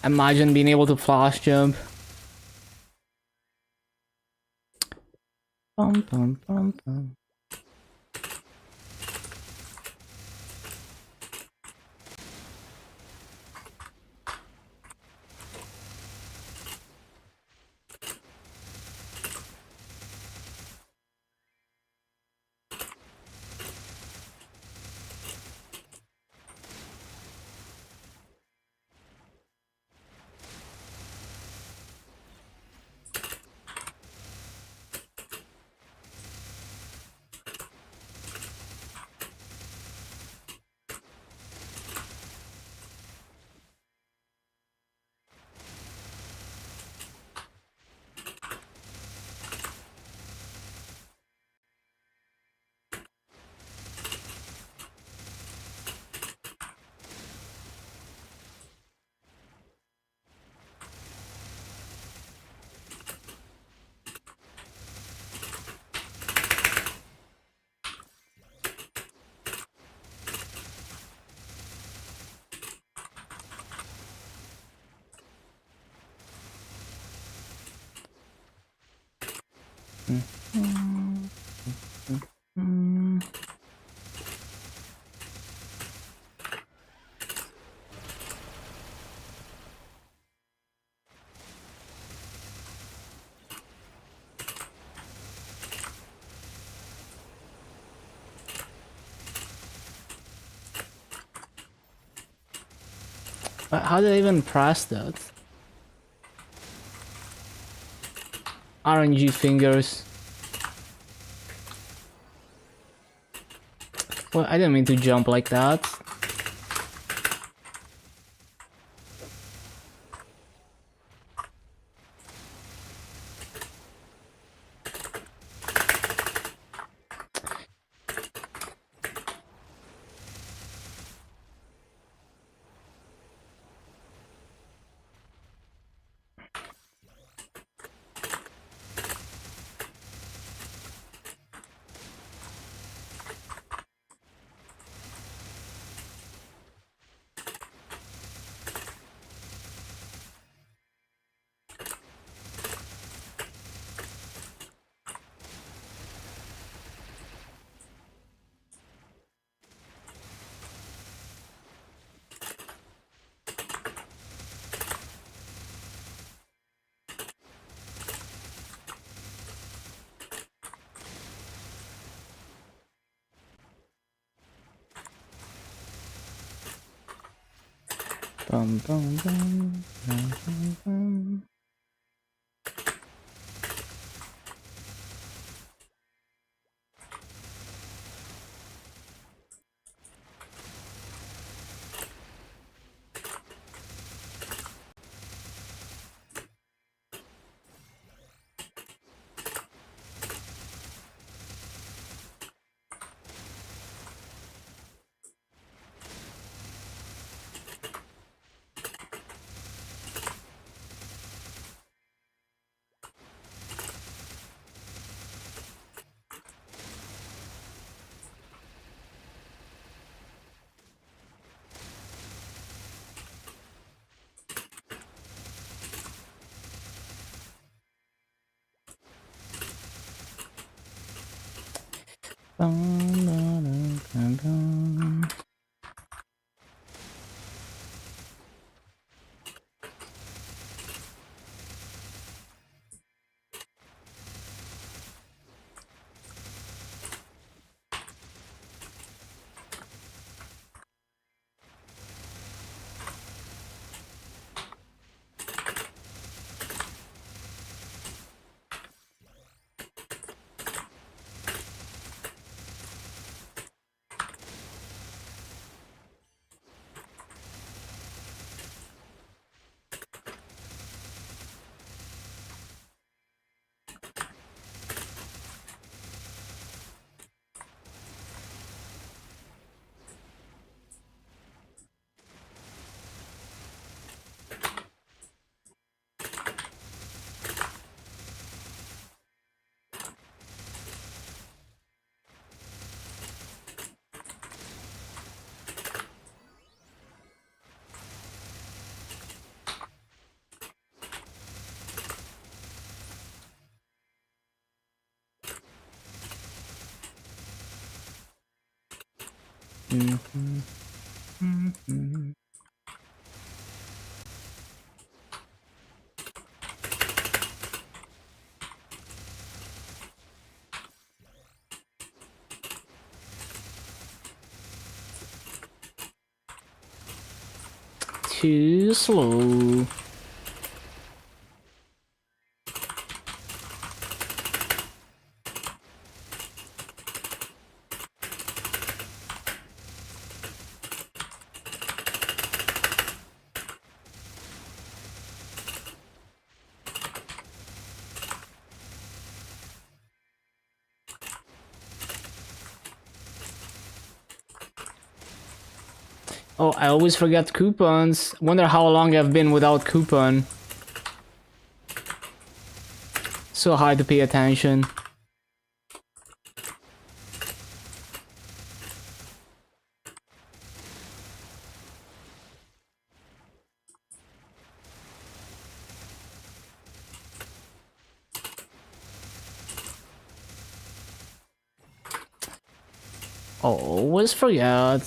Imagine being able to flash jump. Bum, bum, bum, bum. How did I even press that? RNG fingers. Well, I didn't mean to jump like that. Bum, bum, bum, bum, bum, bum. Bum, bum, bum, bum. Mhm, mhm. Too slow. Oh, I always forget coupons. Wonder how long I've been without coupon. So hard to pay attention. always forget.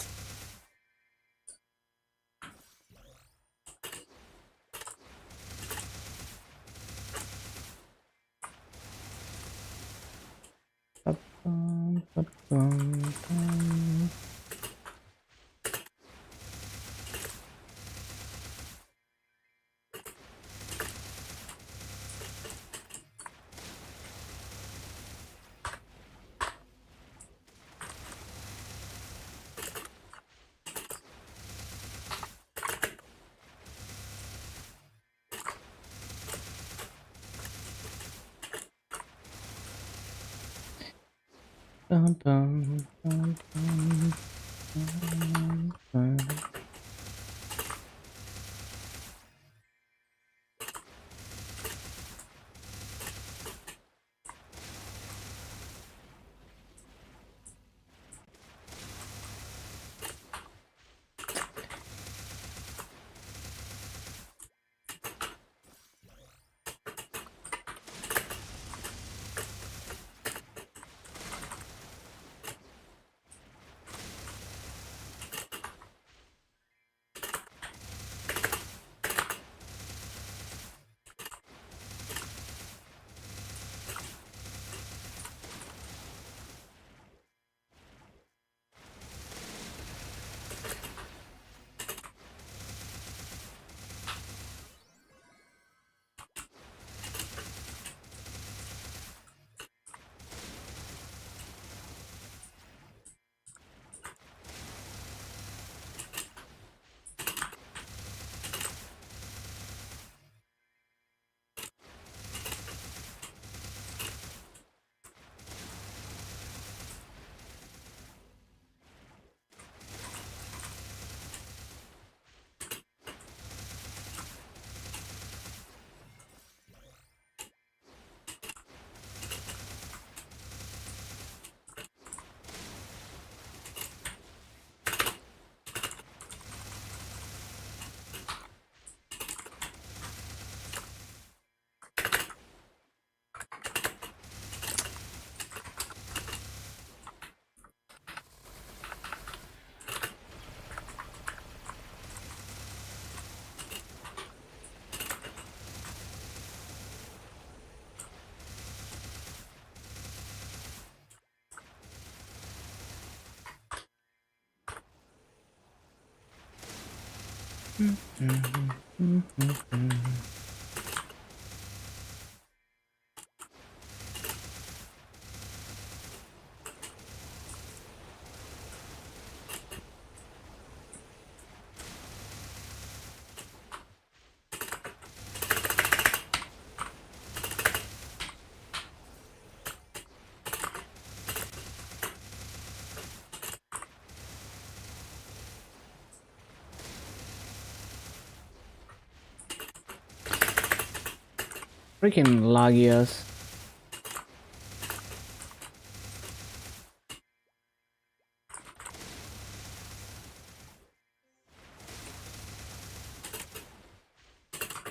Freaking laggy ass.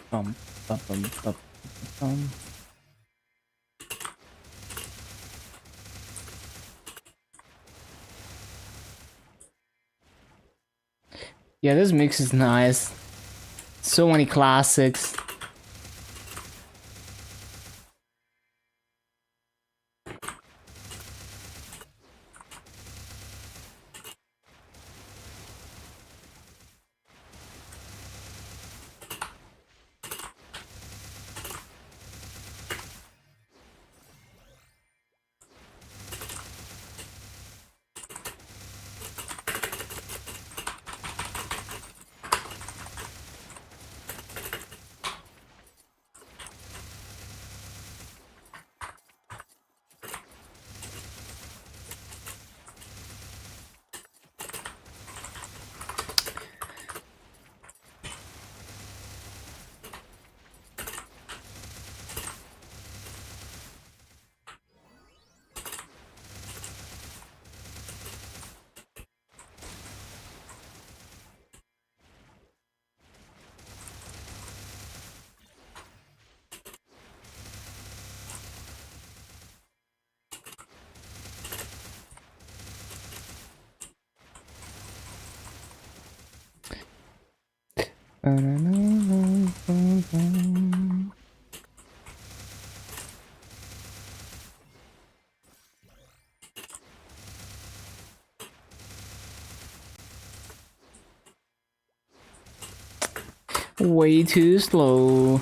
Bum, bum, bum, bum, bum. Yeah, this mix is nice. So many classics. Way too slow.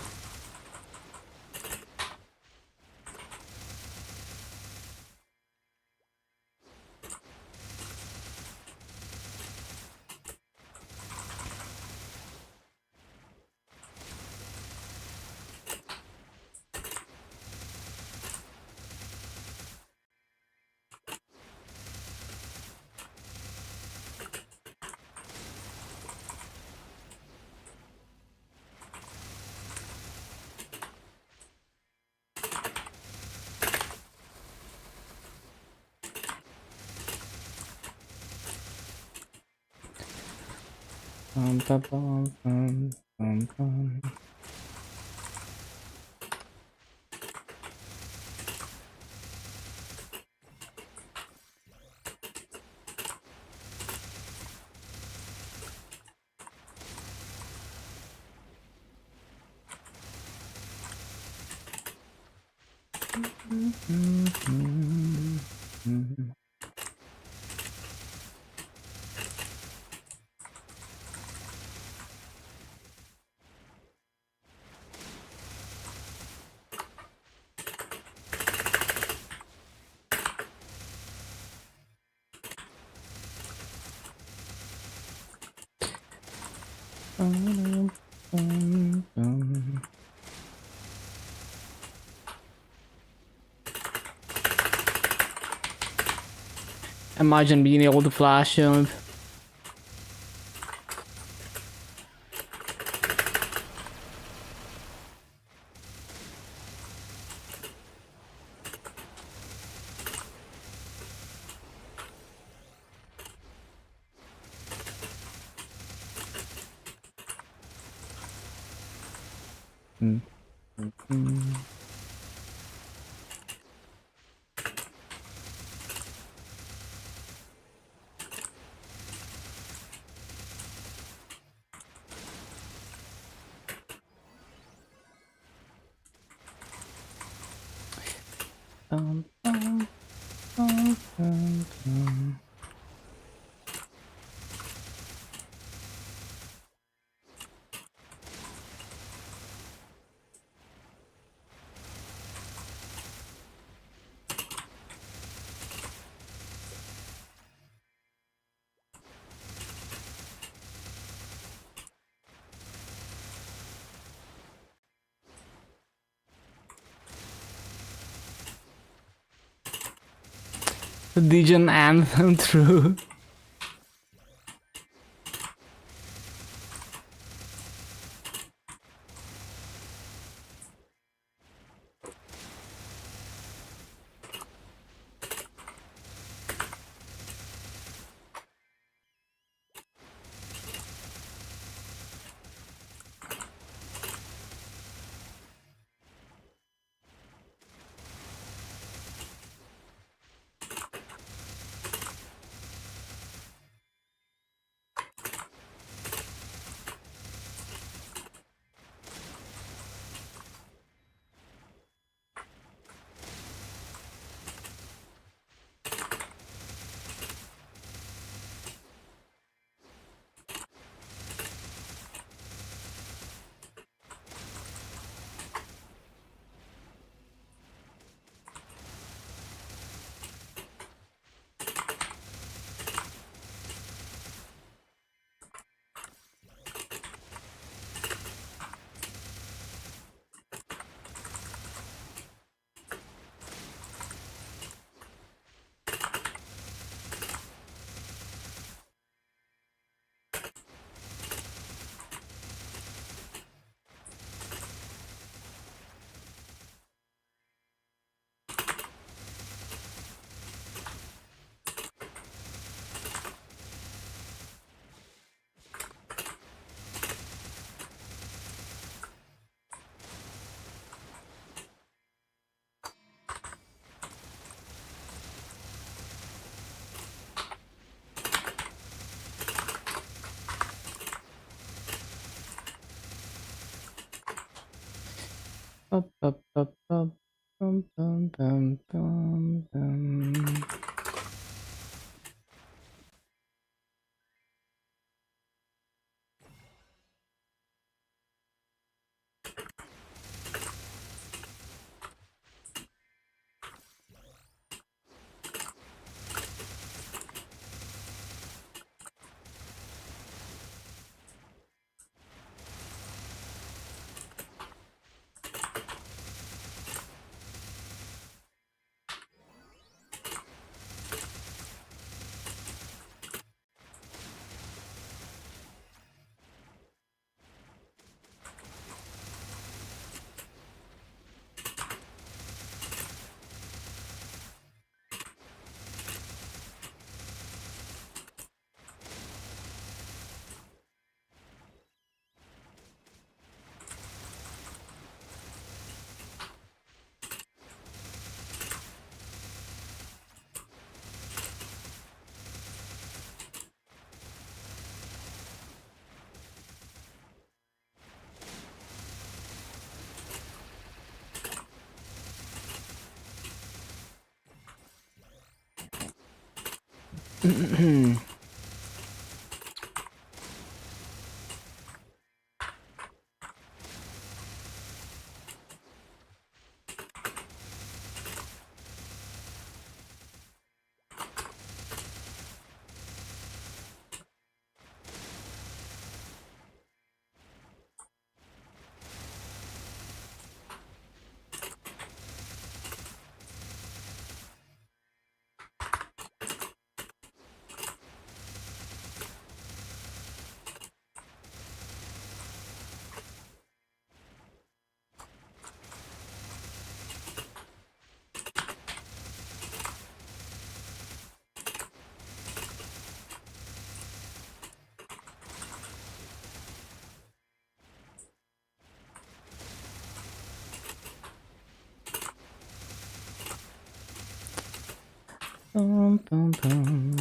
Imagine being able to flash jump. The Dijon anthem through. Bum, bum, bum, bum, bum, bum, bum, bum, bum. Bum, bum, bum.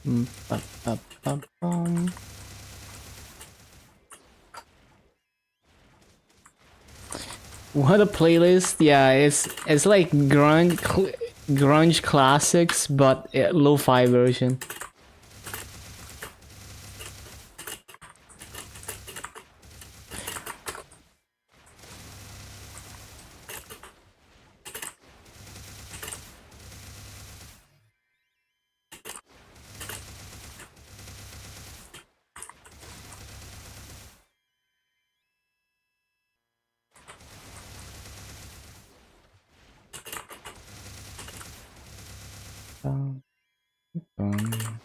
Bum, bum, bum, bum. What a playlist! Yeah, it's like grunge classics, but lo-fi version. Bum, bum.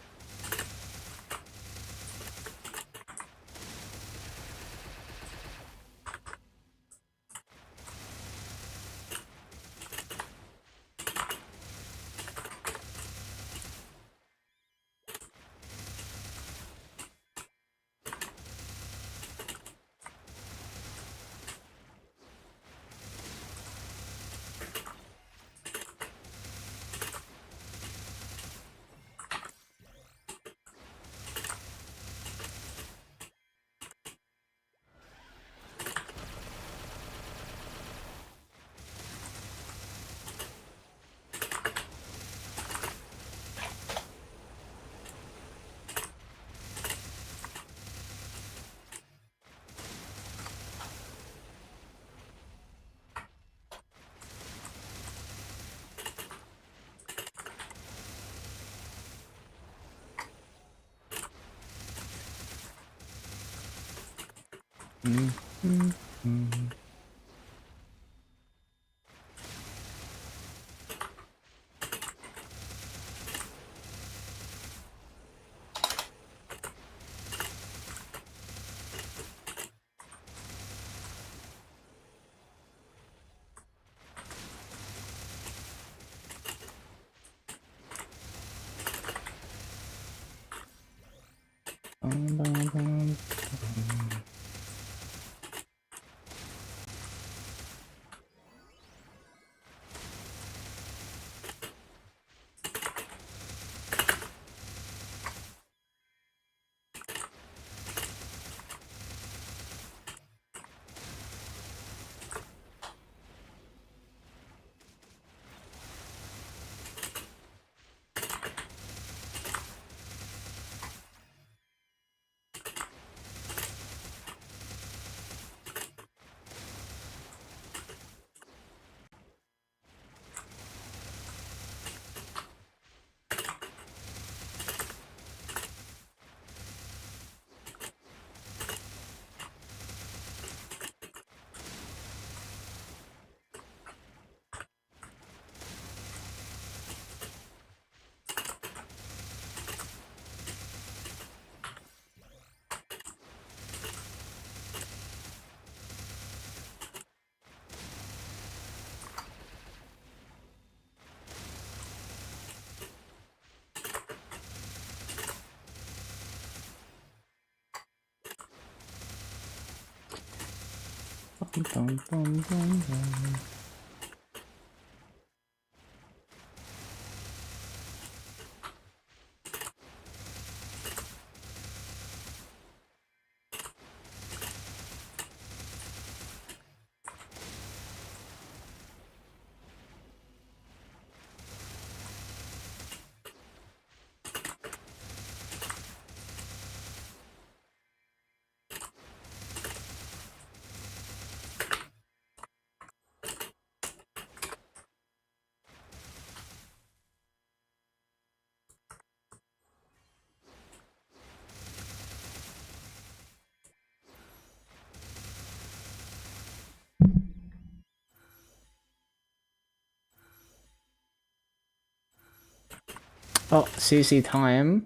Oh, CC time.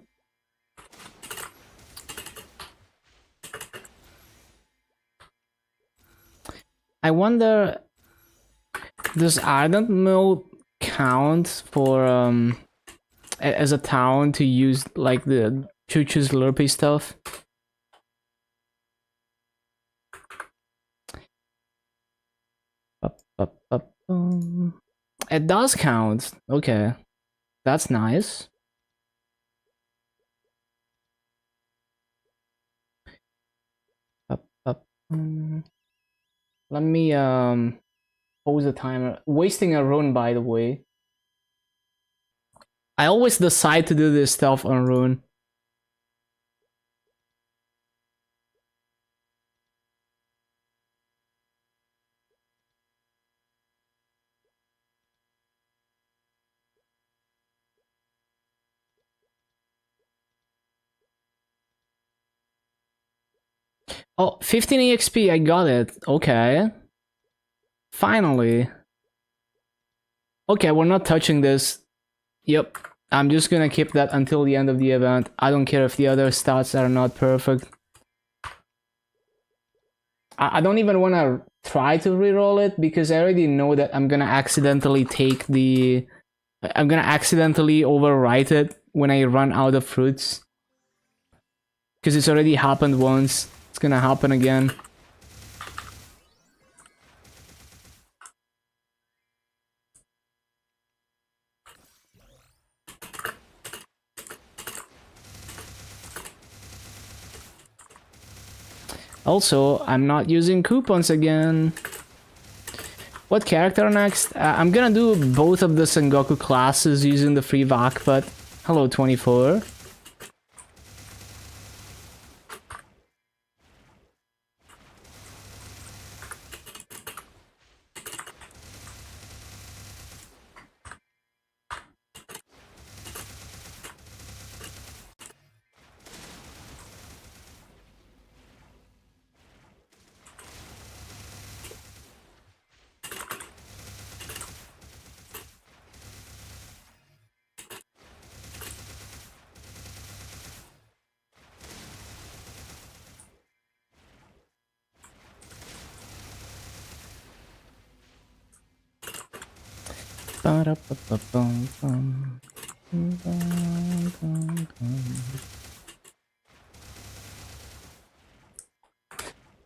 I wonder, does Ardent Mill count for as a town to use like the Choo-Choo's Slurpee stuff? It does count. Okay, that's nice. Let me pause the timer. Wasting a rune, by the way. I always decide to do this stuff on rune. Oh, 15 EXP, I got it. Okay. Finally. Okay, we're not touching this. Yep. I'm just gonna keep that until the end of the event. I don't care if the other stats are not perfect. I don't even want to try to reroll it because I already know that I'm gonna accidentally take the... I'm gonna accidentally overwrite it when I run out of fruits. Because it's already happened once. It's gonna happen again. Also, I'm not using coupons again. What character next? I'm gonna do both of the Sengoku classes using the free VAC, but... Hello, 24. Ba-da-ba-ba-bum-bum. Bum-bum-bum-bum.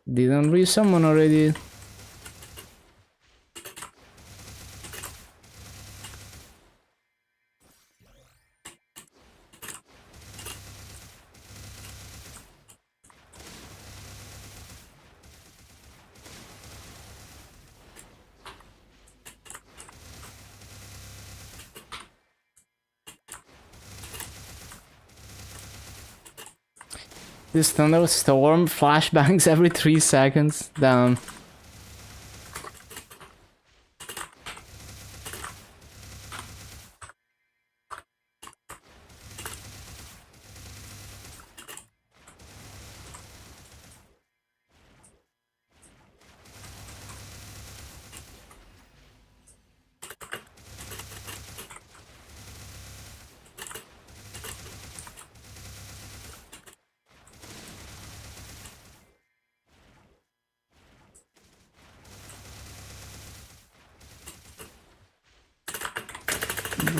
Didn't resummon already. This thunderstorm flashbangs every 3 seconds. Damn.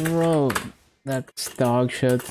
Bro, that's dog shit.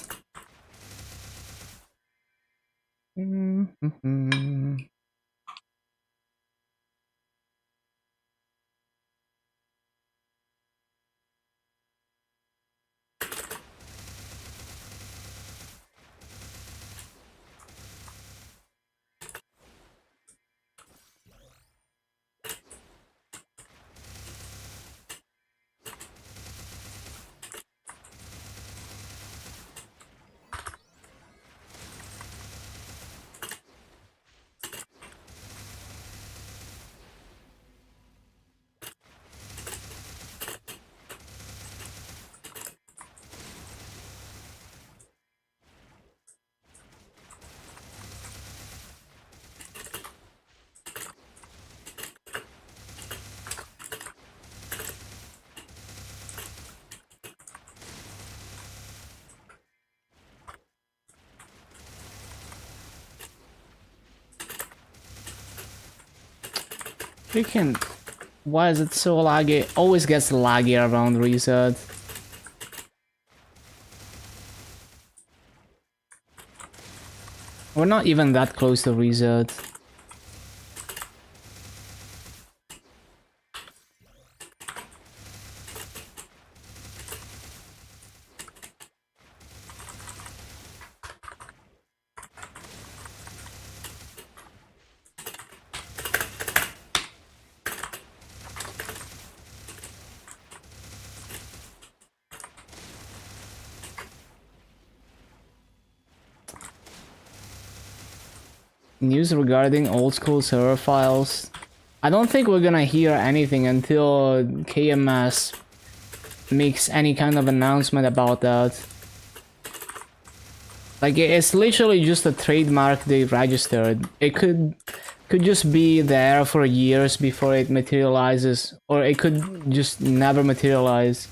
Freaking, why is it so laggy? Always gets laggy around reset. We're not even that close to reset. News regarding old school server files. I don't think we're gonna hear anything until KMS makes any kind of announcement about that. Like, it's literally just a trademark they registered. It could just be there for years before it materializes, or it could just never materialize.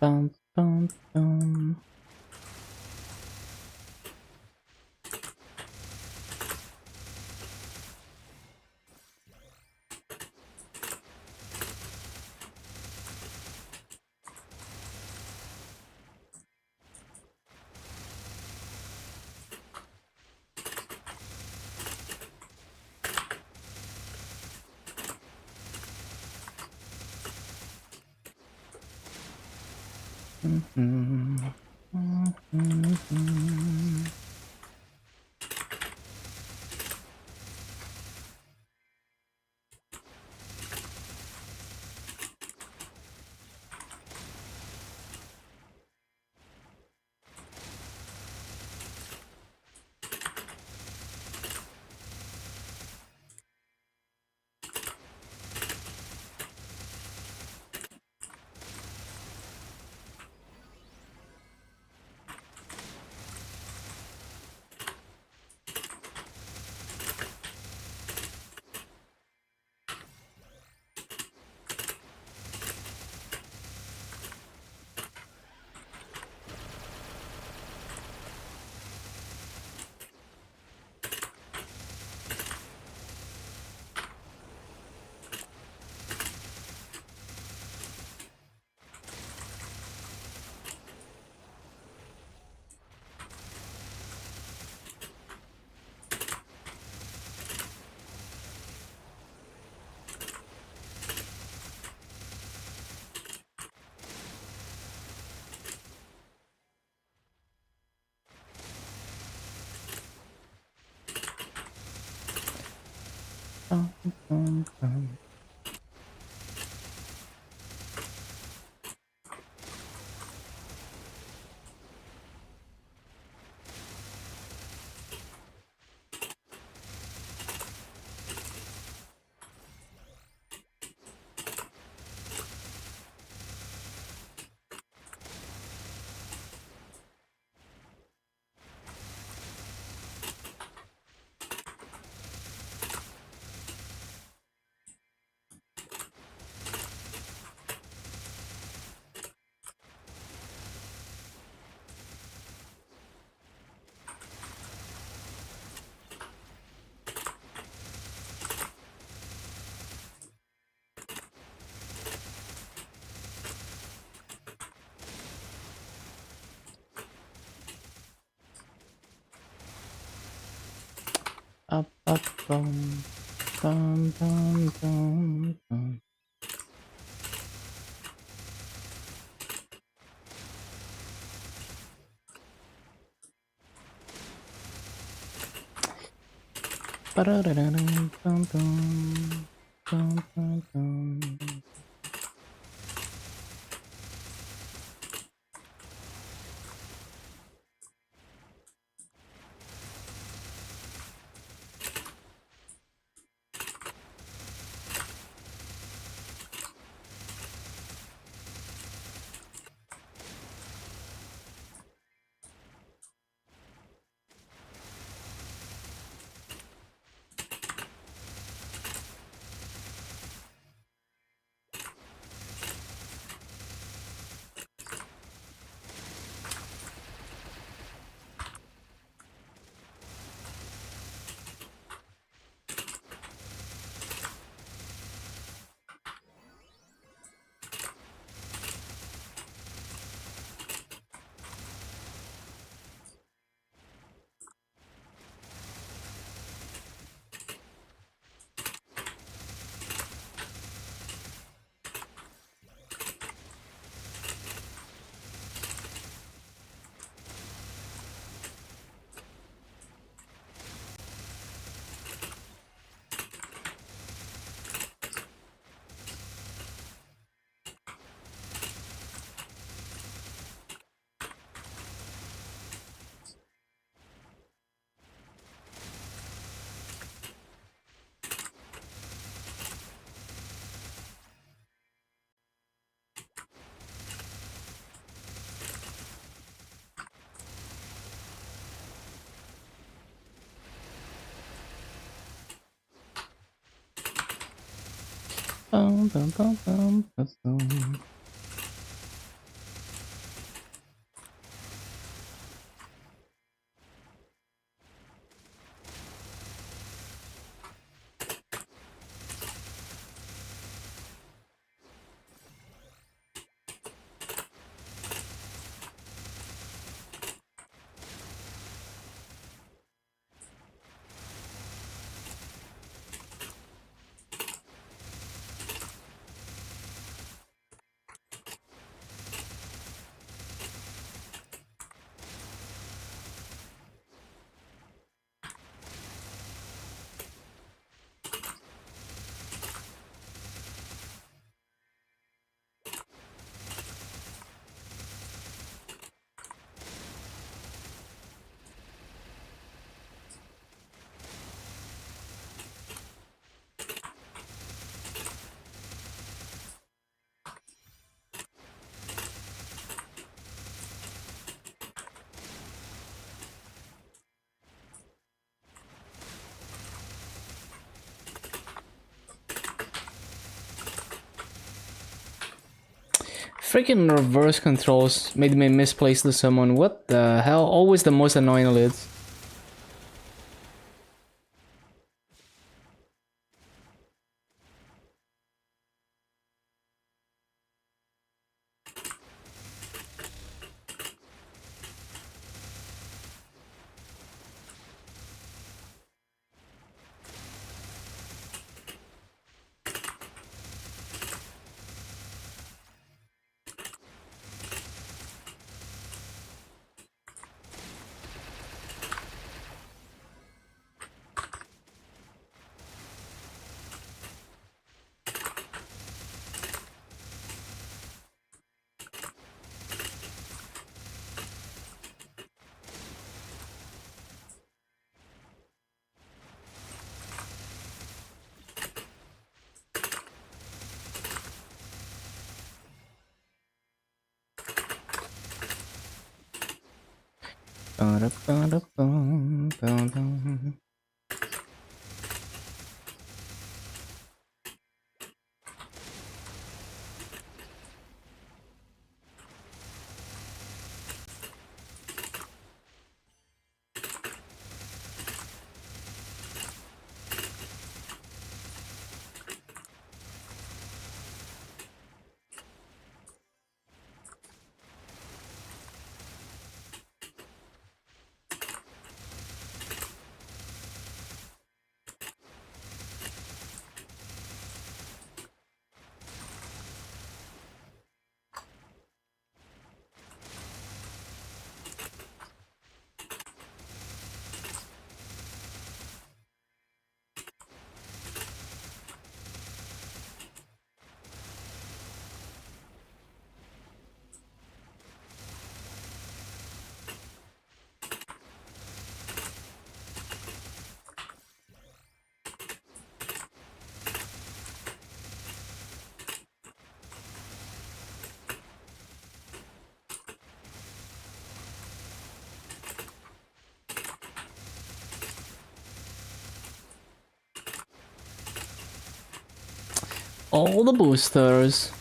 Bum, bum, bum. Bum, bum, bum. Up, up, bum, bum, bum, bum, bum. Ba-da-da-da-dum, bum, bum, bum, bum, bum. Bum, bum, bum, bum, bum, bum. freaking reverse controls made me misplace the summon. What the hell? Always the most annoying elites. All the boosters.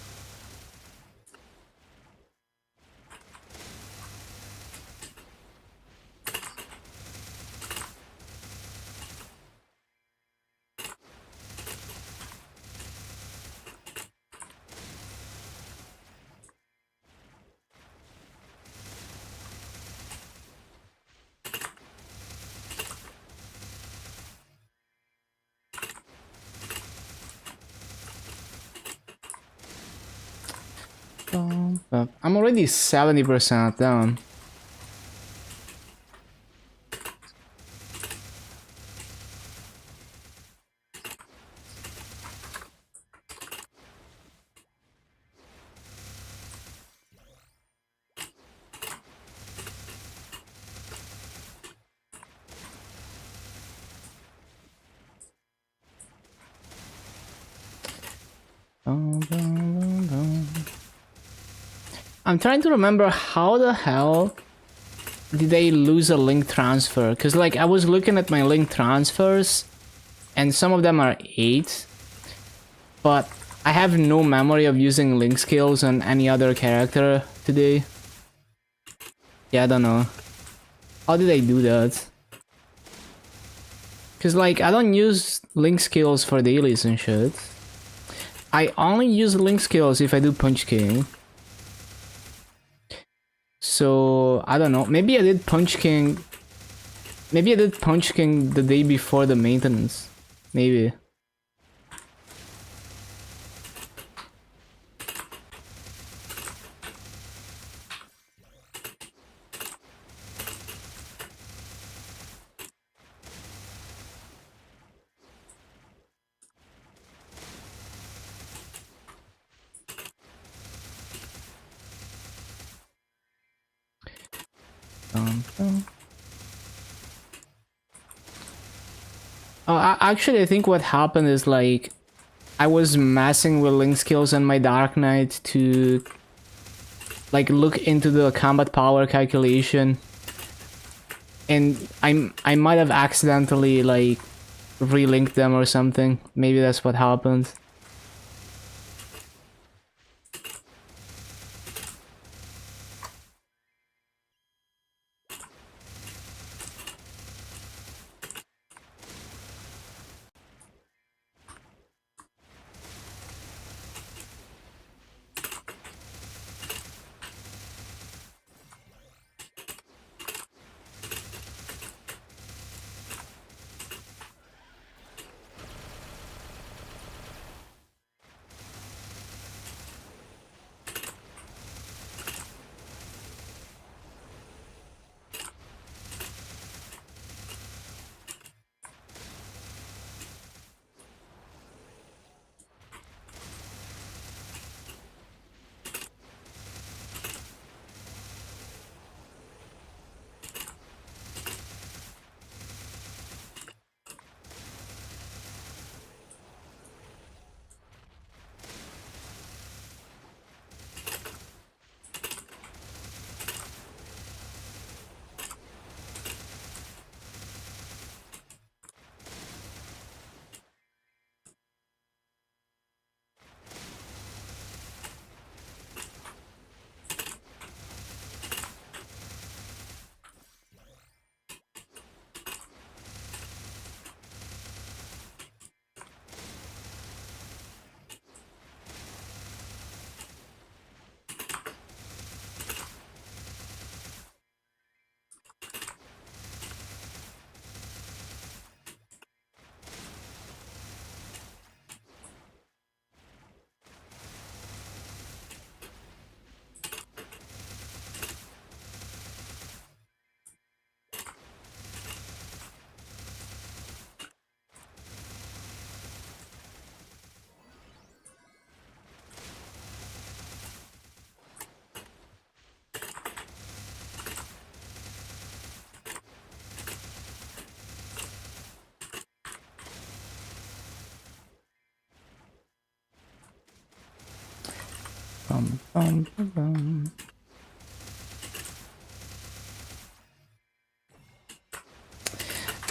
I'm already 70% down. I'm trying to remember how the hell did they lose a link transfer? Because like I was looking at my link transfers and some of them are 8, but I have no memory of using link skills on any other character today. Yeah, I don't know. How did I do that? Because like I don't use link skills for dailies and shit. I only use link skills if I do Punch King. So, I don't know. Maybe I did Punch King. Maybe I did Punch King the day before the maintenance. Maybe. Actually, I think what happened is like I was messing with link skills on my Dark Knight to like look into the combat power calculation, and I might have accidentally like relinked them or something. Maybe that's what happened.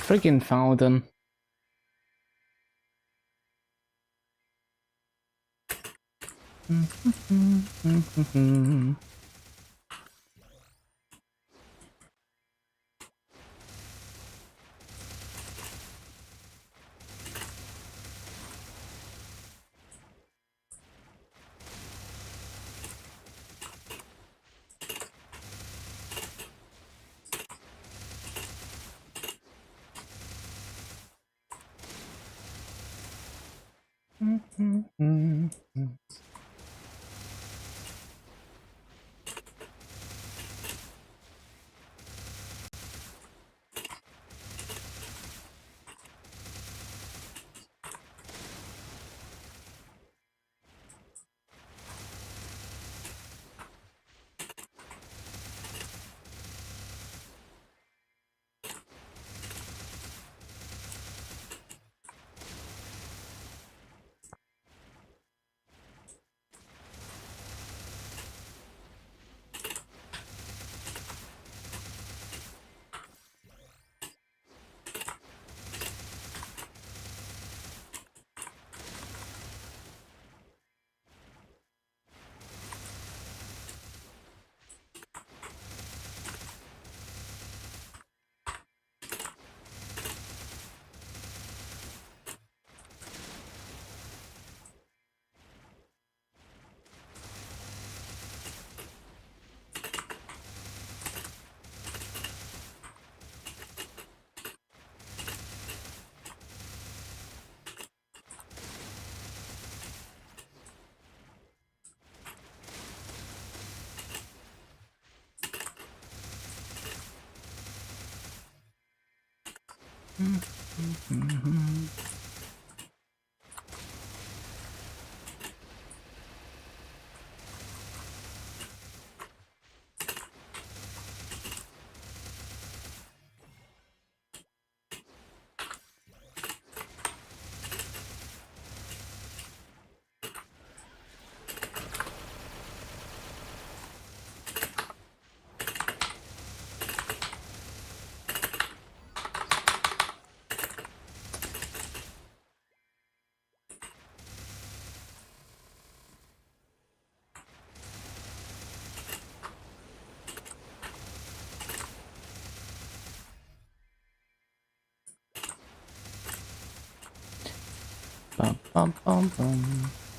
Freaking fountain. Bum, bum, bum, bum.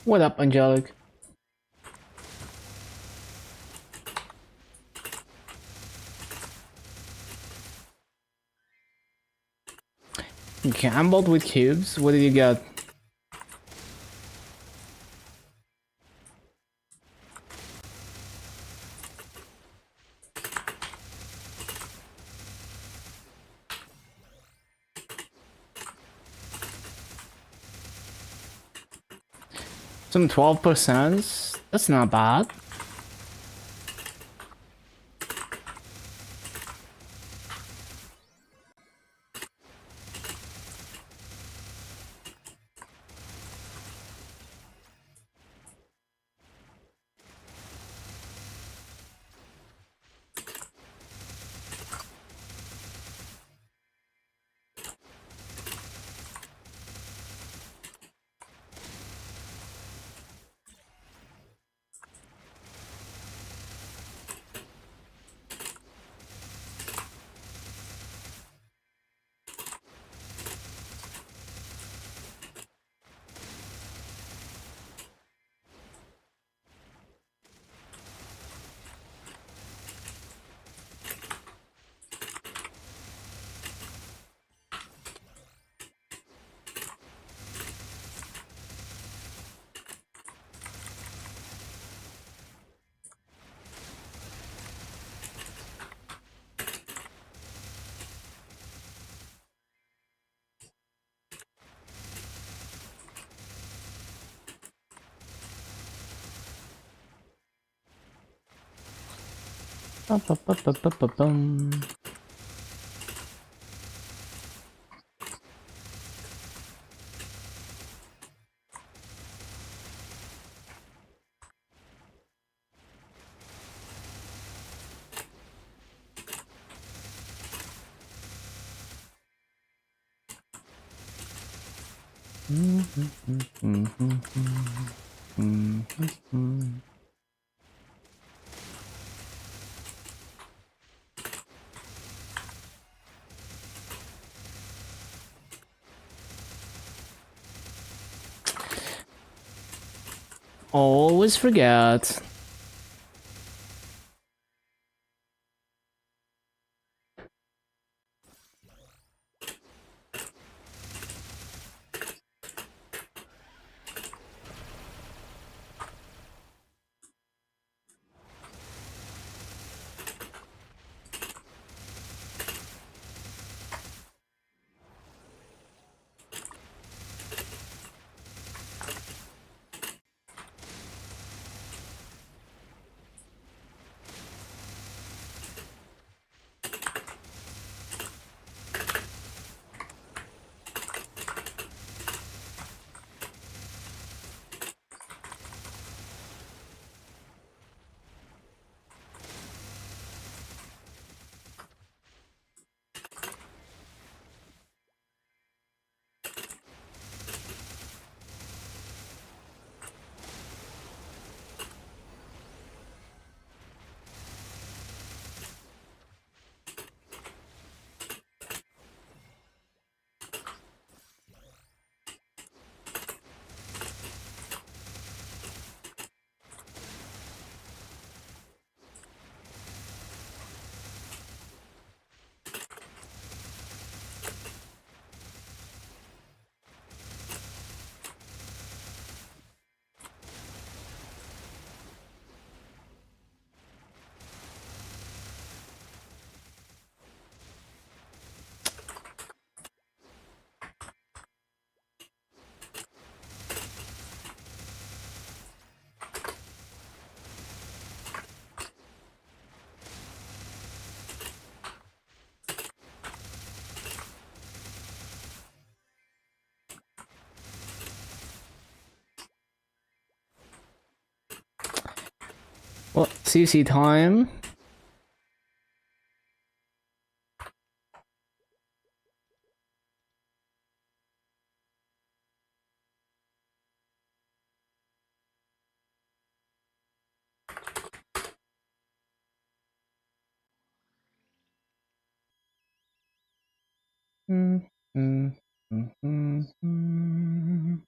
What up, Angelic? Gambled with cubes? What did you get? Some 12%? That's not bad. Bum. Always forget. Well, CC time. Mm, mm, mm, mm, mm.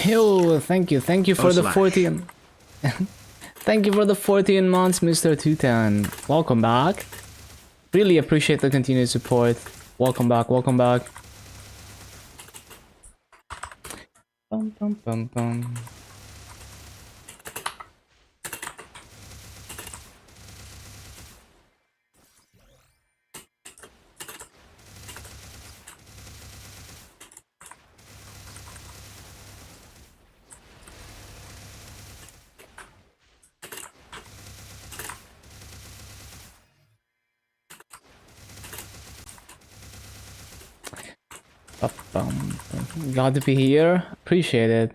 Yo, thank you for the 14. Thank you for the 14 months, Mr. Tutan. Welcome back. Really appreciate the continued support. Welcome back, welcome back. Bum, bum, bum, bum. Glad to be here. Appreciate it.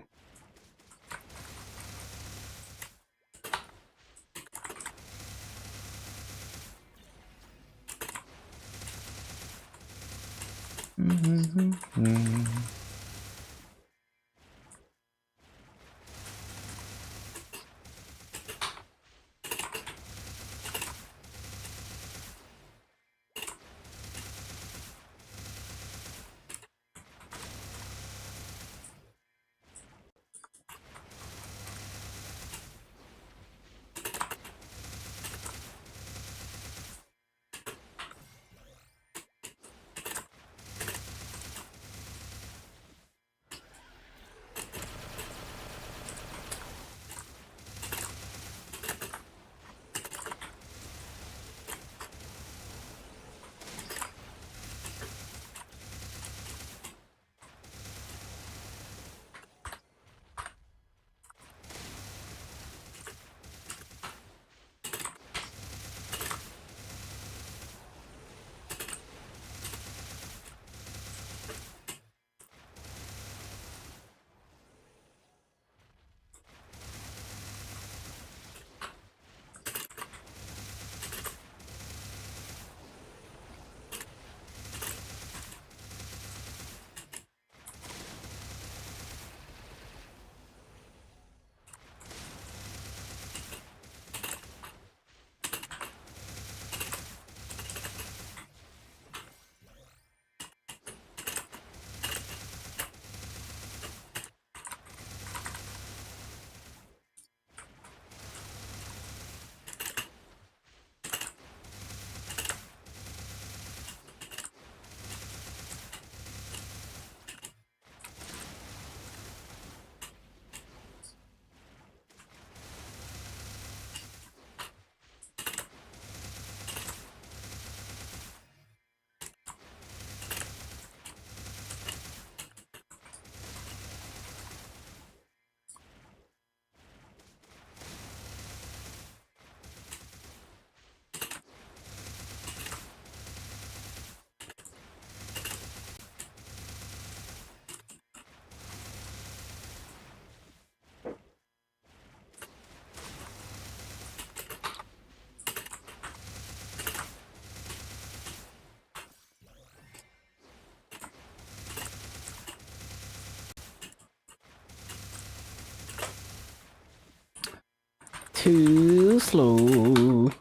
too slow.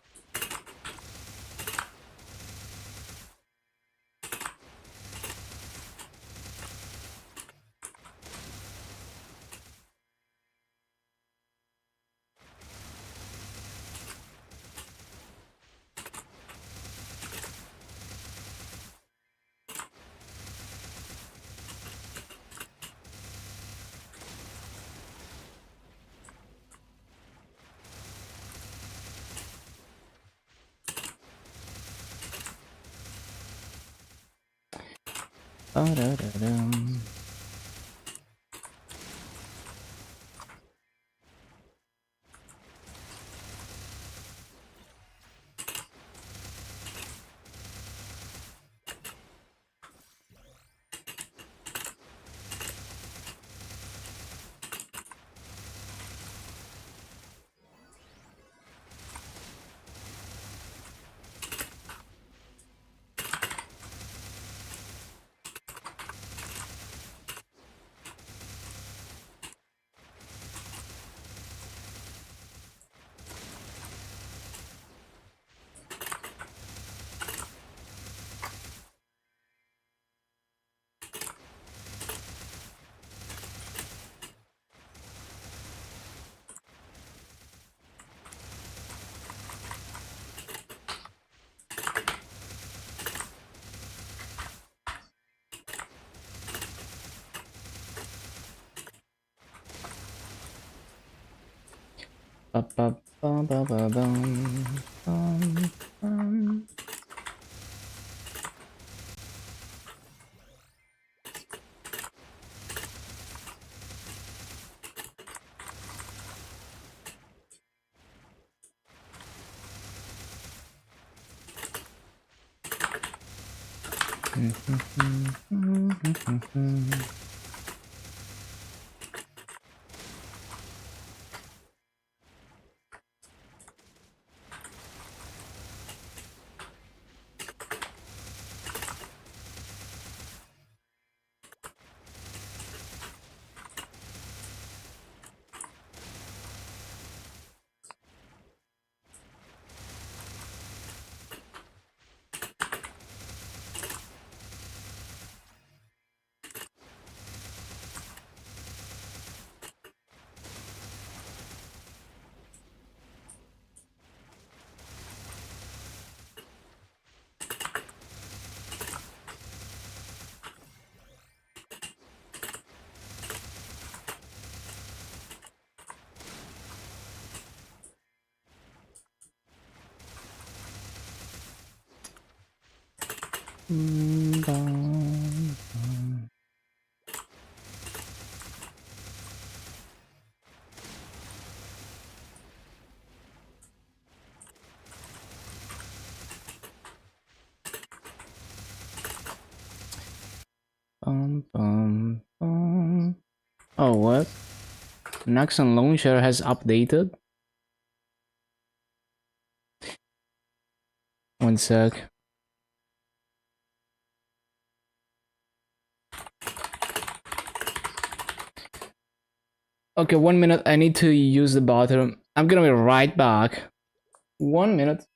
Ba-da-da-dum. Ba-ba-ba-ba-ba-bum. Bum. Bum. Bum. Oh, what? Naxxon Launcher has updated? One sec. Okay, 1 minute. I need to use the bathroom. I'm gonna be right back. 1 minute.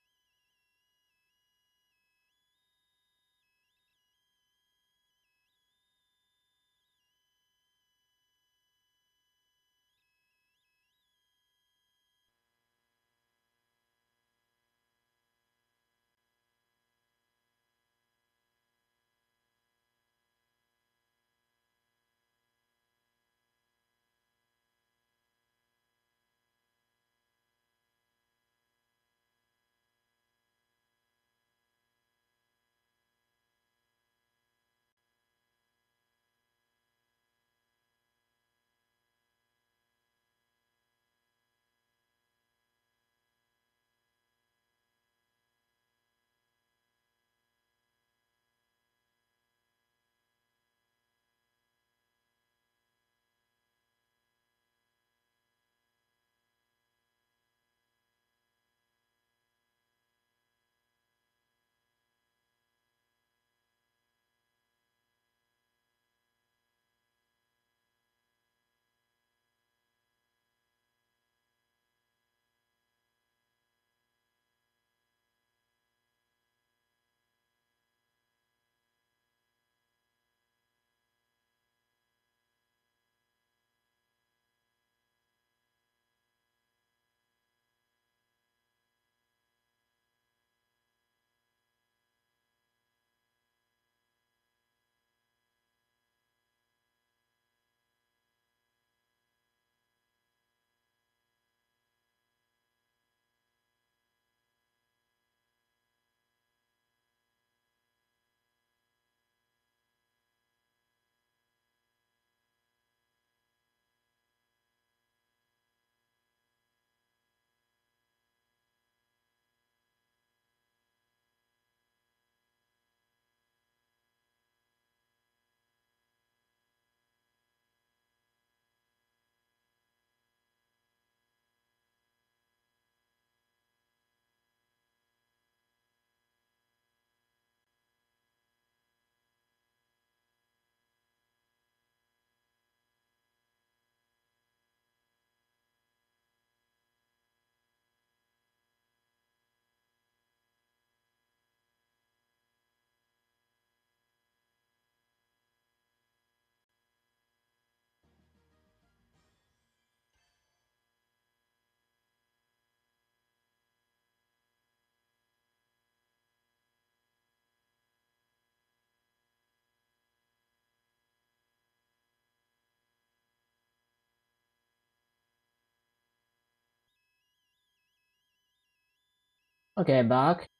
Okay, back.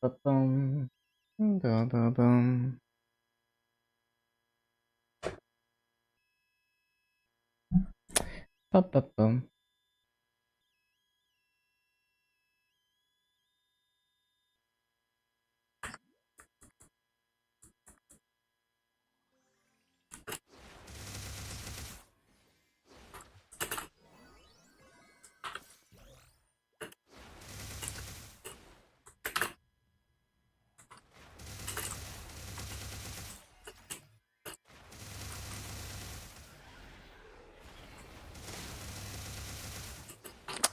Ba-bum. Ba-ba-bum. Ba-ba-bum.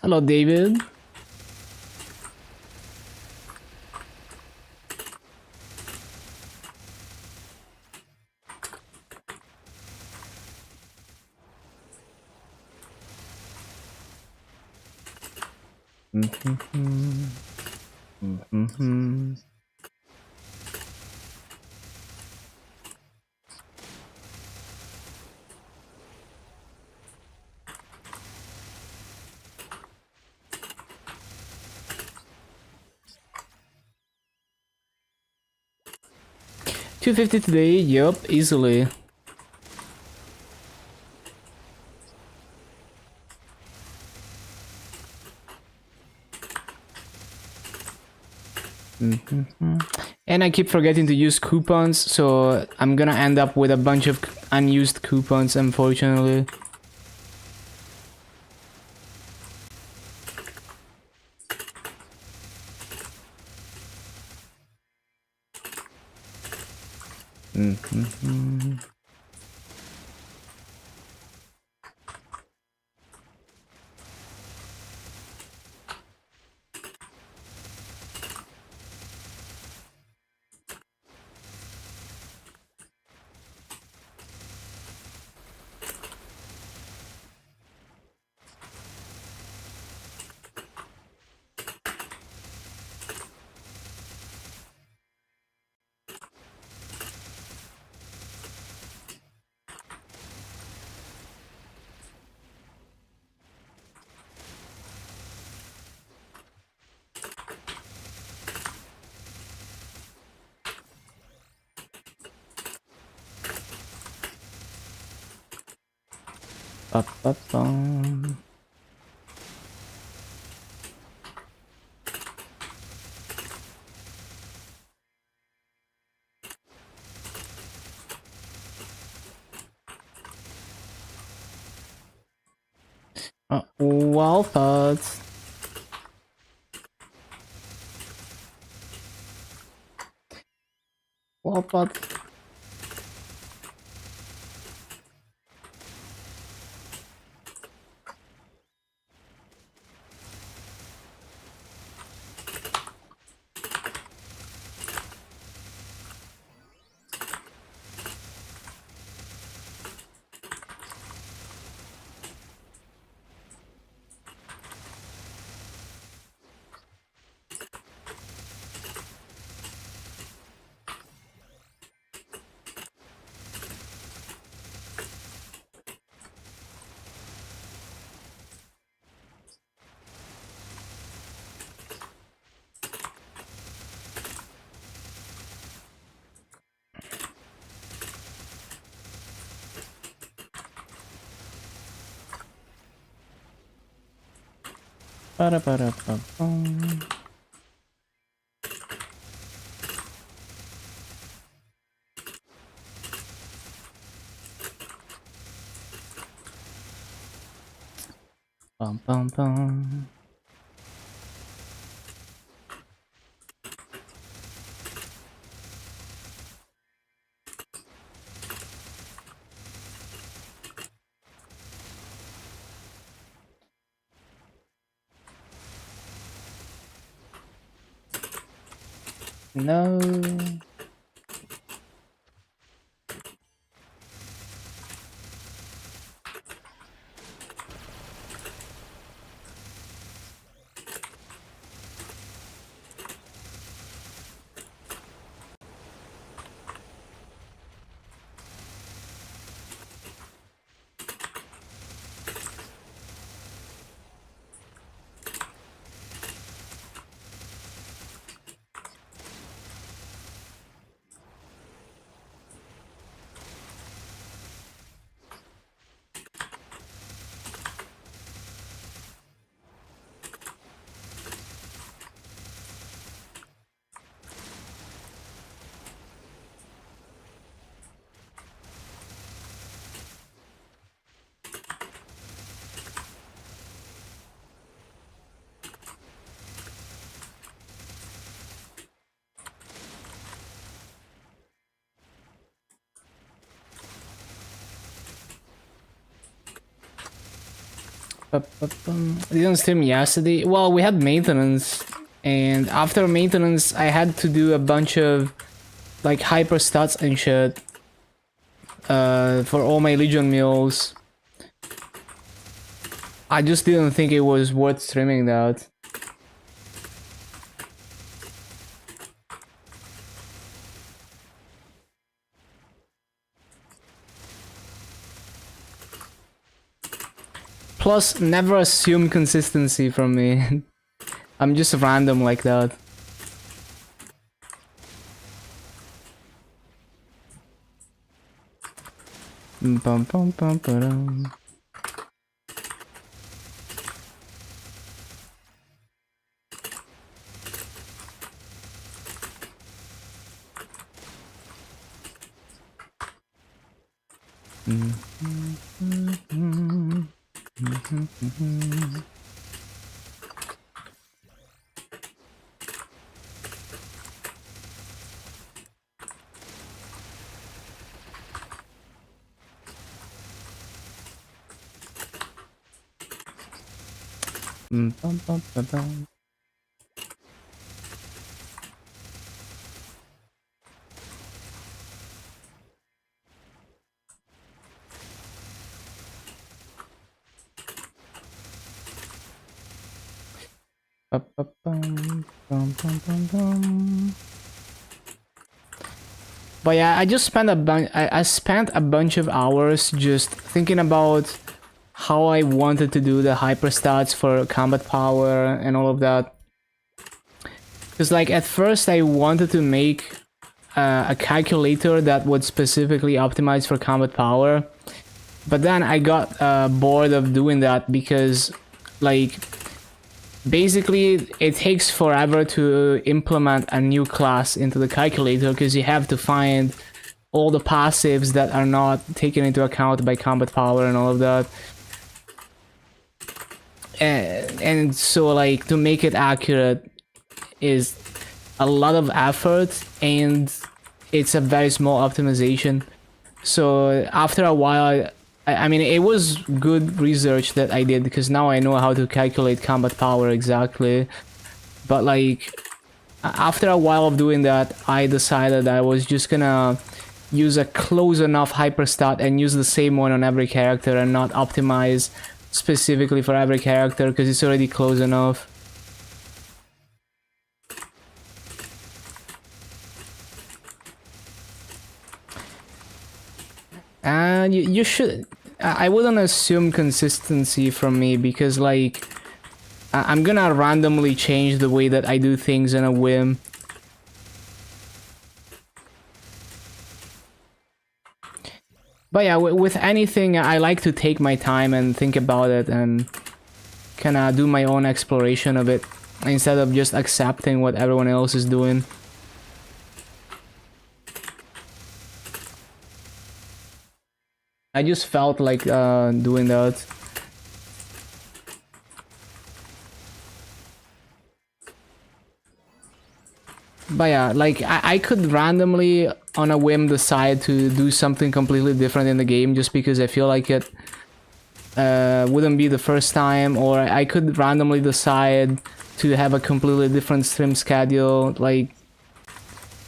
Hello, David. Mm-hmm. Mm-hmm. 250 today, yup, easily. And I keep forgetting to use coupons, so I'm gonna end up with a bunch of unused coupons, unfortunately. Ba-ba-bum. Well thought. Well thought. Ba-da-ba-da-ba-bum. Bum bum bum. No. Didn't stream yesterday. Well, we had maintenance, and after maintenance, I had to do a bunch of like hyper stats and shit for all my Legion meals. I just didn't think it was worth streaming that. Plus, never assume consistency from me. I'm just random like that. Bum, bum, bum, ba-dum. Bum, bum, ba-dum. Ba-ba-bum, bum, bum, bum, bum. But yeah, I just spent I spent a bunch of hours just thinking about how I wanted to do the hyper stats for combat power and all of that. Because like at first I wanted to make a calculator that would specifically optimize for combat power, but then I got bored of doing that because like basically it takes forever to implement a new class into the calculator because you have to find all the passives that are not taken into account by combat power and all of that. And so like to make it accurate is a lot of effort and it's a very small optimization. So after a while, I mean, it was good research that I did because now I know how to calculate combat power exactly. But like after a while of doing that, I decided I was just gonna use a close enough hyperstat and use the same one on every character and not optimize specifically for every character because it's already close enough. And you should... I wouldn't assume consistency from me because like I'm gonna randomly change the way that I do things on a whim. But yeah, with anything, I like to take my time and think about it and kind of do my own exploration of it instead of just accepting what everyone else is doing. I just felt like doing that. But yeah, like I could randomly on a whim decide to do something completely different in the game just because I feel like it wouldn't be the first time, or I could randomly decide to have a completely different stream schedule. Like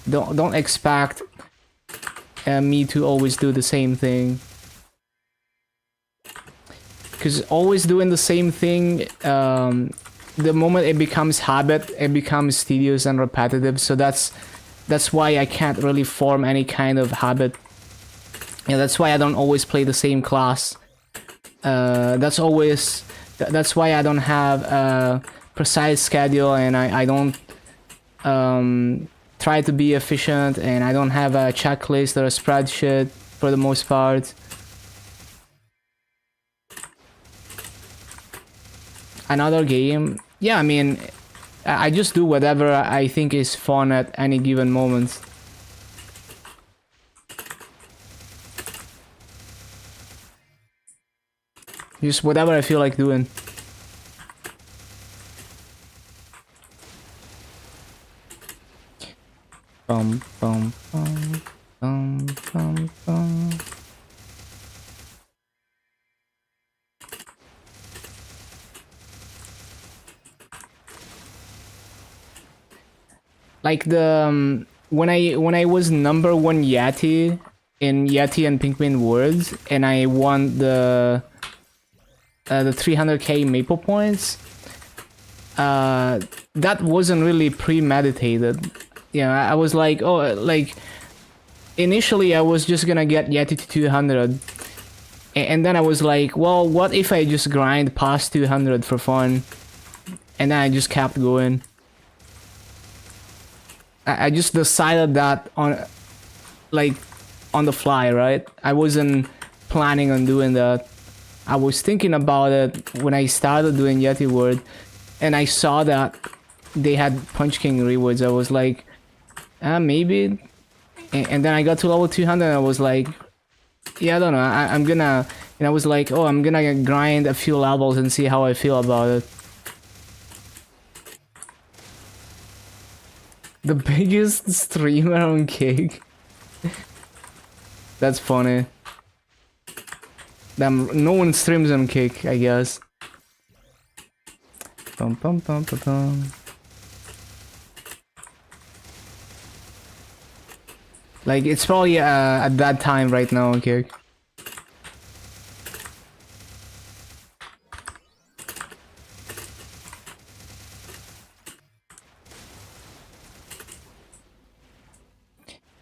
don't expect me to always do the same thing. Because always doing the same thing, the moment it becomes habit, it becomes tedious and repetitive. So that's why I can't really form any kind of habit. Yeah, that's why I don't always play the same class. That's why I don't have a precise schedule, and I don't try to be efficient, and I don't have a checklist or a spreadsheet for the most part. Another game, yeah, I mean, I just do whatever I think is fun at any given moment. Just whatever I feel like doing. Bum bum bum bum bum bum. like the when I was #1 Yeti in Yeti and Pinkman Worlds, and I won the 300k Maple points. That wasn't really premeditated. Yeah, I was like, oh, like initially I was just gonna get Yeti to 200, and then I was like, well, what if I just grind past 200 for fun? And then I just kept going. I just decided that on, like, on the fly, right? I wasn't planning on doing that. I was thinking about it when I started doing Yeti World, and I saw that they had Punch King rewards. I was like, maybe. And then I got to level 200, and I was like, yeah, I don't know. I'm gonna. And I was like, oh, I'm gonna grind a few levels and see how I feel about it. The biggest streamer on Kick. That's funny. Damn, no one streams on Kick, I guess. Bum, bum, bum, bum, bum. Like, it's probably at that time right now on Kick.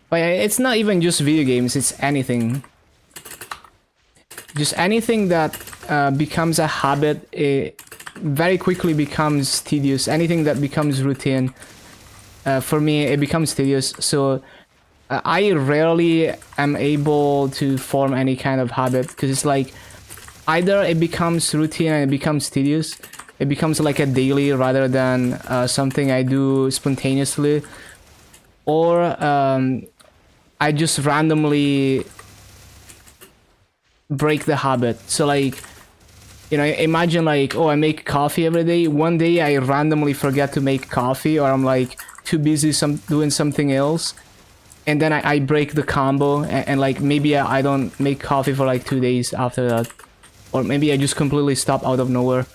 But it's not even just video games, it's anything. Just anything that becomes a habit, it very quickly becomes tedious. Anything that becomes routine, for me, it becomes tedious. So I rarely am able to form any kind of habit, because it's like either it becomes routine and it becomes tedious. It becomes like a daily rather than something I do spontaneously, or I just randomly break the habit. So like, you know, imagine like, oh, I make coffee every day. One day I randomly forget to make coffee, or I'm like too busy doing something else, and then I break the combo, and like maybe I don't make coffee for like 2 days after that, or maybe I just completely stop out of nowhere.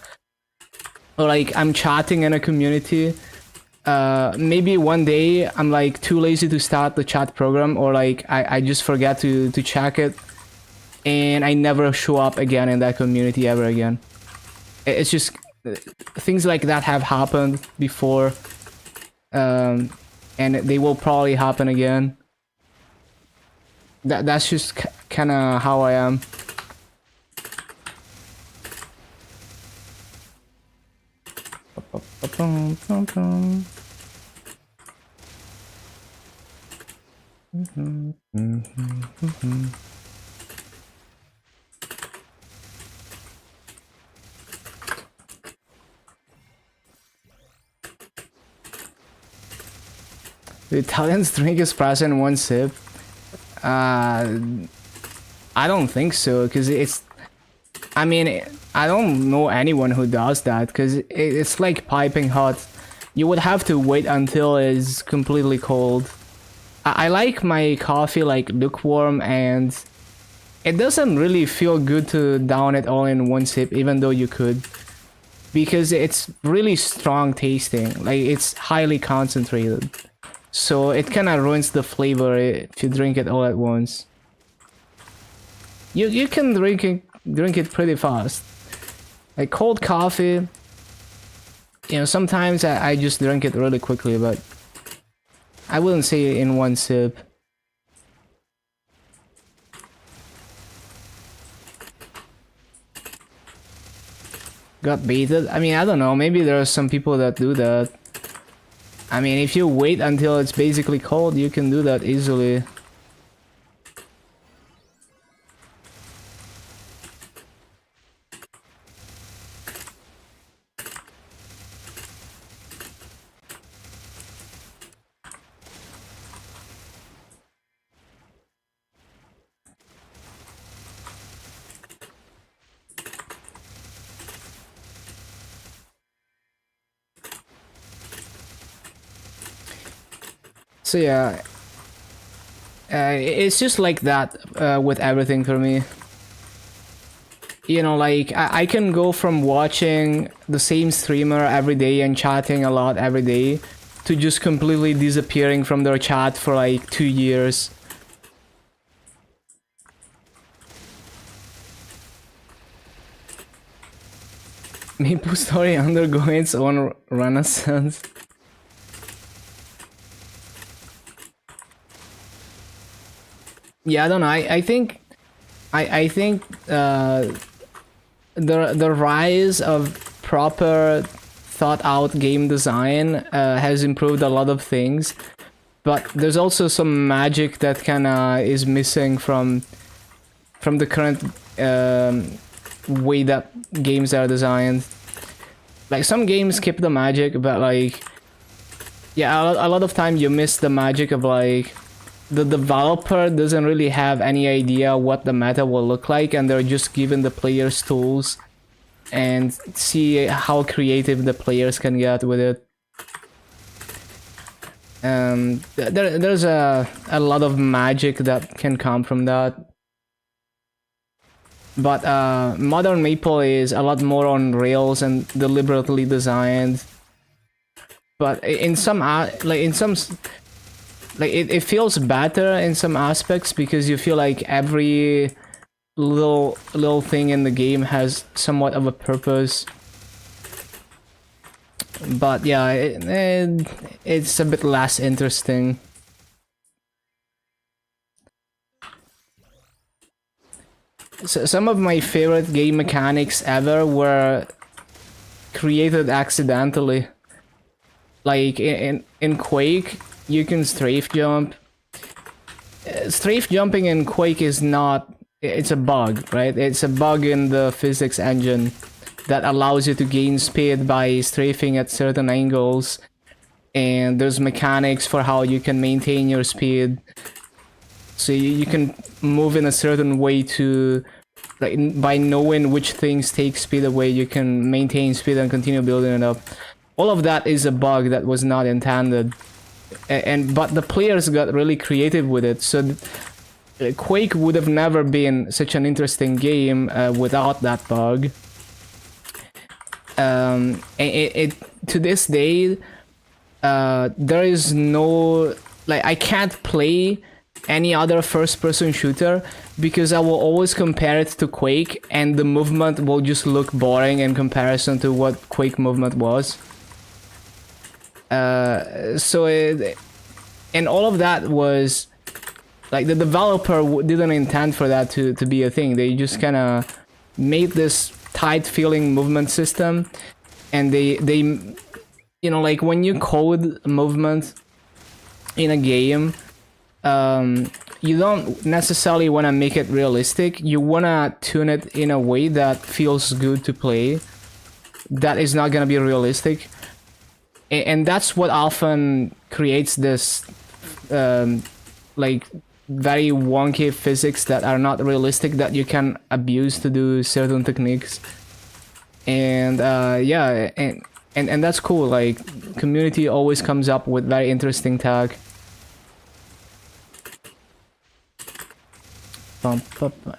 Or like I'm chatting in a community, maybe one day I'm like too lazy to start the chat program, or like I just forget to check it, and I never show up again in that community ever again. It's just things like that have happened before, and they will probably happen again. That's just kind of how I am. The Italians drink espresso in one sip. I don't think so, because it's... I mean, I don't know anyone who does that, because it's like piping hot. You would have to wait until it's completely cold. I like my coffee like lukewarm, and it doesn't really feel good to down it all in one sip, even though you could. Because it's really strong tasting, like it's highly concentrated. So it kind of ruins the flavor if you drink it all at once. You can drink it pretty fast. Like cold coffee, you know, sometimes I just drink it really quickly, but I wouldn't say in one sip. Got baited? I mean, I don't know, maybe there are some people that do that. I mean, if you wait until it's basically cold, you can do that easily. So yeah, it's just like that with everything for me. You know, like I can go from watching the same streamer every day and chatting a lot every day to just completely disappearing from their chat for like 2 years. MapleStory undergoing its own renaissance. Yeah, I don't know. I think the rise of proper thought out game design has improved a lot of things, but there's also some magic that kinda is missing from the current way that games are designed. Like some games keep the magic, but like yeah, a lot of time you miss the magic of like the developer doesn't really have any idea what the meta will look like, and they're just giving the players tools and see how creative the players can get with it. There's a lot of magic that can come from that. But modern Maple is a lot more on rails and deliberately designed. But in some it feels better in some aspects because you feel like every little thing in the game has somewhat of a purpose. But yeah, it's a bit less interesting. So some of my favorite game mechanics ever were created accidentally. Like in Quake, you can strafe jump. Strafe jumping in Quake is not... It's a bug, right? It's a bug in the physics engine that allows you to gain speed by strafing at certain angles. And there's mechanics for how you can maintain your speed. So you can move in a certain way to... Like, by knowing which things take speed away, you can maintain speed and continue building it up. All of that is a bug that was not intended. But the players got really creative with it, so Quake would have never been such an interesting game without that bug. To this day, there is no... Like, I can't play any other first-person shooter because I will always compare it to Quake, and the movement will just look boring in comparison to what Quake movement was. And all of that was like the developer didn't intend for that to be a thing. They just kind of made this tight feeling movement system, and they you know, like when you code movement in a game, you don't necessarily want to make it realistic. You want to tune it in a way that feels good to play, that is not going to be realistic. And that's what often creates this like very wonky physics that are not realistic, that you can abuse to do certain techniques. And yeah, and that's cool. Like, community always comes up with very interesting tech.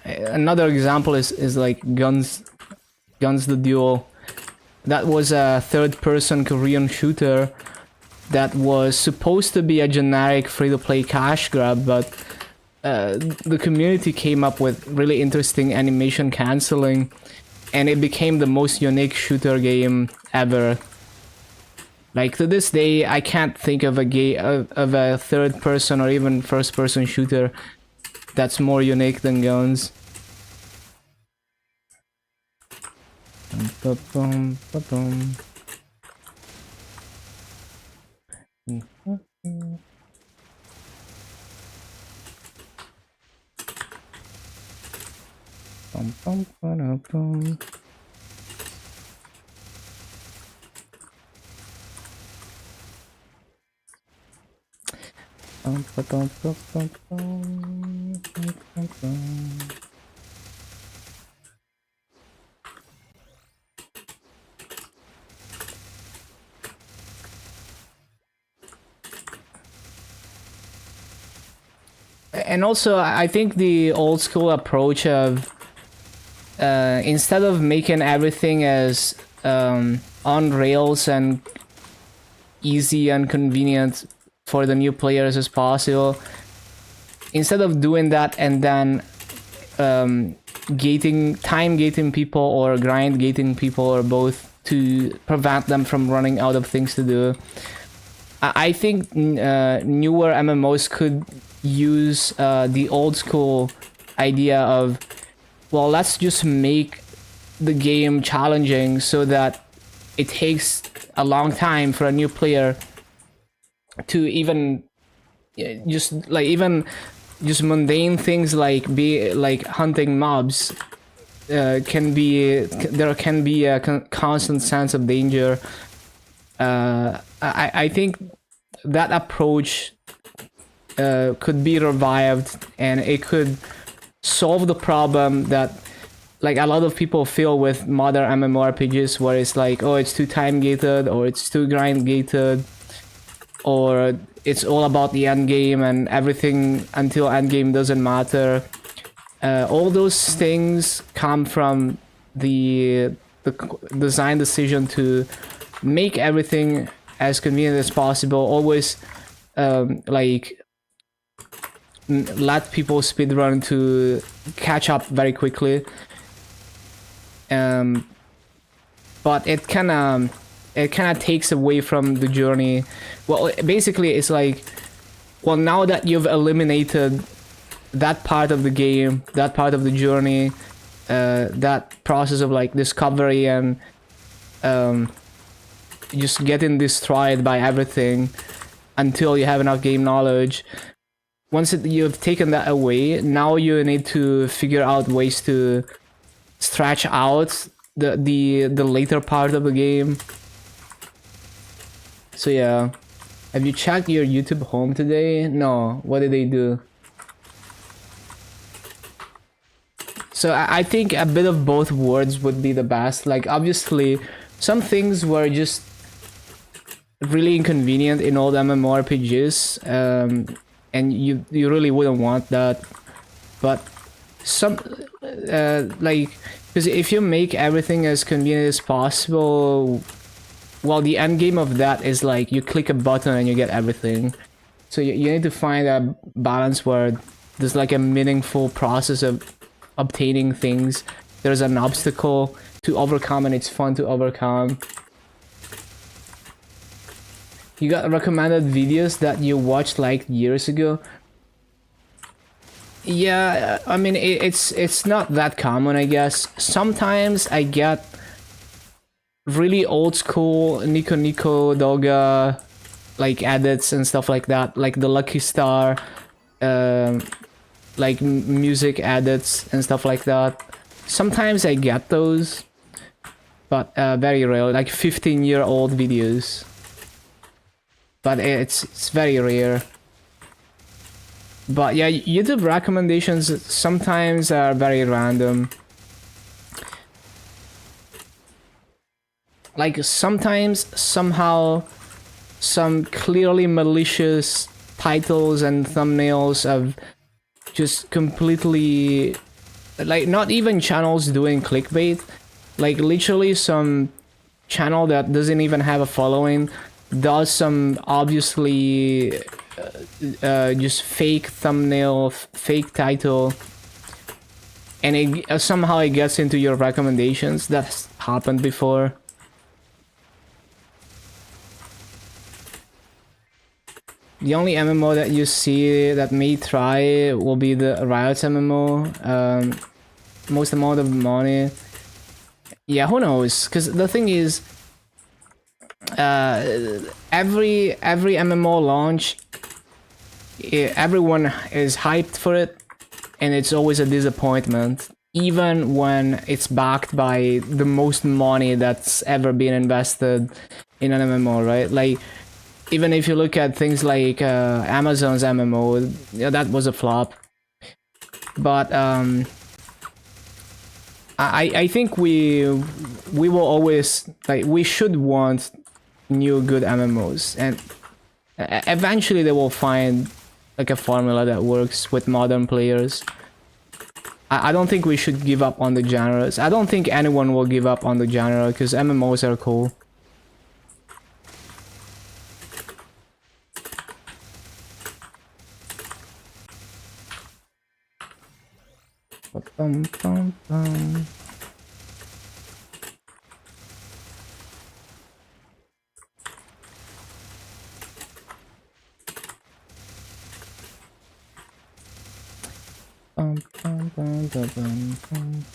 Another example is like Guns the Duel. That was a third-person Korean shooter that was supposed to be a generic free-to-play cash grab, but the community came up with really interesting animation canceling, and it became the most unique shooter game ever. Like, to this day, I can't think of a third-person or even first-person shooter that's more unique than Guns. And also, I think the old school approach of instead of making everything as on rails and easy and convenient for the new players as possible. Instead of doing that and then time gating people or grind gating people or both to prevent them from running out of things to do, I think newer MMOs could use the old school idea of, well, let's just make the game challenging so that it takes a long time for a new player to even just mundane things like hunting mobs there can be a constant sense of danger. I think that approach could be revived, and it could solve the problem that like a lot of people feel with modern MMORPGs, where it's like, oh, it's too time gated, or it's too grind gated, or it's all about the end game and everything until end game doesn't matter. All those things come from the design decision to make everything as convenient as possible. Always let people speedrun to catch up very quickly. But it kind of takes away from the journey. Well, basically it's like, well, now that you've eliminated that part of the game, that part of the journey, that process of like discovery and just getting destroyed by everything until you have enough game knowledge. Once you've taken that away, now you need to figure out ways to stretch out the later part of the game. So yeah, have you checked your YouTube home today? No, what did they do? So I think a bit of both worlds would be the best. Like, obviously some things were just really inconvenient in old MMORPGs, and you really wouldn't want that. But some because if you make everything as convenient as possible, well, the end game of that is like you click a button and you get everything. So you need to find a balance where there's like a meaningful process of obtaining things. There's an obstacle to overcome and it's fun to overcome. You got recommended videos that you watched like years ago? Yeah, I mean, it's not that common, I guess. Sometimes I get really old school Nico Nico Doga like edits and stuff like that, like the Lucky Star like music edits and stuff like that. Sometimes I get those, but very rare, like 15-year-old videos. But it's very rare. But yeah, YouTube recommendations sometimes are very random. Like sometimes somehow some clearly malicious titles and thumbnails of just completely, like, not even channels doing clickbait, like literally some channel that doesn't even have a following does some obviously just fake thumbnail, fake title, and it somehow it gets into your recommendations. That's happened before. The only MMO that you see that may try will be the Riot's MMO. Most amount of money. Yeah, who knows? Because the thing is, every MMO launch, everyone is hyped for it, and it's always a disappointment, even when it's backed by the most money that's ever been invested in an MMO, right? Like, even if you look at things like Amazon's MMO, yeah, that was a flop. But I think we will always, like, we should want new good MMOs, and eventually they will find like a formula that works with modern players. I don't think we should give up on the genres. I don't think anyone will give up on the genre, because MMOs are cool. Bum, bum, bum. Bum, bum, bum, bum, bum, bum.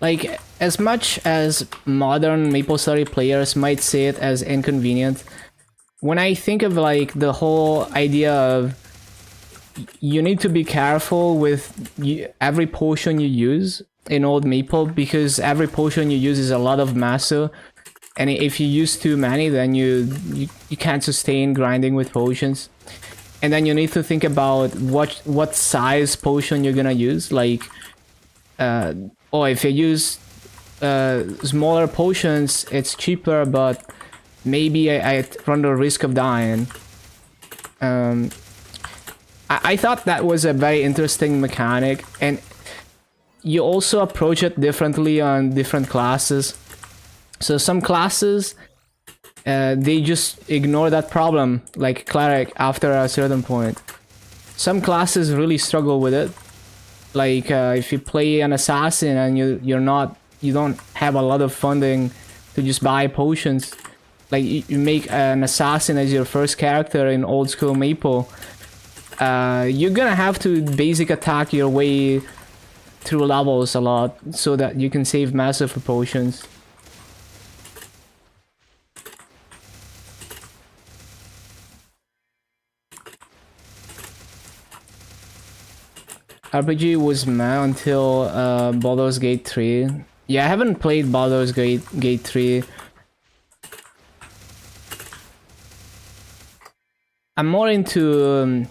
Like, as much as modern MapleStory players might see it as inconvenient, when I think of like the whole idea of you need to be careful with every potion you use in Old Maple, because every potion you use is a lot of massa, and if you use too many, then you can't sustain grinding with potions. And then you need to think about what size potion you're gonna use. Like, if you use smaller potions, it's cheaper, but maybe I run the risk of dying. I thought that was a very interesting mechanic, and you also approach it differently on different classes. So some classes, they just ignore that problem, like Cleric, after a certain point. Some classes really struggle with it. Like, if you play an assassin and you don't have a lot of funding to just buy potions, like you make an assassin as your first character in old school Maple, you're gonna have to basic attack your way through levels a lot so that you can save massive for potions. RPG was meh until Baldur's Gate 3. Yeah, I haven't played Baldur's Gate 3. I'm more into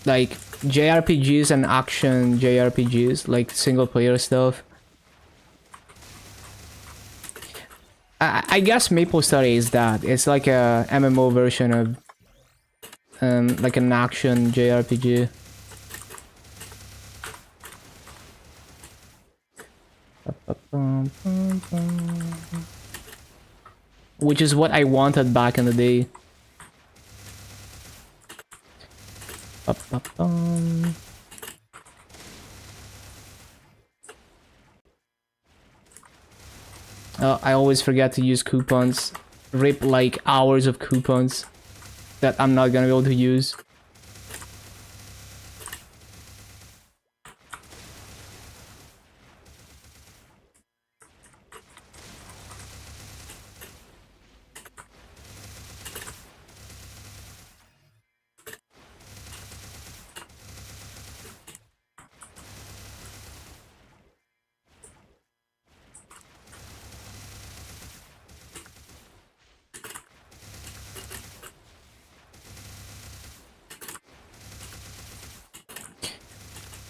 like JRPGs and action JRPGs, like single player stuff. I guess MapleStory is that. It's like a MMO version of like an action JRPG. Which is what I wanted back in the day. I always forget to use coupons. Rip like hours of coupons that I'm not gonna be able to use.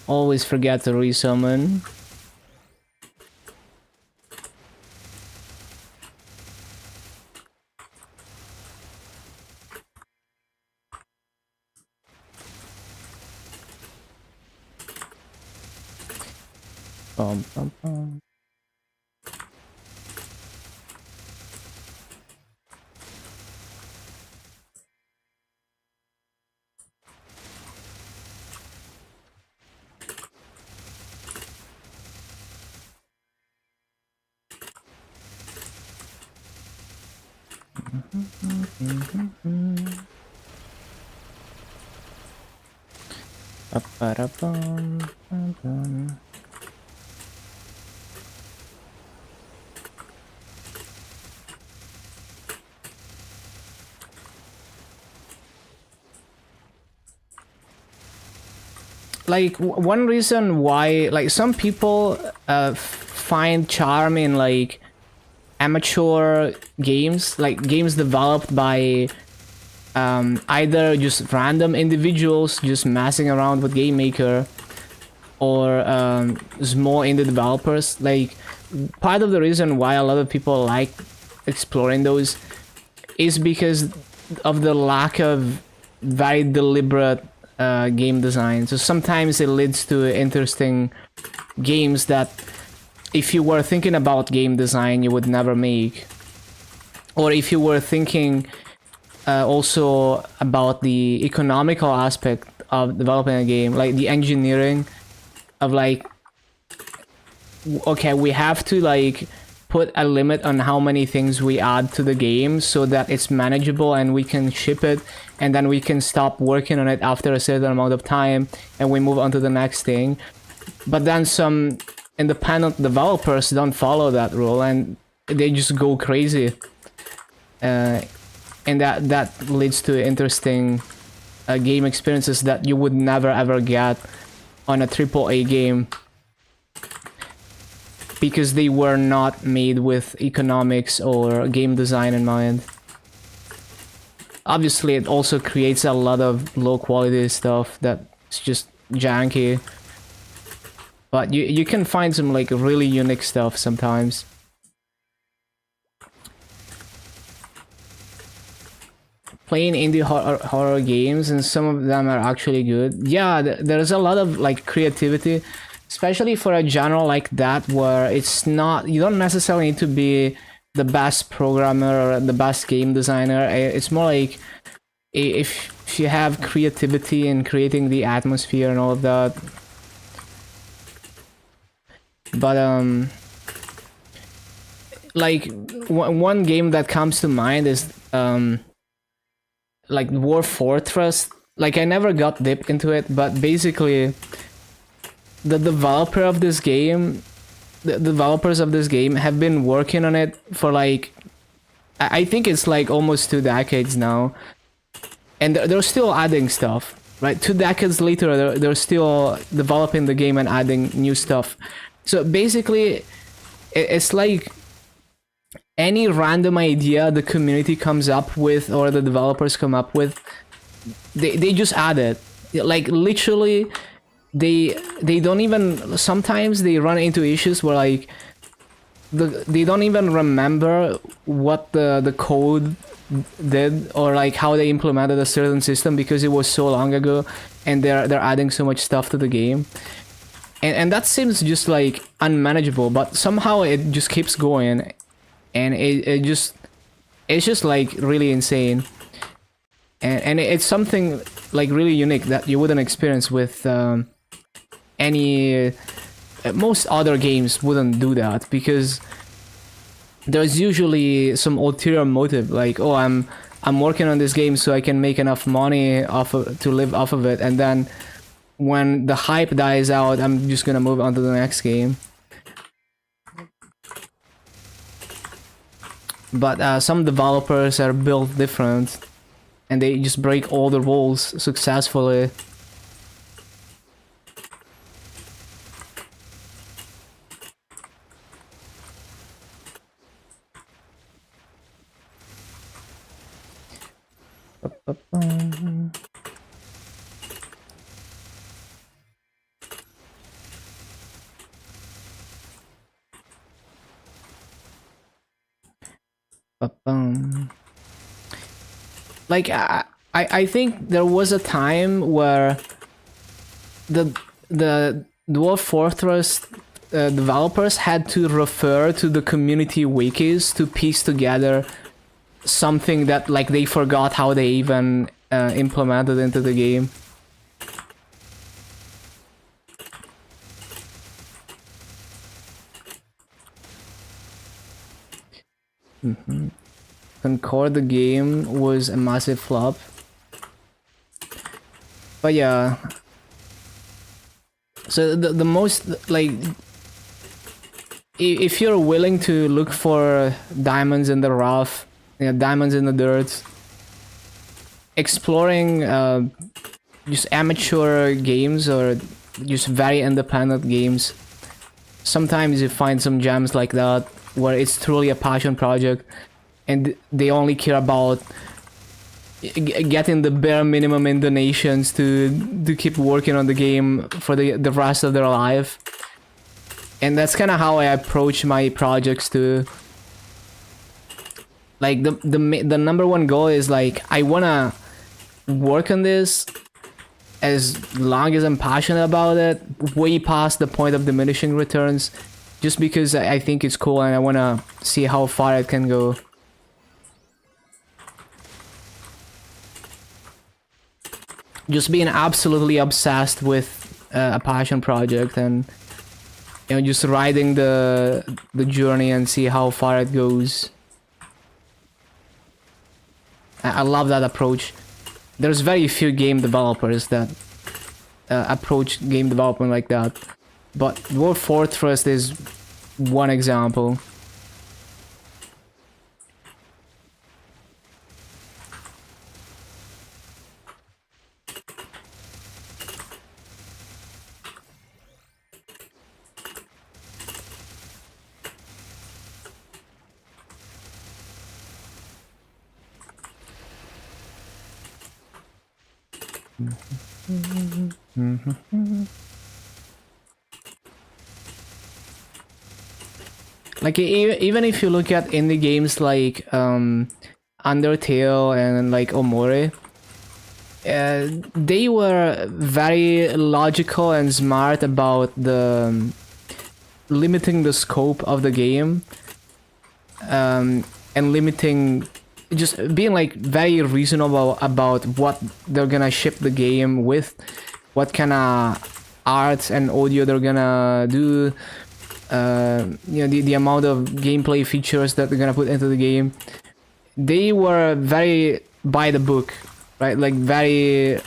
Always forget to resummon. Bum, bum, bum. Like, one reason why, like, some people find charm in like amateur games, like games developed by either just random individuals just messing around with Game Maker, or small indie developers. Like, part of the reason why a lot of people like exploring those is because of the lack of very deliberate game design. So sometimes it leads to interesting games that if you were thinking about game design you would never make, or if you were thinking also about the economical aspect of developing a game, like the engineering of like, okay, we have to like put a limit on how many things we add to the game so that it's manageable and we can ship it, and then we can stop working on it after a certain amount of time and we move on to the next thing. But then some independent developers don't follow that rule and they just go crazy, and that leads to interesting game experiences that you would never ever get on a AAA game, because they were not made with economics or game design in mind. Obviously, it also creates a lot of low quality stuff that's just janky. But you can find some like really unique stuff sometimes. Playing indie horror games, and some of them are actually good. Yeah, there's a lot of like creativity, especially for a genre like that where it's not, you don't necessarily need to be the best programmer or the best game designer. It's more like if you have creativity in creating the atmosphere and all of that. But like one game that comes to mind is like Dwarf Fortress. Like I never got deep into it, but basically the developers of this game have been working on it for like, I think it's like almost 2 decades now, and they're still adding stuff, right? 2 decades later, they're still developing the game and adding new stuff. So basically, it's like any random idea the community comes up with or the developers come up with, they just add it. Like literally, they don't even, sometimes they run into issues where like they don't even remember what the code did or like how they implemented a certain system because it was so long ago, and they're adding so much stuff to the game. And that seems just like unmanageable, but somehow it just keeps going, and it's just like really insane, and it's something like really unique that you wouldn't experience with any most other games wouldn't do that, because there's usually some ulterior motive, like, oh, I'm working on this game so I can make enough money to live off of it, and then when the hype dies out, I'm just gonna move on to the next game. But some developers are built different, and they just break all the rules successfully. Like I think there was a time where the Dwarf Fortress developers had to refer to the community wikis to piece together something that like they forgot how they even implemented into the game. Concord, the game was a massive flop. But yeah. So the most, like, if you're willing to look for diamonds in the rough, you know, diamonds in the dirt, exploring just amateur games or just very independent games, sometimes you find some gems like that where it's truly a passion project and they only care about getting the bare minimum in donations to keep working on the game for the rest of their life. And that's kind of how I approach my projects too. Like the number one goal is like, I wanna work on this as long as I'm passionate about it, way past the point of diminishing returns, just because I think it's cool and I wanna see how far it can go. just being absolutely obsessed with a passion project, and just riding the journey and see how far it goes. I love that approach. There's very few game developers that approach game development like that, but Dwarf Fortress is one example. Like even if you look at indie games like Undertale and like Omori, they were very logical and smart about the limiting the scope of the game, and limiting, just being like very reasonable about what they're gonna ship the game with, what kind of art and audio they're gonna do, the amount of gameplay features that they're gonna put into the game. They were very by the book, right? Like very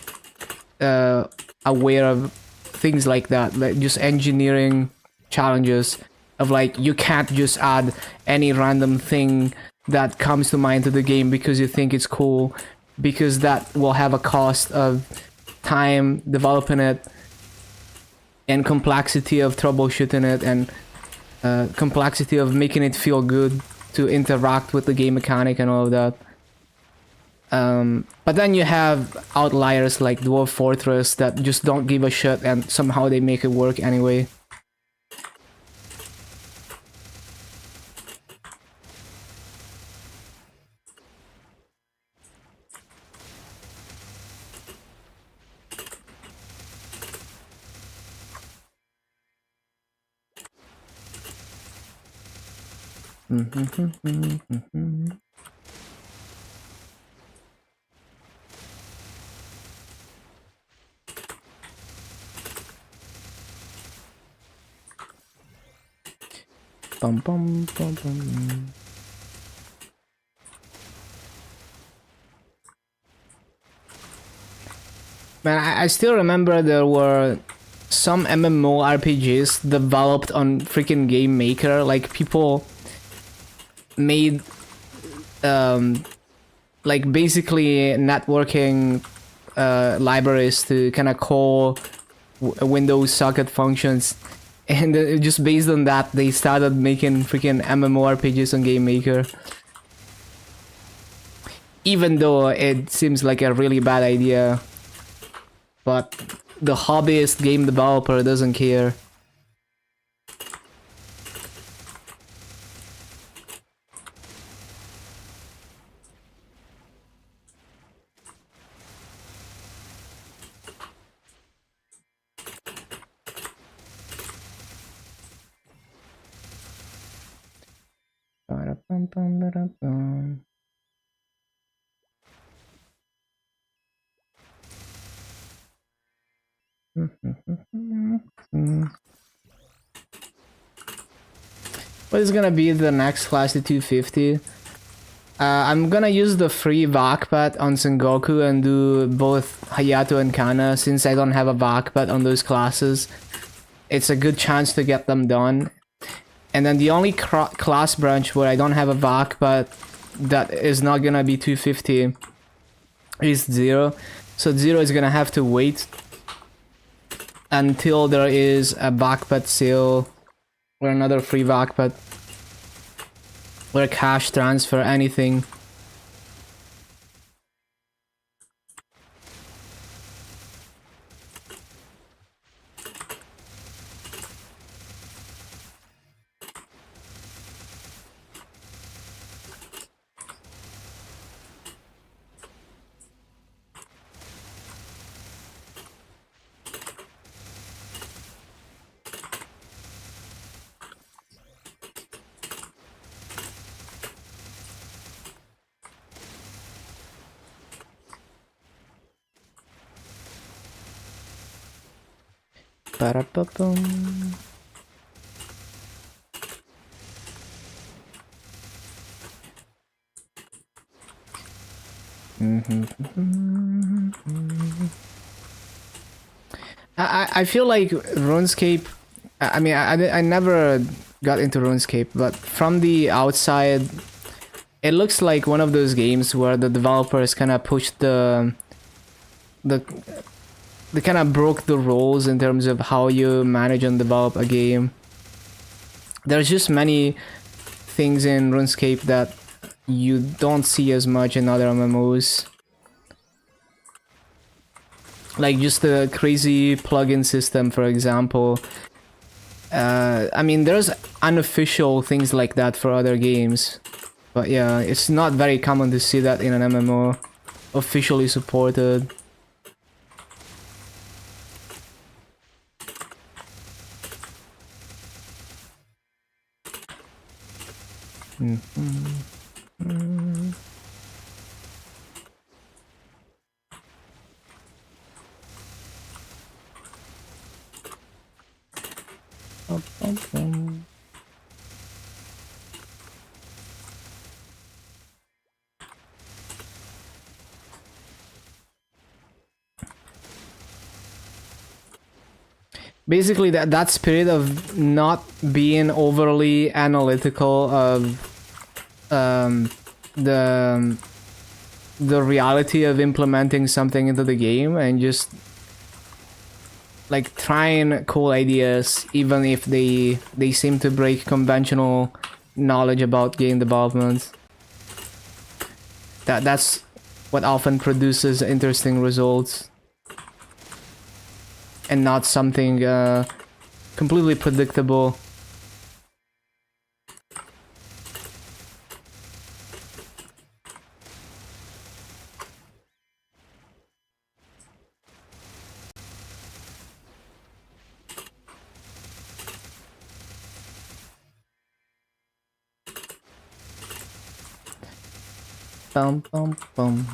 aware of things like that, like just engineering challenges of like, you can't just add any random thing that comes to mind to the game because you think it's cool, because that will have a cost of time developing it and complexity of troubleshooting it, and complexity of making it feel good to interact with the game mechanic and all of that. But then you have outliers like Dwarf Fortress that just don't give a shit and somehow they make it work anyway. Bum, bum, bum, bum. Man, I still remember there were some MMORPGs developed on freaking Game Maker. Like, people made like basically networking libraries to kind of call Windows socket functions, and just based on that they started making freaking MMORPGs on Game Maker, even though it seems like a really bad idea, but the hobbyist game developer doesn't care. What is gonna be the next class to 250? I'm gonna use the free Vakpat on Sengoku and do both Hayato and Kana, since I don't have a Vakpat on those classes. It's a good chance to get them done. And then the only class branch where I don't have a Vakpat that is not gonna be 250 is Zero. So Zero is gonna have to wait until there is a Vakpat sale or another free Vakpat or a cash transfer, anything. Ba-da-ba-bum. I feel like RuneScape. I mean, I never got into RuneScape, but from the outside, it looks like one of those games where the developers kind of pushed the they kind of broke the rules in terms of how you manage and develop a game. There's just many things in RuneScape that you don't see as much in other MMOs. Like just the crazy plugin system, for example. I mean, there's unofficial things like that for other games. But yeah, it's not very common to see that in an MMO. Officially supported. Basically, that spirit of not being overly analytical of the reality of implementing something into the game, and just like trying cool ideas even if they seem to break conventional knowledge about game development. That's what often produces interesting results, and not something completely predictable. Bum bum bum.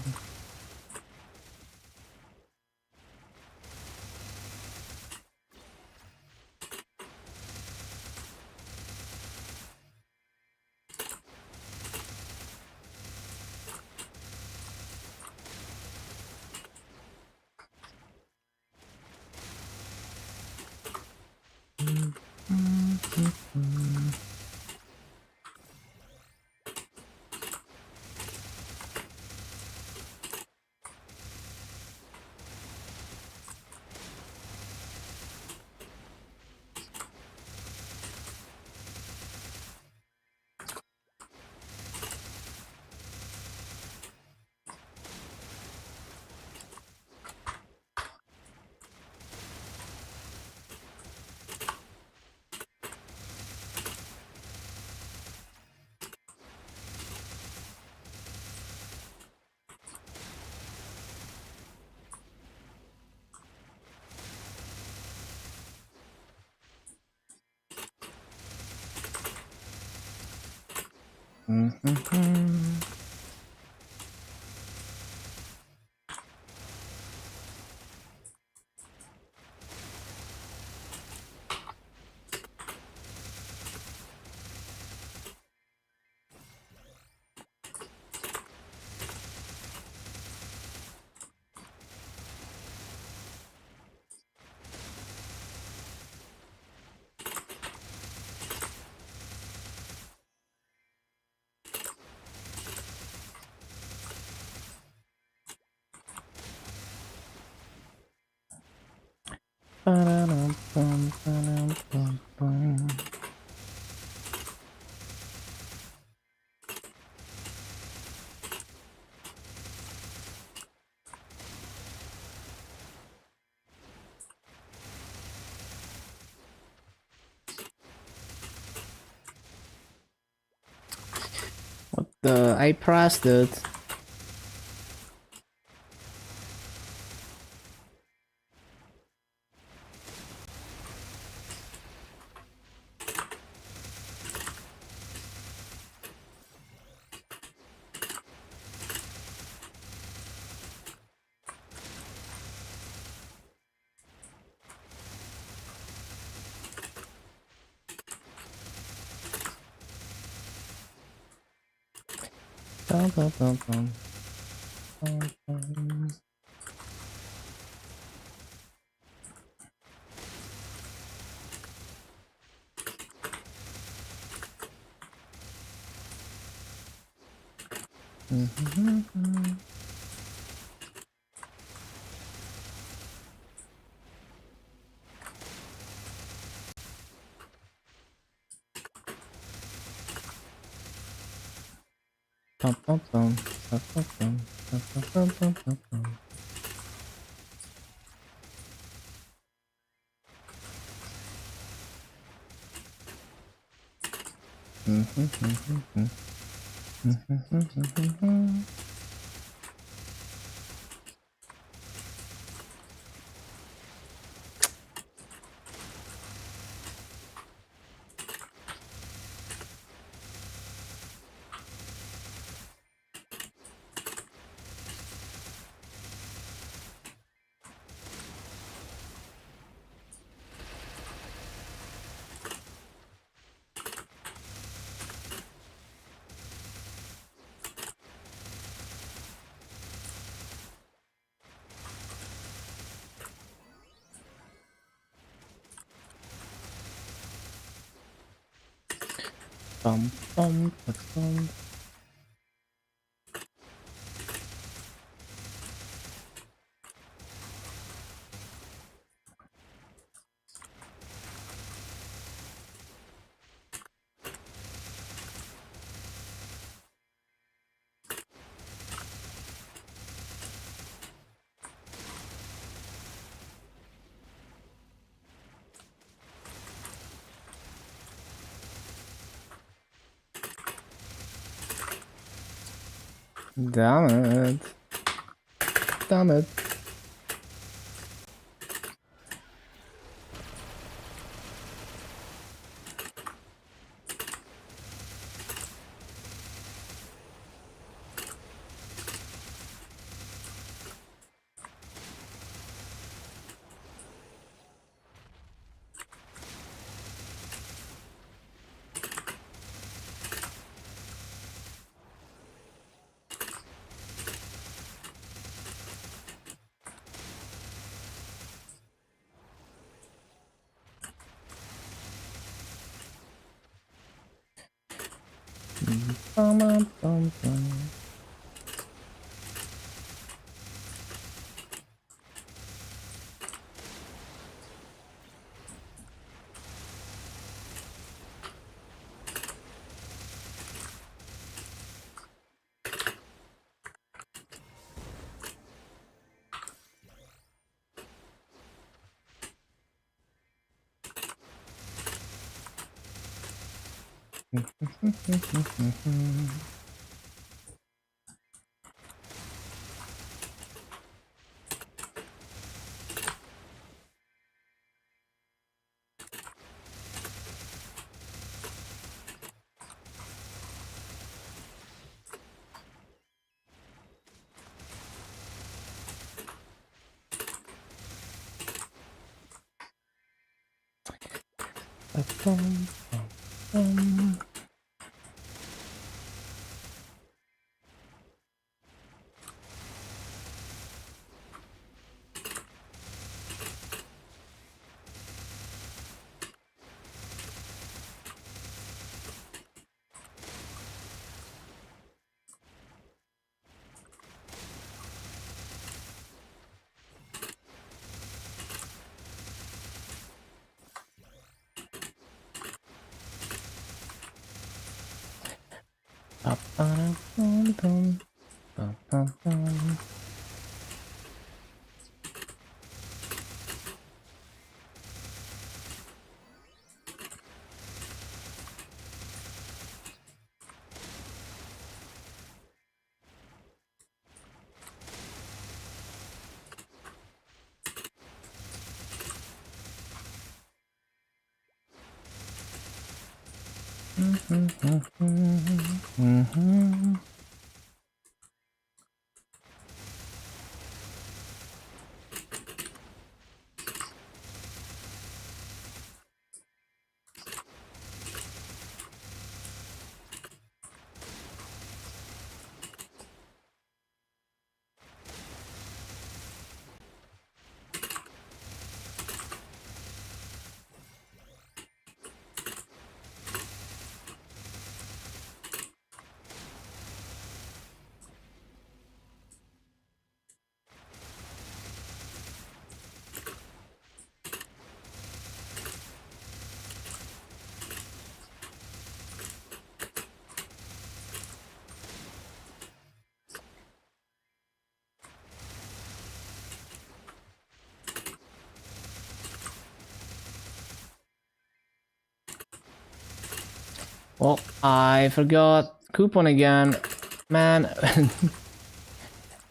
I pressed it. Bum, bum, bum, bum. Bum, bum. Bum, bum, bum. Bum, bum, bum. Bum, bum, bum, bum, bum. Bum, bum, bum, bum. Damn it. Damn it. Bum, bum, bum, bum. Bum, bum. Bum, bum, bum, bum. Bum, bum, bum. Oh, I forgot coupon again, man.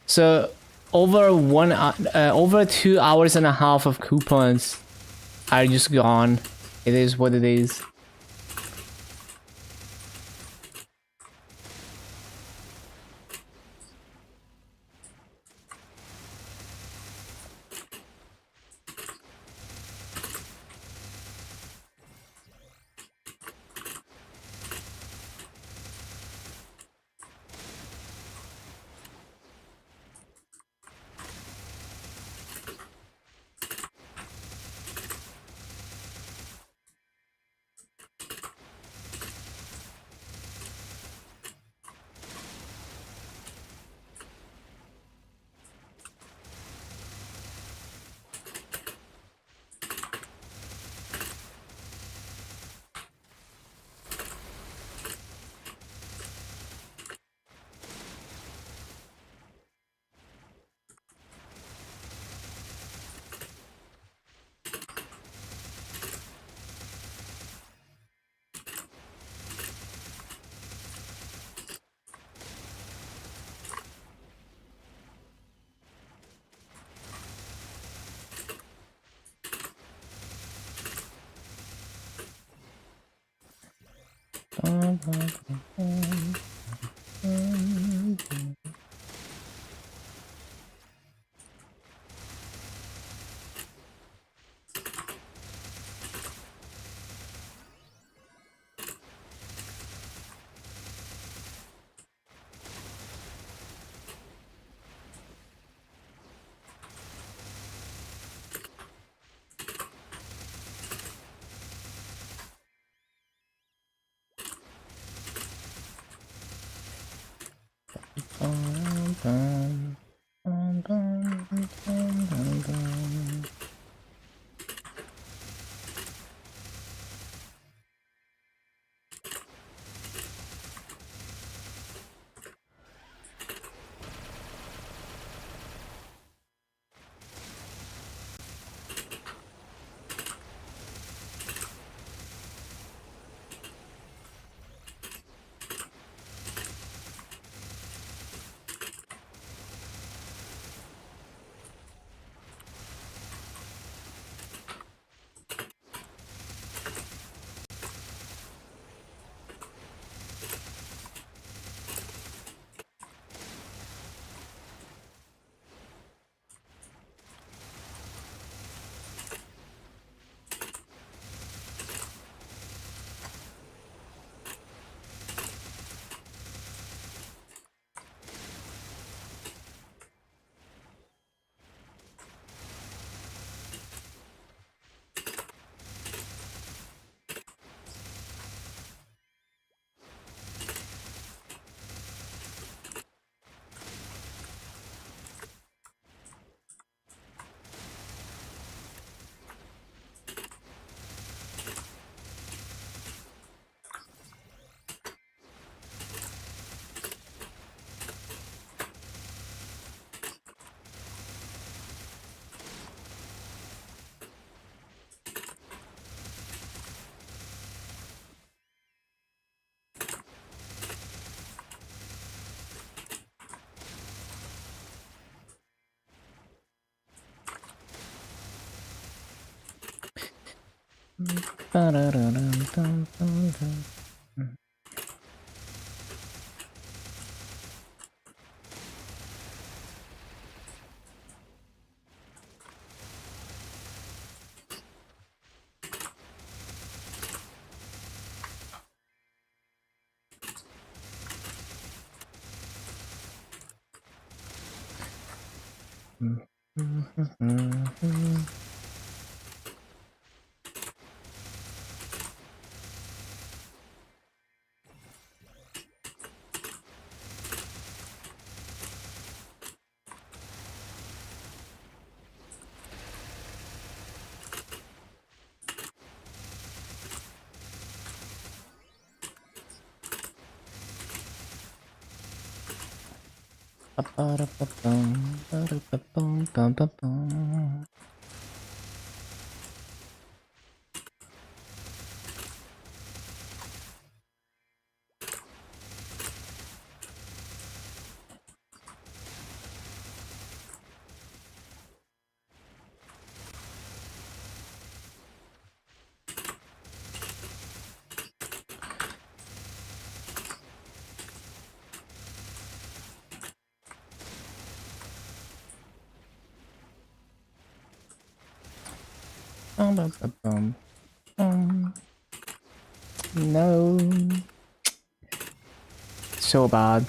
So over over 2 hours and a half of coupons are just gone. It is what it is. No. So bad.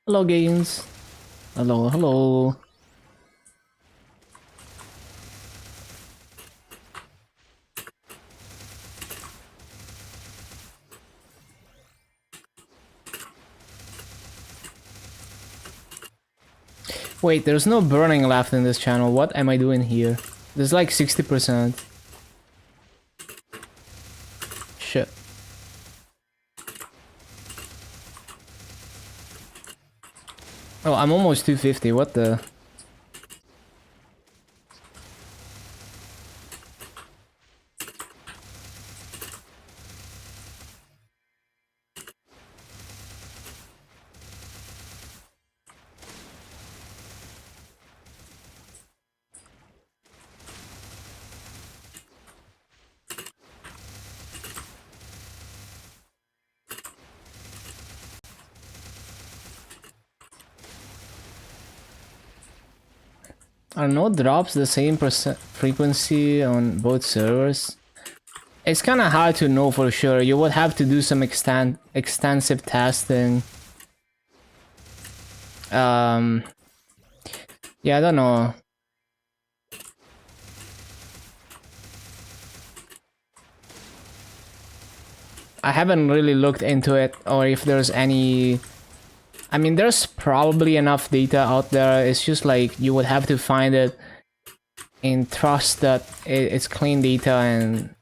Hello, games. Hello, hello. Wait, there's no burning left in this channel. What am I doing here? There's like 60%. Shit. Oh, I'm almost 250. What the? Are no drops the same frequency on both servers? It's kind of hard to know for sure. You would have to do some extensive testing. Yeah, I don't know. I haven't really looked into it, or if there's any... I mean, there's probably enough data out there. It's just like you would have to find it and trust that it's clean data and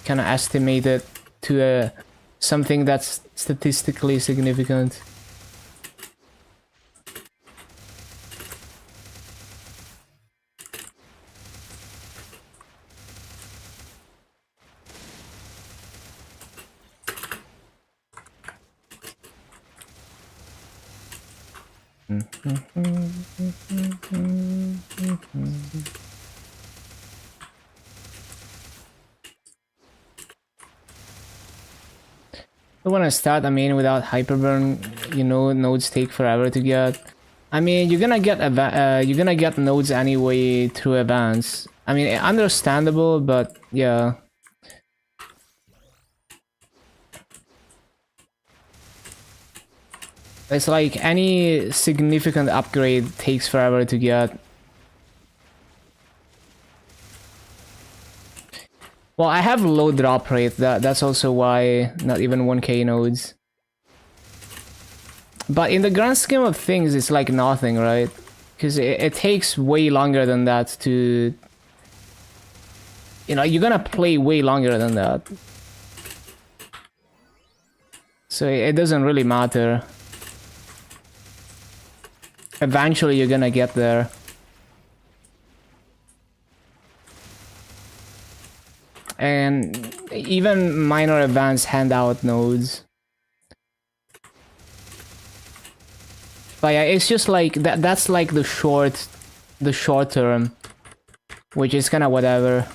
kind of estimate it to something that's statistically significant. When I start, I mean, without hyperburn, you know, nodes take forever to get. I mean, you're gonna get nodes anyway through events. I mean, understandable, but yeah. It's like any significant upgrade takes forever to get. Well, I have low drop rate, that's also why not even 1k nodes. But in the grand scheme of things, it's like nothing, right? Because it takes way longer than that to... You know, you're gonna play way longer than that. So it doesn't really matter. Eventually you're gonna get there. And even minor events hand out nodes. But yeah, it's just like that's like the short term, which is kind of whatever.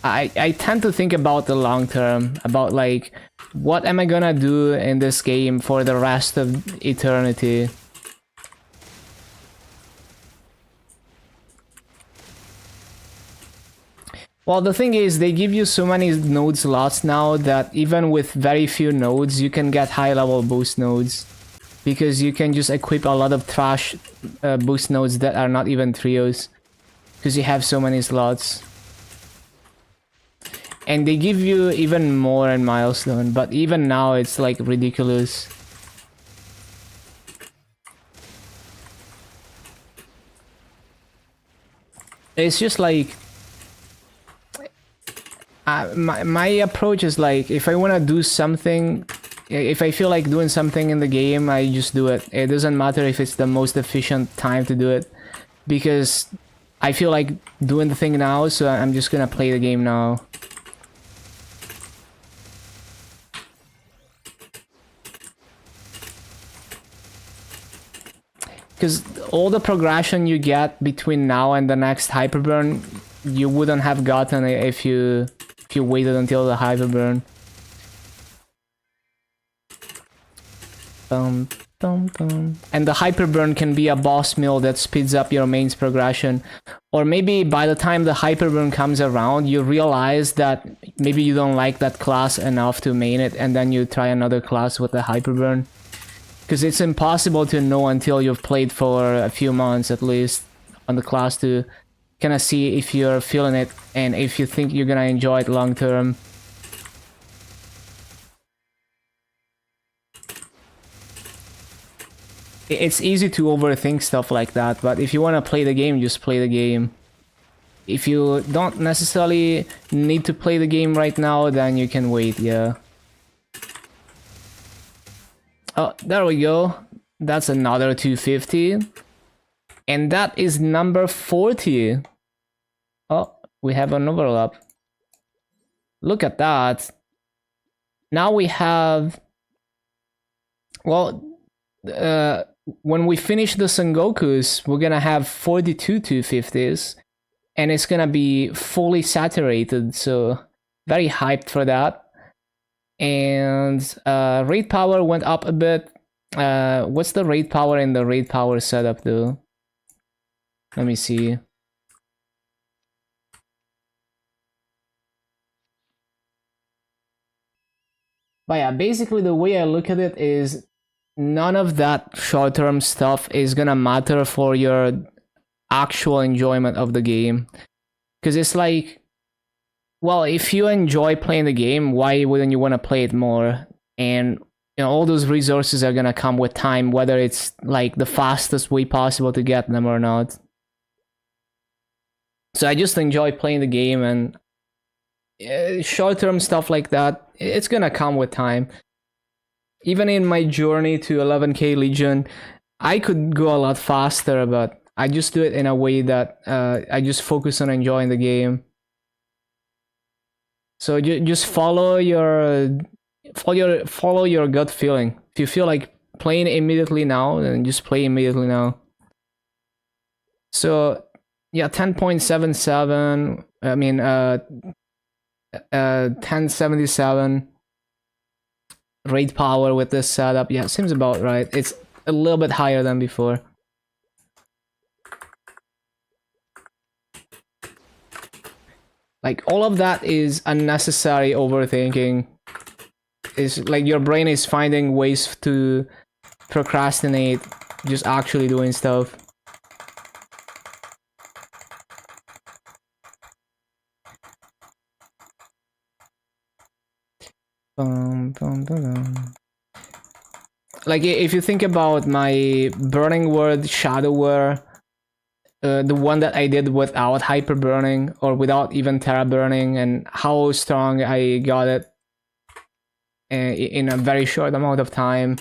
I tend to think about the long term, about like what am I gonna do in this game for the rest of eternity. Well, the thing is, they give you so many node slots now that even with very few nodes, you can get high-level boost nodes. Because you can just equip a lot of trash boost nodes that are not even trios. Because you have so many slots. And they give you even more in Milestone, but even now it's like ridiculous. It's just like... my approach is like, if I want to do something, if I feel like doing something in the game, I just do it. It doesn't matter if it's the most efficient time to do it, because I feel like doing the thing now, so I'm just gonna play the game now. Because all the progression you get between now and the next hyperburn, you wouldn't have gotten if you waited until the hyperburn. And the hyperburn can be a boss mill that speeds up your main's progression. Or maybe by the time the hyperburn comes around, you realize that maybe you don't like that class enough to main it, and then you try another class with the hyperburn. Because it's impossible to know until you've played for a few months at least on the class to kind of see if you're feeling it and if you think you're gonna enjoy it long term. It's easy to overthink stuff like that, but if you want to play the game, just play the game. If you don't necessarily need to play the game right now, then you can wait, yeah. Oh, there we go. That's another 250. And that is number 40. Oh, we have an overlap. Look at that. Now we have... Well, when we finish the Sengokus, we're gonna have 42 250s. And it's gonna be fully saturated, so very hyped for that. And raid power went up a bit. What's the raid power in the raid power setup though? Let me see. But yeah, basically the way I look at it is none of that short-term stuff is gonna matter for your actual enjoyment of the game. Because it's like, well, if you enjoy playing the game, why wouldn't you want to play it more? And you know, all those resources are gonna come with time, whether it's like the fastest way possible to get them or not. So I just enjoy playing the game, and short-term stuff like that, it's gonna come with time. Even in my journey to 11k Legion, I could go a lot faster, but I just do it in a way that I just focus on enjoying the game. So just follow your gut feeling. If you feel like playing immediately now, then just play immediately now. So yeah, 10.77. I mean, 1077 raid power with this setup. Yeah, seems about right. It's a little bit higher than before. Like, all of that is unnecessary overthinking. It's like your brain is finding ways to procrastinate just actually doing stuff. Like, if you think about my Burning Word Shadowware, the one that I did without hyper burning or without even terra burning, and how strong I got it in a very short amount of time.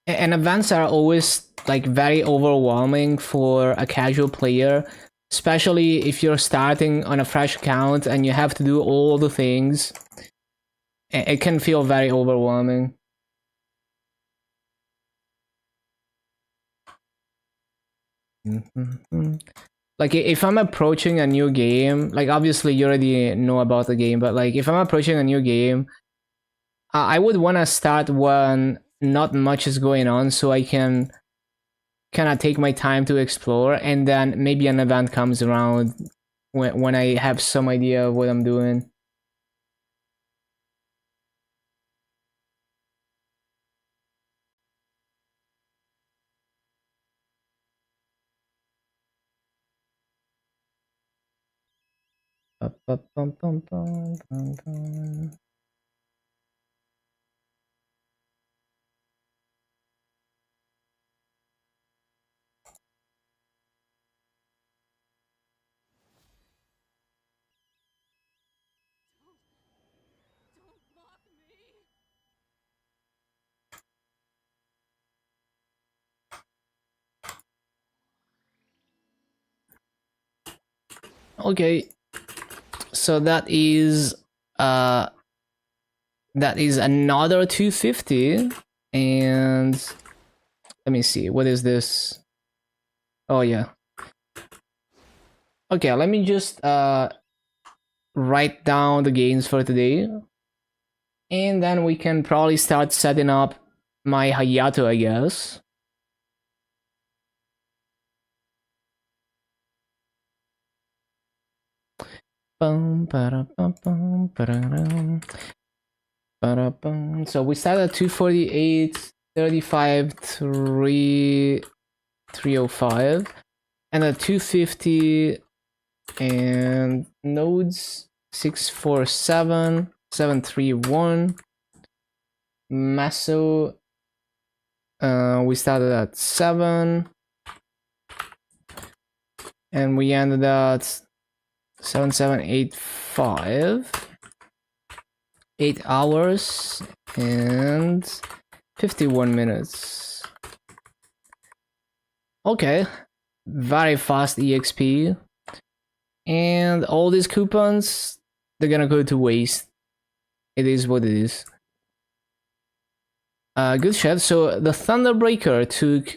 And events are always like very overwhelming for a casual player, especially if you're starting on a fresh account and you have to do all the things. It can feel very overwhelming. Like, if I'm approaching a new game, like, obviously you already know about the game, but like, if I'm approaching a new game, I would want to start when not much is going on, so I can kind of take my time to explore, and then maybe an event comes around when I have some idea of what I'm doing. Okay, so that is another 250, and let me see, what is this? Oh yeah. Okay, let me just write down the gains for today, and then we can probably start setting up my Hayato, I guess. So we started at 248, 35, 305, and at 250, and nodes 647, 731. Maso, we started at 7, and we ended at 7785. 8 hours and 51 minutes. Okay, very fast EXP. And all these coupons, they're gonna go to waste. It is what it is. Good shot. So the Thunderbreaker took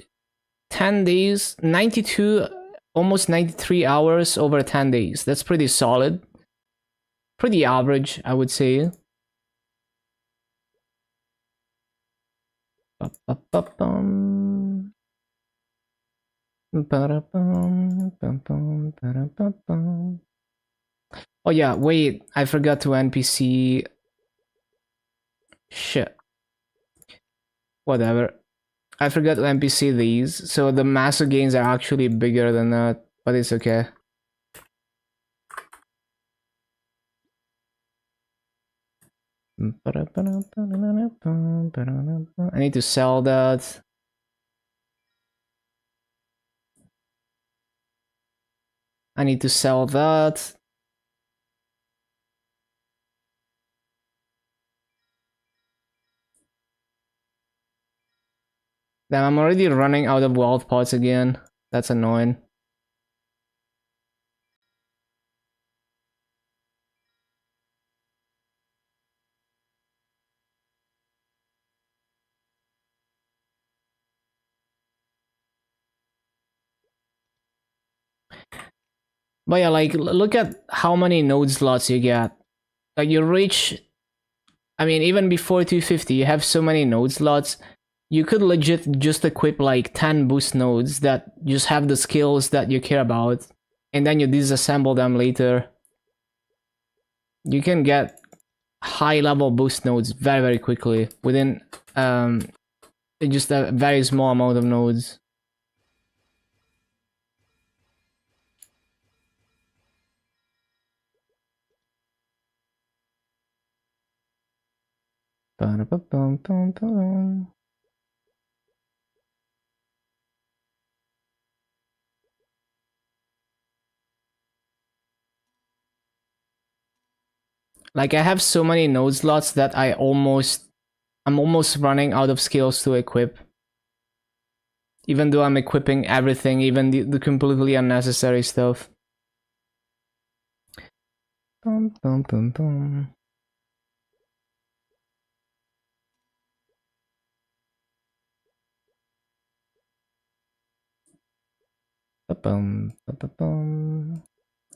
10 days, 92, almost 93 hours over 10 days. That's pretty solid. Pretty average, I would say. Oh yeah, wait, I forgot to NPC. Shit. Whatever. I forgot to NPC these, so the massive gains are actually bigger than that, but it's okay. I need to sell that. I need to sell that. Damn, I'm already running out of wealth pots again. That's annoying. But yeah, like, look at how many node slots you get. Like, you reach... I mean, even before 250, you have so many node slots. You could legit just equip like 10 boost nodes that just have the skills that you care about, and then you disassemble them later. You can get high level boost nodes very, very quickly within just a very small amount of nodes. Like, I have so many node slots that I'm almost running out of skills to equip. Even though I'm equipping everything, even the completely unnecessary stuff.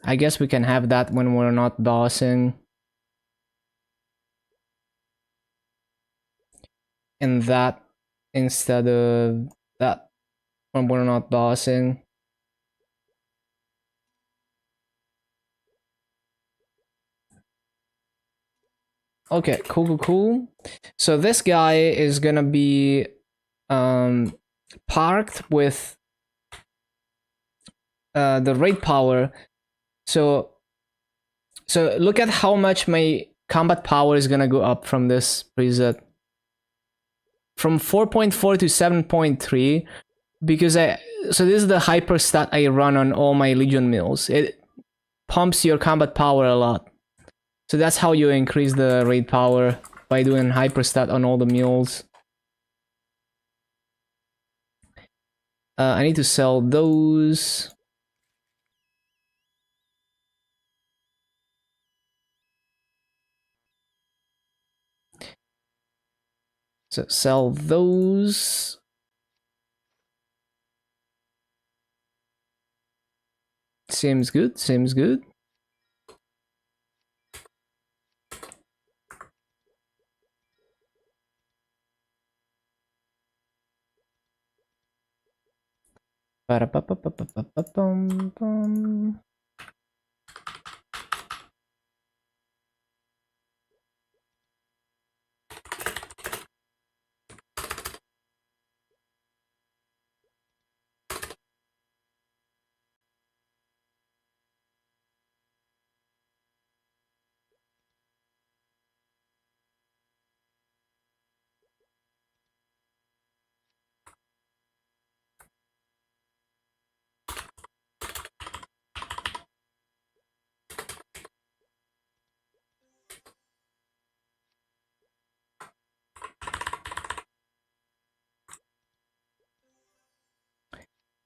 I guess we can have that when we're not bossing. And that instead of that when we're not bossing. Okay, cool. So this guy is gonna be parked with the raid power. So look at how much my combat power is gonna go up from this preset. From 4.4 to 7.3, because so this is the hyper stat I run on all my Legion mills. It pumps your combat power a lot. So that's how you increase the raid power, by doing hyper stat on all the mules. I need to sell those. So sell those. Seems good, seems good. Ba-da-ba-ba-ba-ba-ba-bum-bum.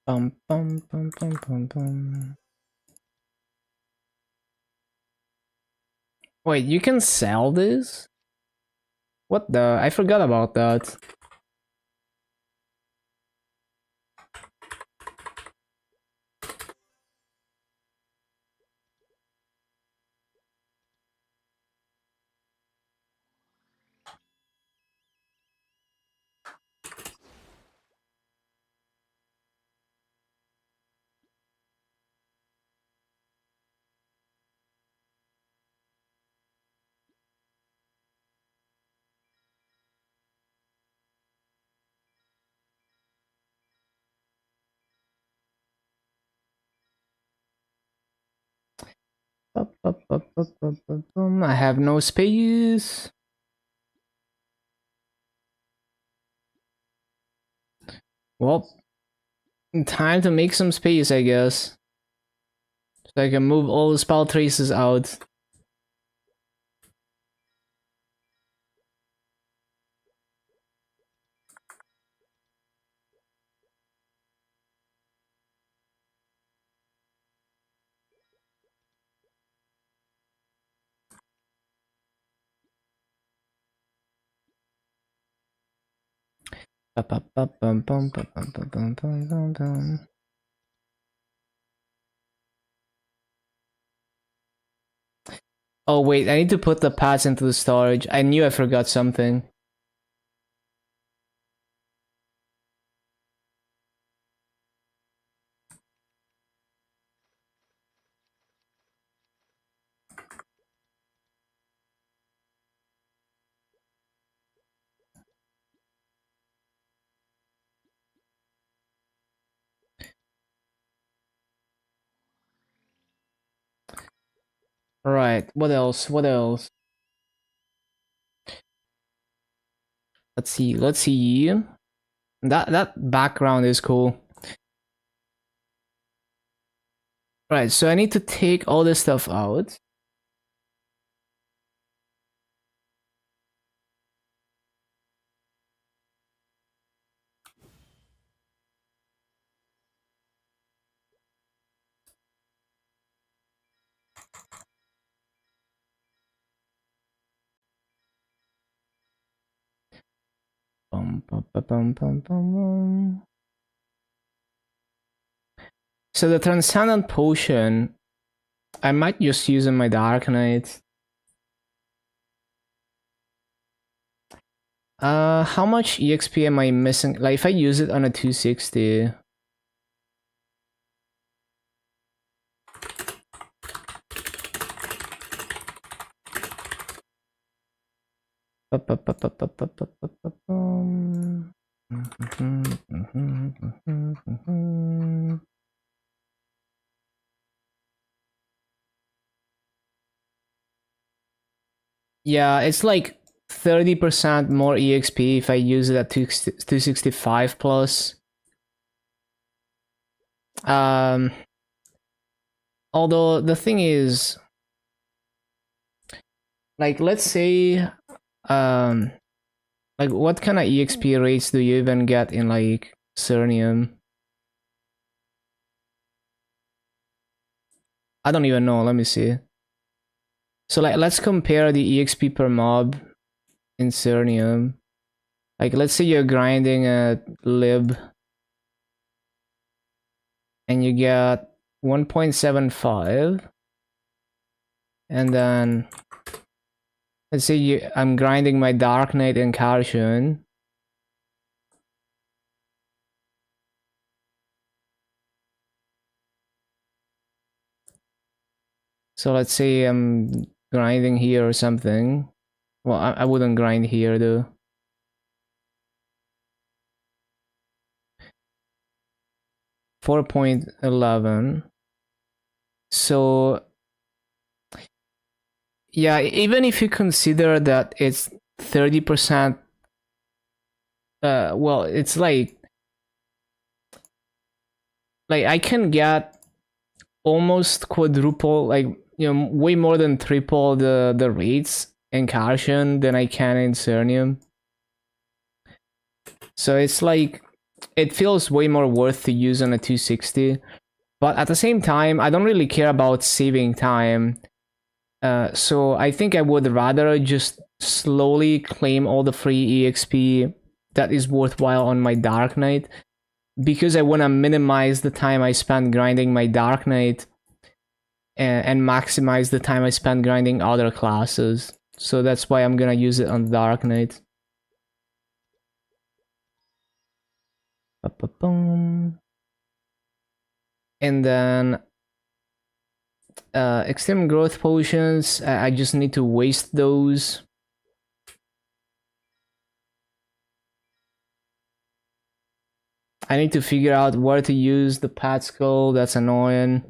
Bum, bum, bum, bum, bum, bum. Wait, you can sell this? What the? I forgot about that. I have no space. Well, time to make some space, I guess. So I can move all the spell traces out. Oh wait, I need to put the paths into the storage. I knew I forgot something. Right, what else? What else? Let's see, let's see. That background is cool. Right, so I need to take all this stuff out. So the Transcendent Potion, I might just use in my Dark Knight. How much EXP am I missing? Like, if I use it on a 260... Yeah, it's like 30% more EXP if I use it at 265 plus. Um, although the thing is, like, let's say, um, like, what kind of EXP rates do you even get in like Cernium? I don't even know. Let me see. So like, let's compare the EXP per mob in Cernium. Like, let's say you're grinding a lib and you get 1.75, and then let's say I'm grinding my Dark Knight Incarnation. So let's say I'm grinding here or something. Well, I wouldn't grind here though. .11. So yeah, even if you consider that it's 30%, well, it's like I can get almost quadruple, like, you know, way more than triple the rates in Cartion than I can in Cernium. So it's like, it feels way more worth to use on a 260. But at the same time, I don't really care about saving time. So I think I would rather just slowly claim all the free EXP that is worthwhile on my Dark Knight, because I want to minimize the time I spend grinding my Dark Knight and maximize the time I spend grinding other classes. So that's why I'm gonna use it on Dark Knight. And then extreme growth potions, I just need to waste those. I need to figure out where to use the Pat Skull. That's annoying.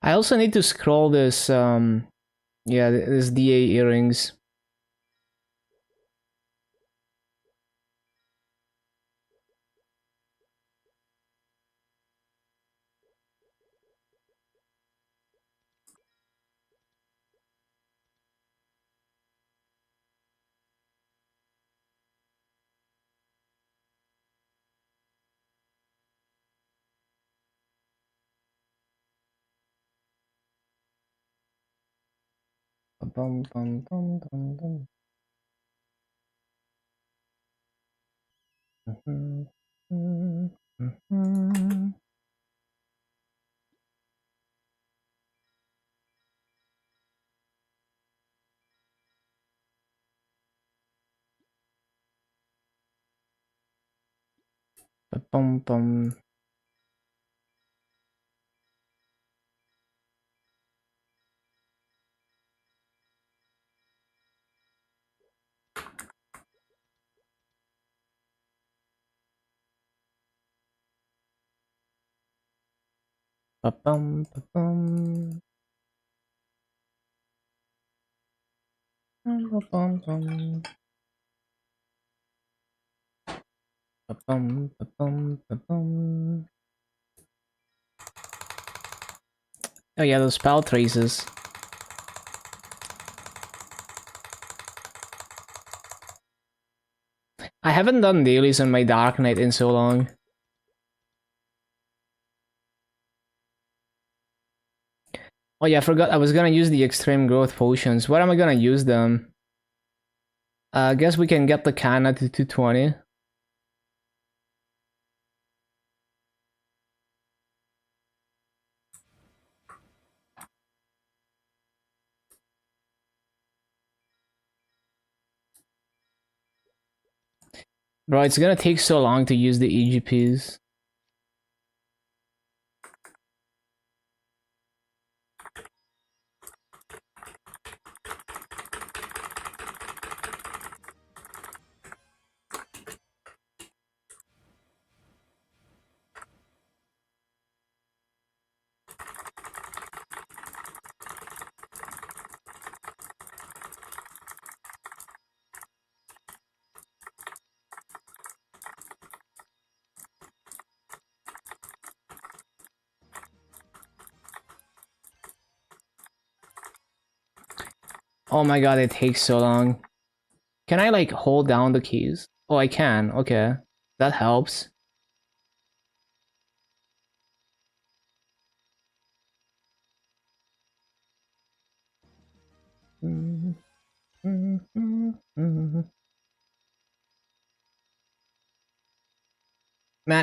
I also need to scroll this, yeah, this DA earrings. Bum, bum, bum, bum, bum. Bum, bum. Bum, bum, bum, bum, bum. Bum, bum, bum. Oh yeah, those spell traces. I haven't done dailies on my Dark Knight in so long. Oh yeah, I forgot I was gonna use the extreme growth potions. Where am I gonna use them? I guess we can get the Kana to 220. Bro, it's gonna take so long to use the EGPs. Oh my god, it takes so long. Can I like hold down the keys? Oh, I can. Okay. That helps. Man,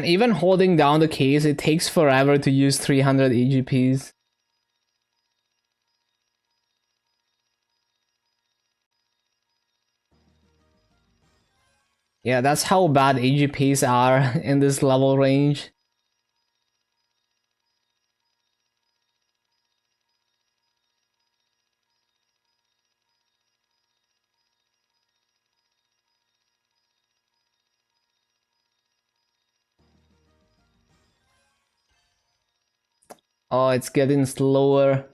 even holding down the keys, it takes forever to use 300 EGPs. Yeah, that's how bad EGPs are in this level range. Oh, it's getting slower.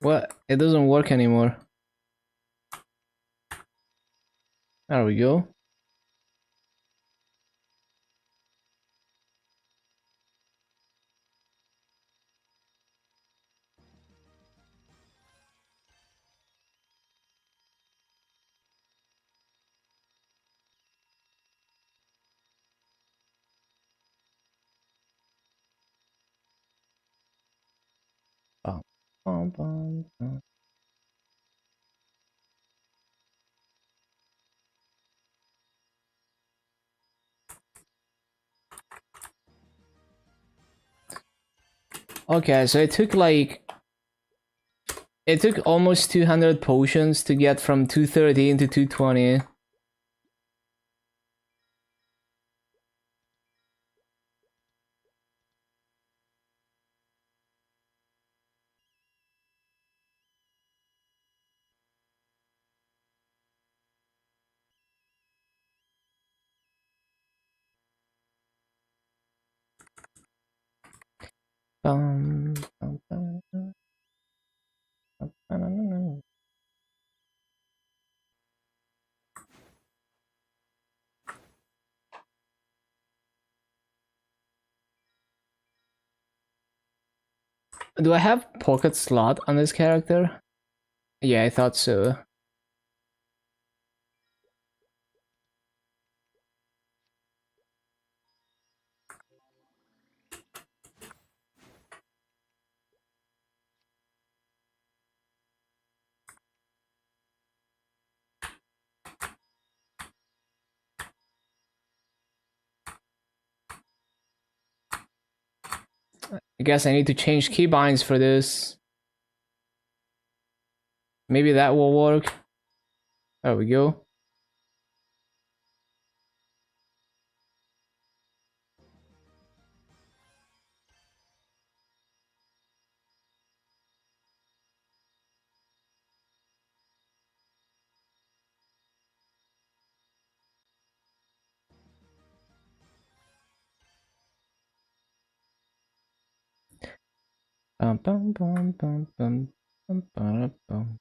What? It doesn't work anymore. There we go. Bum, bum, bum, bum. Okay, so it took almost 200 potions to get from 213 to 220. Bum, bum, bum, bum, bum, bum, bum, bum. Do I have pocket slot on this character? Yeah, I thought so. I guess I need to change keybinds for this. Maybe that will work. There we go. Bum, bum, bum, bum, bum, bum, bum, bum.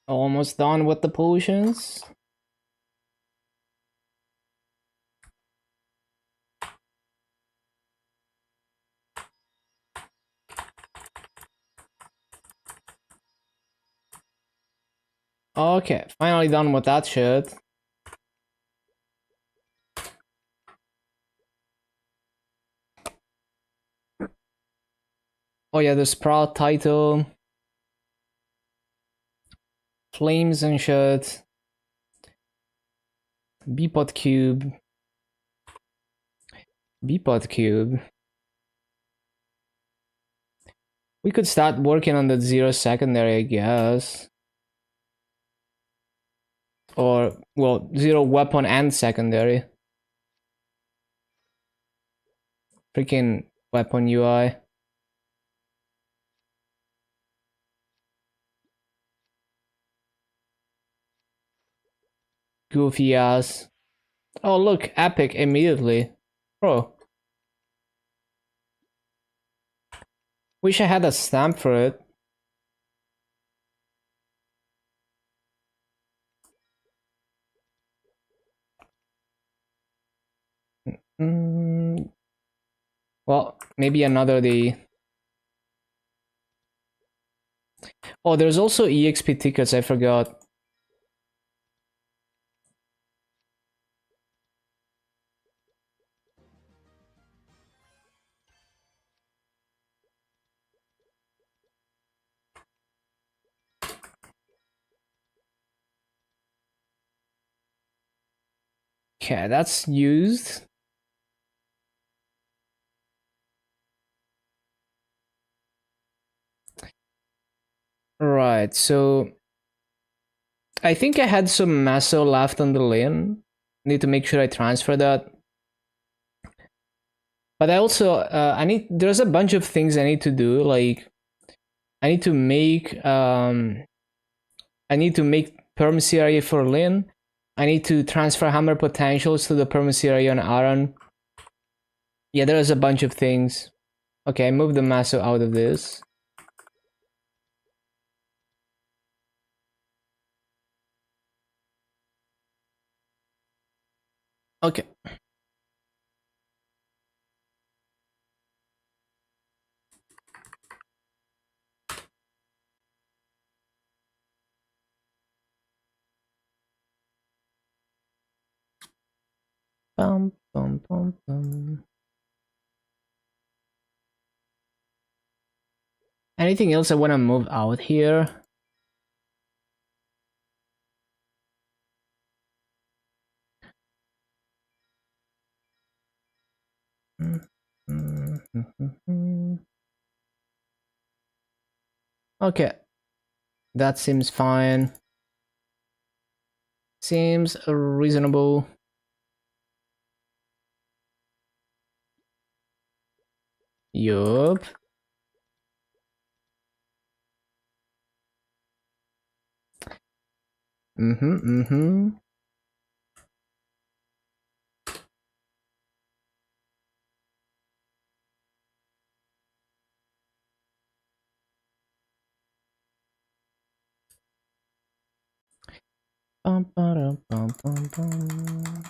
Almost done with the potions. Okay, finally done with that shit. Oh yeah, the Sprout title. Flames and shit. Bpot cube. Bpot cube. We could start working on the zero secondary, I guess. Or, well, zero weapon and secondary. Freaking weapon UI. Goofy ass. Oh look, epic immediately. Bro. Wish I had a stamp for it. Well, maybe another day. Oh, there's also EXP tickets, I forgot. Okay, that's used. Right, so I think I had some Maso left on the lane. Need to make sure I transfer that. But I also there's a bunch of things I need to do. Like I need to make perm CRA for Lin. I need to transfer hammer potentials to the perm CRA on Aaron. Yeah, there's a bunch of things. Okay, I moved the Maso out of this. Okay. Bum, bum, bum, bum. Anything else I want to move out here? Okay. That seems fine. Seems reasonable. Yup. Mm-hmm. Bum, ba-dum, bum, bum, bum.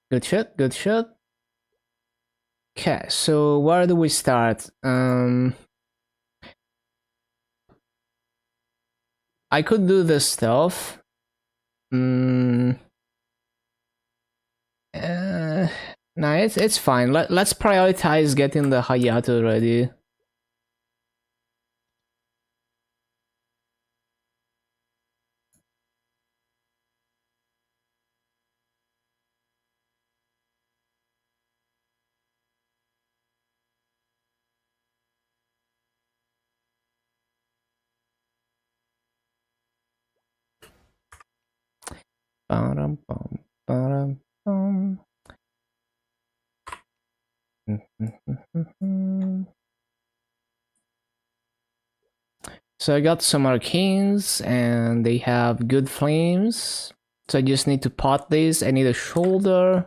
Good shot, good shot. Okay, so where do we start? I could do this stuff. No, it's fine. Let's prioritize getting the Hayato ready. Ba-dum, bum, ba-dum, bum. So I got some arcanes and they have good flames. So I just need to pot these. I need a shoulder.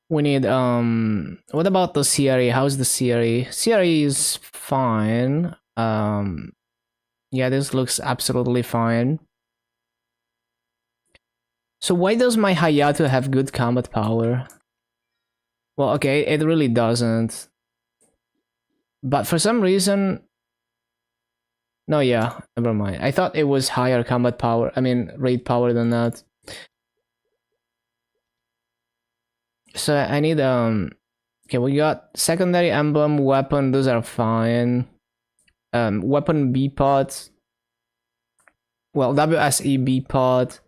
We need what about the CRE? How's the CRE? CRE is fine. Yeah, this looks absolutely fine. So why does my Hayato have good combat power? Well, okay, it really doesn't. But for some reason, no, yeah, never mind. I thought it was higher combat power. I mean, raid power than that. So I need okay, we got secondary emblem, weapon, those are fine. Weapon B pods. Well, WSE B pod.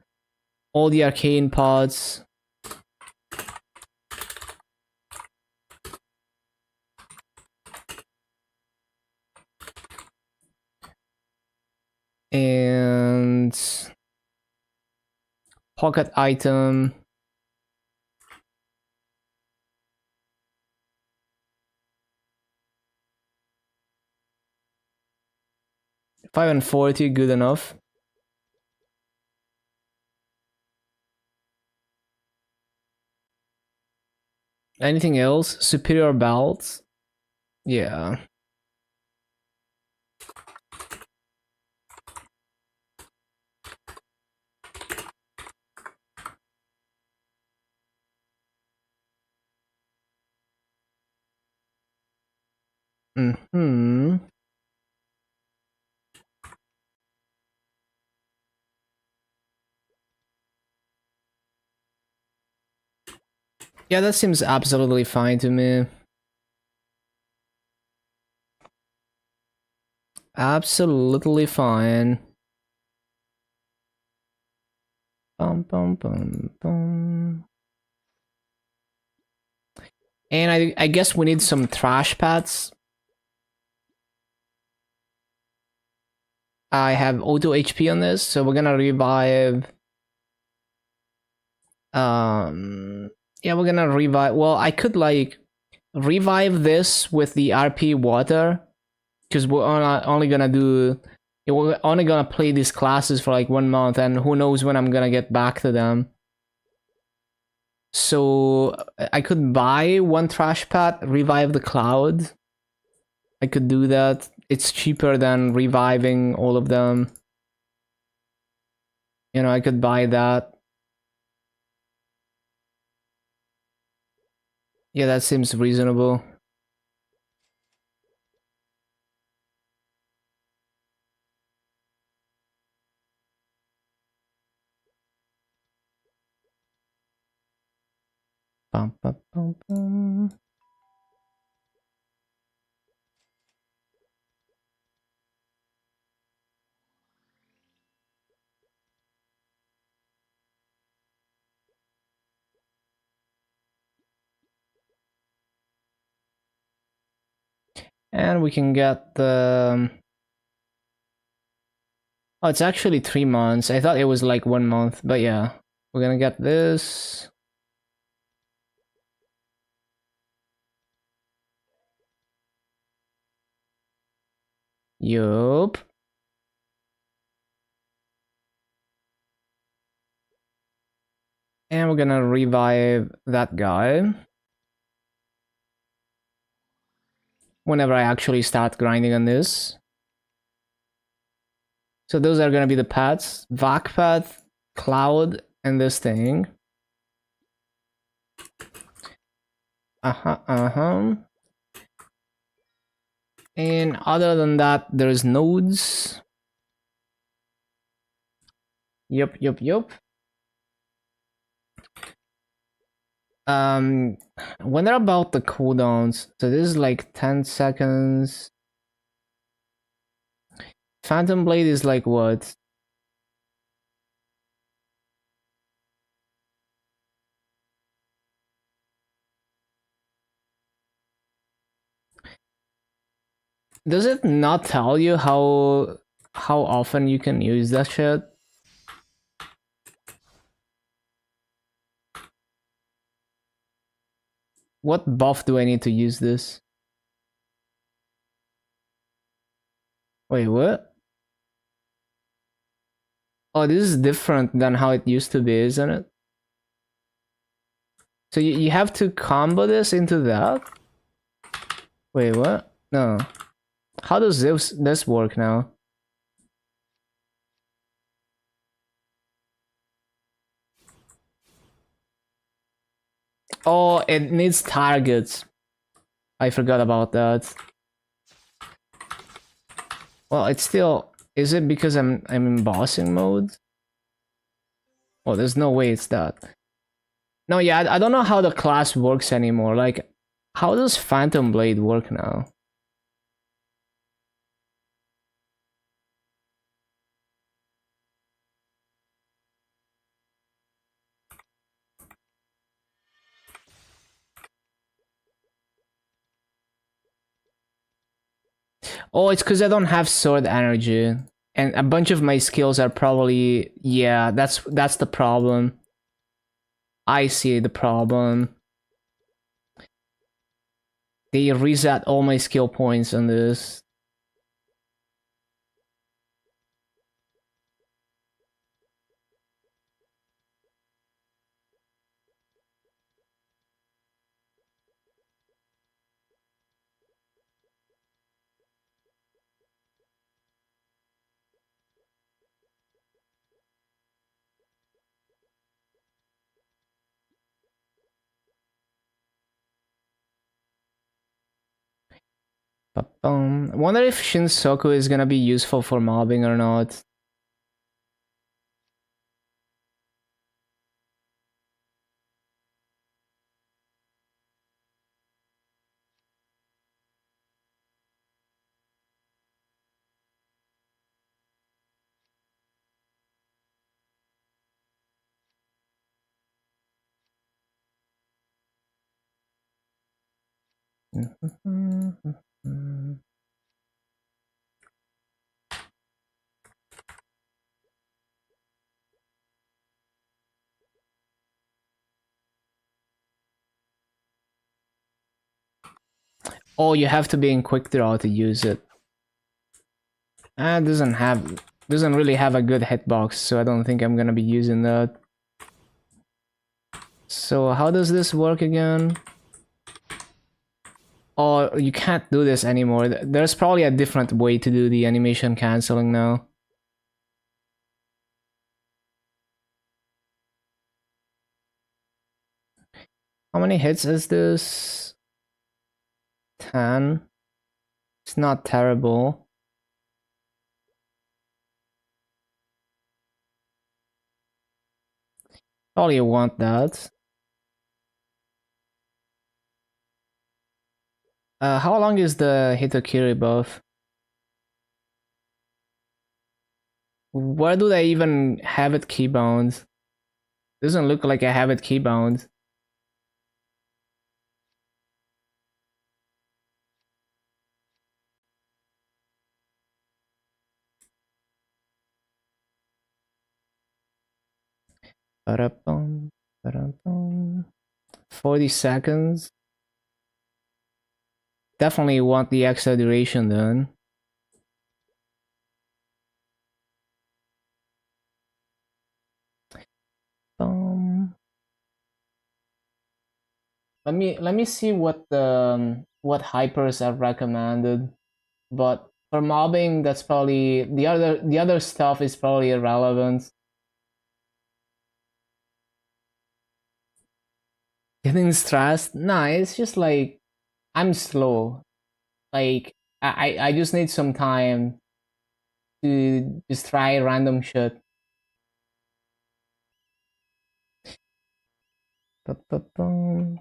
All the arcane pods. And pocket item. $540, good enough. Anything else? Superior belts? Yeah. Mm-hmm. Yeah, that seems absolutely fine to me. Absolutely fine. Bum, bum, bum, bum. And I guess we need some trash pads. I have auto HP on this, so we're gonna revive. Yeah, we're gonna revive. Well, I could like revive this with the RP water, because we're only gonna do. We're only gonna play these classes for like 1 month, and who knows when I'm gonna get back to them. So I could buy one trash pad, revive the cloud. I could do that. It's cheaper than reviving all of them. You know, I could buy that. Yeah, that seems reasonable. Bum, bum, bum, bum. And we can get the... Oh, it's actually 3 months. I thought it was like 1 month, but yeah. We're gonna get this. Yup. And we're gonna revive that guy. Whenever I actually start grinding on this. So those are gonna be the paths. Vac path, cloud, and this thing. Uh-huh. And other than that, there's nodes. Yup. When they're about the cooldowns, so this is like 10 seconds. Phantom Blade is like what? Does it not tell you how often you can use that shit? What buff do I need to use this? Wait, what? Oh, this is different than how it used to be, isn't it? So you have to combo this into that? Wait, what? No. How does this work now? Oh, it needs targets. I forgot about that. Well, it's still... Is it because I'm in bossing mode? Oh, there's no way it's that. No, yeah, I don't know how the class works anymore. Like, how does Phantom Blade work now? Oh, it's because I don't have sword energy. And a bunch of my skills are probably, yeah, that's the problem. I see the problem. They reset all my skill points on this. I wonder if Shinsoku is gonna be useful for mobbing or not. Oh, you have to be in quick draw to use it. Doesn't really have a good hitbox, so I don't think I'm gonna be using that. So how does this work again? Oh, you can't do this anymore. There's probably a different way to do the animation canceling now. How many hits is this? 10. It's not terrible. Probably want that. How long is the Hitokiri buff? Where do they even have it keybound? Doesn't look like I have it keybound. Ba-da-bum, ba-da-bum. 40 seconds. Definitely want the extra duration then. Um, let me see what the what hypers are recommended. But for mobbing, that's probably the other stuff is probably irrelevant. Getting stressed? Nah, it's just like I'm slow. Like I just need some time to just try random shit. Ba-ba-bum.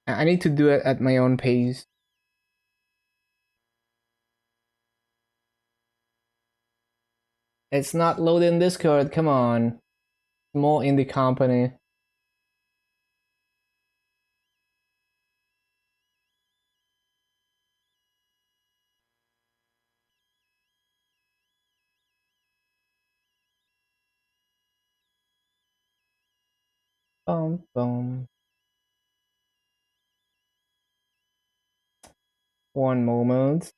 I need to do it at my own pace. It's not loading Discord, come on. More in the company. Bum, bum. One moment.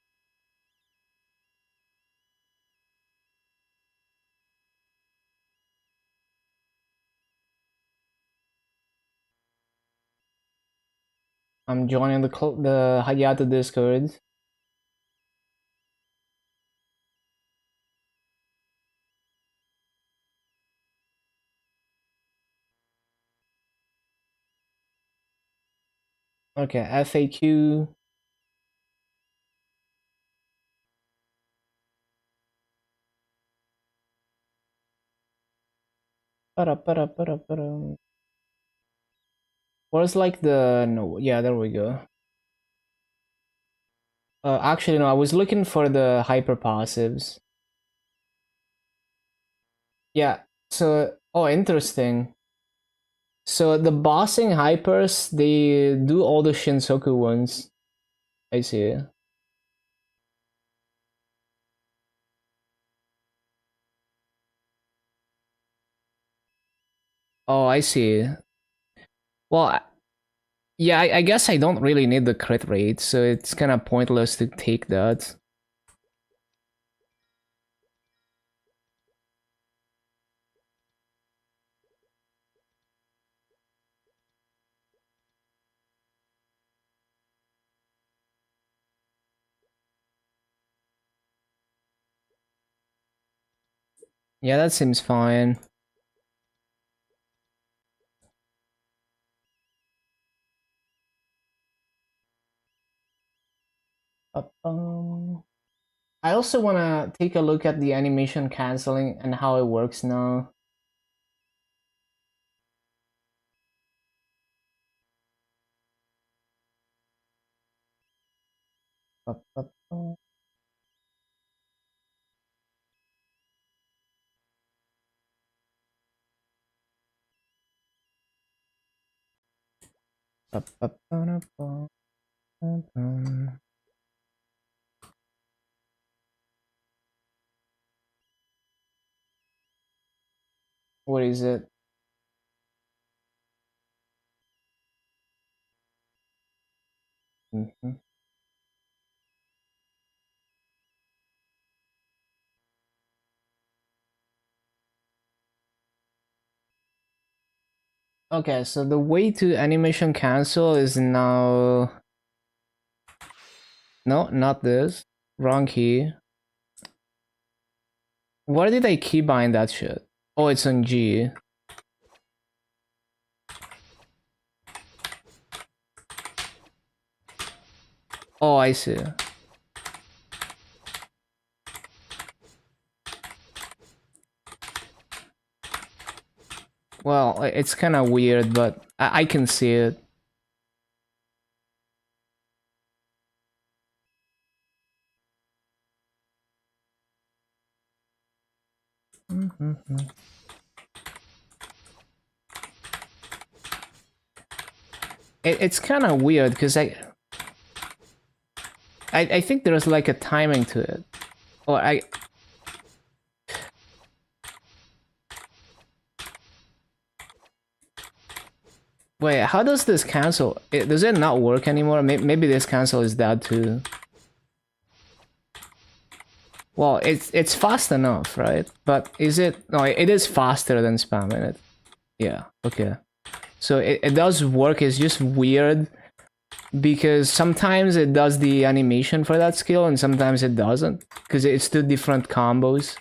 I'm joining the Hayato Discord. Okay, FAQ. Para. Where's like the no? Yeah, there we go. Actually, no. I was looking for the hyper passives. Yeah. So, oh, interesting. So the bossing hypers, they do all the Shinsoku ones. I see. Oh, I see. Well, yeah, I guess I don't really need the crit rate, so it's kind of pointless to take that. Yeah, that seems fine. I also want to take a look at the animation canceling and how it works now. What is it? Mhm. Okay, so the way to animation cancel is now... No, not this. Wrong key. Why did I keybind that shit? Oh, it's on G. Oh, I see. Well, it's kind of weird, but I can see it. It's kind of weird because I think there's like a timing to it. Or I... Wait, how does this cancel? Does it not work anymore? Maybe this cancel is dead too. Well, it's fast enough, right? But is it... No, it is faster than spamming it. Yeah, okay. So it does work, it's just weird. Because sometimes it does the animation for that skill and sometimes it doesn't. Because it's two different combos.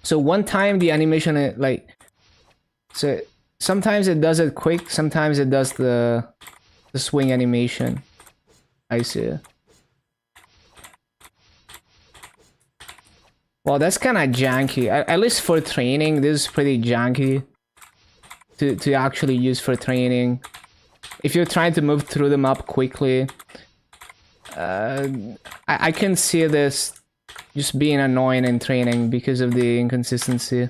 So one time the animation, like... So sometimes it does it quick, sometimes it does the swing animation. I see. Well, that's kind of janky. At least for training, this is pretty janky to actually use for training. If you're trying to move through the map quickly, I can see this just being annoying in training because of the inconsistency.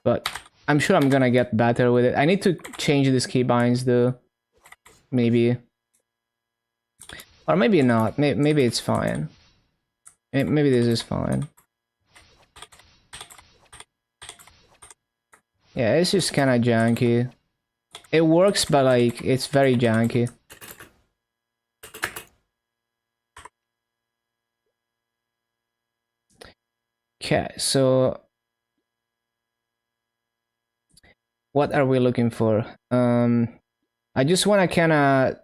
But I'm sure I'm gonna get better with it. I need to change these keybinds though. Maybe. Or maybe not. Maybe it's fine. Maybe this is fine. Yeah, it's just kind of janky. It works, but like, it's very janky. Okay, so... What are we looking for? I just want to kind of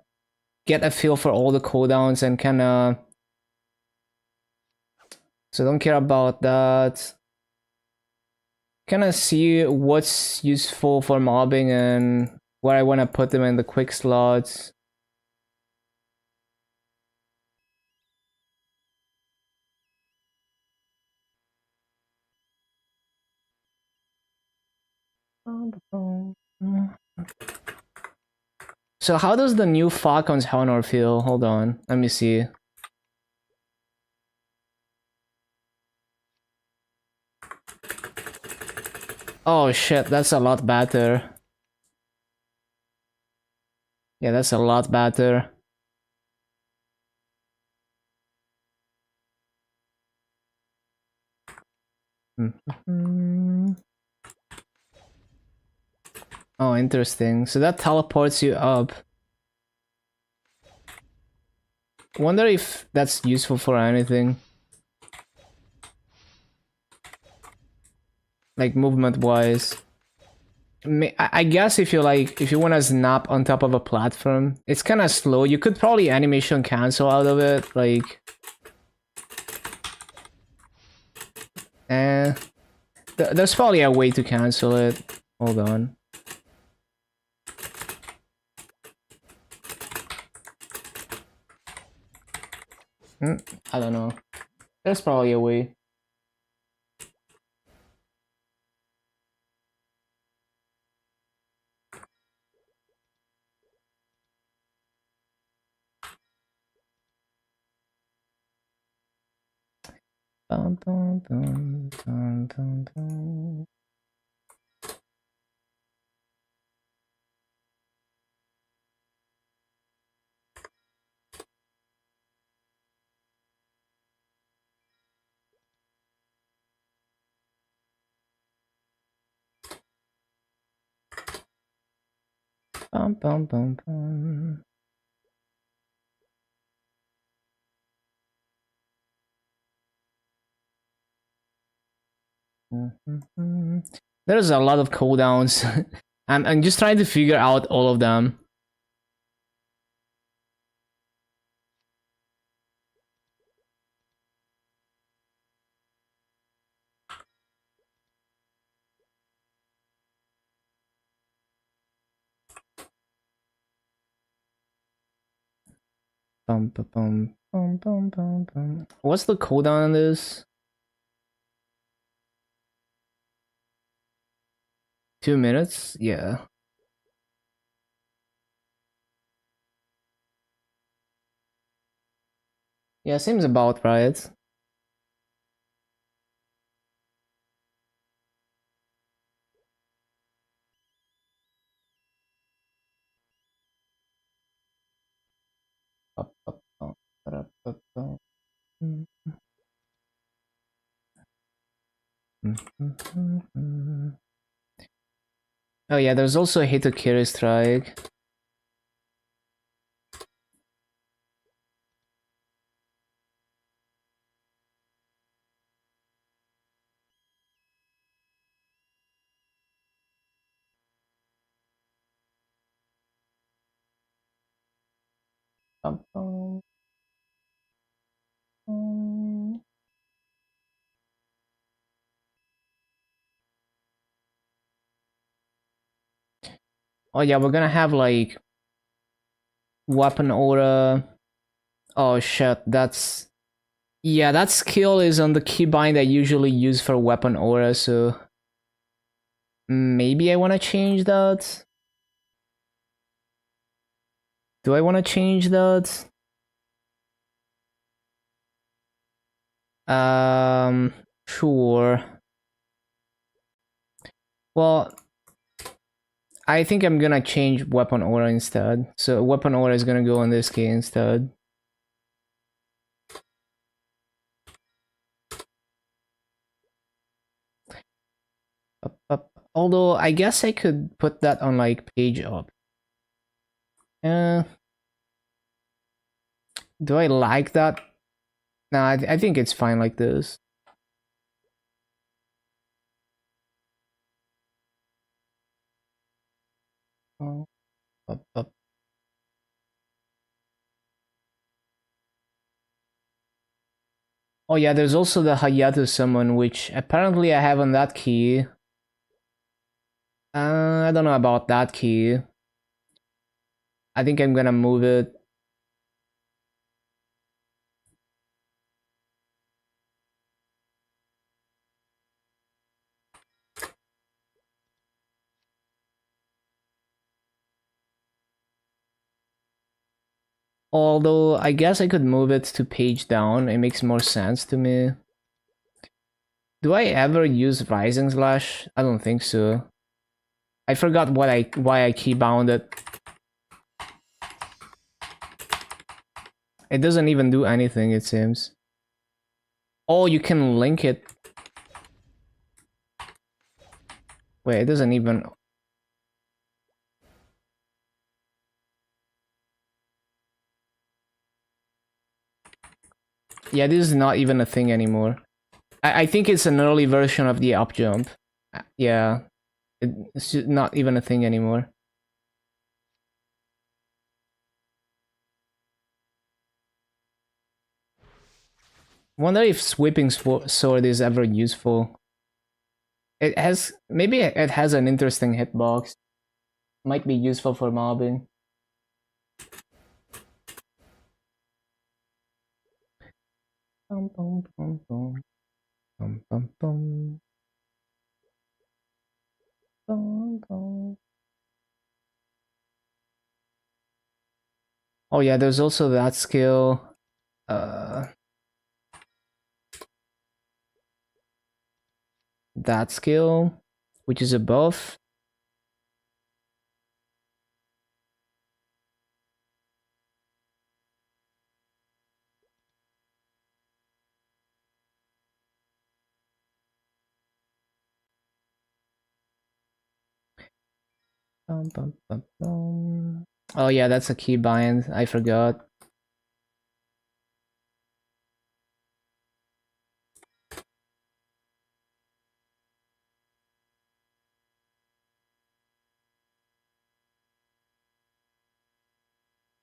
get a feel for all the cooldowns and kind of... So don't care about that. Kind of see what's useful for mobbing and where I want to put them in the quick slots. So how does the new Falcon's Honor feel? Hold on, let me see. Oh shit, that's a lot better. Yeah, that's a lot better. Mhm. Oh, interesting. So that teleports you up. Wonder if that's useful for anything. Like movement-wise. I guess if you like, if you want to snap on top of a platform, it's kind of slow. You could probably animation cancel out of it, like. Eh, there's probably a way to cancel it. Hold on. I don't know. There's probably a way. Dun, dun, dun, dun, dun, dun. Bum, bum, bum, bum. There's a lot of cooldowns. I'm just trying to figure out all of them. Bum, bum, bum, bum, bum, bum, bum. What's the cooldown on this? 2 minutes? Yeah. Yeah, seems about right. Oh yeah, there's also a Hitokiri strike. Oh yeah, we're gonna have like weapon aura. Oh shit, that's yeah, that skill is on the keybind I usually use for weapon aura, so maybe I wanna change that. Do I wanna change that? Um sure. Well, I think I'm gonna change weapon aura instead. So weapon aura is gonna go on this key instead. Up. Although I guess I could put that on like page up. Uh, do I like that? Nah, I think it's fine like this. Oh, up. Oh yeah, there's also the Hayato summon, which apparently I have on that key. I don't know about that key. I think I'm gonna move it. Although I guess I could move it to page down. It makes more sense to me. Do I ever use Rising Slash? I don't think so. I forgot why I keybound it. It doesn't even do anything, it seems. Oh, you can link it. Wait, it doesn't even... Yeah, this is not even a thing anymore. I think it's an early version of the up jump. Yeah, it's not even a thing anymore. Wonder if sweeping sword is ever useful. It has, maybe it has an interesting hitbox. Might be useful for mobbing. Bum, bum, bum, bum. Bum, bum, bum. Bum, bum. Oh yeah, there's also that skill. That skill, which is a buff. Bum, bum, bum, bum. Oh yeah, that's a keybind. I forgot.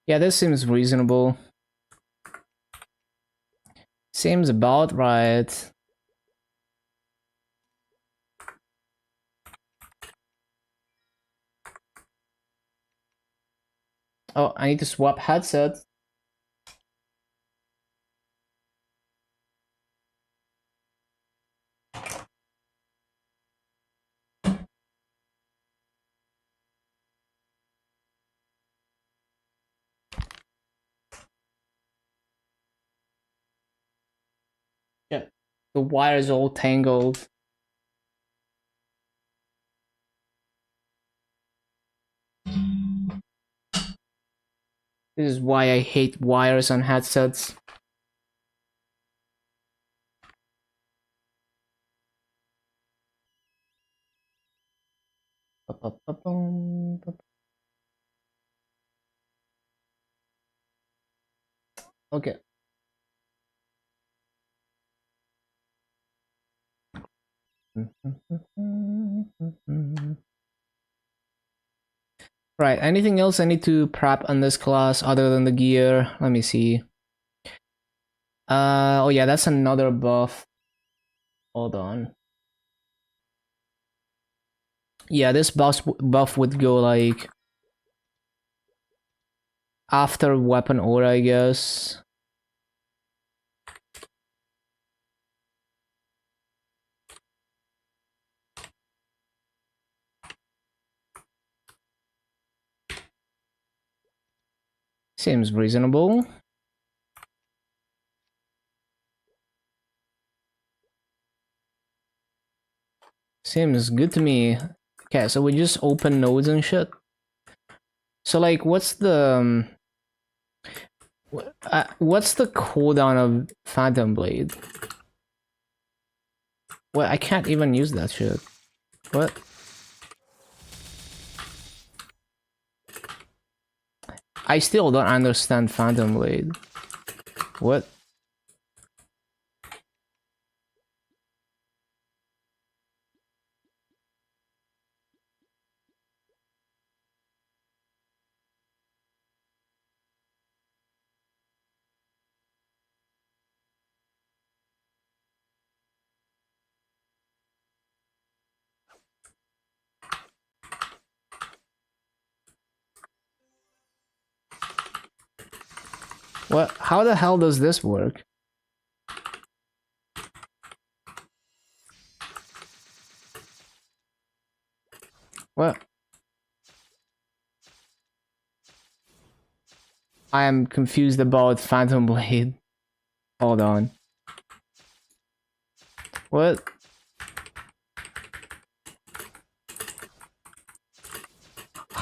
Yeah, this seems reasonable. Seems about right. Oh, I need to swap headset. Yeah. The wire's all tangled. This is why I hate wires on headsets. Okay. Right, anything else I need to prep on this class other than the gear? Let me see. Oh yeah, that's another buff. Hold on. Yeah, this buff would go like after weapon aura, I guess. Seems reasonable. Seems good to me. Okay, so we just open nodes and shit. So like, what's the cooldown of Phantom Blade? What? I can't even use that shit. What? I still don't understand Phantom Blade. What? What? How the hell does this work? What? I am confused about Phantom Blade. Hold on. What?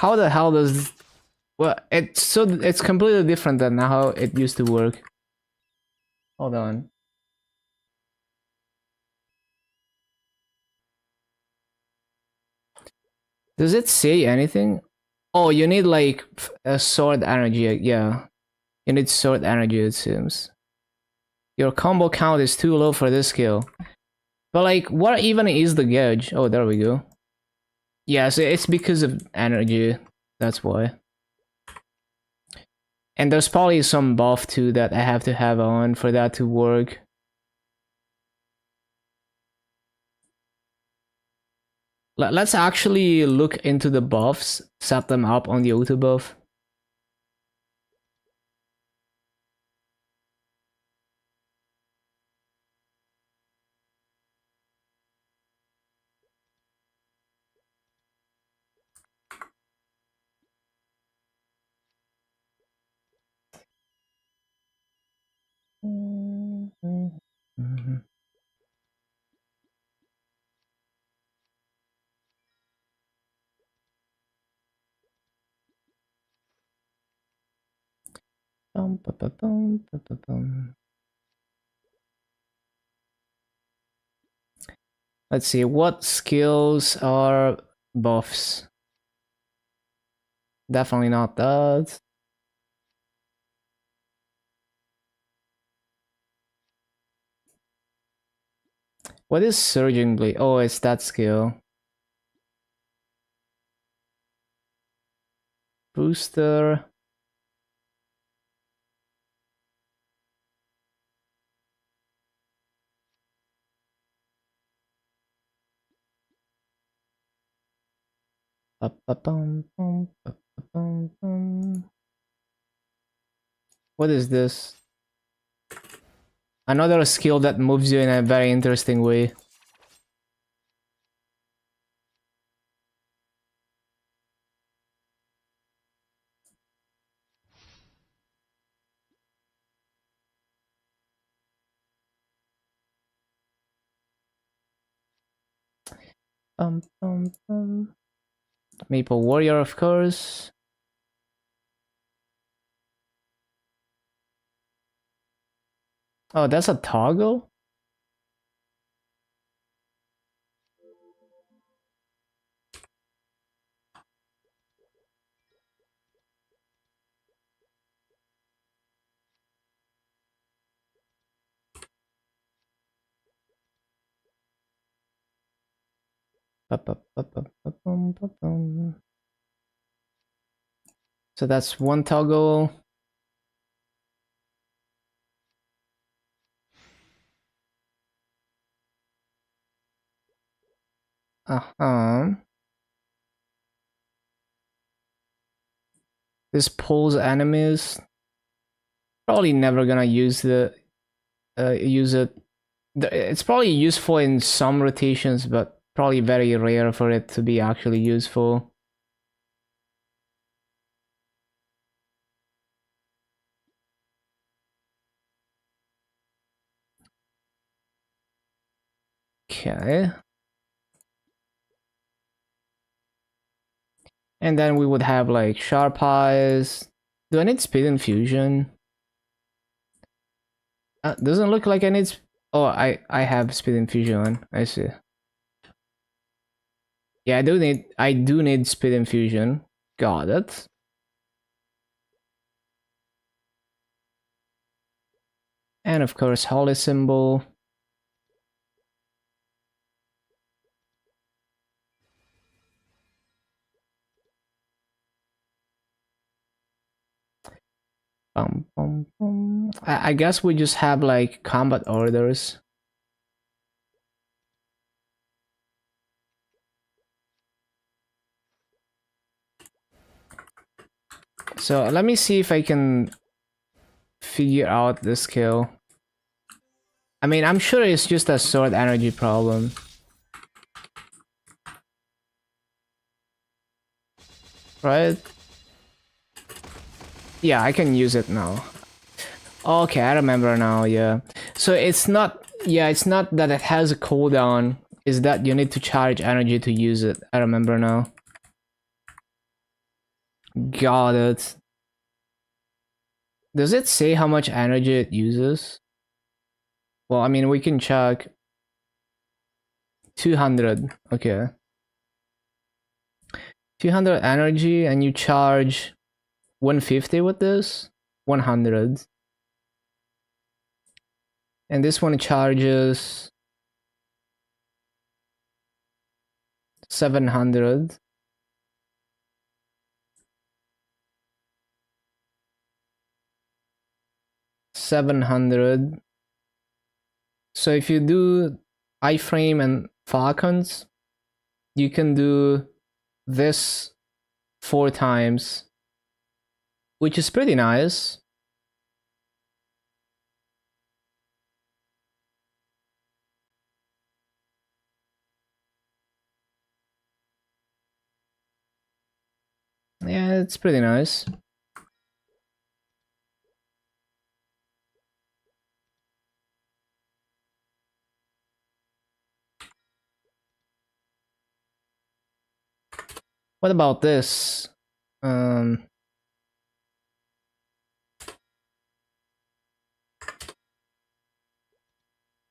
how the hell does... Well, it's completely different than how it used to work. Hold on. Does it say anything? Oh, you need like a sword energy. Yeah, you need sword energy. It seems your combo count is too low for this skill. But like, what even is the gauge? Oh, there we go. Yeah, so it's because of energy. That's why. And there's probably some buff too that I have to have on for that to work. Let's actually look into the buffs, set them up on the auto buff. Let's see, what skills are buffs? Definitely not that. What is Surging Blade? Oh, it's that skill. Booster. What is this? Another skill that moves you in a very interesting way. Maple Warrior, of course. Oh, that's a toggle? So that's one toggle. Uh-huh. This pulls enemies. Probably never gonna use it. It's probably useful in some rotations, but probably very rare for it to be actually useful. Okay. And then we would have like Sharp Eyes. Do I need Speed Infusion? Doesn't look like I need... Oh, I have Speed Infusion on. I see. Yeah, I do need Speed Infusion. Got it. And of course, Holy Symbol. I guess we just have like combat orders. So let me see if I can figure out the skill. I mean, I'm sure it's just a sword energy problem. Right? Yeah, I can use it now. Okay, I remember now, yeah. So it's not... Yeah, it's not that it has a cooldown. It's that you need to charge energy to use it. I remember now. Got it. Does it say how much energy it uses? Well, I mean, we can check. 200. Okay. 200 energy, and you charge 150 with this? 100. And this one charges 700. So if you do iframe and Falcons, you can do this 4 times, which is pretty nice. Yeah, it's pretty nice. What about this? Um,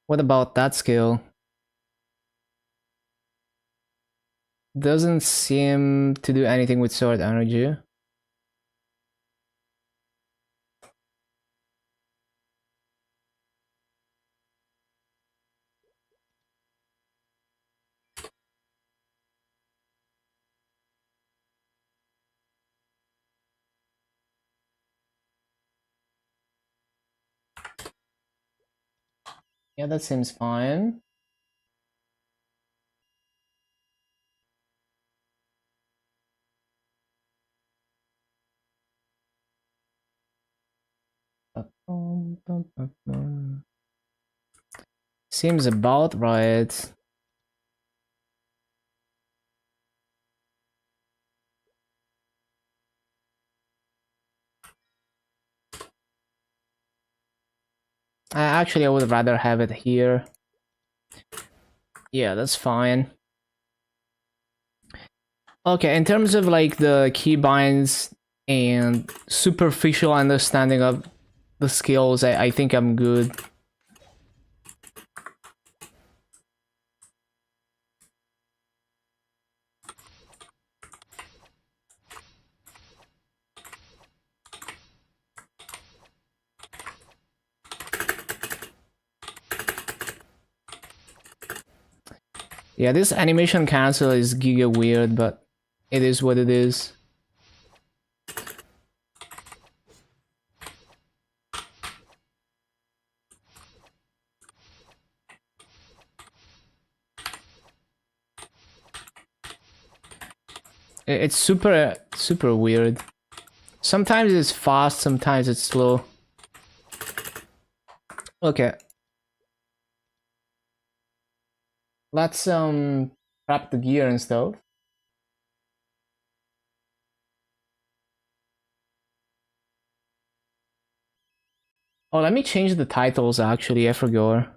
what about that skill? Doesn't seem to do anything with sword energy. Yeah, that seems fine. Seems about right. Actually, I would rather have it here. Yeah, that's fine. Okay, in terms of like the keybinds and superficial understanding of the skills, I think I'm good. Yeah, this animation cancel is giga weird, but it is what it is. It's super weird. Sometimes it's fast, sometimes it's slow. Okay. Let's prep the gear and stuff. Oh, let me change the titles actually, I forgot.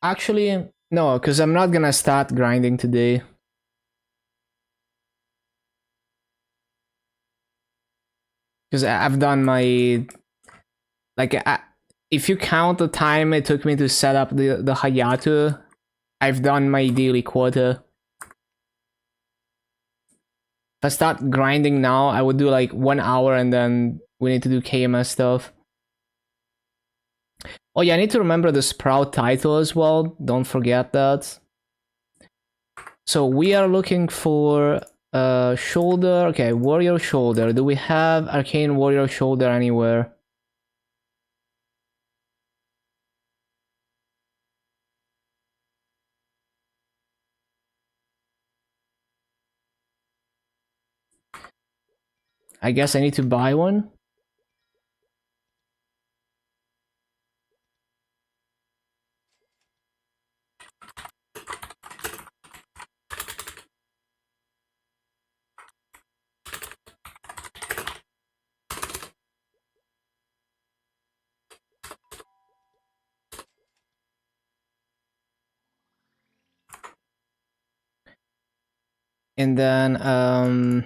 Actually, no, because I'm not gonna start grinding today. Because I've done my like if you count the time it took me to set up the Hayato, I've done my daily quota. If I start grinding now, I would do like 1 hour and then we need to do KMS stuff. Oh yeah, I need to remember the Sprout title as well. Don't forget that. So we are looking for shoulder. Okay, warrior shoulder. Do we have arcane warrior shoulder anywhere? I guess I need to buy one. And then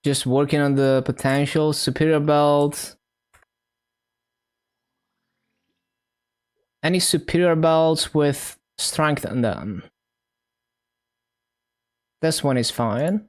just working on the potential. Superior belt. Any superior belts with strength on them? This one is fine.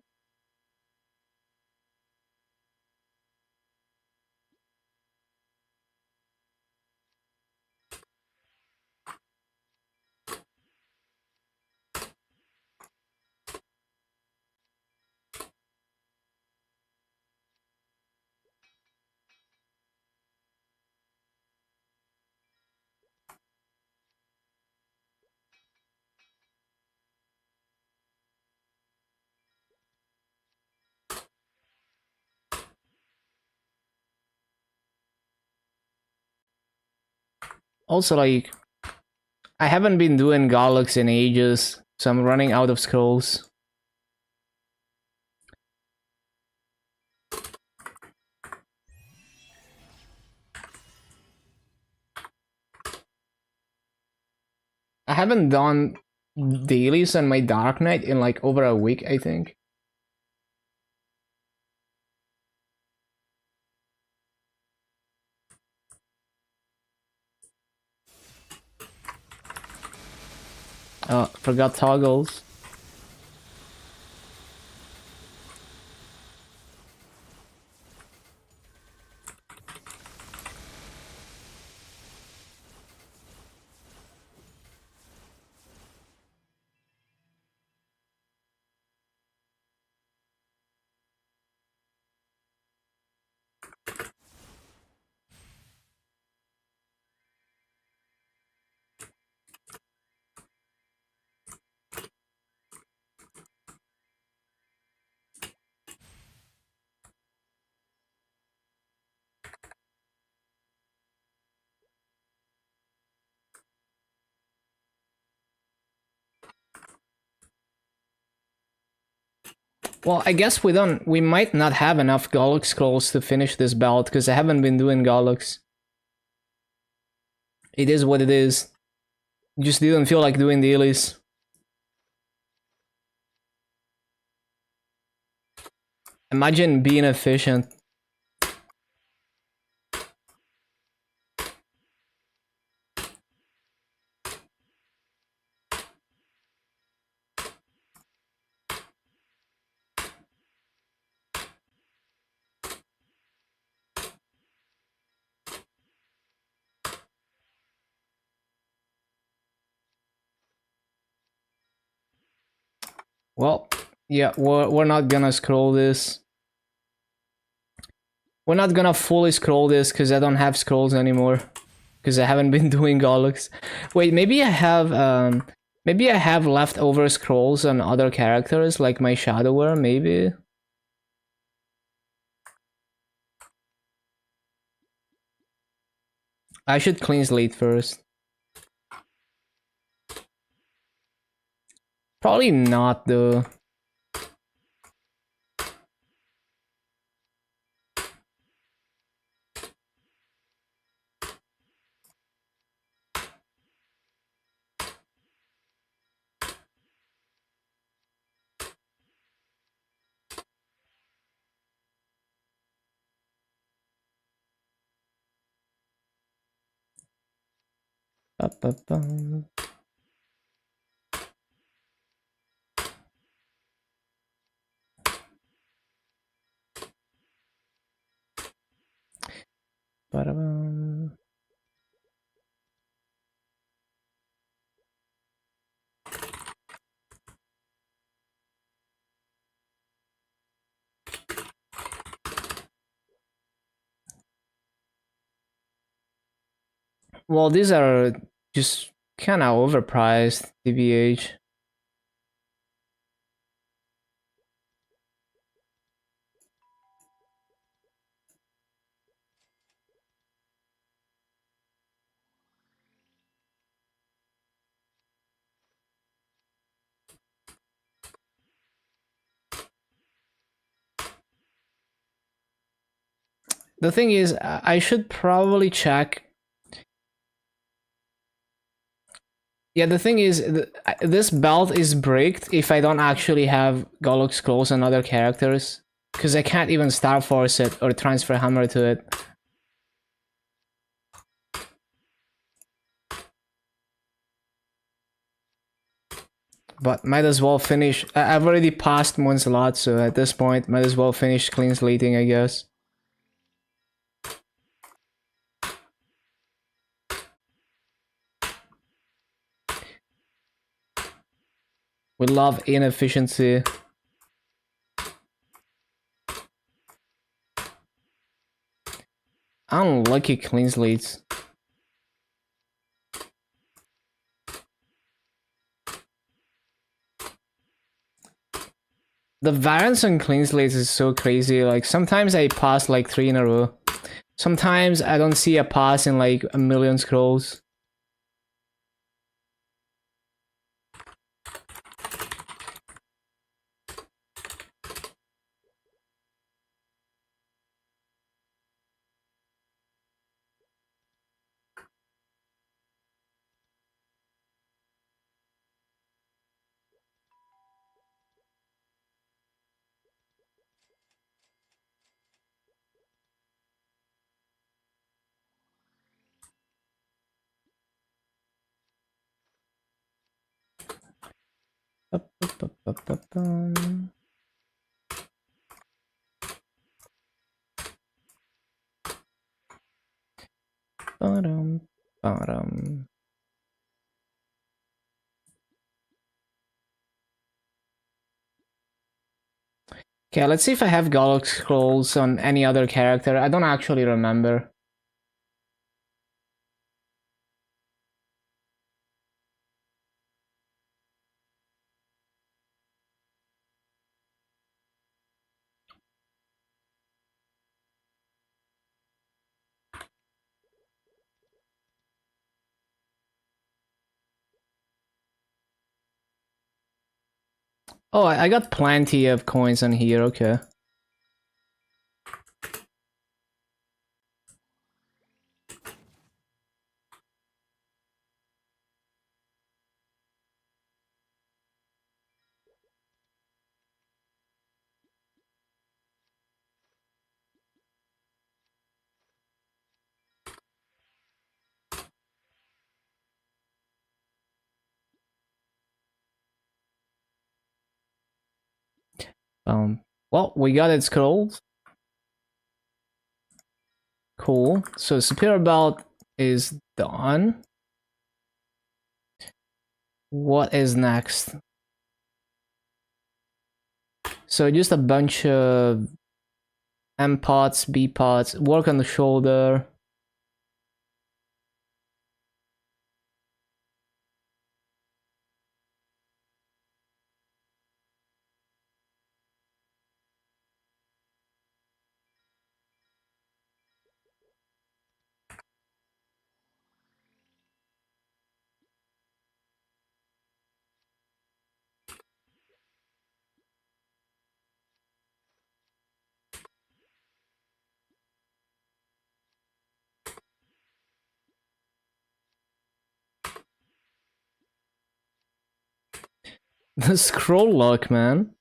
Also, like, I haven't been doing Garlux in ages, so I'm running out of scrolls. I haven't done dailies on my Dark Knight in like over a week, I think. Forgot toggles. Well, I guess we might not have enough Golux scrolls to finish this belt, because I haven't been doing Golux. It is what it is. Just didn't feel like doing dailies. Imagine being efficient. Well, yeah, we're not gonna scroll this. We're not gonna fully scroll this because I don't have scrolls anymore. Because I haven't been doing Golux. Wait, maybe I have leftover scrolls on other characters, like my Shadower, maybe? I should clean slate first. Probably not, though. Ba-ba-bum. Ba-da-bum. Well, these are just kind of overpriced, TBH. The thing is, I should probably check. Yeah, the thing is, this belt is bricked if I don't actually have Golux scrolls on other characters. Because I can't even Star Force it or transfer hammer to it. But might as well finish. I've already passed one slot, so at this point, might as well finish clean slating, I guess. We love inefficiency. Unlucky clean slates. The variance on clean slates is so crazy. Like, sometimes I pass like 3 in a row. Sometimes I don't see a pass in like a million scrolls. Bottom, bottom. Okay, let's see if I have Golux scrolls on any other character. I don't actually remember. Oh, I got plenty of coins on here, okay. Well, we got it scrolled. Cool. So Superior Belt is done. What is next? So just a bunch of M pots, B pots, work on the shoulder. The scroll lock, man.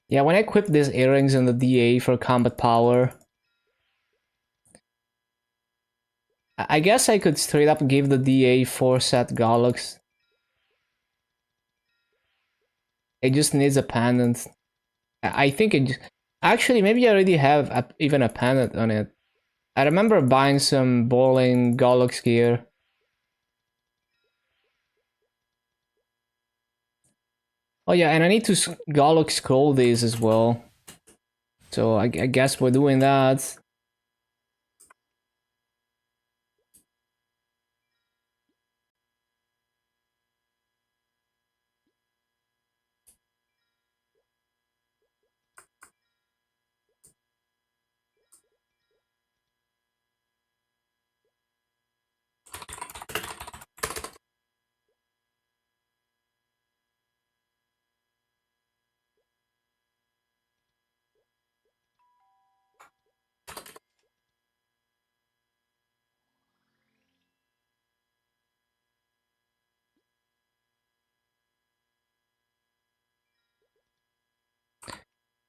Yeah, when I equip these earrings and the DA for combat power, I guess I could straight up give the DA 4 set Golux. It just needs a pendant. I think it. Actually, maybe I already have even a pendant on it. I remember buying some bowling Golux gear. Oh yeah, and I need to Galloc scroll these as well. So I guess we're doing that.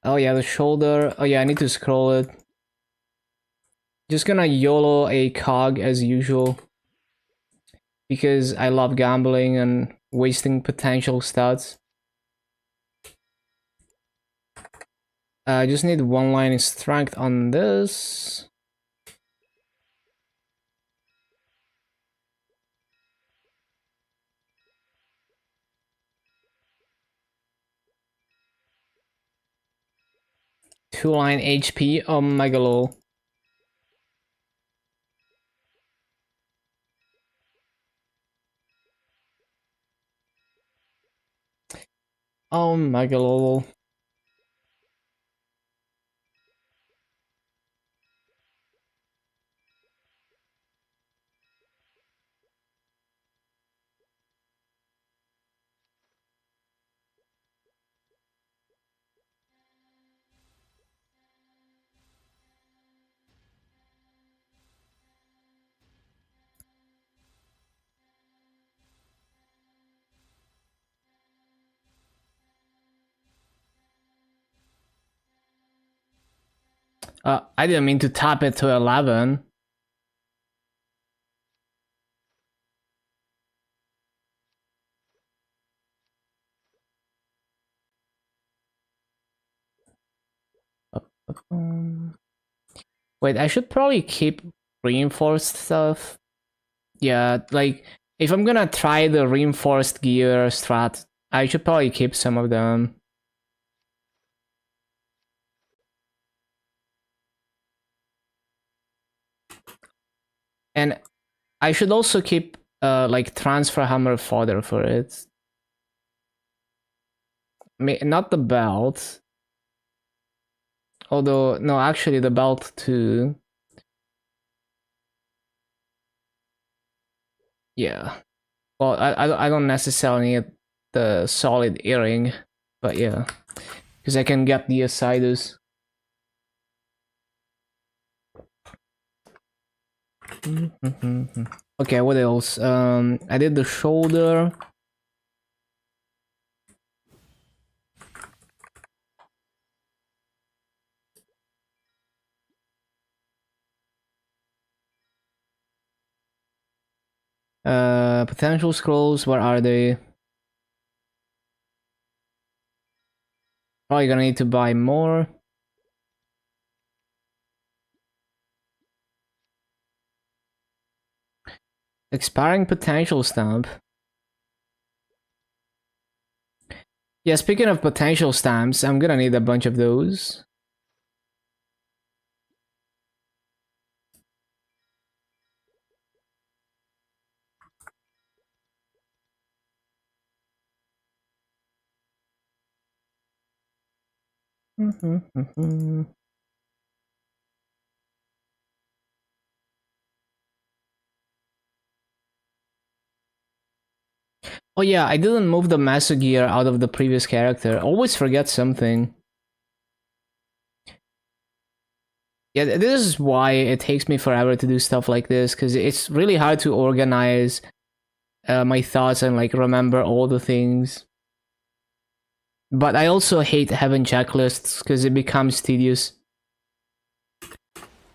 Oh yeah, the shoulder. Oh yeah, I need to scroll it. Just gonna YOLO a cog as usual. Because I love gambling and wasting potential stats. I just need one line of strength on this. Two line HP. Oh my god. Oh my god. I didn't mean to tap it to 11. Wait, I should probably keep reinforced stuff. Yeah, like, if I'm gonna try the reinforced gear strat, I should probably keep some of them. And I should also keep, like, transfer hammer fodder for it. Not the belt. Although, no, actually the belt too. Yeah. Well, I don't necessarily need the solid earring, but yeah. Because I can get the Asidus. Okay, what else? I did the shoulder. Potential scrolls, where are they? Probably gonna need to buy more. Expiring potential stamp. Yeah, speaking of potential stamps, I'm gonna need a bunch of those. Oh yeah, I didn't move the Master Gear out of the previous character. Always forget something. Yeah, this is why it takes me forever to do stuff like this, because it's really hard to organize my thoughts and like remember all the things. But I also hate having checklists because it becomes tedious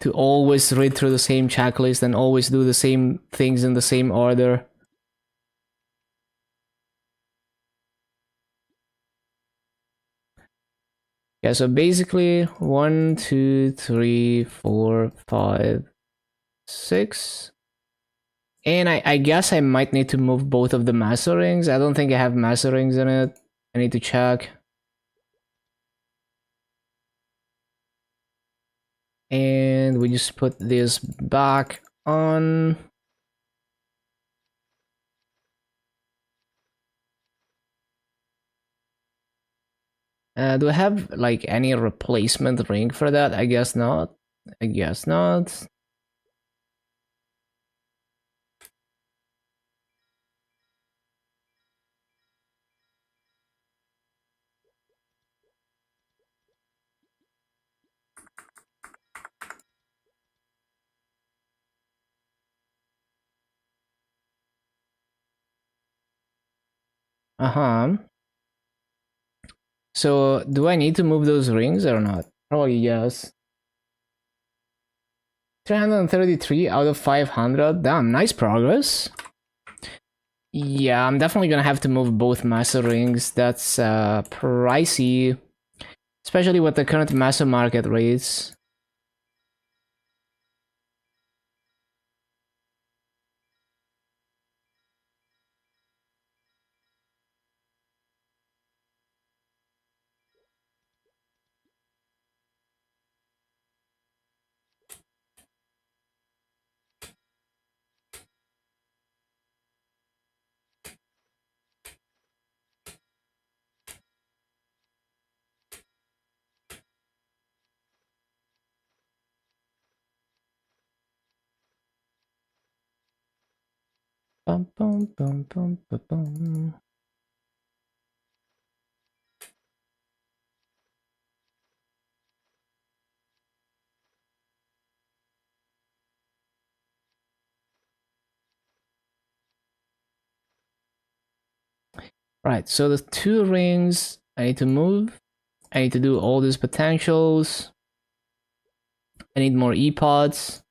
to always read through the same checklist and always do the same things in the same order. Yeah, so basically 1, 2, 3, 4, 5, 6. And I guess I might need to move both of the master rings. I don't think I have master rings in it. I need to check. And we just put this back on. Do I have like any replacement ring for that? I guess not. I guess not. Uh-huh. So, do I need to move those rings or not? Probably yes. 333 out of 500. Damn, nice progress. Yeah, I'm definitely gonna have to move both master rings. That's pricey. Especially with the current master market rates. Bum, bum, bum, bum, bum, bum. Right, so the two rings I need to move. I need to do all these potentials. I need more E-pods.